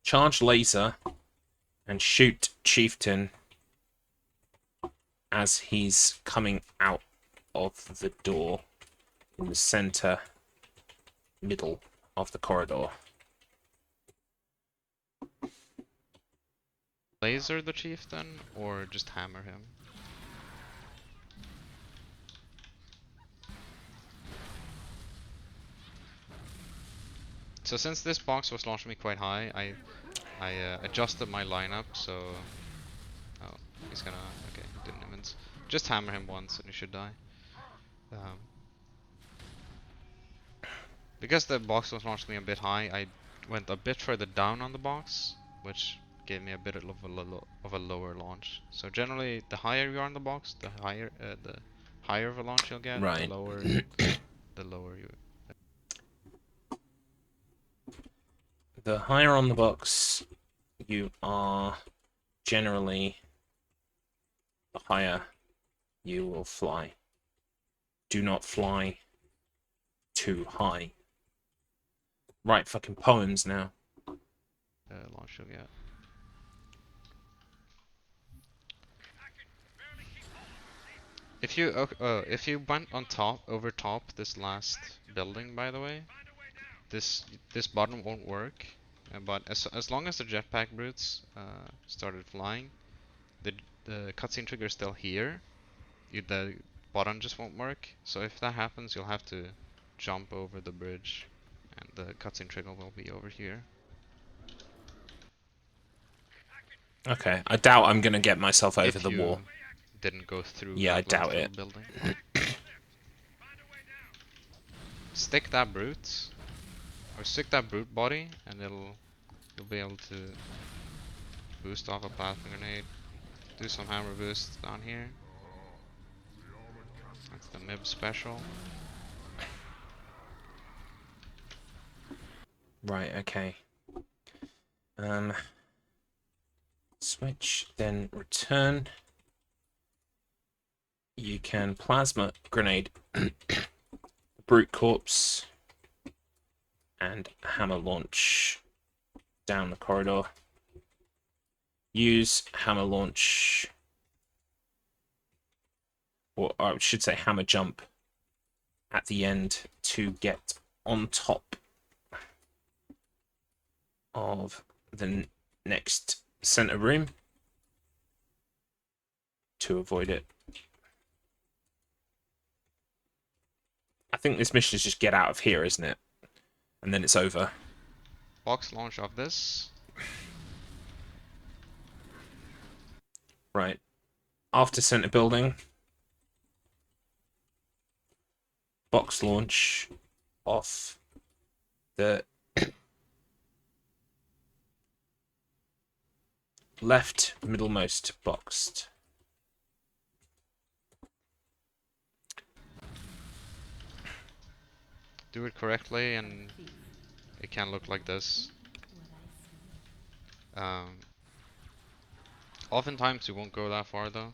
Charge laser and shoot chieftain as he's coming out of the door in the center middle of the corridor. Laser the chieftain or just hammer him. So since this box was launching me quite high, I adjusted my lineup. So he's gonna didn't even just hammer him once and he should die. Because the box was launching me a bit high, I went a bit further down on the box, which gave me a bit of a lower launch. So generally, the higher you are on the box, the higher of a launch you'll get. Right. The lower, the lower you. The higher on the box you are, generally, the higher you will fly. Do not fly too high. Right, fucking poems now. Launch you'll get. If you went on top, over top this last building, by the way, this button won't work. But as long as the jetpack brutes started flying, the cutscene trigger is still here. The button just won't work. So if that happens, you'll have to jump over the bridge, and the cutscene trigger will be over here. Okay, I doubt I'm gonna get myself over the wall. Didn't go through. Yeah, I doubt it. Building. Stick that brute, or stick that brute body, and you'll be able to boost off a plasma grenade. Do some hammer boost down here. That's the MIB special. Right, okay. Switch, then return. You can plasma grenade brute corpse and hammer launch down the corridor. Use hammer launch, or I should say hammer jump at the end to get on top of the next center room to avoid it. I think this mission is just get out of here, isn't it? And then it's over. Box launch of this. Right. After center building. Box launch off the left middlemost boxed. Do it correctly and it can look like this. Oftentimes you won't go that far though.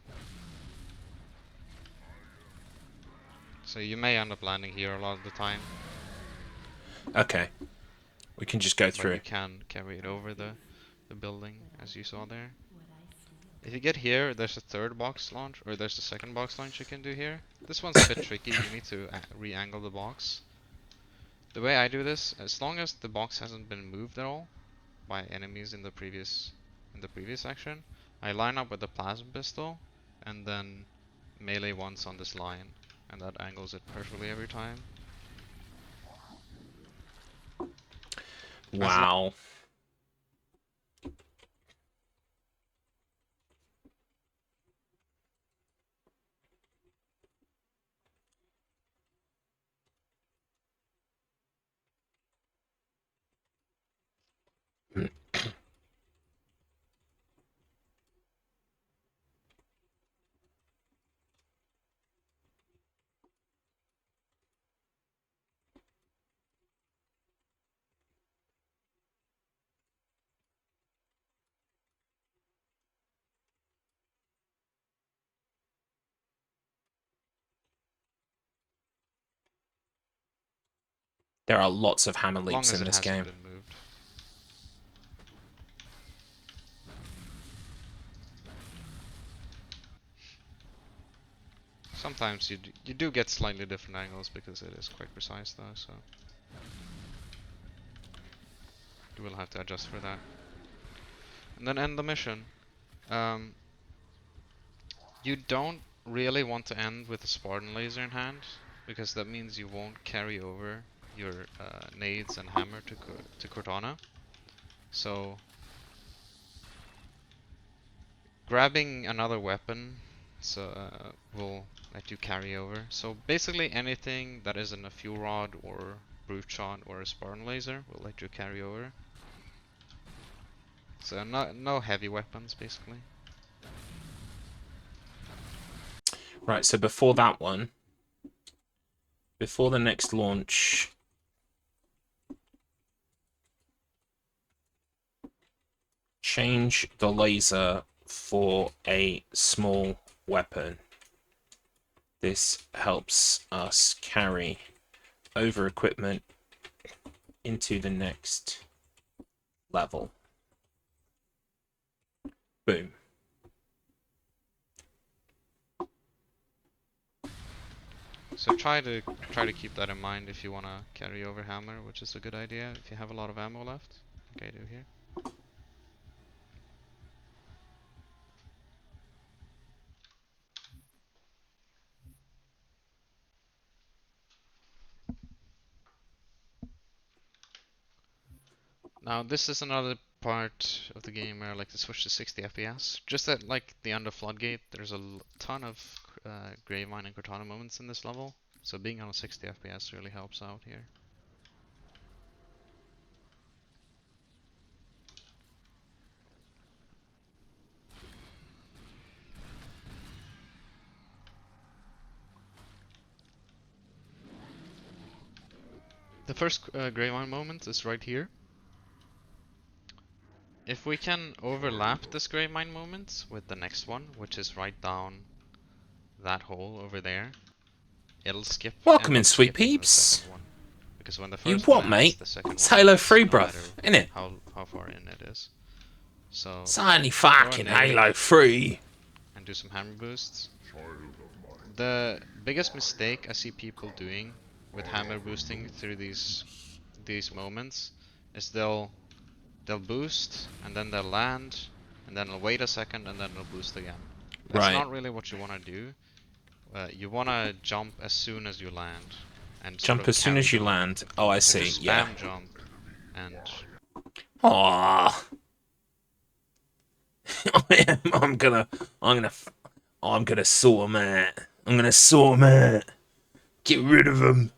So you may end up landing here a lot of the time. Okay. We can just go But through. you can carry it over the building as you saw there. If you get here, there's a third box launch, or there's a second box launch you can do here. This one's a bit tricky, you need to re-angle the box. The way I do this, as long as the box hasn't been moved at all by enemies in the previous section, I line up with the plasma pistol and then melee once on this line, and that angles it perfectly every time. Wow. There are lots of hammer As long leaps as in it this hasn't game. been moved. Sometimes you do get slightly different angles because it is quite precise though, so you will have to adjust for that. And then end the mission. You don't really want to end with a Spartan laser in hand, because that means you won't carry over your nades and hammer to Cortana. So grabbing another weapon will let you carry over. So basically anything that isn't a fuel rod or brute shot or a Spartan laser will let you carry over. So no heavy weapons basically. Right, so before that one, before the next launch, change the laser for a small weapon. This helps us carry over equipment into the next level. Boom. So try to keep that in mind if you wanna carry over hammer, which is a good idea if you have a lot of ammo left. Okay, do here. Now this is another part of the game where I like to switch to 60 FPS. Just at like the end of Floodgate, there's a ton of Gravemine and Cortana moments in this level, so being on a 60 FPS really helps out here. The first Gravemine moment is right here. If we can overlap this Gravemine moment with the next one, which is right down that hole over there, it'll skip. Welcome end in, up sweet skipping the peeps. second one. Because when the You first what, one mate? ends, the second It's one Halo ends, 3, no bruv, matter innit? how far in it is. So It's only throw a fucking nade Halo 3. and do some hammer boosts. The biggest mistake I see people doing with hammer boosting through these moments is they'll they'll boost, and then they'll land, and then they'll wait a second, and then they'll boost again. That's Right. not really what you want to do. You want to jump as soon as you land, and sort Jump of as soon camp as you jump. land. Oh, I So see. just Yeah. spam jump, and Aww. I'm gonna saw him out. I'm gonna saw him out. Get rid of him.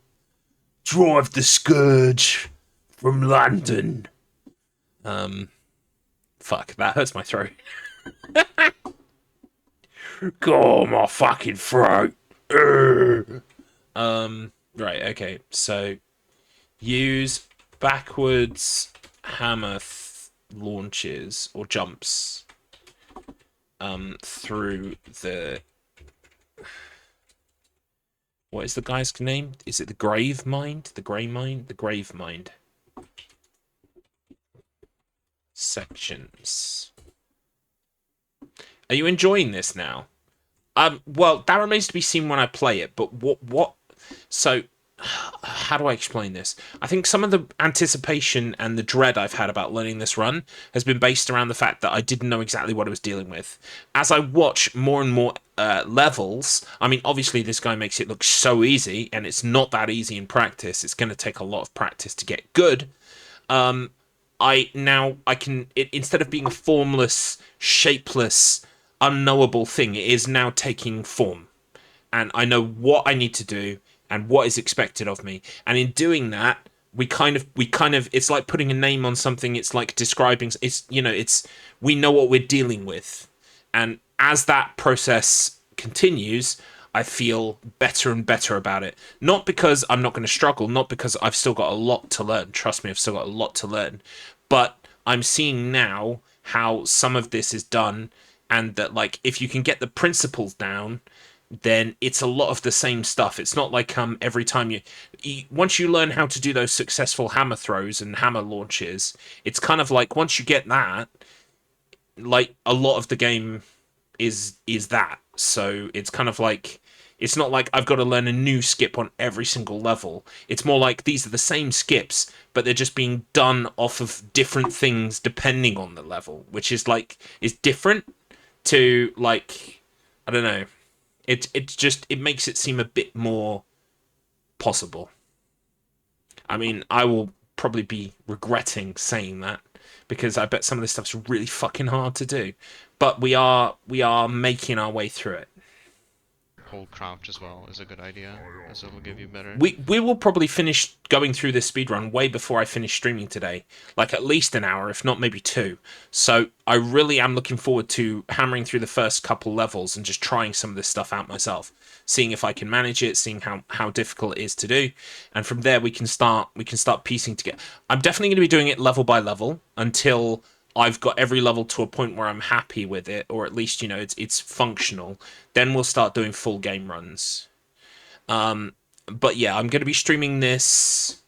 Drive the scourge from London. Fuck, that hurts my throat. Go my fucking throat. Right, okay. So use backwards hammer launches or jumps through the, what is the guy's name? Is it the Grave Mind? The Grey Mind? The Grave Mind. Sections. Are you enjoying this now? Well, that remains to be seen when I play it, but what so how do I explain this? I think some of the anticipation and the dread I've had about learning this run has been based around the fact that I didn't know exactly what I was dealing with. As I watch more and more levels, I mean, obviously this guy makes it look so easy, and it's not that easy in practice. It's going to take a lot of practice to get good. I can, instead of being a formless, shapeless, unknowable thing, it is now taking form. And I know what I need to do and what is expected of me. And in doing that, we kind of it's like putting a name on something. It's like describing, we know what we're dealing with. And as that process continues, I feel better and better about it. Not because I'm not going to struggle, not because I've still got a lot to learn. Trust me, I've still got a lot to learn. But I'm seeing now how some of this is done, and that, like, if you can get the principles down, then it's a lot of the same stuff. It's not like every time you once you learn how to do those successful hammer throws and hammer launches, it's kind of like once you get that, like, a lot of the game is that. So it's kind of like, it's not like I've got to learn a new skip on every single level. It's more like these are the same skips, but they're just being done off of different things depending on the level, which is like, is different to, like, I don't know. It makes it seem a bit more possible. I mean, I will probably be regretting saying that, because I bet some of this stuff's really fucking hard to do. But we are making our way through it. hold crouch as well is a good idea, as it'll give you better. We will probably finish going through this speedrun way before I finish streaming today. Like, at least an hour, if not maybe 2. So I really am looking forward to hammering through the first couple levels and just trying some of this stuff out myself. Seeing if I can manage it, seeing how difficult it is to do. And from there we can start piecing together. I'm definitely going to be doing it level by level until I've got every level to a point where I'm happy with it, or at least, it's functional. Then we'll start doing full game runs. But yeah, I'm going to be streaming this...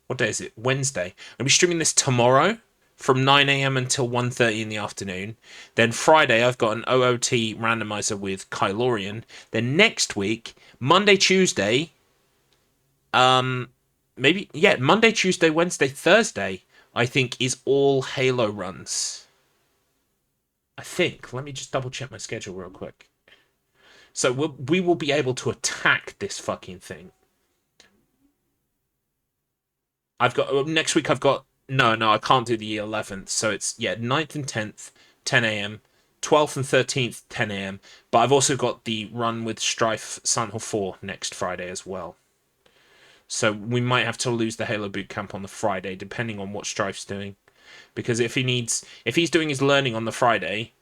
What day is it? Wednesday. I'm going to be streaming this tomorrow from 9 a.m. until 1:30 in the afternoon. Then Friday, I've got an OOT randomizer with Kylorian. Then next week, Monday, Tuesday... Monday, Tuesday, Wednesday, Thursday, I think, is all Halo runs. I think. Let me just double check my schedule real quick. So we will be able to attack this fucking thing. Next week I've got... No, I can't do the 11th. So it's, 9th and 10th, 10 a.m. 12th and 13th, 10 a.m. But I've also got the run with Strife Silent Hill 4 next Friday as well. So we might have to lose the Halo Bootcamp on the Friday, depending on what Strife's doing. Because if he's doing his learning on the Friday,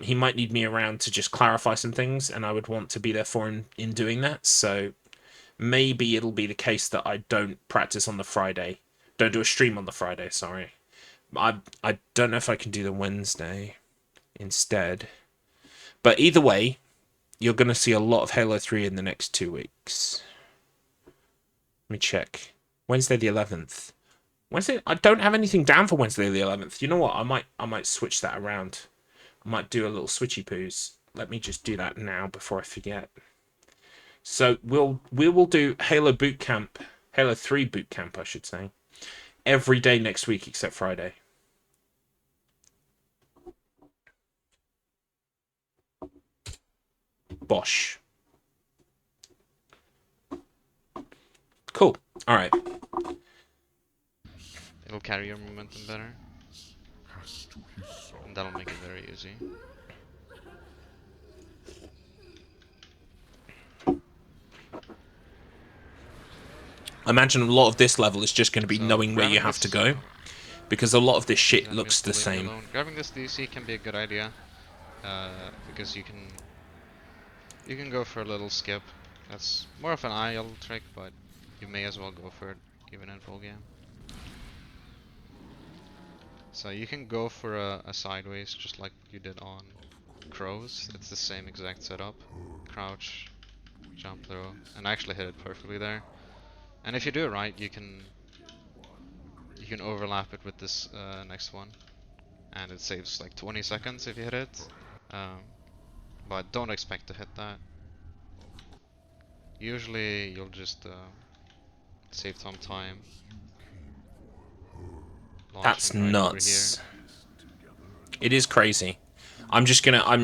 he might need me around to just clarify some things, and I would want to be there for him in doing that. So maybe it'll be the case that I don't practice on the Friday. Don't do a stream on the Friday, sorry. I don't know if I can do the Wednesday instead. But either way, you're going to see a lot of Halo 3 in the next 2 weeks. Let me check. Wednesday the 11th. Wednesday, I don't have anything down for Wednesday the 11th. You know what? I might switch that around. I might do a little switchy poos. Let me just do that now before I forget. So we will do Halo Bootcamp, Halo 3 Bootcamp, I should say, every day next week except Friday. Bosh. Cool. All right. It'll carry your momentum better. And that'll make it very easy. I imagine a lot of this level is just going to be So knowing where you grabbing have to this- go. Because a lot of this shit These looks the enemies will leave you same. alone. Grabbing this DC can be a good idea. Because you can go for a little skip. That's more of an IL trick, but you may as well go for it even in full game. So you can go for a sideways just like you did on Crows. It's the same exact setup. Crouch, jump throw, and I actually hit it perfectly there. And if you do it right, you can overlap it with this next one, and it saves like 20 seconds if you hit it. But don't expect to hit that. Usually you'll just save some time. That's Launching right over nuts. here. It is crazy. I'm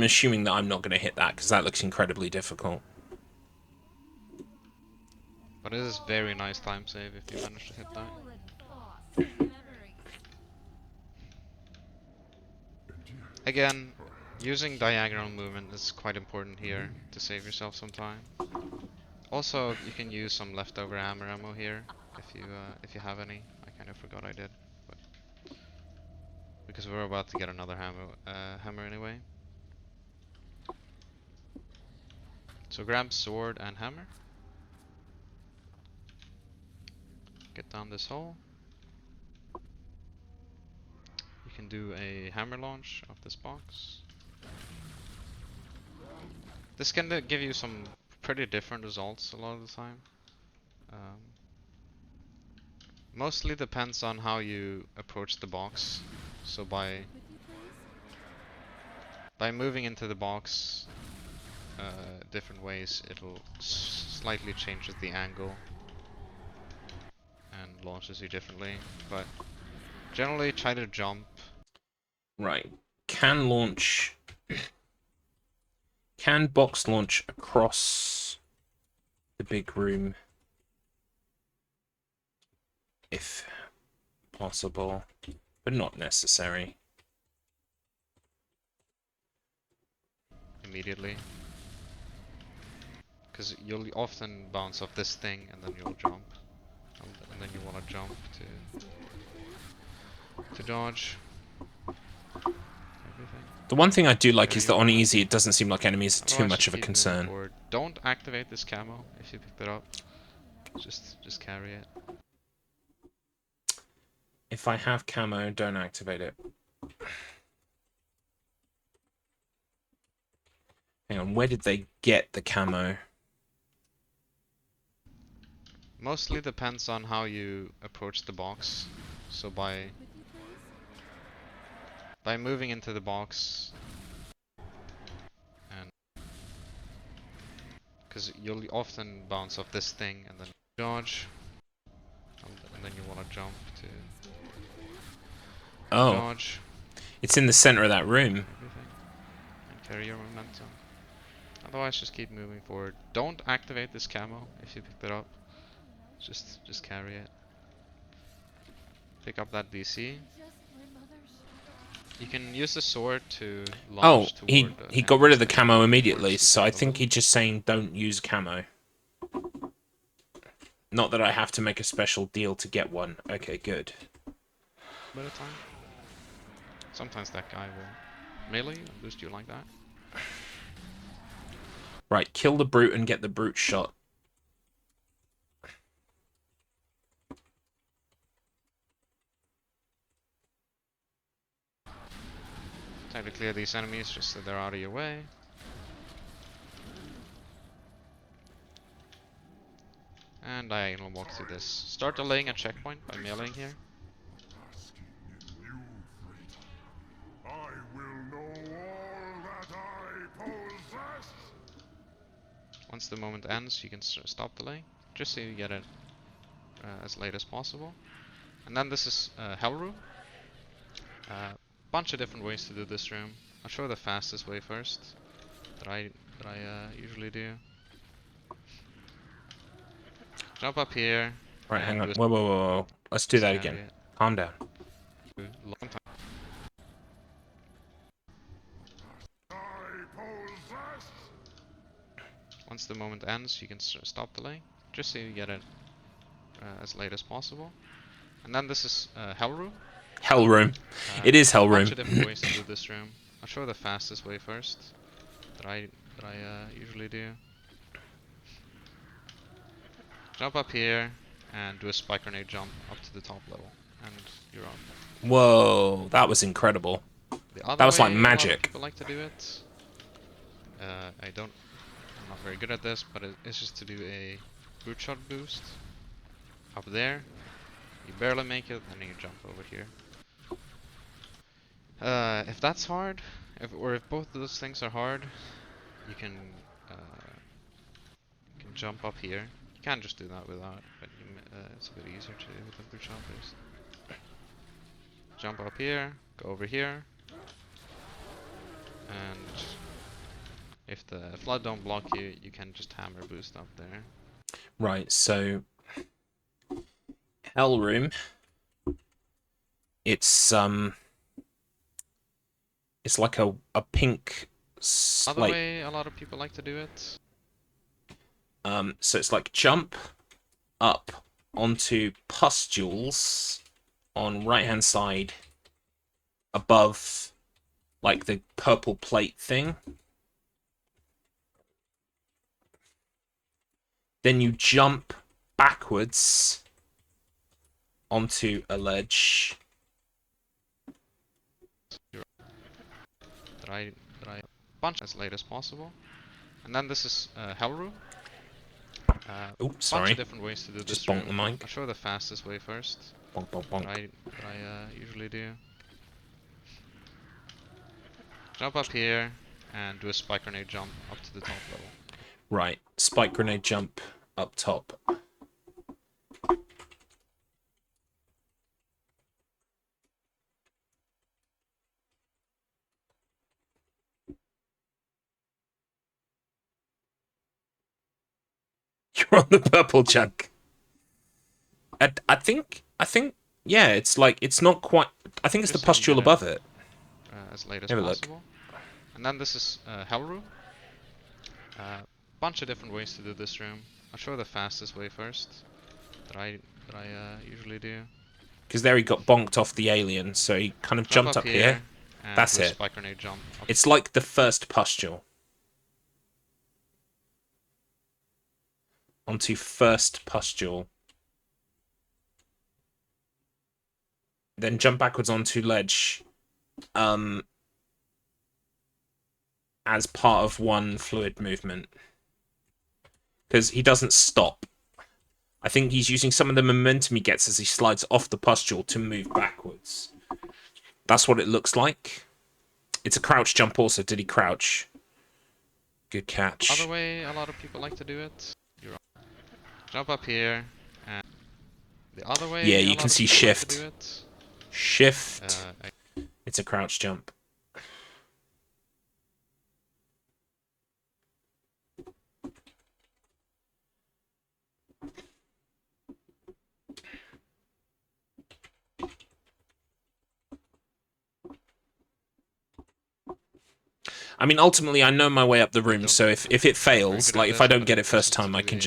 assuming that I'm not gonna hit that because that looks incredibly difficult. But it is very nice time save if you manage to hit that. Again, using diagonal movement is quite important here to save yourself some time. Also, you can use some leftover hammer ammo here if you have any. I kind of forgot I did, but because we're about to get another hammer anyway. So grab sword and hammer. Get down this hole. You can do a hammer launch of this box. This can give you some pretty different results a lot of the time. Mostly depends on how you approach the box. So by moving into the box different ways, it'll slightly changes the angle and launches you differently. But generally, try to jump. Right. Can box launch across the big room if possible, but not necessary. Immediately. Because you'll often bounce off this thing and then you'll jump. And then you want to jump to dodge. Everything. The one thing I do like is that on easy it doesn't seem like enemies are too much of a Keep moving concern. forward. Don't activate this camo if you picked it up. Just carry it. If I have camo, don't activate it. Hang on, where did they get the camo? Mostly depends on how you approach the box. So by moving into the box and because you'll often bounce off this thing and then dodge and then you want to jump to dodge. It's in the center of that room. Everything and carry your momentum. Otherwise, just keep moving forward. Don't activate this camo if you picked it up. Just carry it. Pick up that DC. You can use the sword to launch toward he got rid of the camo immediately, so I think he's just saying don't use camo. Not that I have to make a special deal to get one. Okay, good. Bit of time. Sometimes that guy will melee and boost you like that. Right, kill the brute and get the brute shot. Time to clear these enemies just so they're out of your way. And diagonal walk through this. Start delaying a checkpoint by meleeing here. I will know all that I possess. Once the moment ends, you can stop delaying, just so you get it as late as possible. And then this is Hell Room. Bunch of different ways to do this room. I'll show the fastest way first that I usually do. Jump up here. Right, and hang on. do Whoa, whoa, whoa, whoa. Let's do that again. Calm down. a long time. Once the moment ends, you can stop delay, just so you get it as late as possible. And then this is Hell Room. Hell room. It is hell room. Bunch of different ways to do this room. I'll show the fastest way first, that I usually do. Jump up here and do a spike grenade jump up to the top level, and you're up. Whoa, that was incredible. That was like magic. A lot of people like to do it. I'm not very good at this, but it's just to do a boot shot boost up there. You barely make it, and then you jump over here. If that's hard, or if both of those things are hard, you can jump up here. You can't just do that without, but it's a bit easier to do with the boot shot boost. Jump up here, go over here, and if the flood don't block you, you can just hammer boost up there. Right, so hell room. It's like a pink Other way a lot of people like to do it. So it's like jump up onto pustules on right hand side above like the purple plate thing. Then you jump backwards onto a ledge. That I punch as late as possible. And then this is Hell Room. Oops, Bunch sorry. of different ways to do Just this bonk room. the mic. I'll show the fastest way first. Bonk, bonk, bonk. That I usually do. Jump up here and do a spike grenade jump up to the top level. Right, spike grenade jump up top. You're on the purple chunk. I think, yeah, it's like, it's not quite, I think it's the Just so you pustule get above it. As late as Have a look. possible. And then this is Hell Room. Bunch of different ways to do this room. I'll show the fastest way first. That I usually do. Because there he got bonked off the alien, so he kind of jumped up here. And That's do a it. spike grenade jump up. It's like the first pustule. Onto first pustule. Then jump backwards onto ledge. As part of one fluid movement. Because he doesn't stop. I think he's using some of the momentum he gets as he slides off the pustule to move backwards. That's what it looks like. It's a crouch jump also. Did he crouch? Good catch. Other way a lot of people like to do it. You're on. Jump up here. And the other way. Yeah, a you lot can of see people like to shift. do it. Shift. It's a crouch jump. I mean, ultimately, I know my way up the room, so if it fails, like if I don't get it first time, I can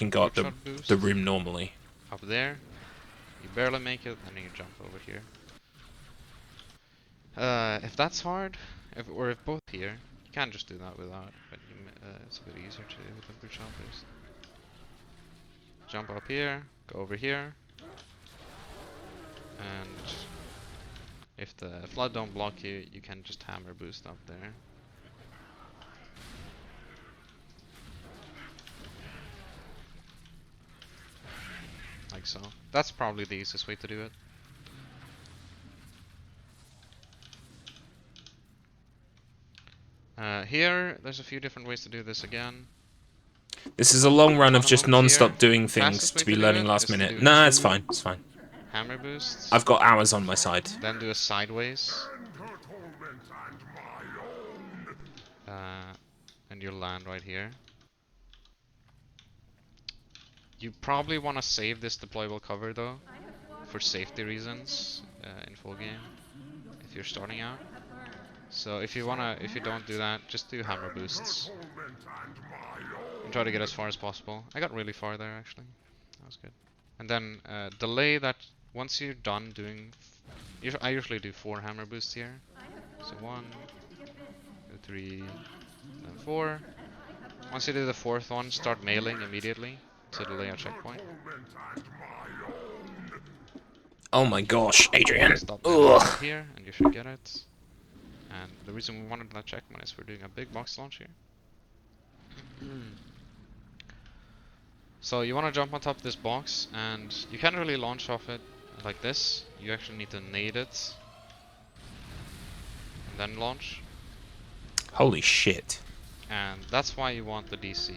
go up the room normally. Up there, you barely make it, and then you jump over here. If that's hard, if both here, you can't just do that without, but it's a bit easier to do with the boot shot boost. Jump up here, go over here, and if the flood don't block you, you can just hammer boost up there. Like so. That's probably the easiest way to do it. Here, there's a few different ways to do this again. This is a long run of just non-stop here. doing things Fastest to way be do learning it last is to minute. do Nah, it's 2 fine. It's fine. Hammer boosts. I've got hours on my side. Then do a sideways. and you'll land right here. You probably want to save this deployable cover though, for safety reasons in full game, if you're starting out. So if you don't do that, just do hammer boosts and try to get as far as possible. I got really far there actually. That was good. And then delay that once you're done doing. I usually do 4 hammer boosts here. So 1, 2, 3, then 4. Once you do the 4th one, start mailing immediately to delay a checkpoint. Oh my gosh, Adrian. Stop right here, and you should get it. And the reason we wanted that checkpoint is we're doing a big box launch here. So you want to jump on top of this box, and you can't really launch off it like this. You actually need to nade it and then launch. Holy shit. And that's why you want the DC,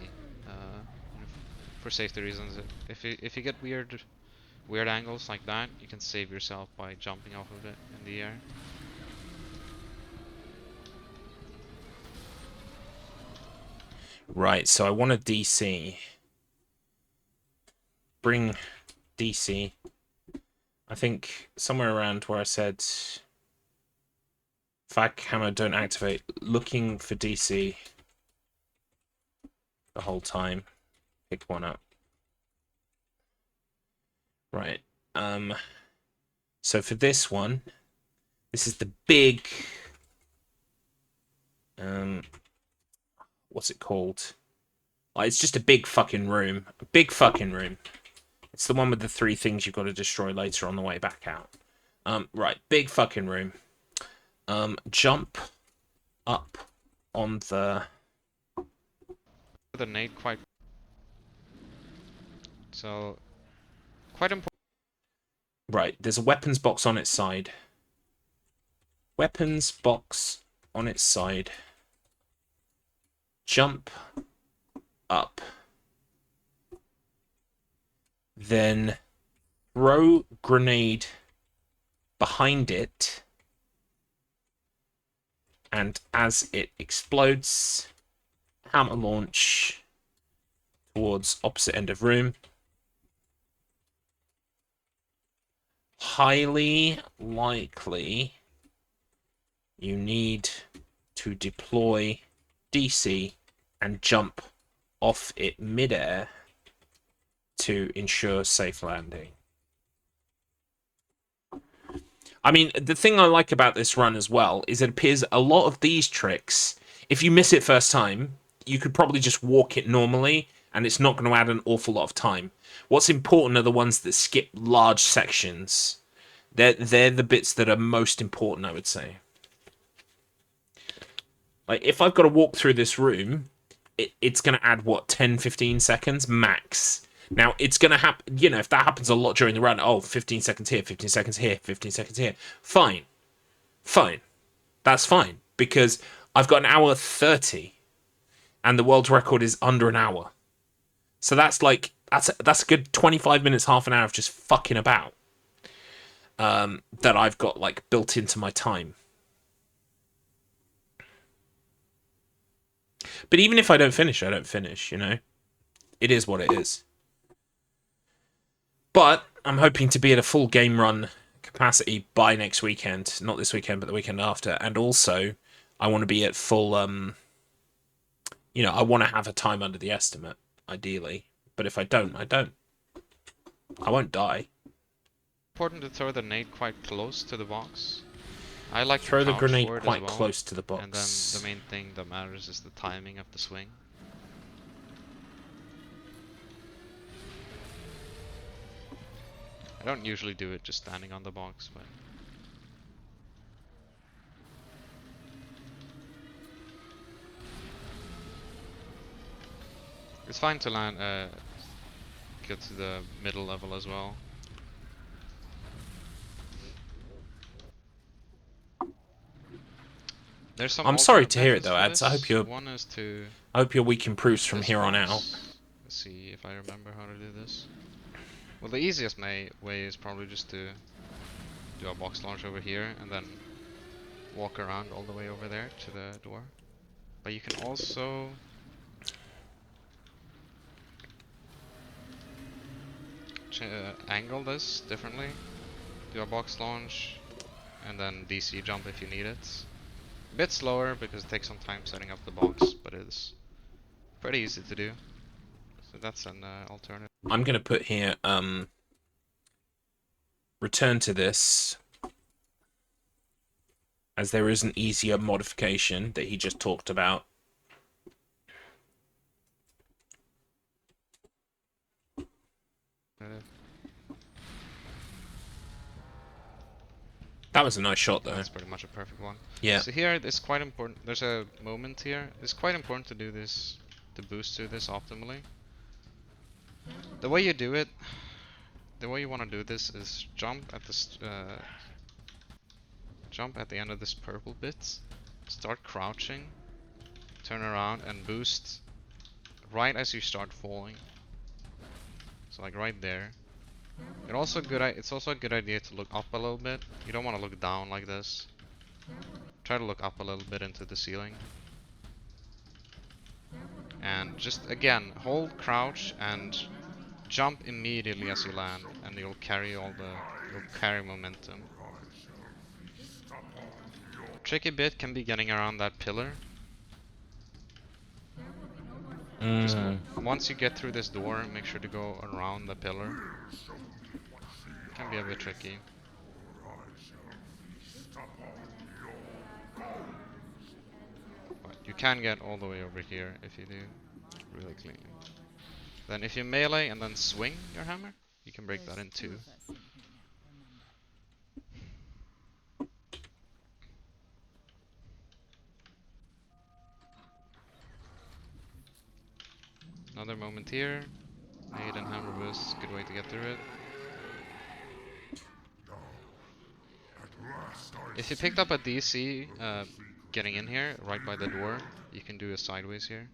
for safety reasons. If you get weird angles like that, you can save yourself by jumping off of it in the air. Right, so I want a DC. Bring DC. I think somewhere around where I said Fag Hammer don't activate. Looking for DC the whole time. Pick one up. Right. So for this one, this is the big what's it called? It's just a big fucking room. A big fucking room. It's the one with the 3 things you've got to destroy later on the way back out. Right, big fucking room. Jump up on the nade quite. So quite important. Right, there's a weapons box on its side. Weapons box on its side. Jump up. Then throw grenade behind it. And as it explodes, hammer launch towards opposite end of room. Highly likely you need to deploy DC and jump off it midair to ensure safe landing. I mean, the thing I like about this run as well is it appears a lot of these tricks, if you miss it first time, you could probably just walk it normally and it's not going to add an awful lot of time. What's important are the ones that skip large sections. They're the bits that are most important, I would say. Like, if I've got to walk through this room, it's going to add, what, 10, 15 seconds max. Now, it's going to happen, you know, if that happens a lot during the run, oh, 15 seconds here, 15 seconds here, 15 seconds here. Fine. Fine. That's fine. Because I've got an hour 30, and the world record is under an hour. So that's like, that's a good 25 minutes, half an hour of just fucking about. That I've got, like, built into my time. But even if I don't finish, I don't finish, you know? It is what it is. But I'm hoping to be at a full game run capacity by next weekend. Not this weekend, but the weekend after. And also, I want to be at full, you know, I want to have a time under the estimate, ideally. But if I don't, I don't. I won't die. Important to throw the nade quite close to the box. I like throw the grenade quite well, close to the box. And then the main thing that matters is the timing of the swing. I don't usually do it just standing on the box, but it's fine to land, get to the middle level as well. There's some I'm sorry to hear it methods though, for Ads. I this. hope your One is to week improves from here on out. Let's see if I remember how to do this. Well, the easiest way is probably just to do a box launch over here and then walk around all the way over there to the door. But you can also angle this differently. Do a box launch and then DC jump if you need it. A bit slower because it takes some time setting up the box, but it's pretty easy to do. So that's an alternative. I'm gonna put here return to this, as there is an easier modification that he just talked about. That was a nice shot, though. That's pretty much a perfect one. Yeah. So here, it's quite important. There's a moment here. It's quite important to do this, to boost to this optimally. The way you do it, the way you want to do this is jump at this, jump at the end of this purple bit, start crouching, turn around and boost right as you start falling. So like right there. It's also a good idea to look up a little bit. You don't want to look down like this. Try to look up a little bit into the ceiling. And just again, hold crouch and jump immediately as you land, and you'll carry momentum. Tricky bit can be getting around that pillar. Just once you get through this door, make sure to go around the pillar. Can be a bit tricky. But you can get all the way over here if you do really cleanly. Then if you melee and then swing your hammer, you can break that in two. Another moment here. Nade and hammer boost, good way to get through it. If you picked up a DC getting in here, right by the door, you can do a sideways here.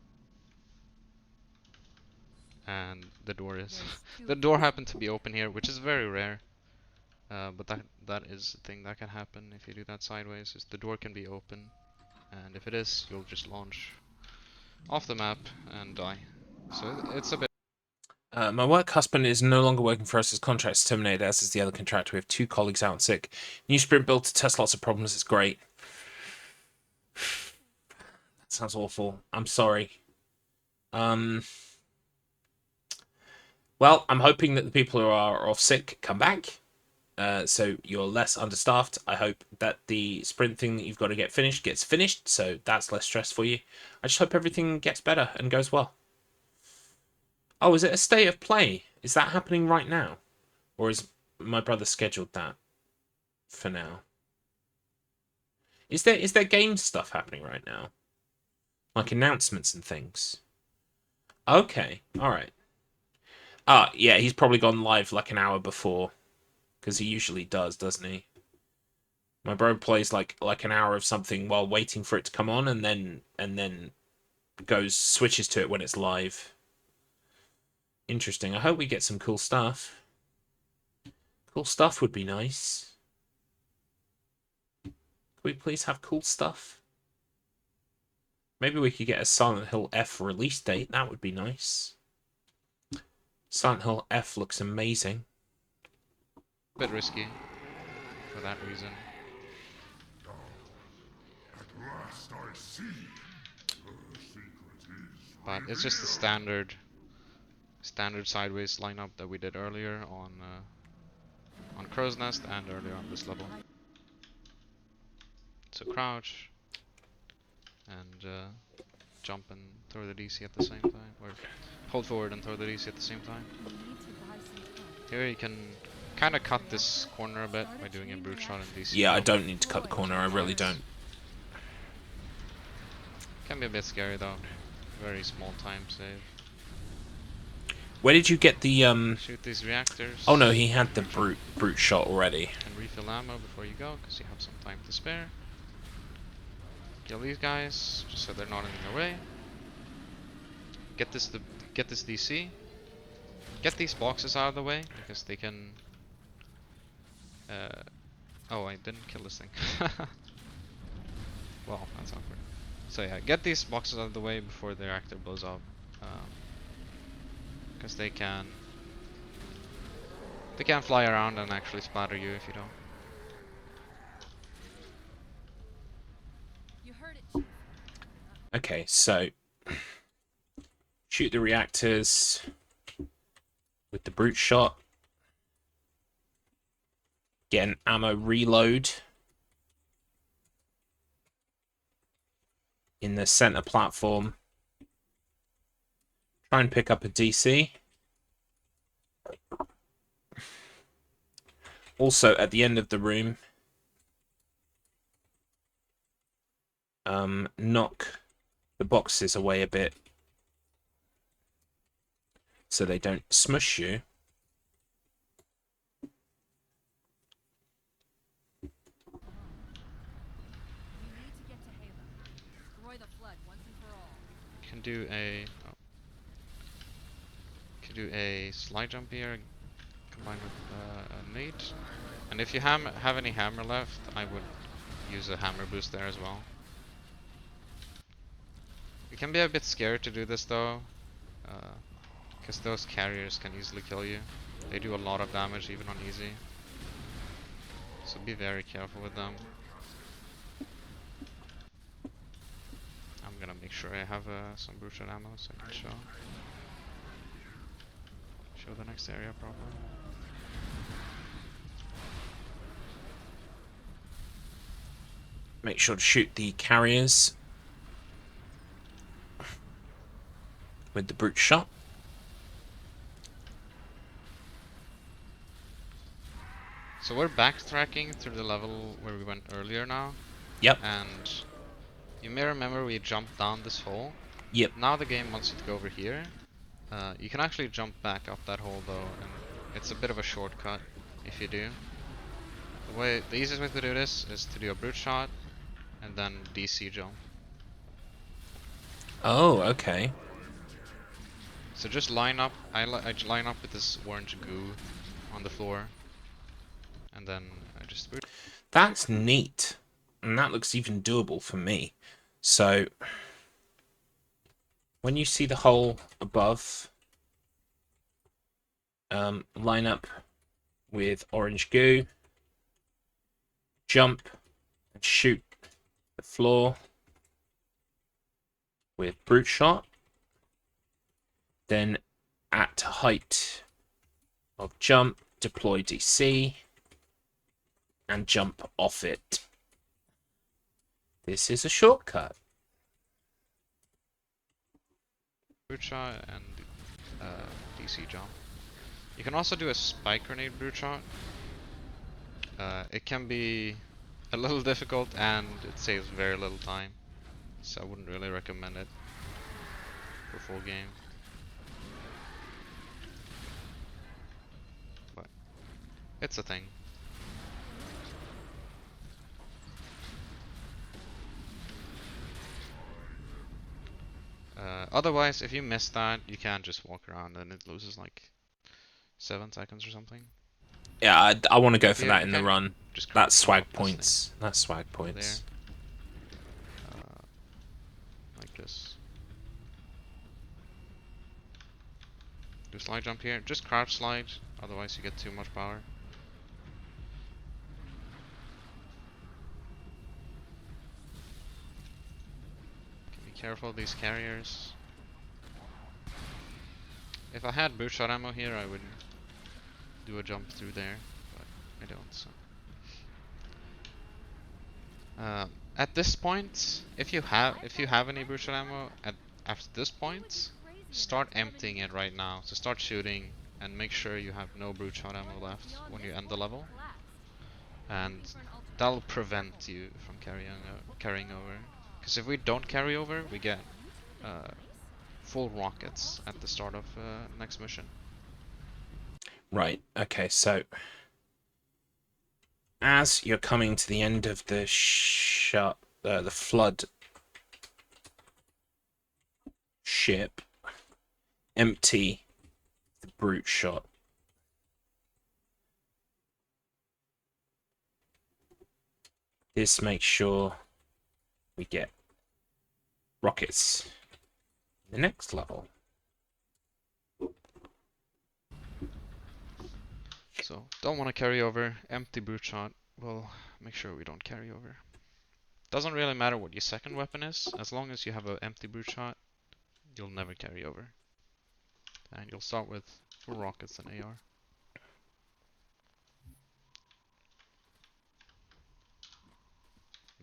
And the door is... the door happened to be open here, which is very rare. But that is a thing that can happen if you do that sideways, is the door can be open. And if it is, you'll just launch off the map and die. So it's a bit... My work husband is no longer working for us. His contract's terminated, as is the other contractor. We have 2 colleagues out sick. New sprint build to test lots of problems. It's great. That sounds awful. I'm sorry. Well, I'm hoping that the people who are off sick come back. So you're less understaffed. I hope that the sprint thing that you've got to get finished gets finished. So that's less stress for you. I just hope everything gets better and goes well. Oh, is it a state of play? Is that happening right now? Or is my brother scheduled that for now? Is there game stuff happening right now? Like announcements and things? Okay, alright. Yeah, he's probably gone live like an hour before. Because he usually does, doesn't he? My bro plays like an hour of something while waiting for it to come on, and then switches to it when it's live. Interesting. I hope we get some cool stuff. Cool stuff would be nice. Could we please have cool stuff? Maybe we could get a Silent Hill F release date. That would be nice. Silent Hill F looks amazing. Bit risky for that reason. But it's just the standard sideways lineup that we did earlier on Crow's Nest and earlier on this level. So crouch and jump and throw the DC at the same time, or hold forward and throw the DC at the same time. Here you can kind of cut this corner a bit by doing a brute shot and DC. Yeah, I don't need to cut the corner, I really don't. Can be a bit scary though. Very small time save. Where did you get the Shoot these reactors. Oh no, he had the brute shot already. And refill ammo before you go, because you have some time to spare. Kill these guys, just so they're not in your way. Get this DC. Get these boxes out of the way, because they can... Oh, I didn't kill this thing. Well, that's awkward. So yeah, get these boxes out of the way before the reactor blows up, because they can fly around and actually splatter you if you don't. You heard it, Chief. Okay, so shoot the reactors with the brute shot. Get an ammo reload in the center platform. Try and pick up a DC. Also, at the end of the room, knock the boxes away a bit so they don't smush you. We need to get to Halo. Destroy the flood once and for all. You can do a slide jump here combined with a nade. And if you have any hammer left, I would use a hammer boost there as well. You can be a bit scared to do this though, because those carriers can easily kill you. They do a lot of damage even on easy. So be very careful with them. I'm gonna make sure I have some brute shot ammo so I can show the next area properly. Make sure to shoot the carriers with the brute shot. So we're backtracking through the level where we went earlier now. Yep. And you may remember we jumped down this hole. Yep. Now the game wants you to go over here. You can actually jump back up that hole though, and it's a bit of a shortcut if you do. The easiest way to do this is to do a brute shot and then DC jump. Oh, okay. So just line up. I line up with this orange goo on the floor, and then I just brute. That's neat, and that looks even doable for me. So when you see the hole above, line up with orange goo, jump and shoot the floor with brute shot. Then at height of jump, deploy DC and jump off it. This is a shortcut. Brute shot and DC jump. You can also do a spike grenade brute shot. It can be a little difficult and it saves very little time, so I wouldn't really recommend it for full game. But it's a thing. Otherwise, if you miss that, you can't just walk around and it loses like 7 seconds or something. Yeah, I want to go for Yeah, that in the run. Just That's swag this points. That's swag points. There. Like this. Do slide jump here. Just crouch slide, otherwise you get too much power. Be careful of these carriers. If I had brute shot ammo here, I would do a jump through there, but I don't. So. At this point, if you have any brute shot ammo after this point, start emptying it right now. So start shooting and make sure you have no brute shot ammo left when you end the level, and that'll prevent you from carrying over. Because if we don't carry over, we get full rockets at the start of next mission. Right. Okay. So as you're coming to the end of the the flood ship, empty the brute shot. This makes sure we get rockets. The next level. So, don't want to carry over. Empty brute shot. We'll make sure we don't carry over. Doesn't really matter what your second weapon is, as long as you have an empty brute shot, you'll never carry over. And you'll start with full rockets and AR.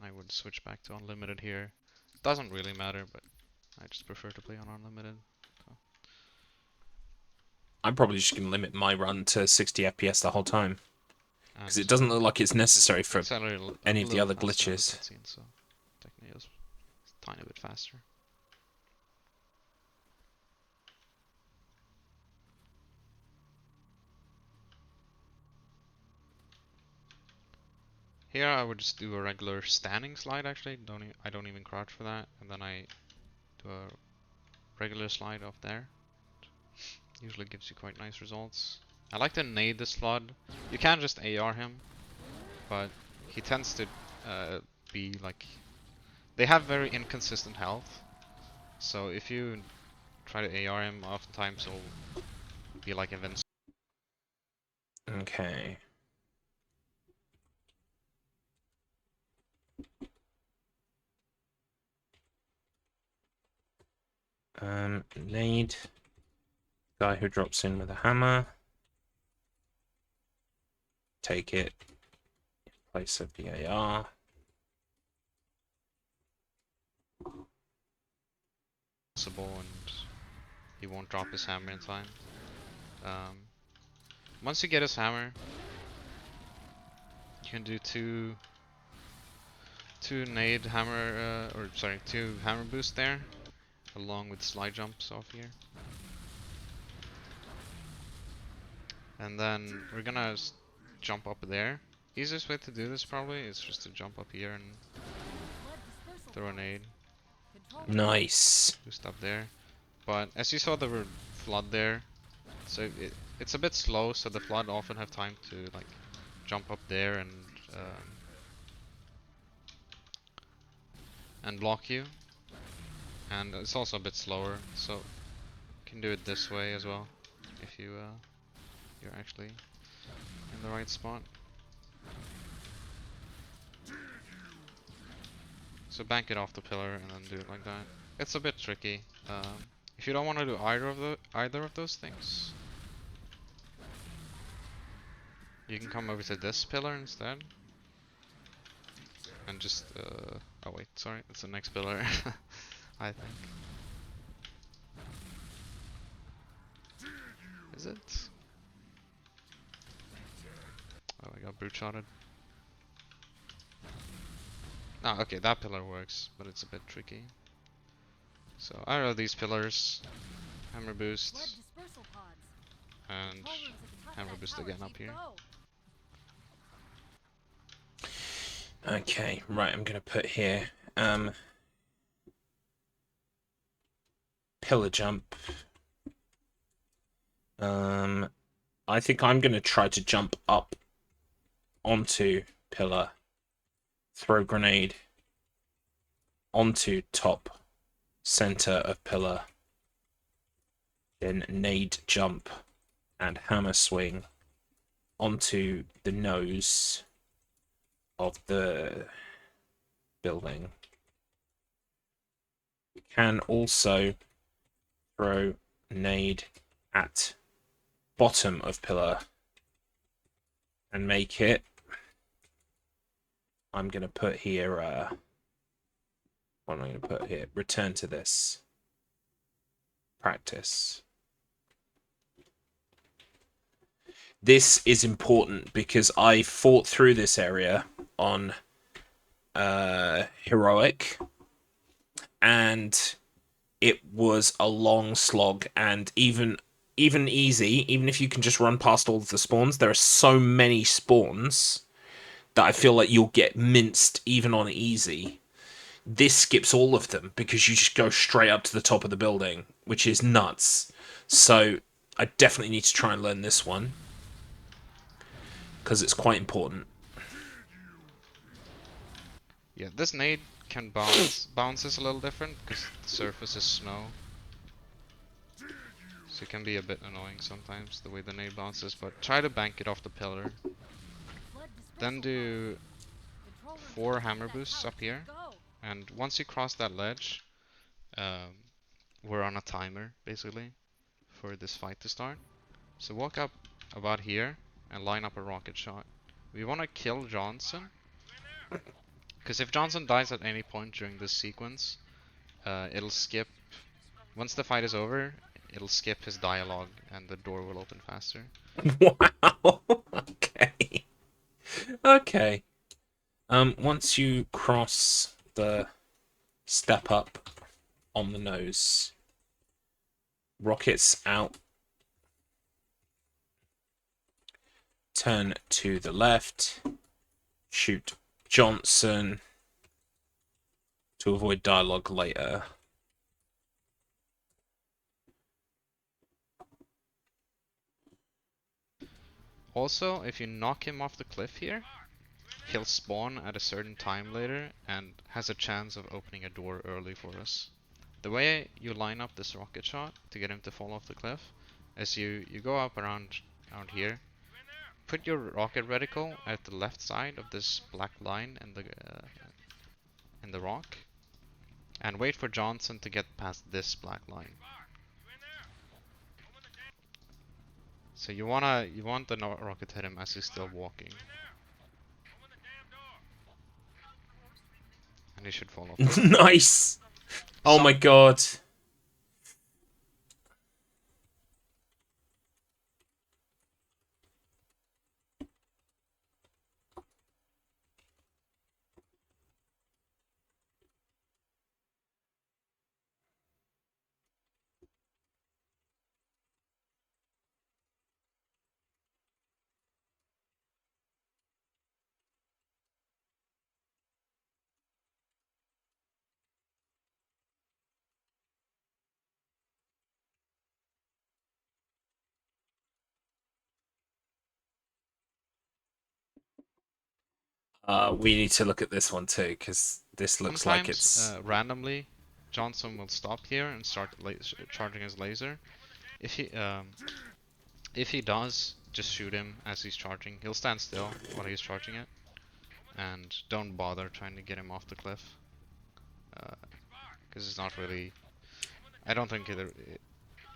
I would switch back to unlimited here. Doesn't really matter, but I just prefer to play on unlimited. So. I'm probably just going to limit my run to 60 FPS the whole time. Because it And doesn't look like it's necessary for it's any of the other faster on the glitches. cutscene, so technically it's a tiny bit faster. Here I would just do a regular standing slide actually. I don't even crouch for that, and then I do a regular slide off there. Usually gives you quite nice results. I like to nade this flood. You can just AR him, but he tends to be like... They have very inconsistent health, so if you try to AR him, oftentimes he'll be like invincible. Okay. Nade. Guy who drops in with a hammer. Take it in place of the AR. And he won't drop his hammer in time. Once you get his hammer, you can do two nade hammer, two hammer boosts there, along with slide jumps off here. And then we're gonna jump up there. Easiest way to do this probably is just to jump up here and throw a nade. Nice. Boost up there. But as you saw the flood there, so it's a bit slow, so the flood often have time to like jump up there and block you. And it's also a bit slower, so you can do it this way as well if you you're actually in the right spot. So bank it off the pillar and then do it like that. It's a bit tricky. If you don't want to do either of those things, you can come over to this pillar instead. And just oh wait, sorry, it's the next pillar. I think. Is it? Oh, I got brute shotted. Ah, okay, that pillar works, but it's a bit tricky. So either of these pillars, hammer boost, and hammer boost again up here. Okay, right, I'm gonna put here pillar jump. I think I'm gonna try to jump up onto pillar, throw grenade onto top center of pillar, then nade jump and hammer swing onto the nose of the building. You can also throw nade at bottom of pillar and make it. I'm gonna put here what am I gonna put here? Return to this. Practice. This is important because I fought through this area on heroic, and it was a long slog, and even easy, even if you can just run past all of the spawns, there are so many spawns that I feel like you'll get minced even on easy. This skips all of them because you just go straight up to the top of the building, which is nuts. So I definitely need to try and learn this one because it's quite important. Yeah, this nade can bounces a little different because the surface is snow. So it can be a bit annoying sometimes the way the nade bounces, but try to bank it off the pillar. Then do 4 hammer boosts up here, and once you cross that ledge, we're on a timer basically for this fight to start. So walk up about here and line up a rocket shot. We want to kill Johnson, because if Johnson dies at any point during this sequence, it'll skip. Once the fight is over, it'll skip his dialogue and the door will open faster. Wow. Okay. Okay. Once you cross the step up on the nose, rockets out. Turn to the left. Shoot Johnson to avoid dialogue later. Also, if you knock him off the cliff here, he'll spawn at a certain time later and has a chance of opening a door early for us. The way you line up this rocket shot to get him to fall off the cliff is you go up around here, put your rocket reticle at the left side of this black line in the rock, and wait for Johnson to get past this black line. So you want the rocket to hit him as he's still walking. And he should fall off. Nice! Oh my god. We need to look at this one too, because this looks Sometimes, like it's... randomly, Johnson will stop here and start charging his laser. If he does, just shoot him as he's charging. He'll stand still while he's charging it, and don't bother trying to get him off the cliff, because it's not really. I don't think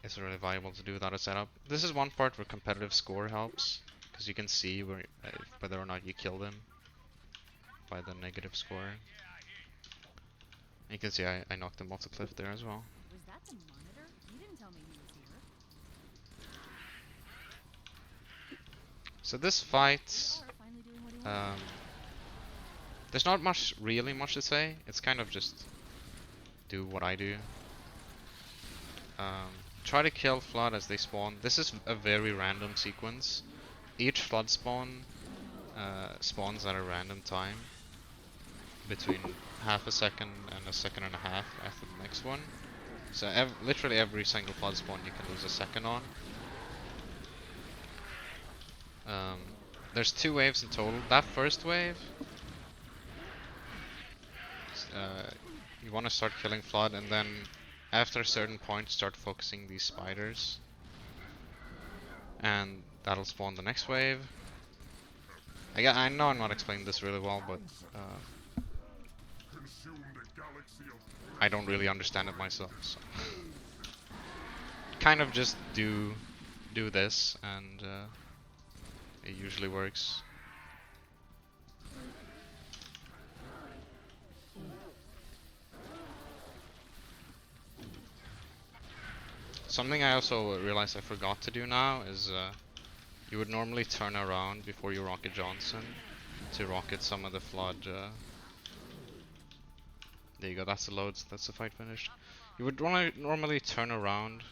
it's really viable to do without a setup. This is one part where competitive score helps, because you can see whether or not you kill them by the negative score. You can see I knocked him off the cliff there as well. Was that the monitor? You didn't tell me he was here. So this fight, there's not really much to say. It's kind of just do what I do. Try to kill Flood as they spawn. This is a very random sequence. Each Flood spawn spawns at a random time, between half a second and a second and a half after the next one. So literally every single Flood spawn you can lose a second on. There's 2 waves in total. That first wave, you want to start killing Flood, and then after a certain point start focusing these spiders, and that'll spawn the next wave. I know I'm not explaining this really well, but I don't really understand it myself, so kind of just do this, and it usually works. Something I also realized I forgot to do now is you would normally turn around before you rocket Johnson to rocket some of the Flood. There you go, that's the loads, that's the fight finished. You would normally turn around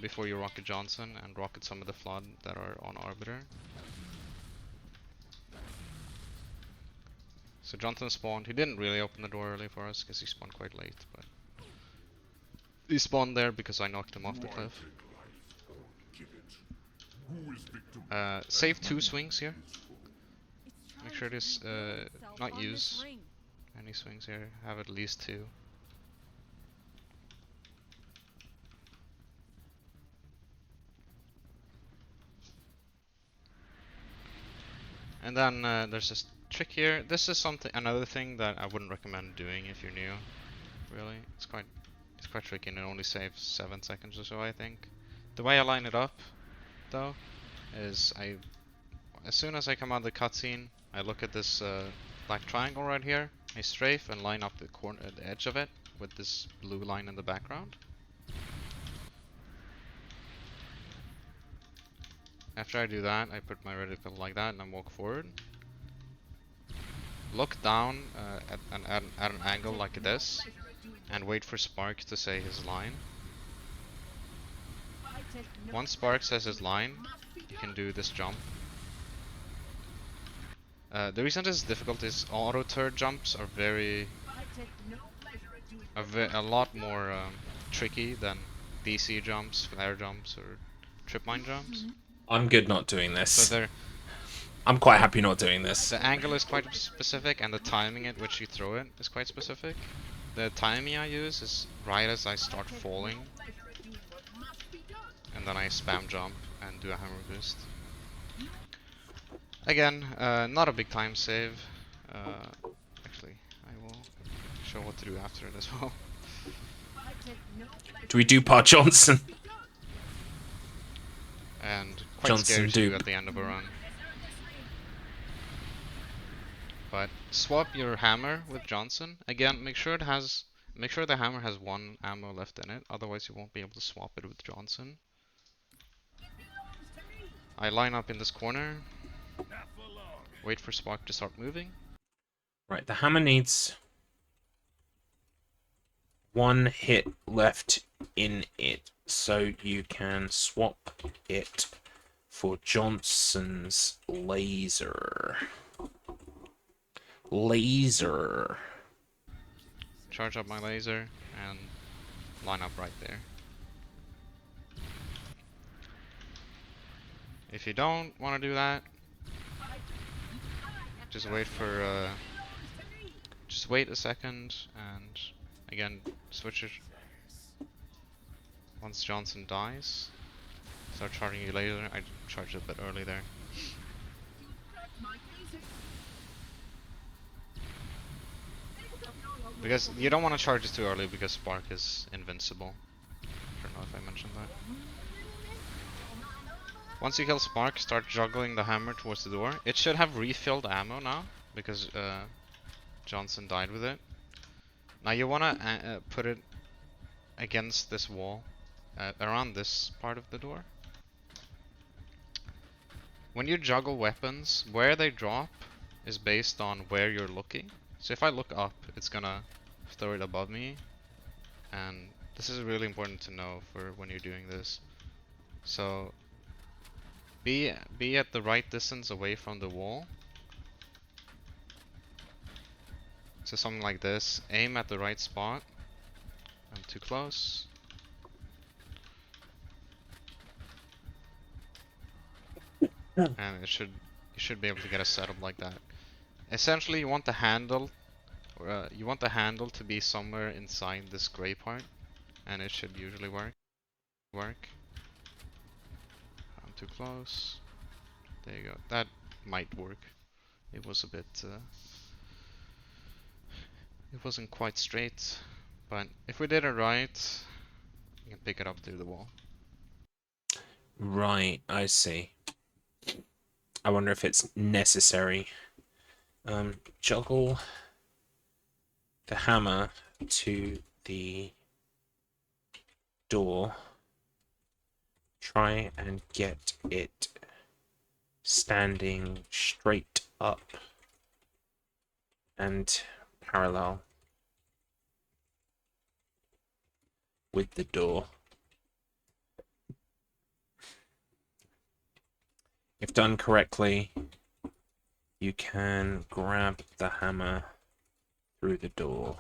before you rocket Johnson and rocket some of the Flood that are on Arbiter. So Johnson spawned. He didn't really open the door early for us because he spawned quite late, but he spawned there because I knocked him off the cliff. Save 2 swings here. Make sure it is not use. Any swings here have at least 2. And then there's this trick here. This is another thing that I wouldn't recommend doing if you're new. Really, it's quite tricky and it only saves 7 seconds or so, I think. The way I line it up, though, is as soon as I come out of the cutscene, I look at this black triangle right here. I strafe and line up the edge of it with this blue line in the background. After I do that, I put my reticle like that and I walk forward. Look down at an angle like this and wait for Spark to say his line. Once Spark says his line, you can do this jump. The reason this is difficult is auto turret jumps are a lot more tricky than DC jumps, flare jumps, or trip mine jumps. I'm good not doing this. So I'm quite happy not doing this. the angle is quite specific, and the timing at which you throw it is quite specific. The timing I use is right as I start falling, and then I spam jump and do a hammer boost. Again, not a big time save. Actually, I will show what to do after it as well. Do we do Part Johnson? And quite Johnson scary too dupe. at the end of a run. But swap your hammer with Johnson. Again, make sure the hammer has 1 ammo left in it, otherwise you won't be able to swap it with Johnson. I line up in this corner, wait for Spark to start moving. Right, the hammer needs 1 hit left in it, so you can swap it for Johnson's laser. Charge up my laser and line up right there. If you don't want to do that, just wait a second and again switch it. Once Johnson dies, start charging your laser. I charged it a bit early there. Because you don't want to charge it too early because Spark is invincible. I don't know if I mentioned that. Once you kill Spark, start juggling the hammer towards the door. It should have refilled ammo now because Johnson died with it. Now you want to put it against this wall, around this part of the door. When you juggle weapons, where they drop is based on where you're looking. So if I look up, it's gonna throw it above me, and this is really important to know for when you're doing this. So be at the right distance away from the wall. So something like this. Aim at the right spot. I'm too close. And you should be able to get a setup like that. Essentially, you want the handle to be somewhere inside this gray part, and it should usually work. I'm too close. There you go. That might work. It was a bit. It wasn't quite straight, but if we did it right, you can pick it up through the wall. Right, I see. I wonder if it's necessary. Juggle the hammer to the door. Try and get it standing straight up and parallel with the door. If done correctly, you can grab the hammer through the door.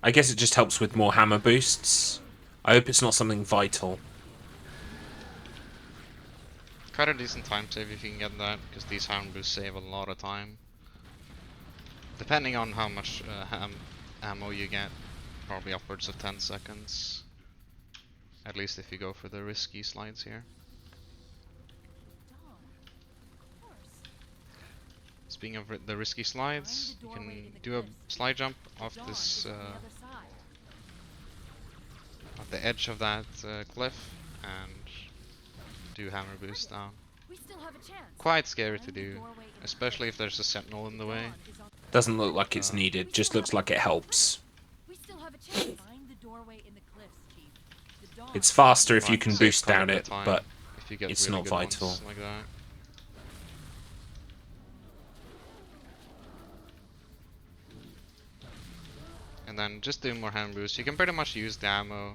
I guess it just helps with more hammer boosts. I hope it's not something vital. quite a decent time save if you can get that, because these hammer boosts save a lot of time. Depending on how much ammo you get, probably upwards of 10 seconds. At least if you go for the risky slides here. Speaking of the risky slides, you can do a slide jump off this off the edge of that cliff and do hammer boost down. Quite scary to do, especially if there's a sentinel in the way. Doesn't look like it's needed, just looks like it helps. It's faster if you can boost down it, but it's not vital. Like that. And then just do more hand boosts. You can pretty much use the ammo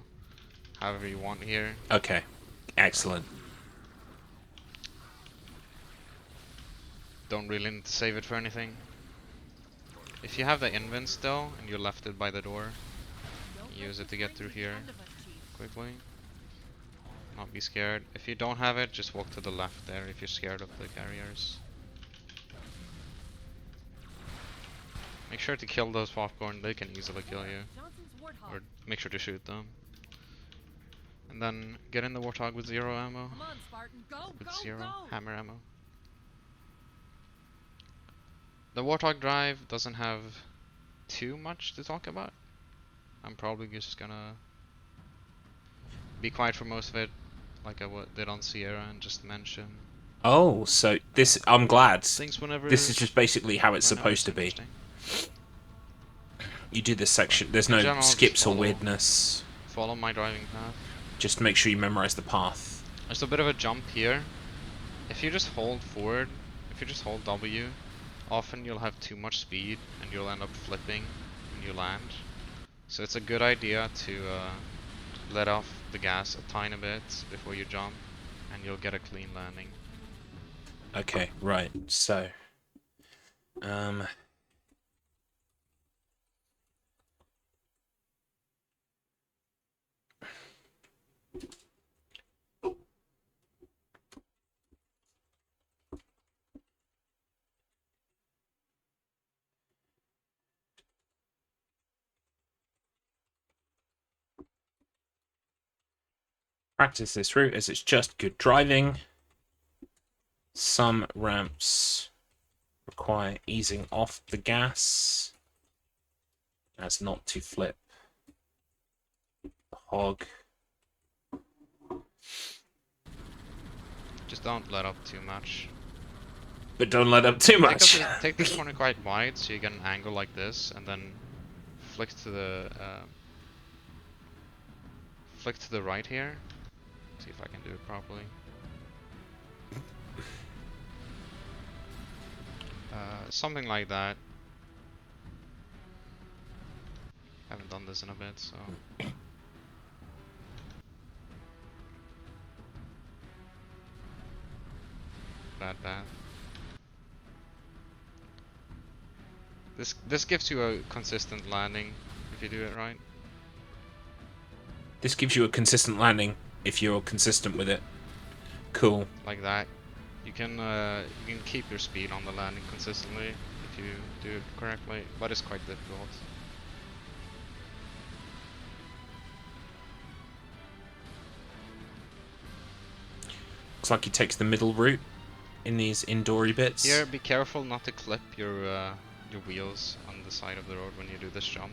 however you want here. Okay, excellent. Don't really need to save it for anything. If you have the invent still and you left it by the door, use it to get through here quickly. Not be scared. If you don't have it, just walk to the left there if you're scared of the carriers. Make sure to kill those popcorn, they can easily kill you. Or make sure to shoot them. And then get in the Warthog with 0 ammo. With 0 hammer ammo. The Warthog drive doesn't have too much to talk about. I'm probably just gonna be quiet for most of it, like I did on Sierra, and just mention. Oh, so this, I'm glad. Things whenever This is just basically how it's supposed to be. You do this section, there's no general, skips or weirdness. Follow my driving path. Just make sure you memorize the path. There's a bit of a jump here. If you just hold forward, if you just hold W, often you'll have too much speed and you'll end up flipping when you land. So it's a good idea to let off the gas a tiny bit before you jump, and you'll get a clean landing. Okay, right, so practice this route as it's just good driving. Some ramps require easing off the gas as not to flip the hog. Just don't let up too much. But don't let up too much. Take this corner quite wide so you get an angle like this, and then flick to the right here. See if I can do it properly. Something like that. Haven't done this in a bit, so. Bad. This gives you a consistent landing if you do it right. This gives you a consistent landing if you're consistent with it. Cool. Like that. You can keep your speed on the landing consistently if you do it correctly, but it's quite difficult. Looks like he takes the middle route in these indoory bits. Here, be careful not to clip your wheels on the side of the road when you do this jump.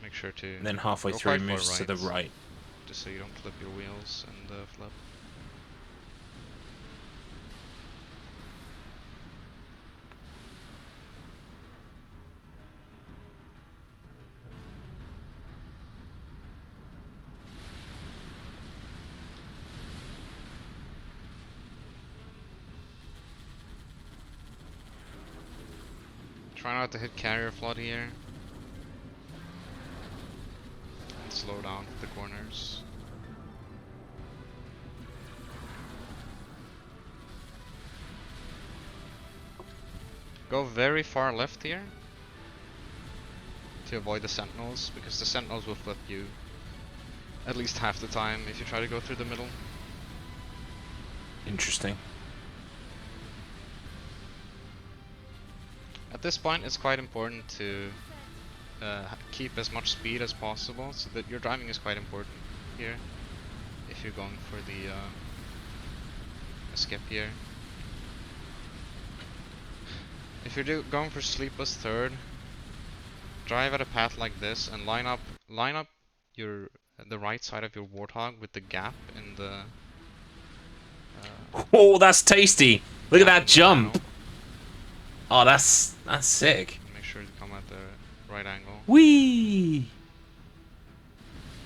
Make sure to. And then halfway go through quite he moves far to the right. Just so you don't clip your wheels and flip. Try not to hit carrier flood here. And slow down the corners. Go very far left here to avoid the sentinels, because the sentinels will flip you at least half the time if you try to go through the middle. Interesting. At this point, it's quite important to keep as much speed as possible, so that your driving is quite important here. If you're going for the skip here. If you're going for sleepless third, drive at a path like this and line up the right side of your Warthog with the gap in the. Oh, that's tasty! Look at gap in that the jump. panel. Oh, that's sick. Make sure to come at the right angle. Whee!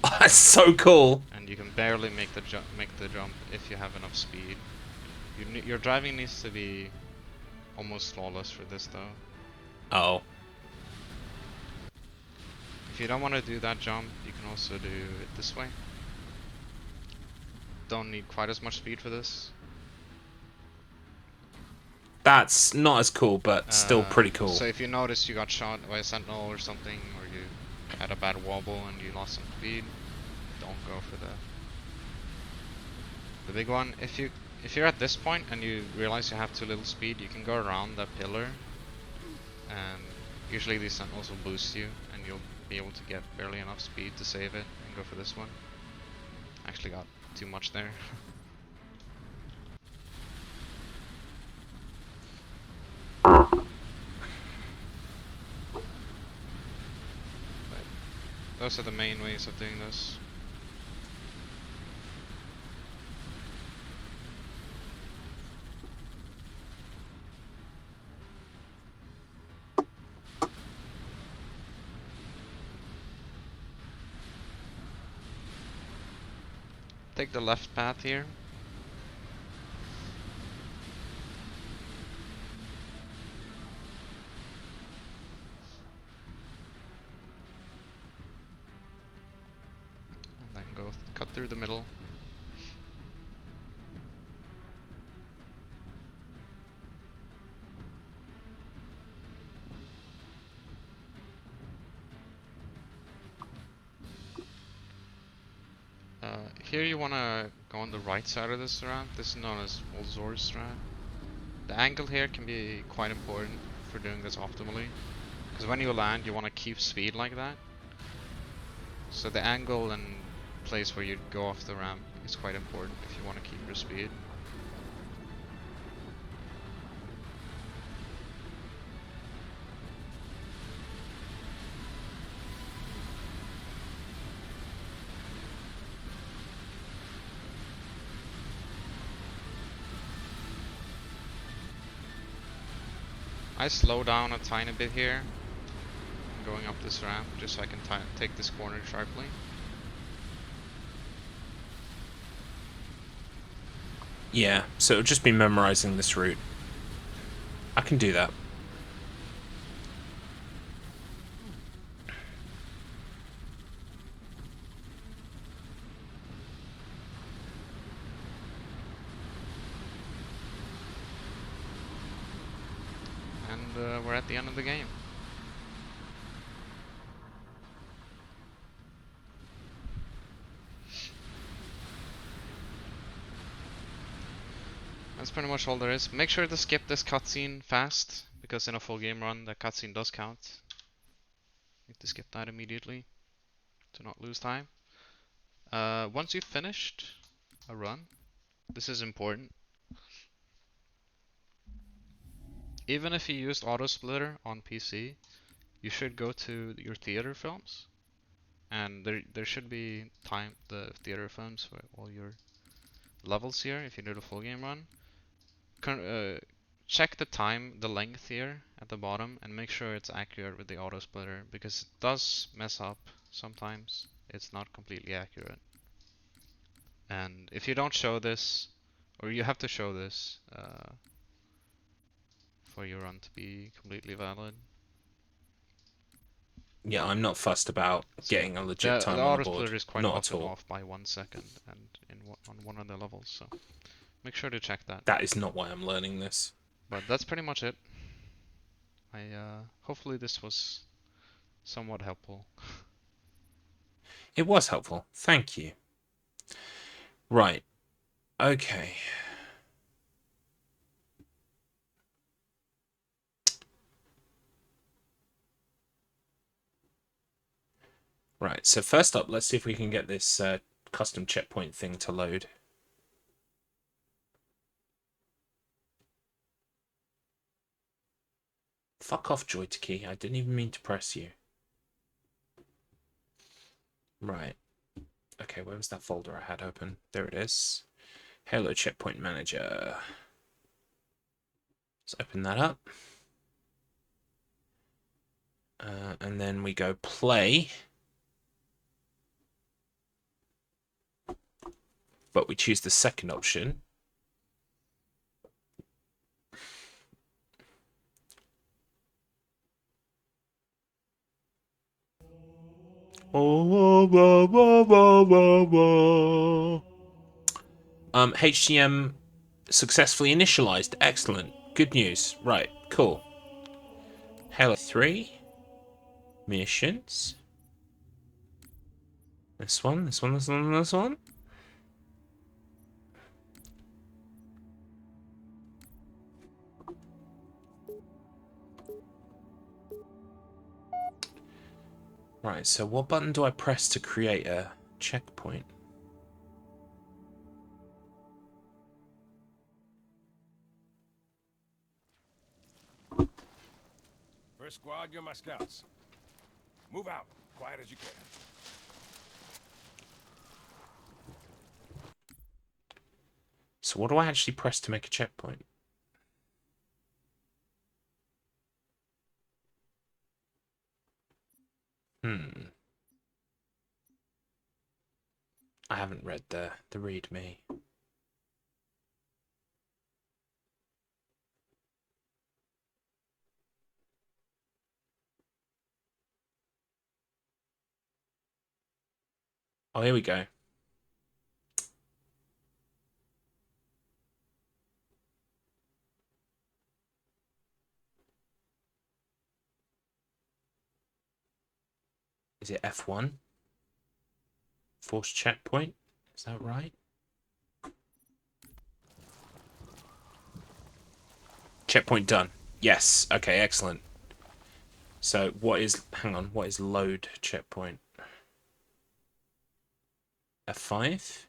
Oh, that's so cool. And you can barely make the jump if you have enough speed. Your driving needs to be almost flawless for this though. Oh. If you don't want to do that jump, you can also do it this way. Don't need quite as much speed for this. That's not as cool, but still pretty cool. So if you notice you got shot by a sentinel or something, or you had a bad wobble and you lost some speed, don't go for the big one. If you're at this point and you realize you have too little speed, you can go around that pillar, and usually these sentinels will boost you, and you'll be able to get barely enough speed to save it and go for this one. Actually got too much there. Those are the main ways of doing this. Take the left path here. And then go cut through the middle. Here you want to go on the right side of this strat. This is known as Old Zord strat. The angle here can be quite important for doing this optimally, because when you land you want to keep speed like that. So the angle and place where you go off the ramp is quite important if you want to keep your speed. I slow down a tiny bit here, going up this ramp, just so I can take this corner sharply. Yeah, so it'll just be memorizing this route. I can do that. And we're at the end of the game. That's pretty much all there is. Make sure to skip this cutscene fast, because in a full game run the cutscene does count. Need to skip that immediately to not lose time. Once you've finished a run, this is important. Even if you used Auto Splitter on PC, you should go to your theater films, and there should be the theater films for all your levels here if you do the full game run. Check the length here at the bottom, and make sure it's accurate with the Auto Splitter, because it does mess up sometimes. It's not completely accurate. And if you don't show this, or you have to show this for your run to be completely valid. Yeah, I'm not fussed about getting a legit time the on the auto board. splitter is quite Not at often all. off by 1 second, and on one of the levels, so make sure to check that. That is not why I'm learning this. But that's pretty much it. Hopefully this was somewhat helpful. It was helpful. Thank you. Right. Okay. Right, so first up, let's see if we can get this custom checkpoint thing to load. Fuck off, Joy2Key. I didn't even mean to press you. Right. Okay, where was that folder I had open? There it is. Halo Checkpoint Manager. Let's open that up. And then we go play. But we choose the second option. HTM successfully initialized. Excellent. Good news. Right, cool. Halo 3. Missions. This one, this one, this one, this one. Right, so what button do I press to create a checkpoint? First squad, you're my scouts. Move out, quiet as you can. So what do I actually press to make a checkpoint? I haven't read the README. Oh, here we go. Is it F1? Force checkpoint? Is that right? Checkpoint done. Yes. Okay, excellent. So what is... Hang on. What is load checkpoint? F5?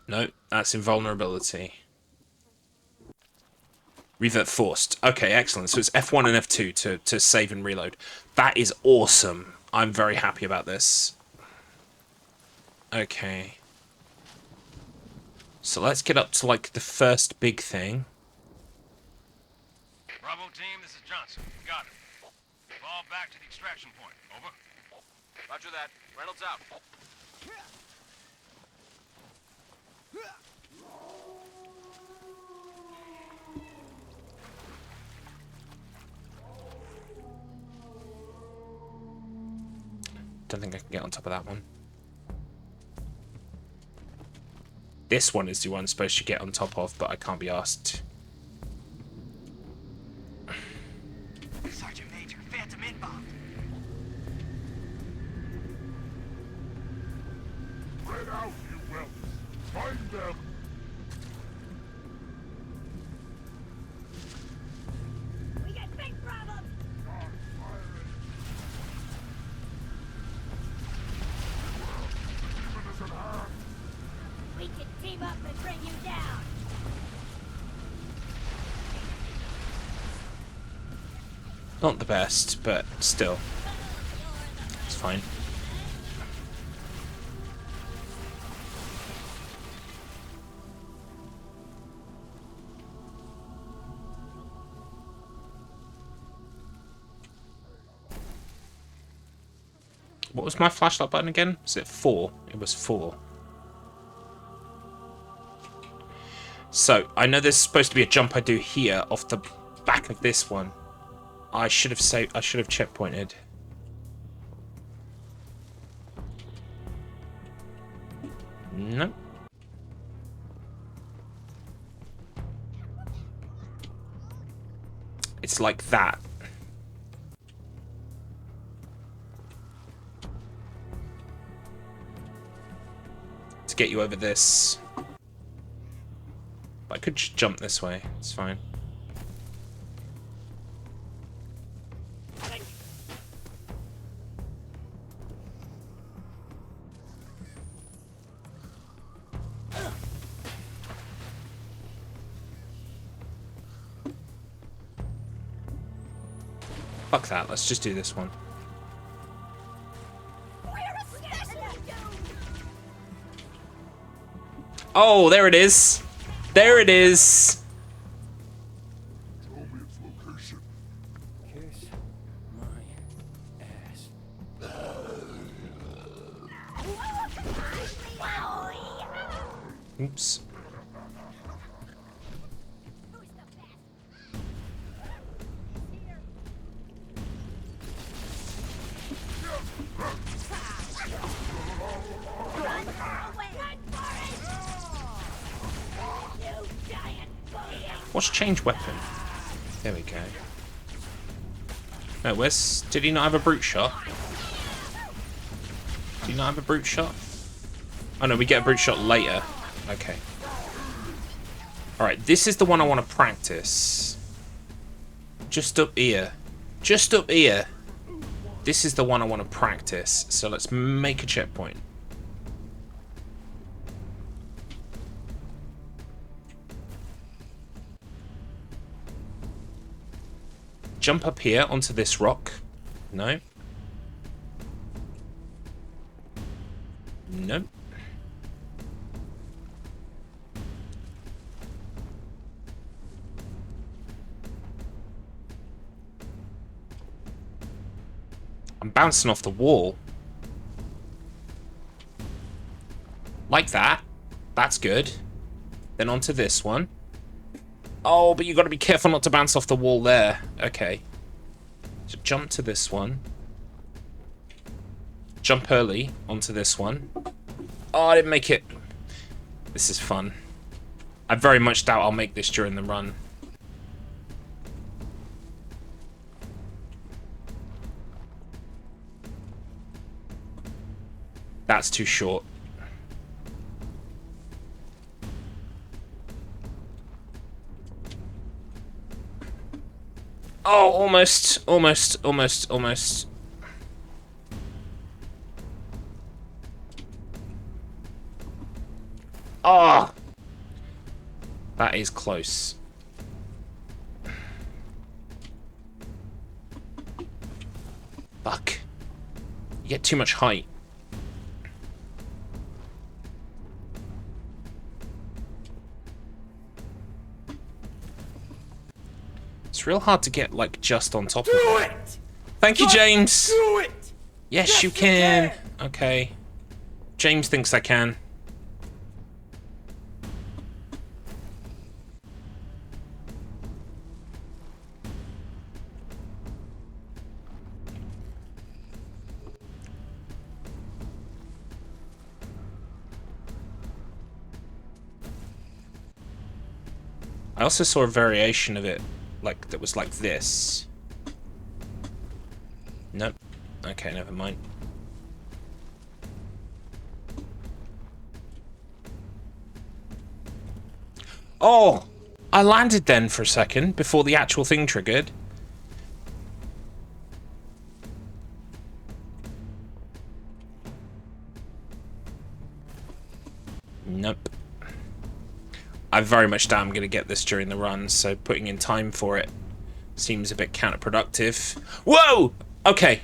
No, that's invulnerability. Revert forced. Okay, excellent. So it's F1 and F2 to save and reload. That is awesome. I'm very happy about this. Okay. So let's get up to, like, the first big thing. Bravo team, this is Johnson. Got it. Fall back to the extraction point. Over. Roger that. Reynolds out. Don't think I can get on top of that one. This one is the one I'm supposed to get on top of, but I can't be asked. Sergeant Major, Phantom inbound. Spread out, you whelps. Find them. We got big problems. We can team up and bring you down. Not the best, but still. It's fine. What was my flashlight button again? Was it 4? It was 4. So, I know there's supposed to be a jump I do here off the back of this one. I should have saved. I should have checkpointed. No. It's like that. To get you over this. But I could just jump this way. It's fine. Fuck that. Let's just do this one. Oh, there it is. There it is. Tell me its location. Kiss my ass. Oops. What's change weapon? There we go. No, where's... Did he not have a brute shot? Did he not have a brute shot? Oh no, we get a brute shot later. Okay. Alright, this is the one I want to practice. Just up here. Just up here. This is the one I want to practice. So let's make a checkpoint. Jump up here onto this rock. No. No. I'm bouncing off the wall. Like that. That's good. Then onto this one. Oh, but you got to be careful not to bounce off the wall there. Okay. So jump to this one. Jump early onto this one. Oh, I didn't make it. This is fun. I very much doubt I'll make this during the run. That's too short. Oh, almost. Oh! That is close. Fuck. You get too much height. It's real hard to get, like, just on top of it. Thank you, James. Do it! Yes, you can. Okay. James thinks I can. I also saw a variation of it, like, that was like this. Nope. Okay, never mind. Oh! I landed then for a second, before the actual thing triggered. Nope. I very much doubt I'm going to get this during the run, so putting in time for it seems a bit counterproductive. Whoa! Okay.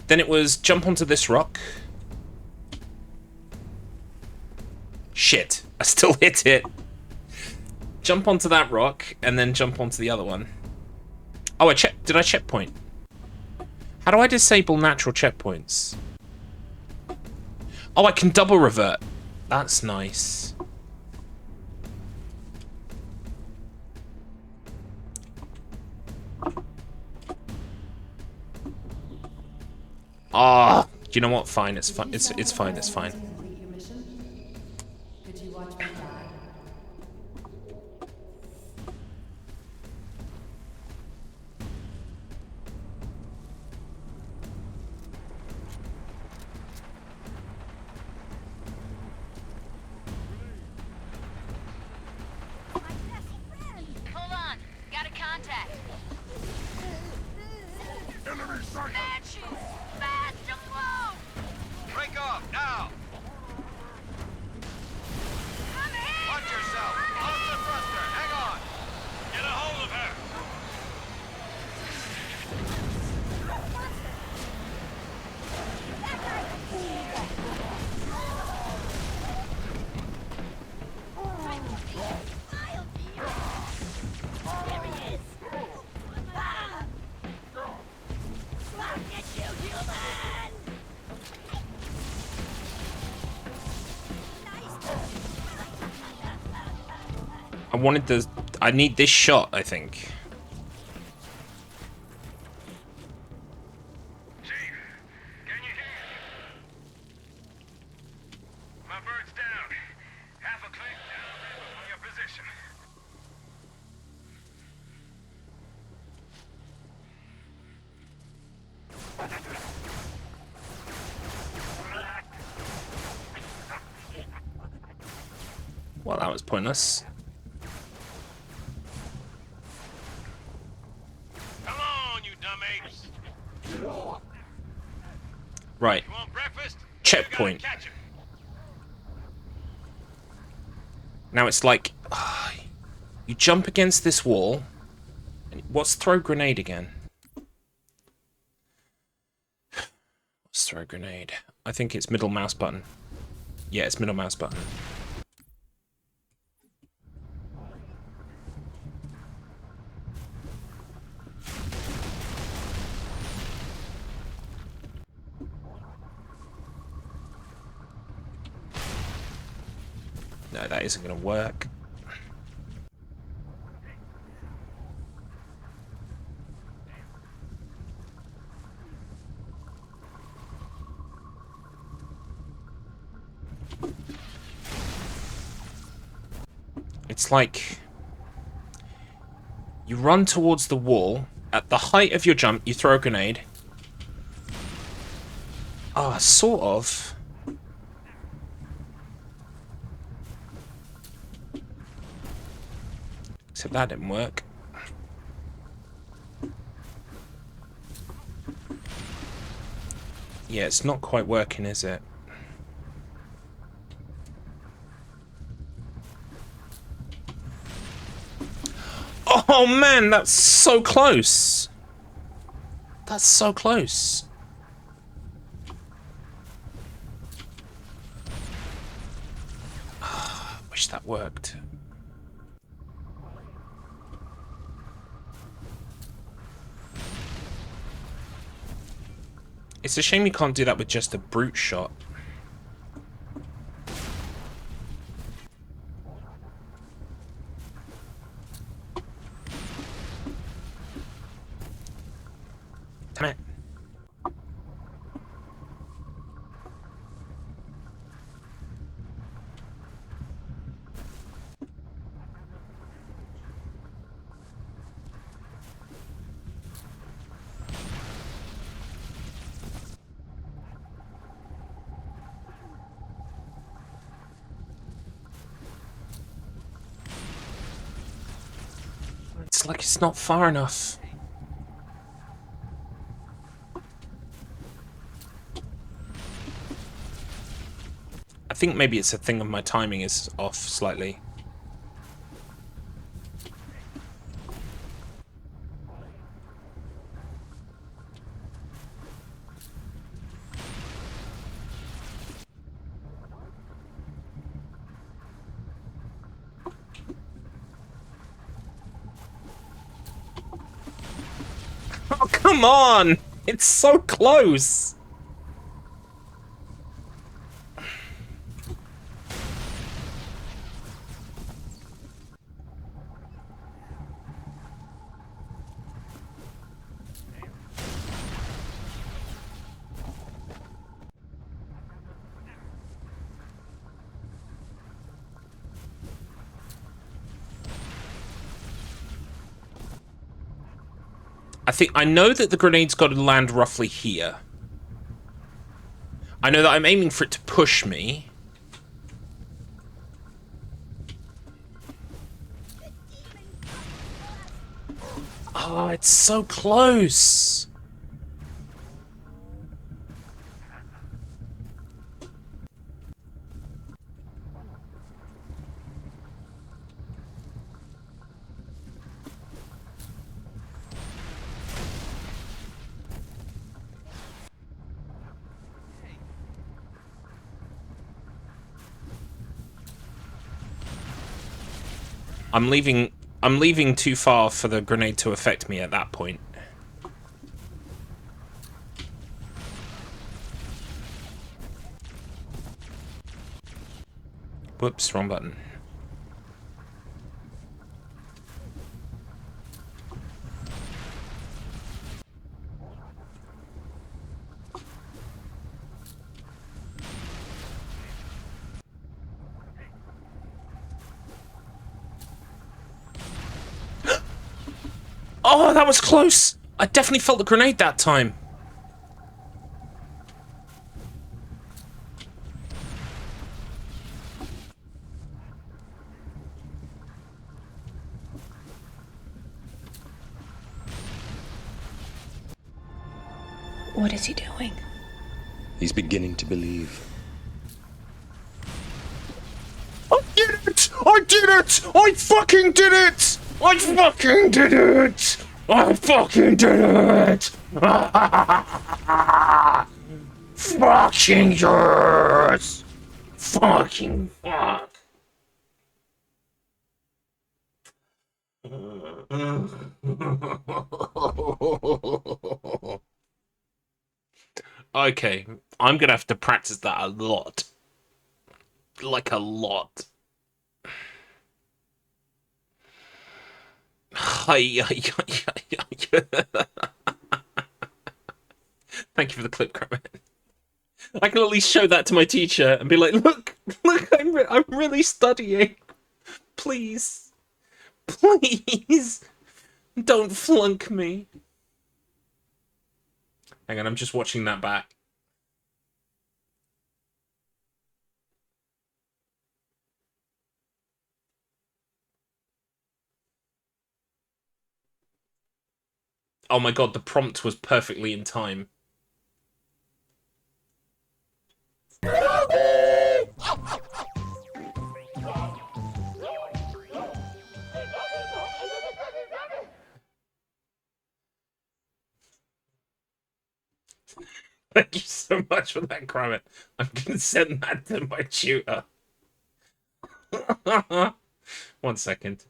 Then it was jump onto this rock. Shit. I still hit it. Jump onto that rock, and then jump onto the other one. Oh, did I checkpoint? How do I disable natural checkpoints? Oh, I can double revert. That's nice. Ah, do you know what? Fine, it's fine. It's fine. It's fine. Hold on. Got a contact. Enemy sight! Bad shoot. Fast to blow. Break off, now! I'm hit. Watch yourself! Hold the thruster, hang on! Get a hold of her! I wanted the... I need this shot, I think. Chief, can you hear me? My bird's down. Half a click downriver from your position. Well, that was pointless. Come on, you dumb apes. Right. You want breakfast? Checkpoint. You gotta catch him. Now it's like... you jump against this wall. And what's throw grenade again? What's throw grenade? I think it's middle mouse button. Yeah, it's middle mouse button. No, that isn't going to work. It's like you run towards the wall. At the height of your jump, you throw a grenade. Ah, sort of. Except that didn't work. Yeah, it's not quite working, is it? Oh man, that's so close. That's so close. Wish that worked. It's a shame you can't do that with just a brute shot. Damn it. It's like it's not far enough. I think maybe it's a thing of my timing is off slightly. Oh, come on! It's so close! I know that the grenade's got to land roughly here. I know that I'm aiming for it to push me. Oh, it's so close. I'm leaving too far for the grenade to affect me at that point. Whoops, wrong button. Oh, that was close. I definitely felt the grenade that time. What is he doing? He's beginning to believe. I did it! I did it! I fucking did it! I fucking did it! I fucking did it! Fucking yes! Fucking fuck! Okay, I'm gonna have to practice that a lot. Like a lot. Thank you for the clip, Kramer. I can at least show that to my teacher and be like, look, I'm really studying. Please. Please. Don't flunk me. Hang on, I'm just watching that back. Oh my god, the prompt was perfectly in time. Thank you so much for that, Kramer. I'm gonna send that to my tutor. 1 second.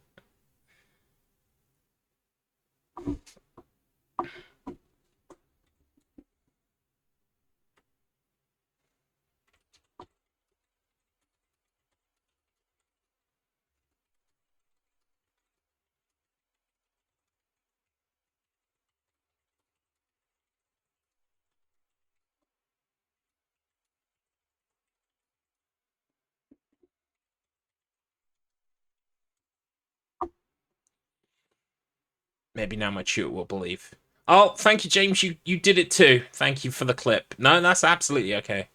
Maybe now my tutor will believe. Oh, thank you, James. You did it too. Thank you for the clip. No, that's absolutely okay.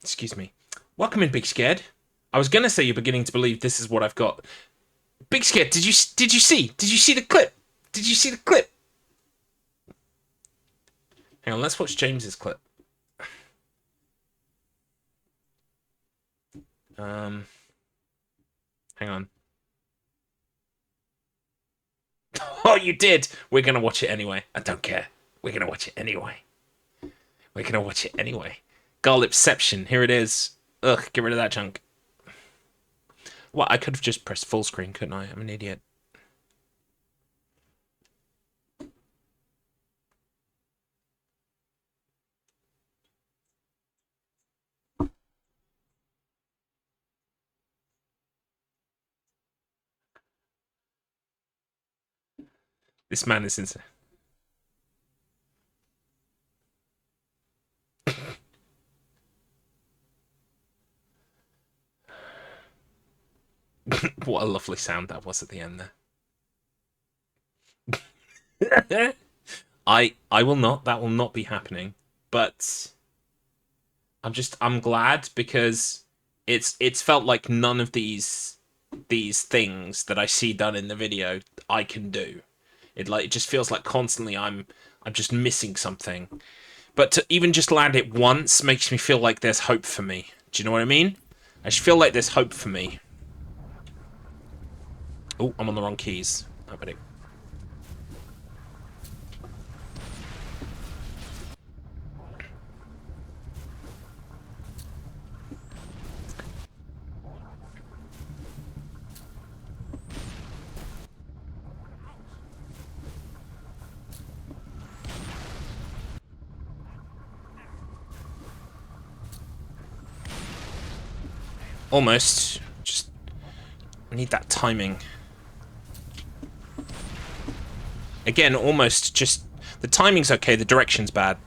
Excuse me. Welcome in, Big Scared. I was gonna say you're beginning to believe this is what I've got. Big Scared, did you see the clip? Did you see the clip? Hang on, let's watch James's clip. Hang on. Oh, you did! We're gonna watch it anyway. I don't care. We're gonna watch it anyway. We're gonna watch it anyway. Garlipsception, here it is. Ugh, get rid of that junk. Well, I could have just pressed full screen, couldn't I? I'm an idiot. This man is insane. What a lovely sound that was at the end there. I will not. That will not be happening. But I'm glad because it's felt like none of these things that I see done in the video I can do. It just feels like constantly I'm just missing something. But to even just land it once makes me feel like there's hope for me. Do you know what I mean? I just feel like there's hope for me. Oh, I'm on the wrong keys. I bet it. Almost. Just I need that timing. Again, almost just the timing's okay, the direction's bad.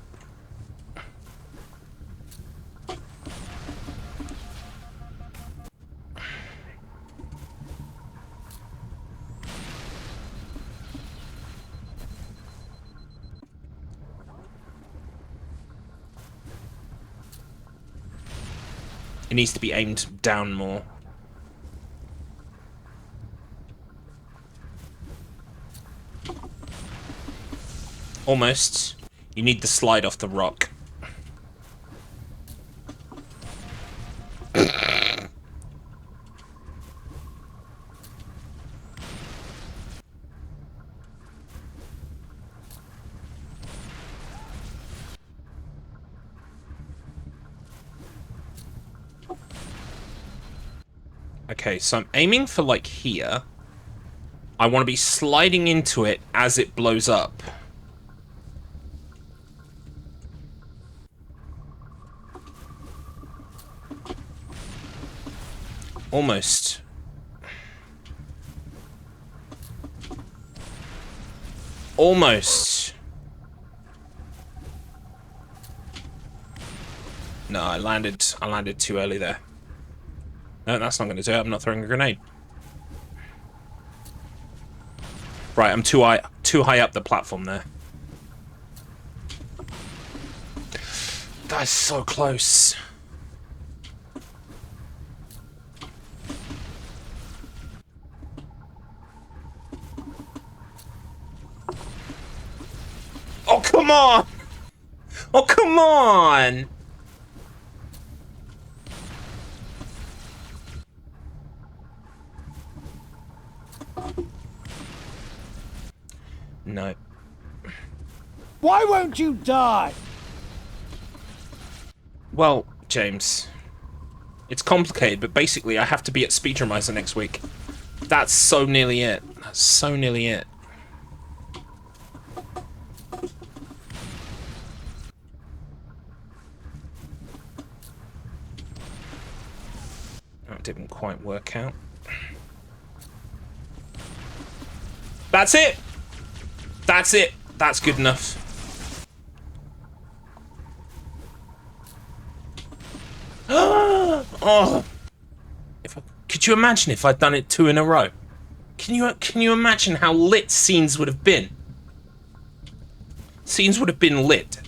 It needs to be aimed down more. Almost. You need the slide off the rock. Okay, so I'm aiming for, like, here. I want to be sliding into it as it blows up. Almost. Almost. No, I landed too early there. No, that's not going to do it. I'm not throwing a grenade. Right, I'm too high up the platform there. That's so close. Oh, come on! Oh, come on! No. Why won't you die? Well, James, it's complicated, but basically I have to be at Speedrunning next week. That's so nearly it. That's so nearly it. That didn't quite work out. That's it! That's it! That's good enough. Oh! Could you imagine if I'd done it 2 in a row? Can you imagine how lit scenes would have been? Scenes would have been lit.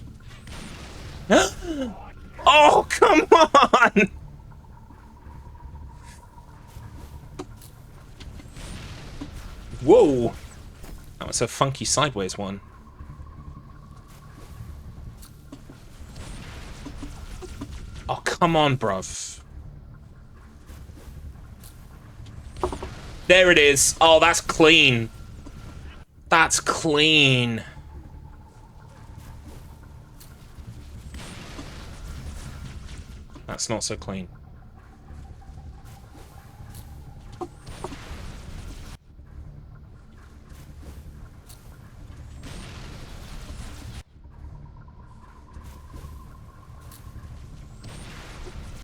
Oh, come on! Whoa! That was a funky sideways one. Oh, come on, bruv. There it is. Oh, that's clean. That's clean. That's not so clean.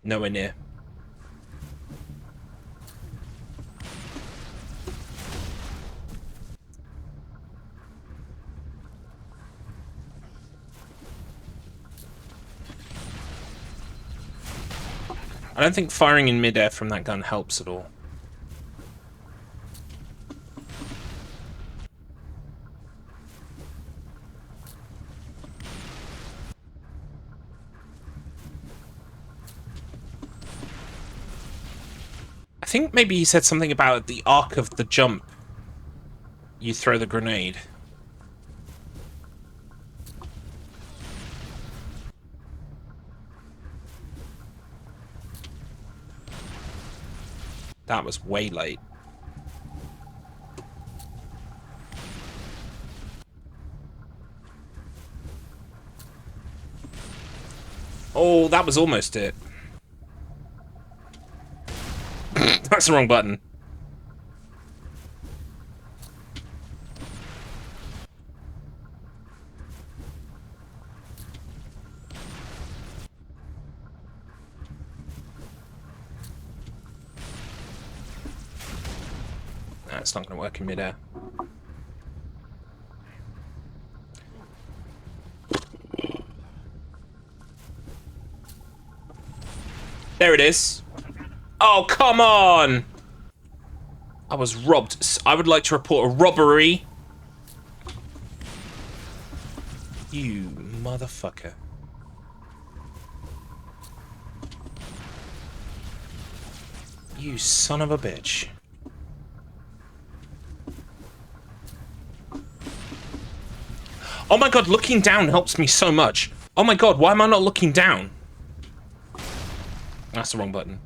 Nowhere near. I don't think firing in midair from that gun helps at all. I think maybe he said something about the arc of the jump. You throw the grenade. That was way late. Oh, that was almost it. That's the wrong button. It's not going to work in midair. There it is. Oh, come on! I was robbed. I would like to report a robbery. You motherfucker. You son of a bitch. Oh my god, looking down helps me so much. Oh my god, why am I not looking down? That's the wrong button.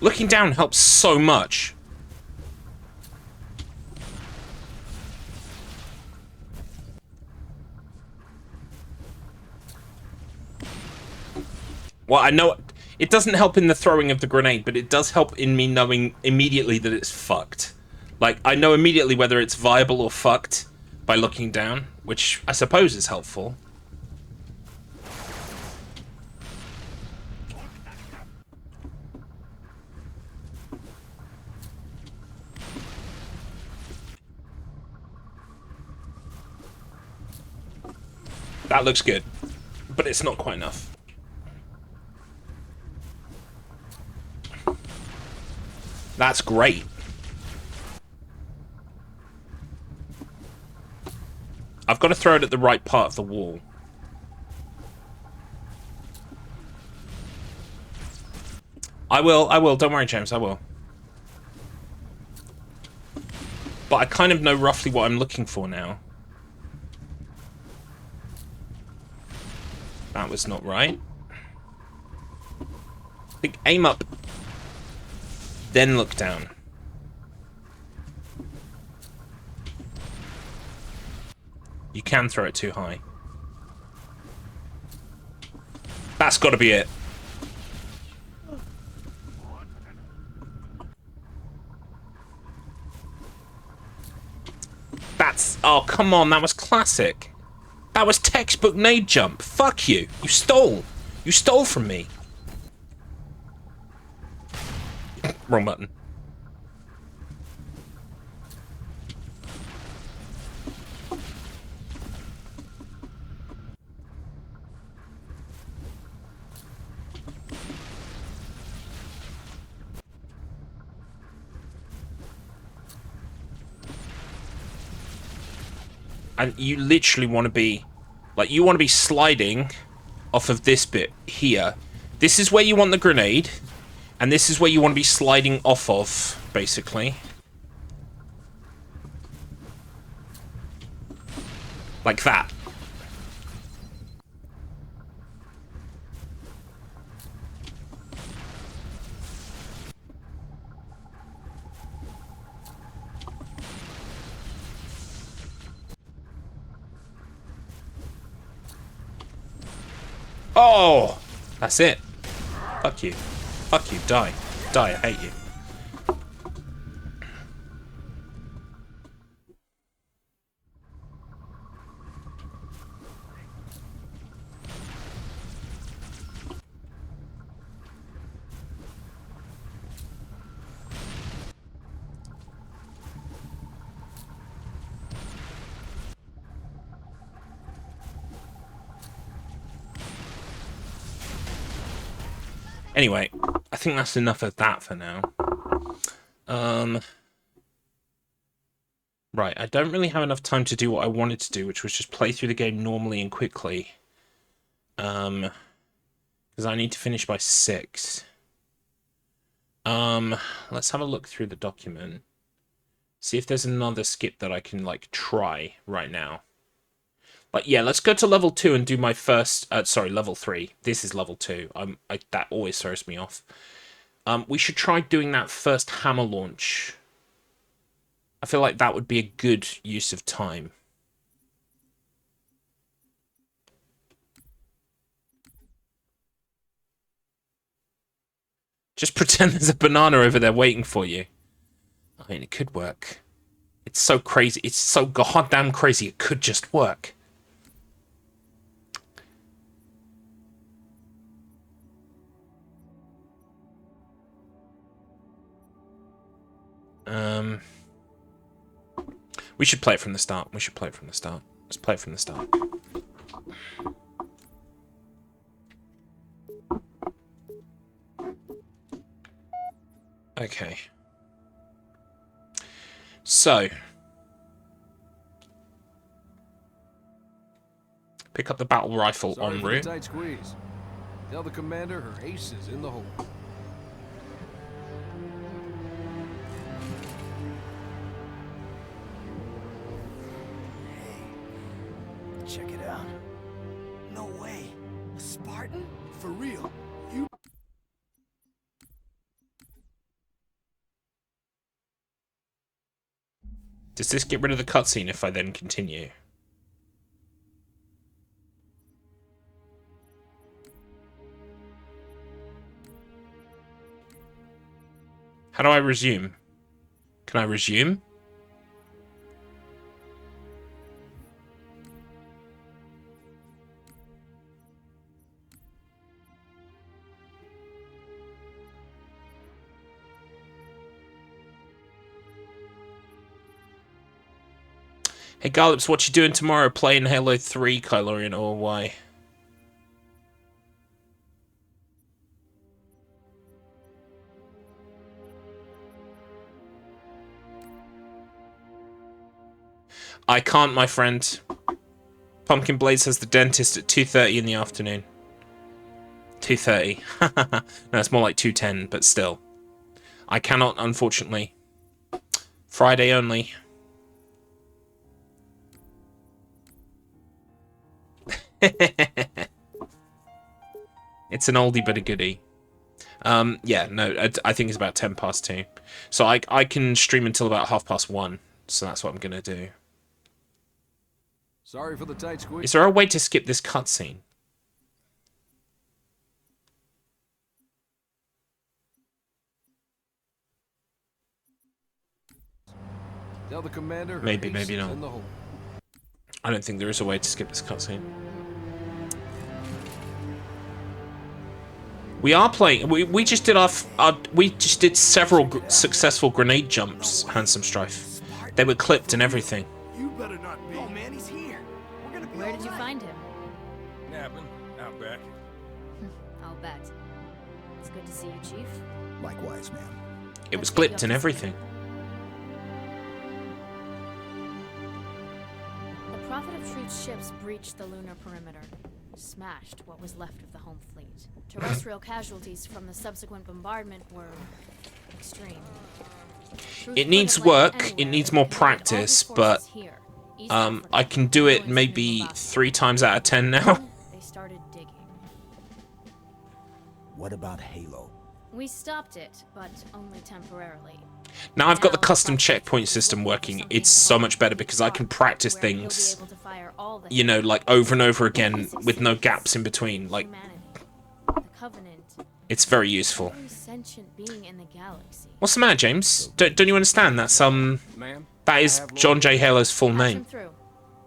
Looking down helps so much. Well, I know it doesn't help in the throwing of the grenade, but it does help in me knowing immediately that it's fucked. Like, I know immediately whether it's viable or fucked by looking down, which I suppose is helpful. That looks good, but it's not quite enough. That's great. I've got to throw it at the right part of the wall. I will. Don't worry, James, I will. But I kind of know roughly what I'm looking for now. That was not right. I think aim up, then look down. You can throw it too high. That's got to be it. That's... Oh, come on, that was classic. That was textbook nade jump. Fuck you. You stole. You stole from me. Wrong button. And you literally want to be, like, you want to be sliding off of this bit here. This is where you want the grenade, and this is where you want to be sliding off of, basically. Like that. Oh! That's it. Fuck you. Fuck you. Die. Die. I hate you. Anyway, I think that's enough of that for now. Right, I don't really have enough time to do what I wanted to do, which was just play through the game normally and quickly. Because I need to finish by 6. Let's have a look through the document. See if there's another skip that I can, like, try right now. Like, yeah, let's go to level 2 and do my first... sorry, level 3. This is level 2. That always throws me off. We should try doing that first hammer launch. I feel like that would be a good use of time. Just pretend there's a banana over there waiting for you. I mean, it could work. It's so crazy. It's so goddamn crazy. It could just work. We should play it from the start. We should play it from the start. Let's play it from the start. Okay. So. Pick up the battle rifle en route. Tight squeeze. Tell the commander her ace is in the hole. Check it out. No way. A Spartan? For real? You... Does this get rid of the cutscene if I then continue? How do I resume? Can I resume? Hey Garlips, what you doing tomorrow? Playing Halo 3, Kylorian, or why? I can't, my friend. Pumpkin Blades has the dentist at 2:30 in the afternoon. 2:30. No, it's more like 2:10, but still. I cannot, unfortunately. Friday only. It's an oldie but a goodie. Yeah, no, I think it's about 2:10. So I can stream until about 1:30. So that's what I'm gonna do. Sorry for the tight squeeze. Is there a way to skip this cutscene? Tell the commander her Maybe, ace maybe is not. in the hole. I don't think there is a way to skip this cutscene. We are playing. We just did we just did several successful grenade jumps. Handsome Strife. They were clipped and everything. You better not be. Oh man, he's here. We're gonna be Where did you find him? Napping out back. I'll bet. It's good to see you, Chief. Likewise, ma'am. It was clipped and everything. The Prophet of Truth's ships breached the lunar perimeter, smashed what was left of the home fleet. Terrestrial casualties from the subsequent bombardment were extreme. It needs work. It needs more practice, but I can do it maybe 3 times out of 10 now. They started digging. What about Halo? We stopped it, but only temporarily. Now I've got the custom checkpoint system working. It's so much better because I can practice things, you know, like over and over again with no gaps in between. Like, it's very useful. What's the matter, James? Don't you understand? That's that is John J. Halo's full name.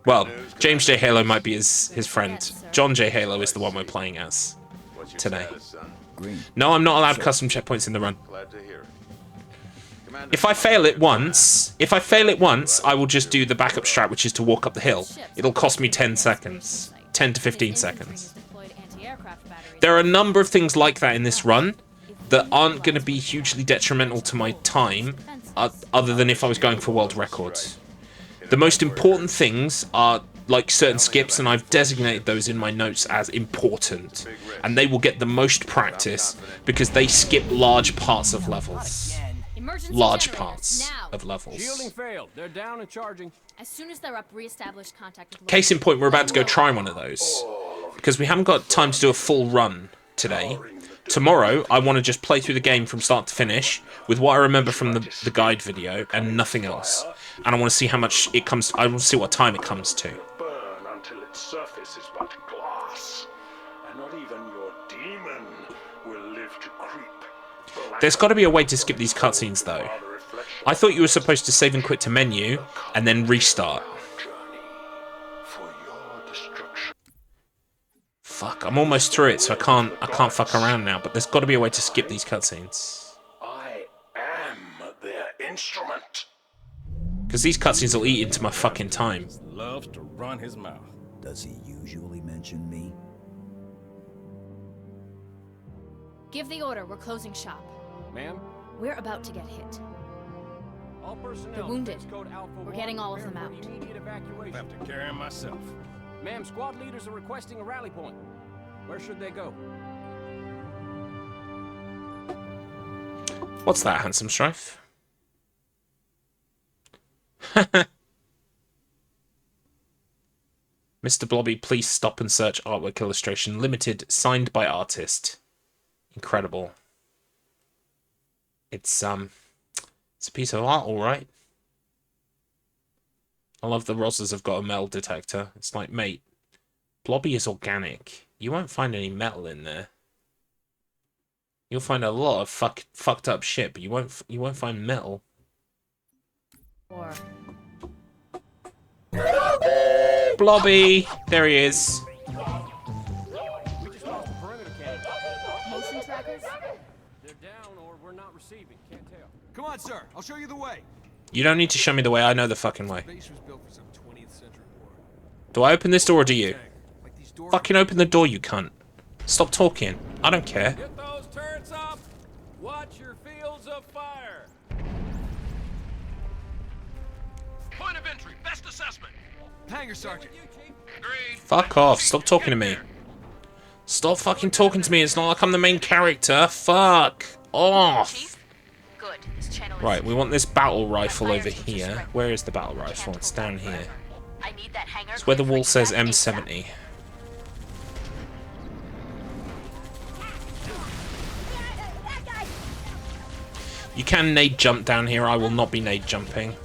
Well, James J. Halo might be his friend. John J. Halo is the one we're playing as today. No, I'm not allowed custom checkpoints in the run. If I fail it once, I will just do the backup strat, which is to walk up the hill. It'll cost me 10 seconds. 10 to 15 seconds. There are a number of things like that in this run that aren't going to be hugely detrimental to my time, other than if I was going for world records. The most important things are like certain skips, and I've designated those in my notes as important, and they will get the most practice because they skip large parts of levels. Large parts of levels. Shielding failed. They're down and charging. As soon as they're up, reestablish contact with Case in point, we're about to go try one of those because we haven't got time to do a full run today. Tomorrow, I want to just play through the game from start to finish with what I remember from the guide video and nothing else. And I want to see how much it comes. I want to see what time it comes to. Burn until its surface is but glass, and not even your demon will live to creep. There's got to be a way to skip these cutscenes, though. I thought you were supposed to save and quit to menu and then restart. Fuck, I'm almost through it, so I can't fuck around now. But there's got to be a way to skip these cutscenes. I am their instrument. Because these cutscenes will eat into my fucking time. Loves to run his mouth. Does he usually mention me? Give the order. We're closing shop. Ma'am? We're about to get hit. All personnel. They're wounded. Code Alpha We're getting all of them out. Immediate evacuation. Have to carry him myself. Ma'am, squad leaders are requesting a rally point. Where should they go? What's that, handsome strife? Mr. Blobby, please stop and search artwork illustration. Limited, signed by artist. Incredible. It's a piece of art, alright. I love the Rosses have got a metal detector. It's like, mate, Blobby is organic. You won't find any metal in there. You'll find a lot of fucked up shit, but you won't find metal. Or Blobby! There he is. We just lost the perimeter cannon. motion trackers? They're down or we're not receiving. Can't tell. Come on, sir. I'll show you the way. You don't need to show me the way. I know the fucking way. Base was built for some 20th century war. Do I open this door or do you? Like these doors. Fucking open the door, you cunt. Stop talking. I don't care. Get those turrets up. Watch your fields of fire. Point of entry. Best assessment. Hangar, Sergeant. Agreed. Fuck off. Stop talking to me. Stop fucking talking to me. It's not like I'm the main character. Fuck off. Good. This channel is Right, we want this battle rifle over here. Where is the battle rifle? It's down here. I need that hangar. It's where the wall says M70. You can nade jump down here. I will not be nade jumping.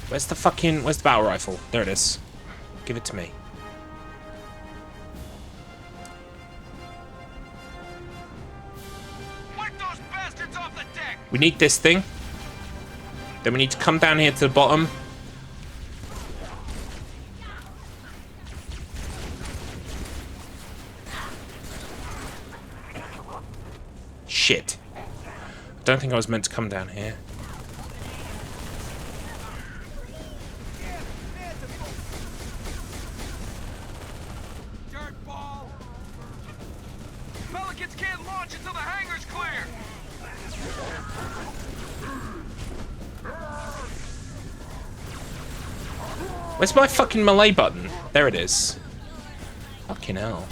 Where's the battle rifle? There it is. Give it to me. Wipe those bastards off the deck. We need this thing. Then we need to come down here to the bottom. Shit. I don't think I was meant to come down here. Dirt ball. Pelicans can't launch until the hangar's clear. Where's my fucking melee button? There it is. Fucking hell.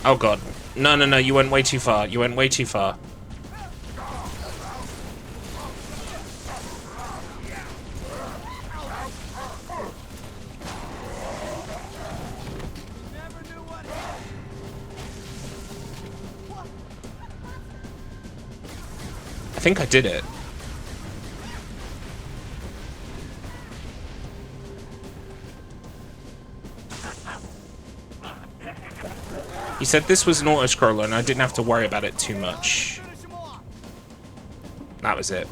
Oh god. No, no, no, you went way too far. You went way too far. I think I did it. He said this was an auto-scroller and I didn't have to worry about it too much. That was it.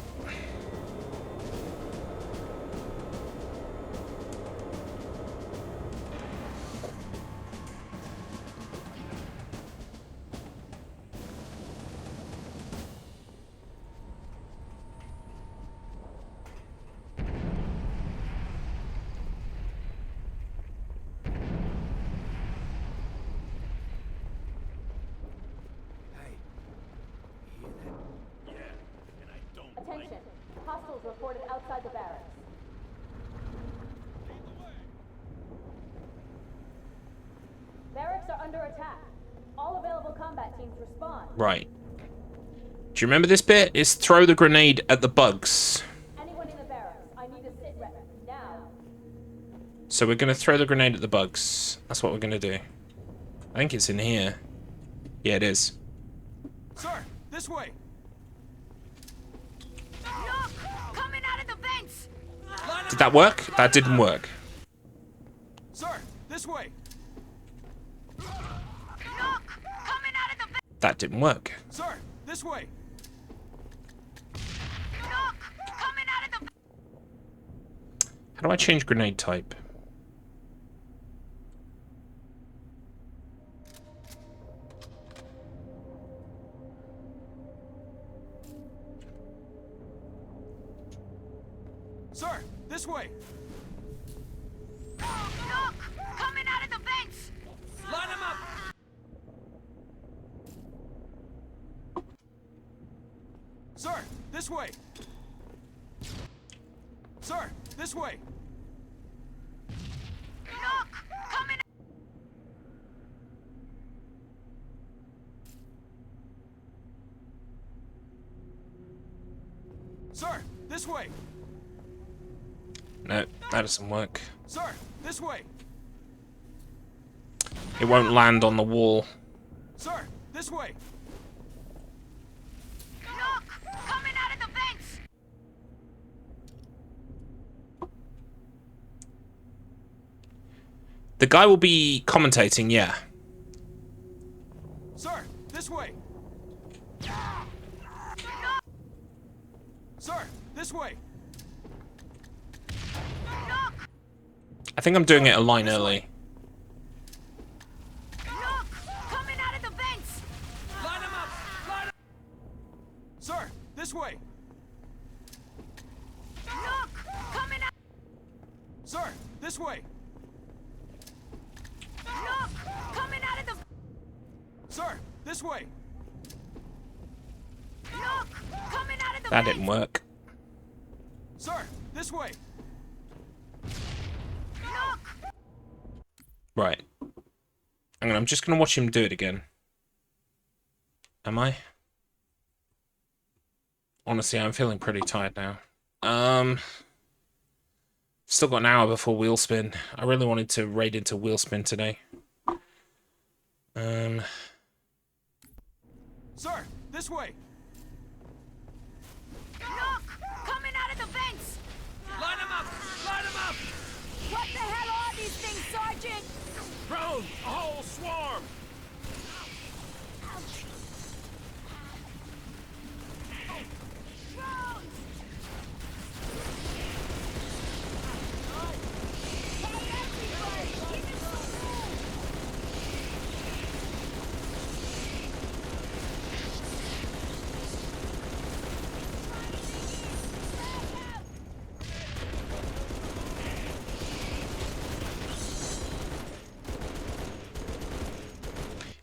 Attention. Hostiles reported outside the barracks. Barracks are under attack. All available combat teams respond. Right. Do you remember this bit? Is throw the grenade at the bugs. Anyone in the barracks, I need a sit rep. Now. So we're going to throw the grenade at the bugs. That's what we're going to do. I think it's in here. Yeah, it is. Sir, this way. Look! Coming out of the vents! Did that work? That didn't work. Sir, this way. Look! Coming out of the vents! That didn't work. Sir, this way. Look! Coming out of the How do I change grenade type? Sir, this way. Look! Coming out of the vents! Line them up! Sir, this way. Sir, this way. Look! Coming! Sir, this way. No, that doesn't work. Sir, this way. It won't land on the wall. Sir, this way. Look! Coming out of the vents! The guy will be commentating, yeah. Sir, this way. Sir, this way. Look! I think I'm doing it a line early. Look! Coming out of the vents! Line them up! Line 'em- Sir, this way. Look! Coming out! Sir, this way. Look! Coming out of the... Sir, this way. Look! Coming out of the That vents! didn't work. Sir, this way. Look! Right. I'm just gonna watch him do it again. Am I? Honestly, I'm feeling pretty tired now. Still got an hour before wheel spin. I really wanted to raid into wheel spin today. Sir, this way. Look! Coming out of the vents! Line them up! Line them up! What the hell are these things, Sergeant? Drone! A whole swarm! Drones!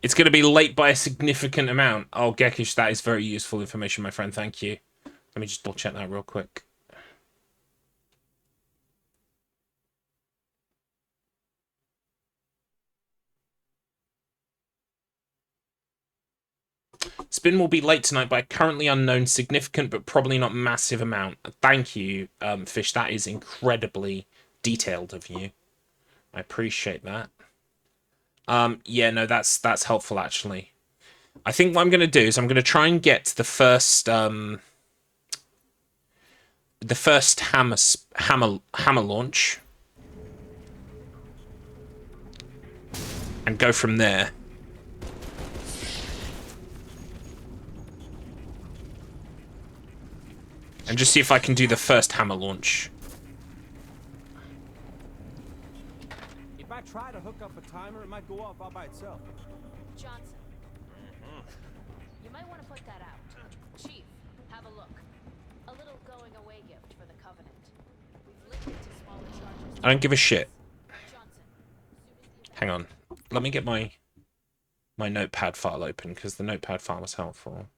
It's going to be late by a significant amount. Oh, Gekish, that is very useful information, my friend. Thank you. Let me just double check that real quick. Spin will be late tonight by a currently unknown significant but probably not massive amount. Thank you, Fish. That is incredibly detailed of you. I appreciate that. Yeah, no, that's helpful actually. I think what I'm going to do is I'm going to try and get the first hammer launch and go from there. And just see if I can do the first hammer launch. If I try to hook up a timer, it might go off all by itself. Johnson. You might want to put that out. Chief, have a look. A little going away gift for the Covenant. We've linked it to smaller charges. I don't give a shit. Johnson. Hang on. Let me get my notepad file open because the notepad file was helpful.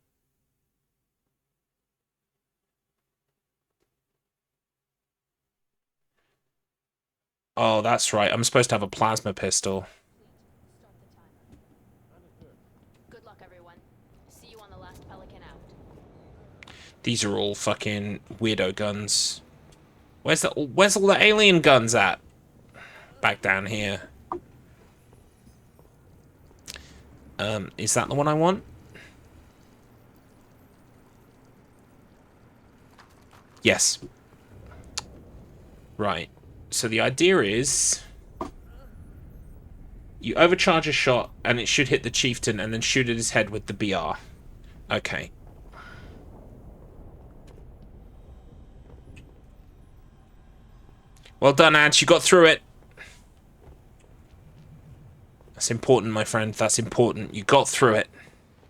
Oh, that's right. I'm supposed to have a plasma pistol. Good luck, everyone. See you on the last Pelican out. These are all fucking weirdo guns. Where's all the alien guns at? Back down here. Is that the one I want? Yes. Right. So the idea is you overcharge a shot and it should hit the chieftain and then shoot at his head with the BR. Okay. Well done, Ads. You got through it. That's important, my friend. That's important. You got through it.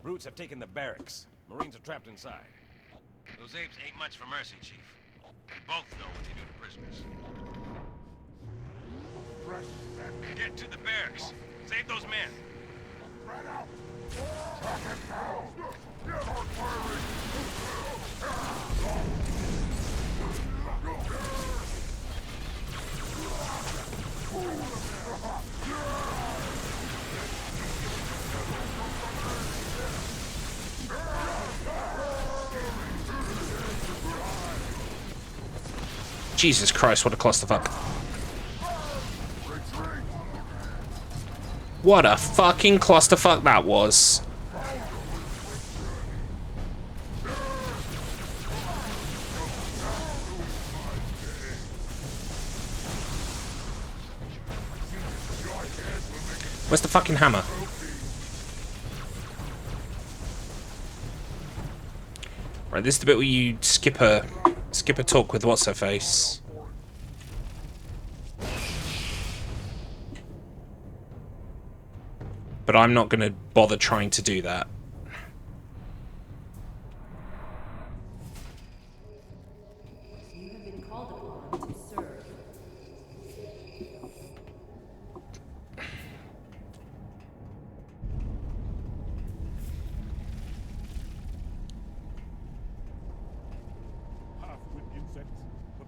Brutes have taken the barracks. Marines are trapped inside. Those apes ain't much for mercy, Chief. We both know what they do to prisoners. Get to the barracks. Save those men. Jesus Christ, what a clusterfuck. What a fucking clusterfuck that was. Where's the fucking hammer? Right, this is the bit where you skip a talk with what's her face. But I'm not gonna bother trying to do that. You have been called upon to serve.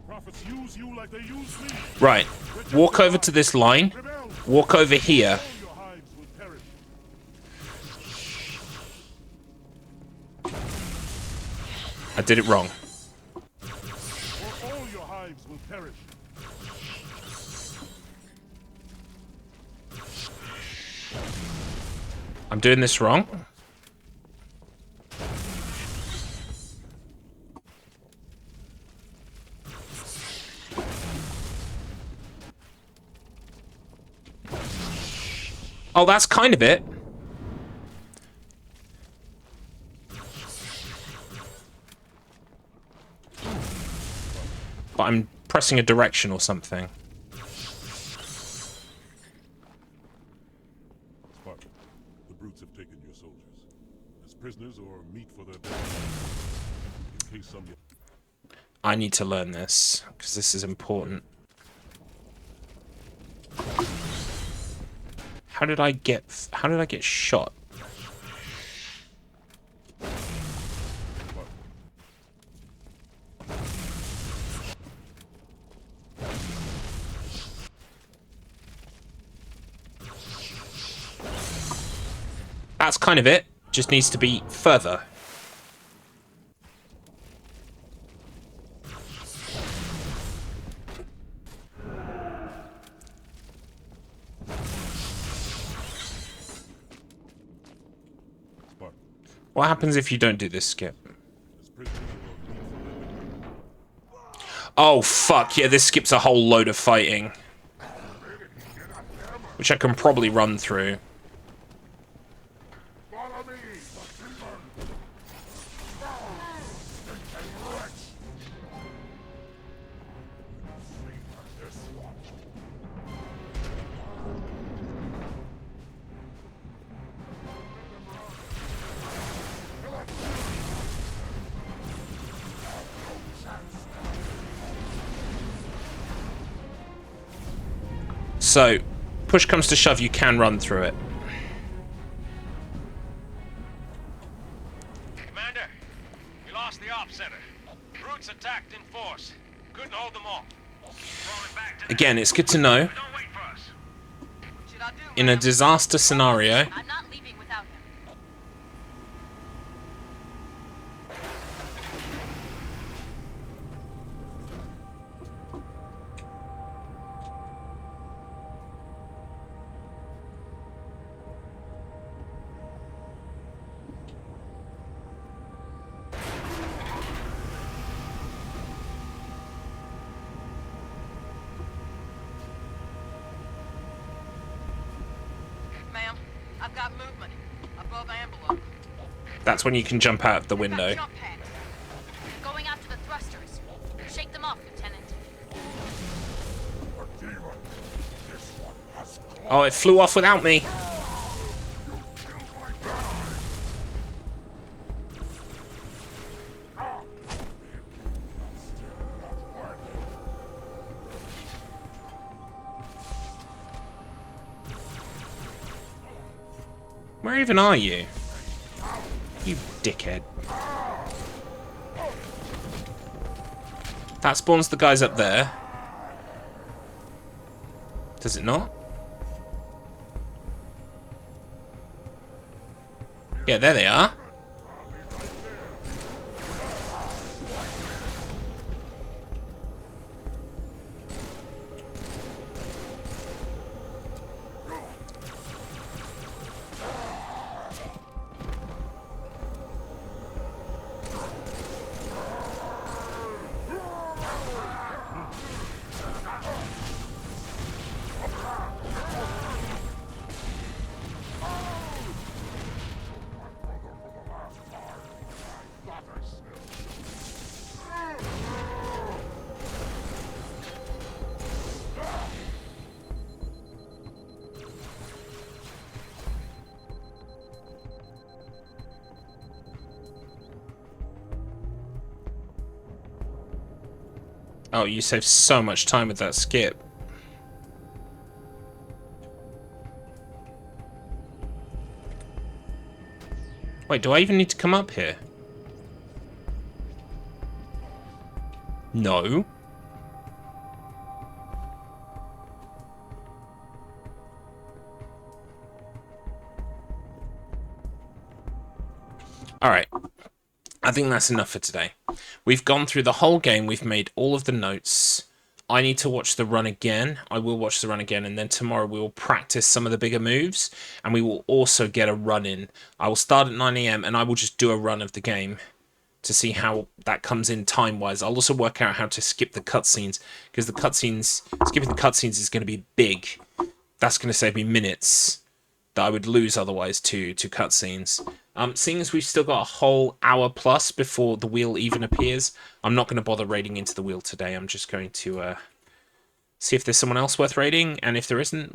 Prophets use you like they use me. Right. Walk over to this line. Walk over here. I did it wrong. Or all your hives will perish. I'm doing this wrong. Oh, that's kind of it. But I'm pressing a direction or something. Spartan, the brutes have taken your soldiers as prisoners or meat for their bodies. In case some... I need to learn this because this is important. How did I get shot? That's kind of it. Just needs to be further. What happens if you don't do this skip? Oh fuck, yeah, this skips a whole load of fighting. Which I can probably run through. So, push comes to shove, you can run through it. Commander, we lost the op center. Brutes attacked in force. Couldn't hold them all. Again, it's good to know. In a disaster scenario, I'm not leaving without him. Ma'am, I've got movement above envelope. that's when you can jump out of the window. Jump pads. Going after the thrusters. Shake them off, Lieutenant. Oh, it flew off without me. Where even are you? You dickhead. That spawns the guys up there. Does it not? Yeah, there they are. Oh, you saved so much time with that skip. Wait, do I even need to come up here? No. Alright. I think that's enough for today. We've gone through the whole game. We've made all of the notes. I need to watch the run again. I will watch the run again, and then tomorrow we will practice some of the bigger moves, and we will also get a run in. I will start at 9 AM, and I will just do a run of the game to see how that comes in time-wise. I'll also work out how to skip the cutscenes, because skipping the cutscenes is going to be big. That's going to save me minutes that I would lose otherwise to cutscenes. Seeing as we've still got a whole hour plus before the wheel even appears, I'm not going to bother raiding into the wheel today. I'm just going to see if there's someone else worth raiding, and if there isn't,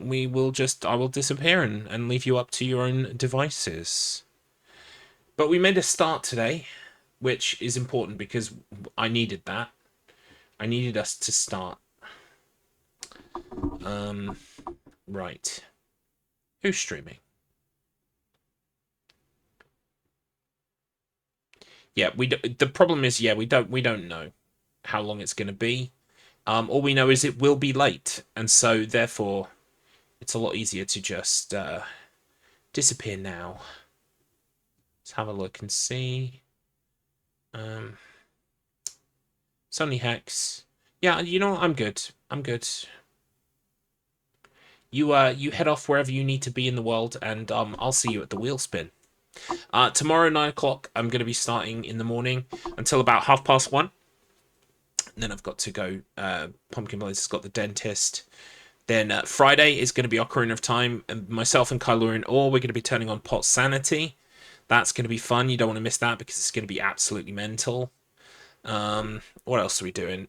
I will disappear and leave you up to your own devices. But we made a start today, which is important because I needed that. I needed us to start. Right. Who's streaming? Yeah, the problem is, yeah, we don't know how long it's going to be. All we know is it will be late, and so therefore it's a lot easier to just disappear now. Let's have a look and see. It's only Hex. Yeah, you know what? I'm good. I'm good. You head off wherever you need to be in the world, and I'll see you at the wheel spin. Tomorrow 9 o'clock, I'm going to be starting in the morning until about 1:30. And then I've got to go. Pumpkin Blaze has got the dentist. Then Friday is going to be Ocarina of Time, and myself and Kylo and Or, we're going to be turning on Pot Sanity. That's going to be fun. You don't want to miss that because it's going to be absolutely mental. What else are we doing?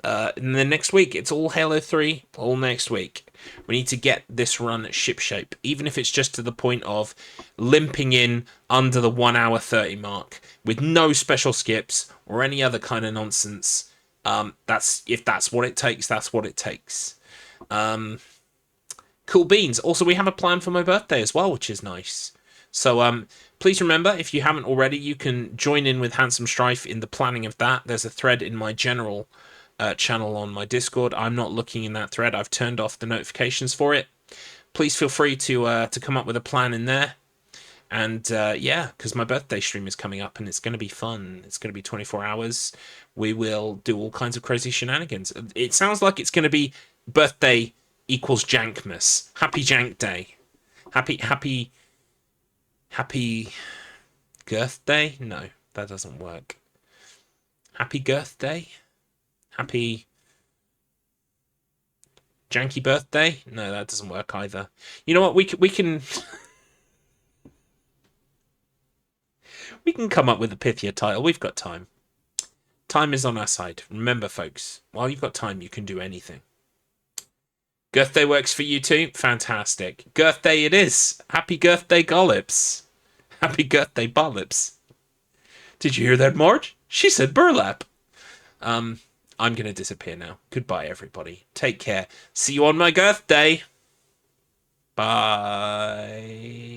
And then next week, it's all Halo 3, all next week. We need to get this run shipshape, even if it's just to the point of limping in under the 1 hour 30 mark with no special skips or any other kind of nonsense. If that's what it takes, that's what it takes. Cool beans. Also, we have a plan for my birthday as well, which is nice. So please remember, if you haven't already, you can join in with Handsome Strife in the planning of that. There's a thread in my general channel on my Discord. I'm not looking in that thread. I've turned off the notifications for it. Please feel free to come up with a plan in there. And yeah, because my birthday stream is coming up and it's going to be fun. It's going to be 24 hours. We will do all kinds of crazy shenanigans. It sounds like it's going to be birthday equals Jankmas. Happy Jank Day. Happy Girth Day? No, that doesn't work. Happy Girth Day? Happy Janky Birthday? No, that doesn't work either. You know what? We can we can come up with a pithier title. We've got time. Time is on our side. Remember, folks, while you've got time, you can do anything. Girth Day works for you too? Fantastic. Girth Day it is. Happy Girth Day, Garlips. Happy Girth Day, Garlips. Did you hear that, Marge? She said burlap. I'm going to disappear now. Goodbye, everybody. Take care. See you on my Girth Day. Bye.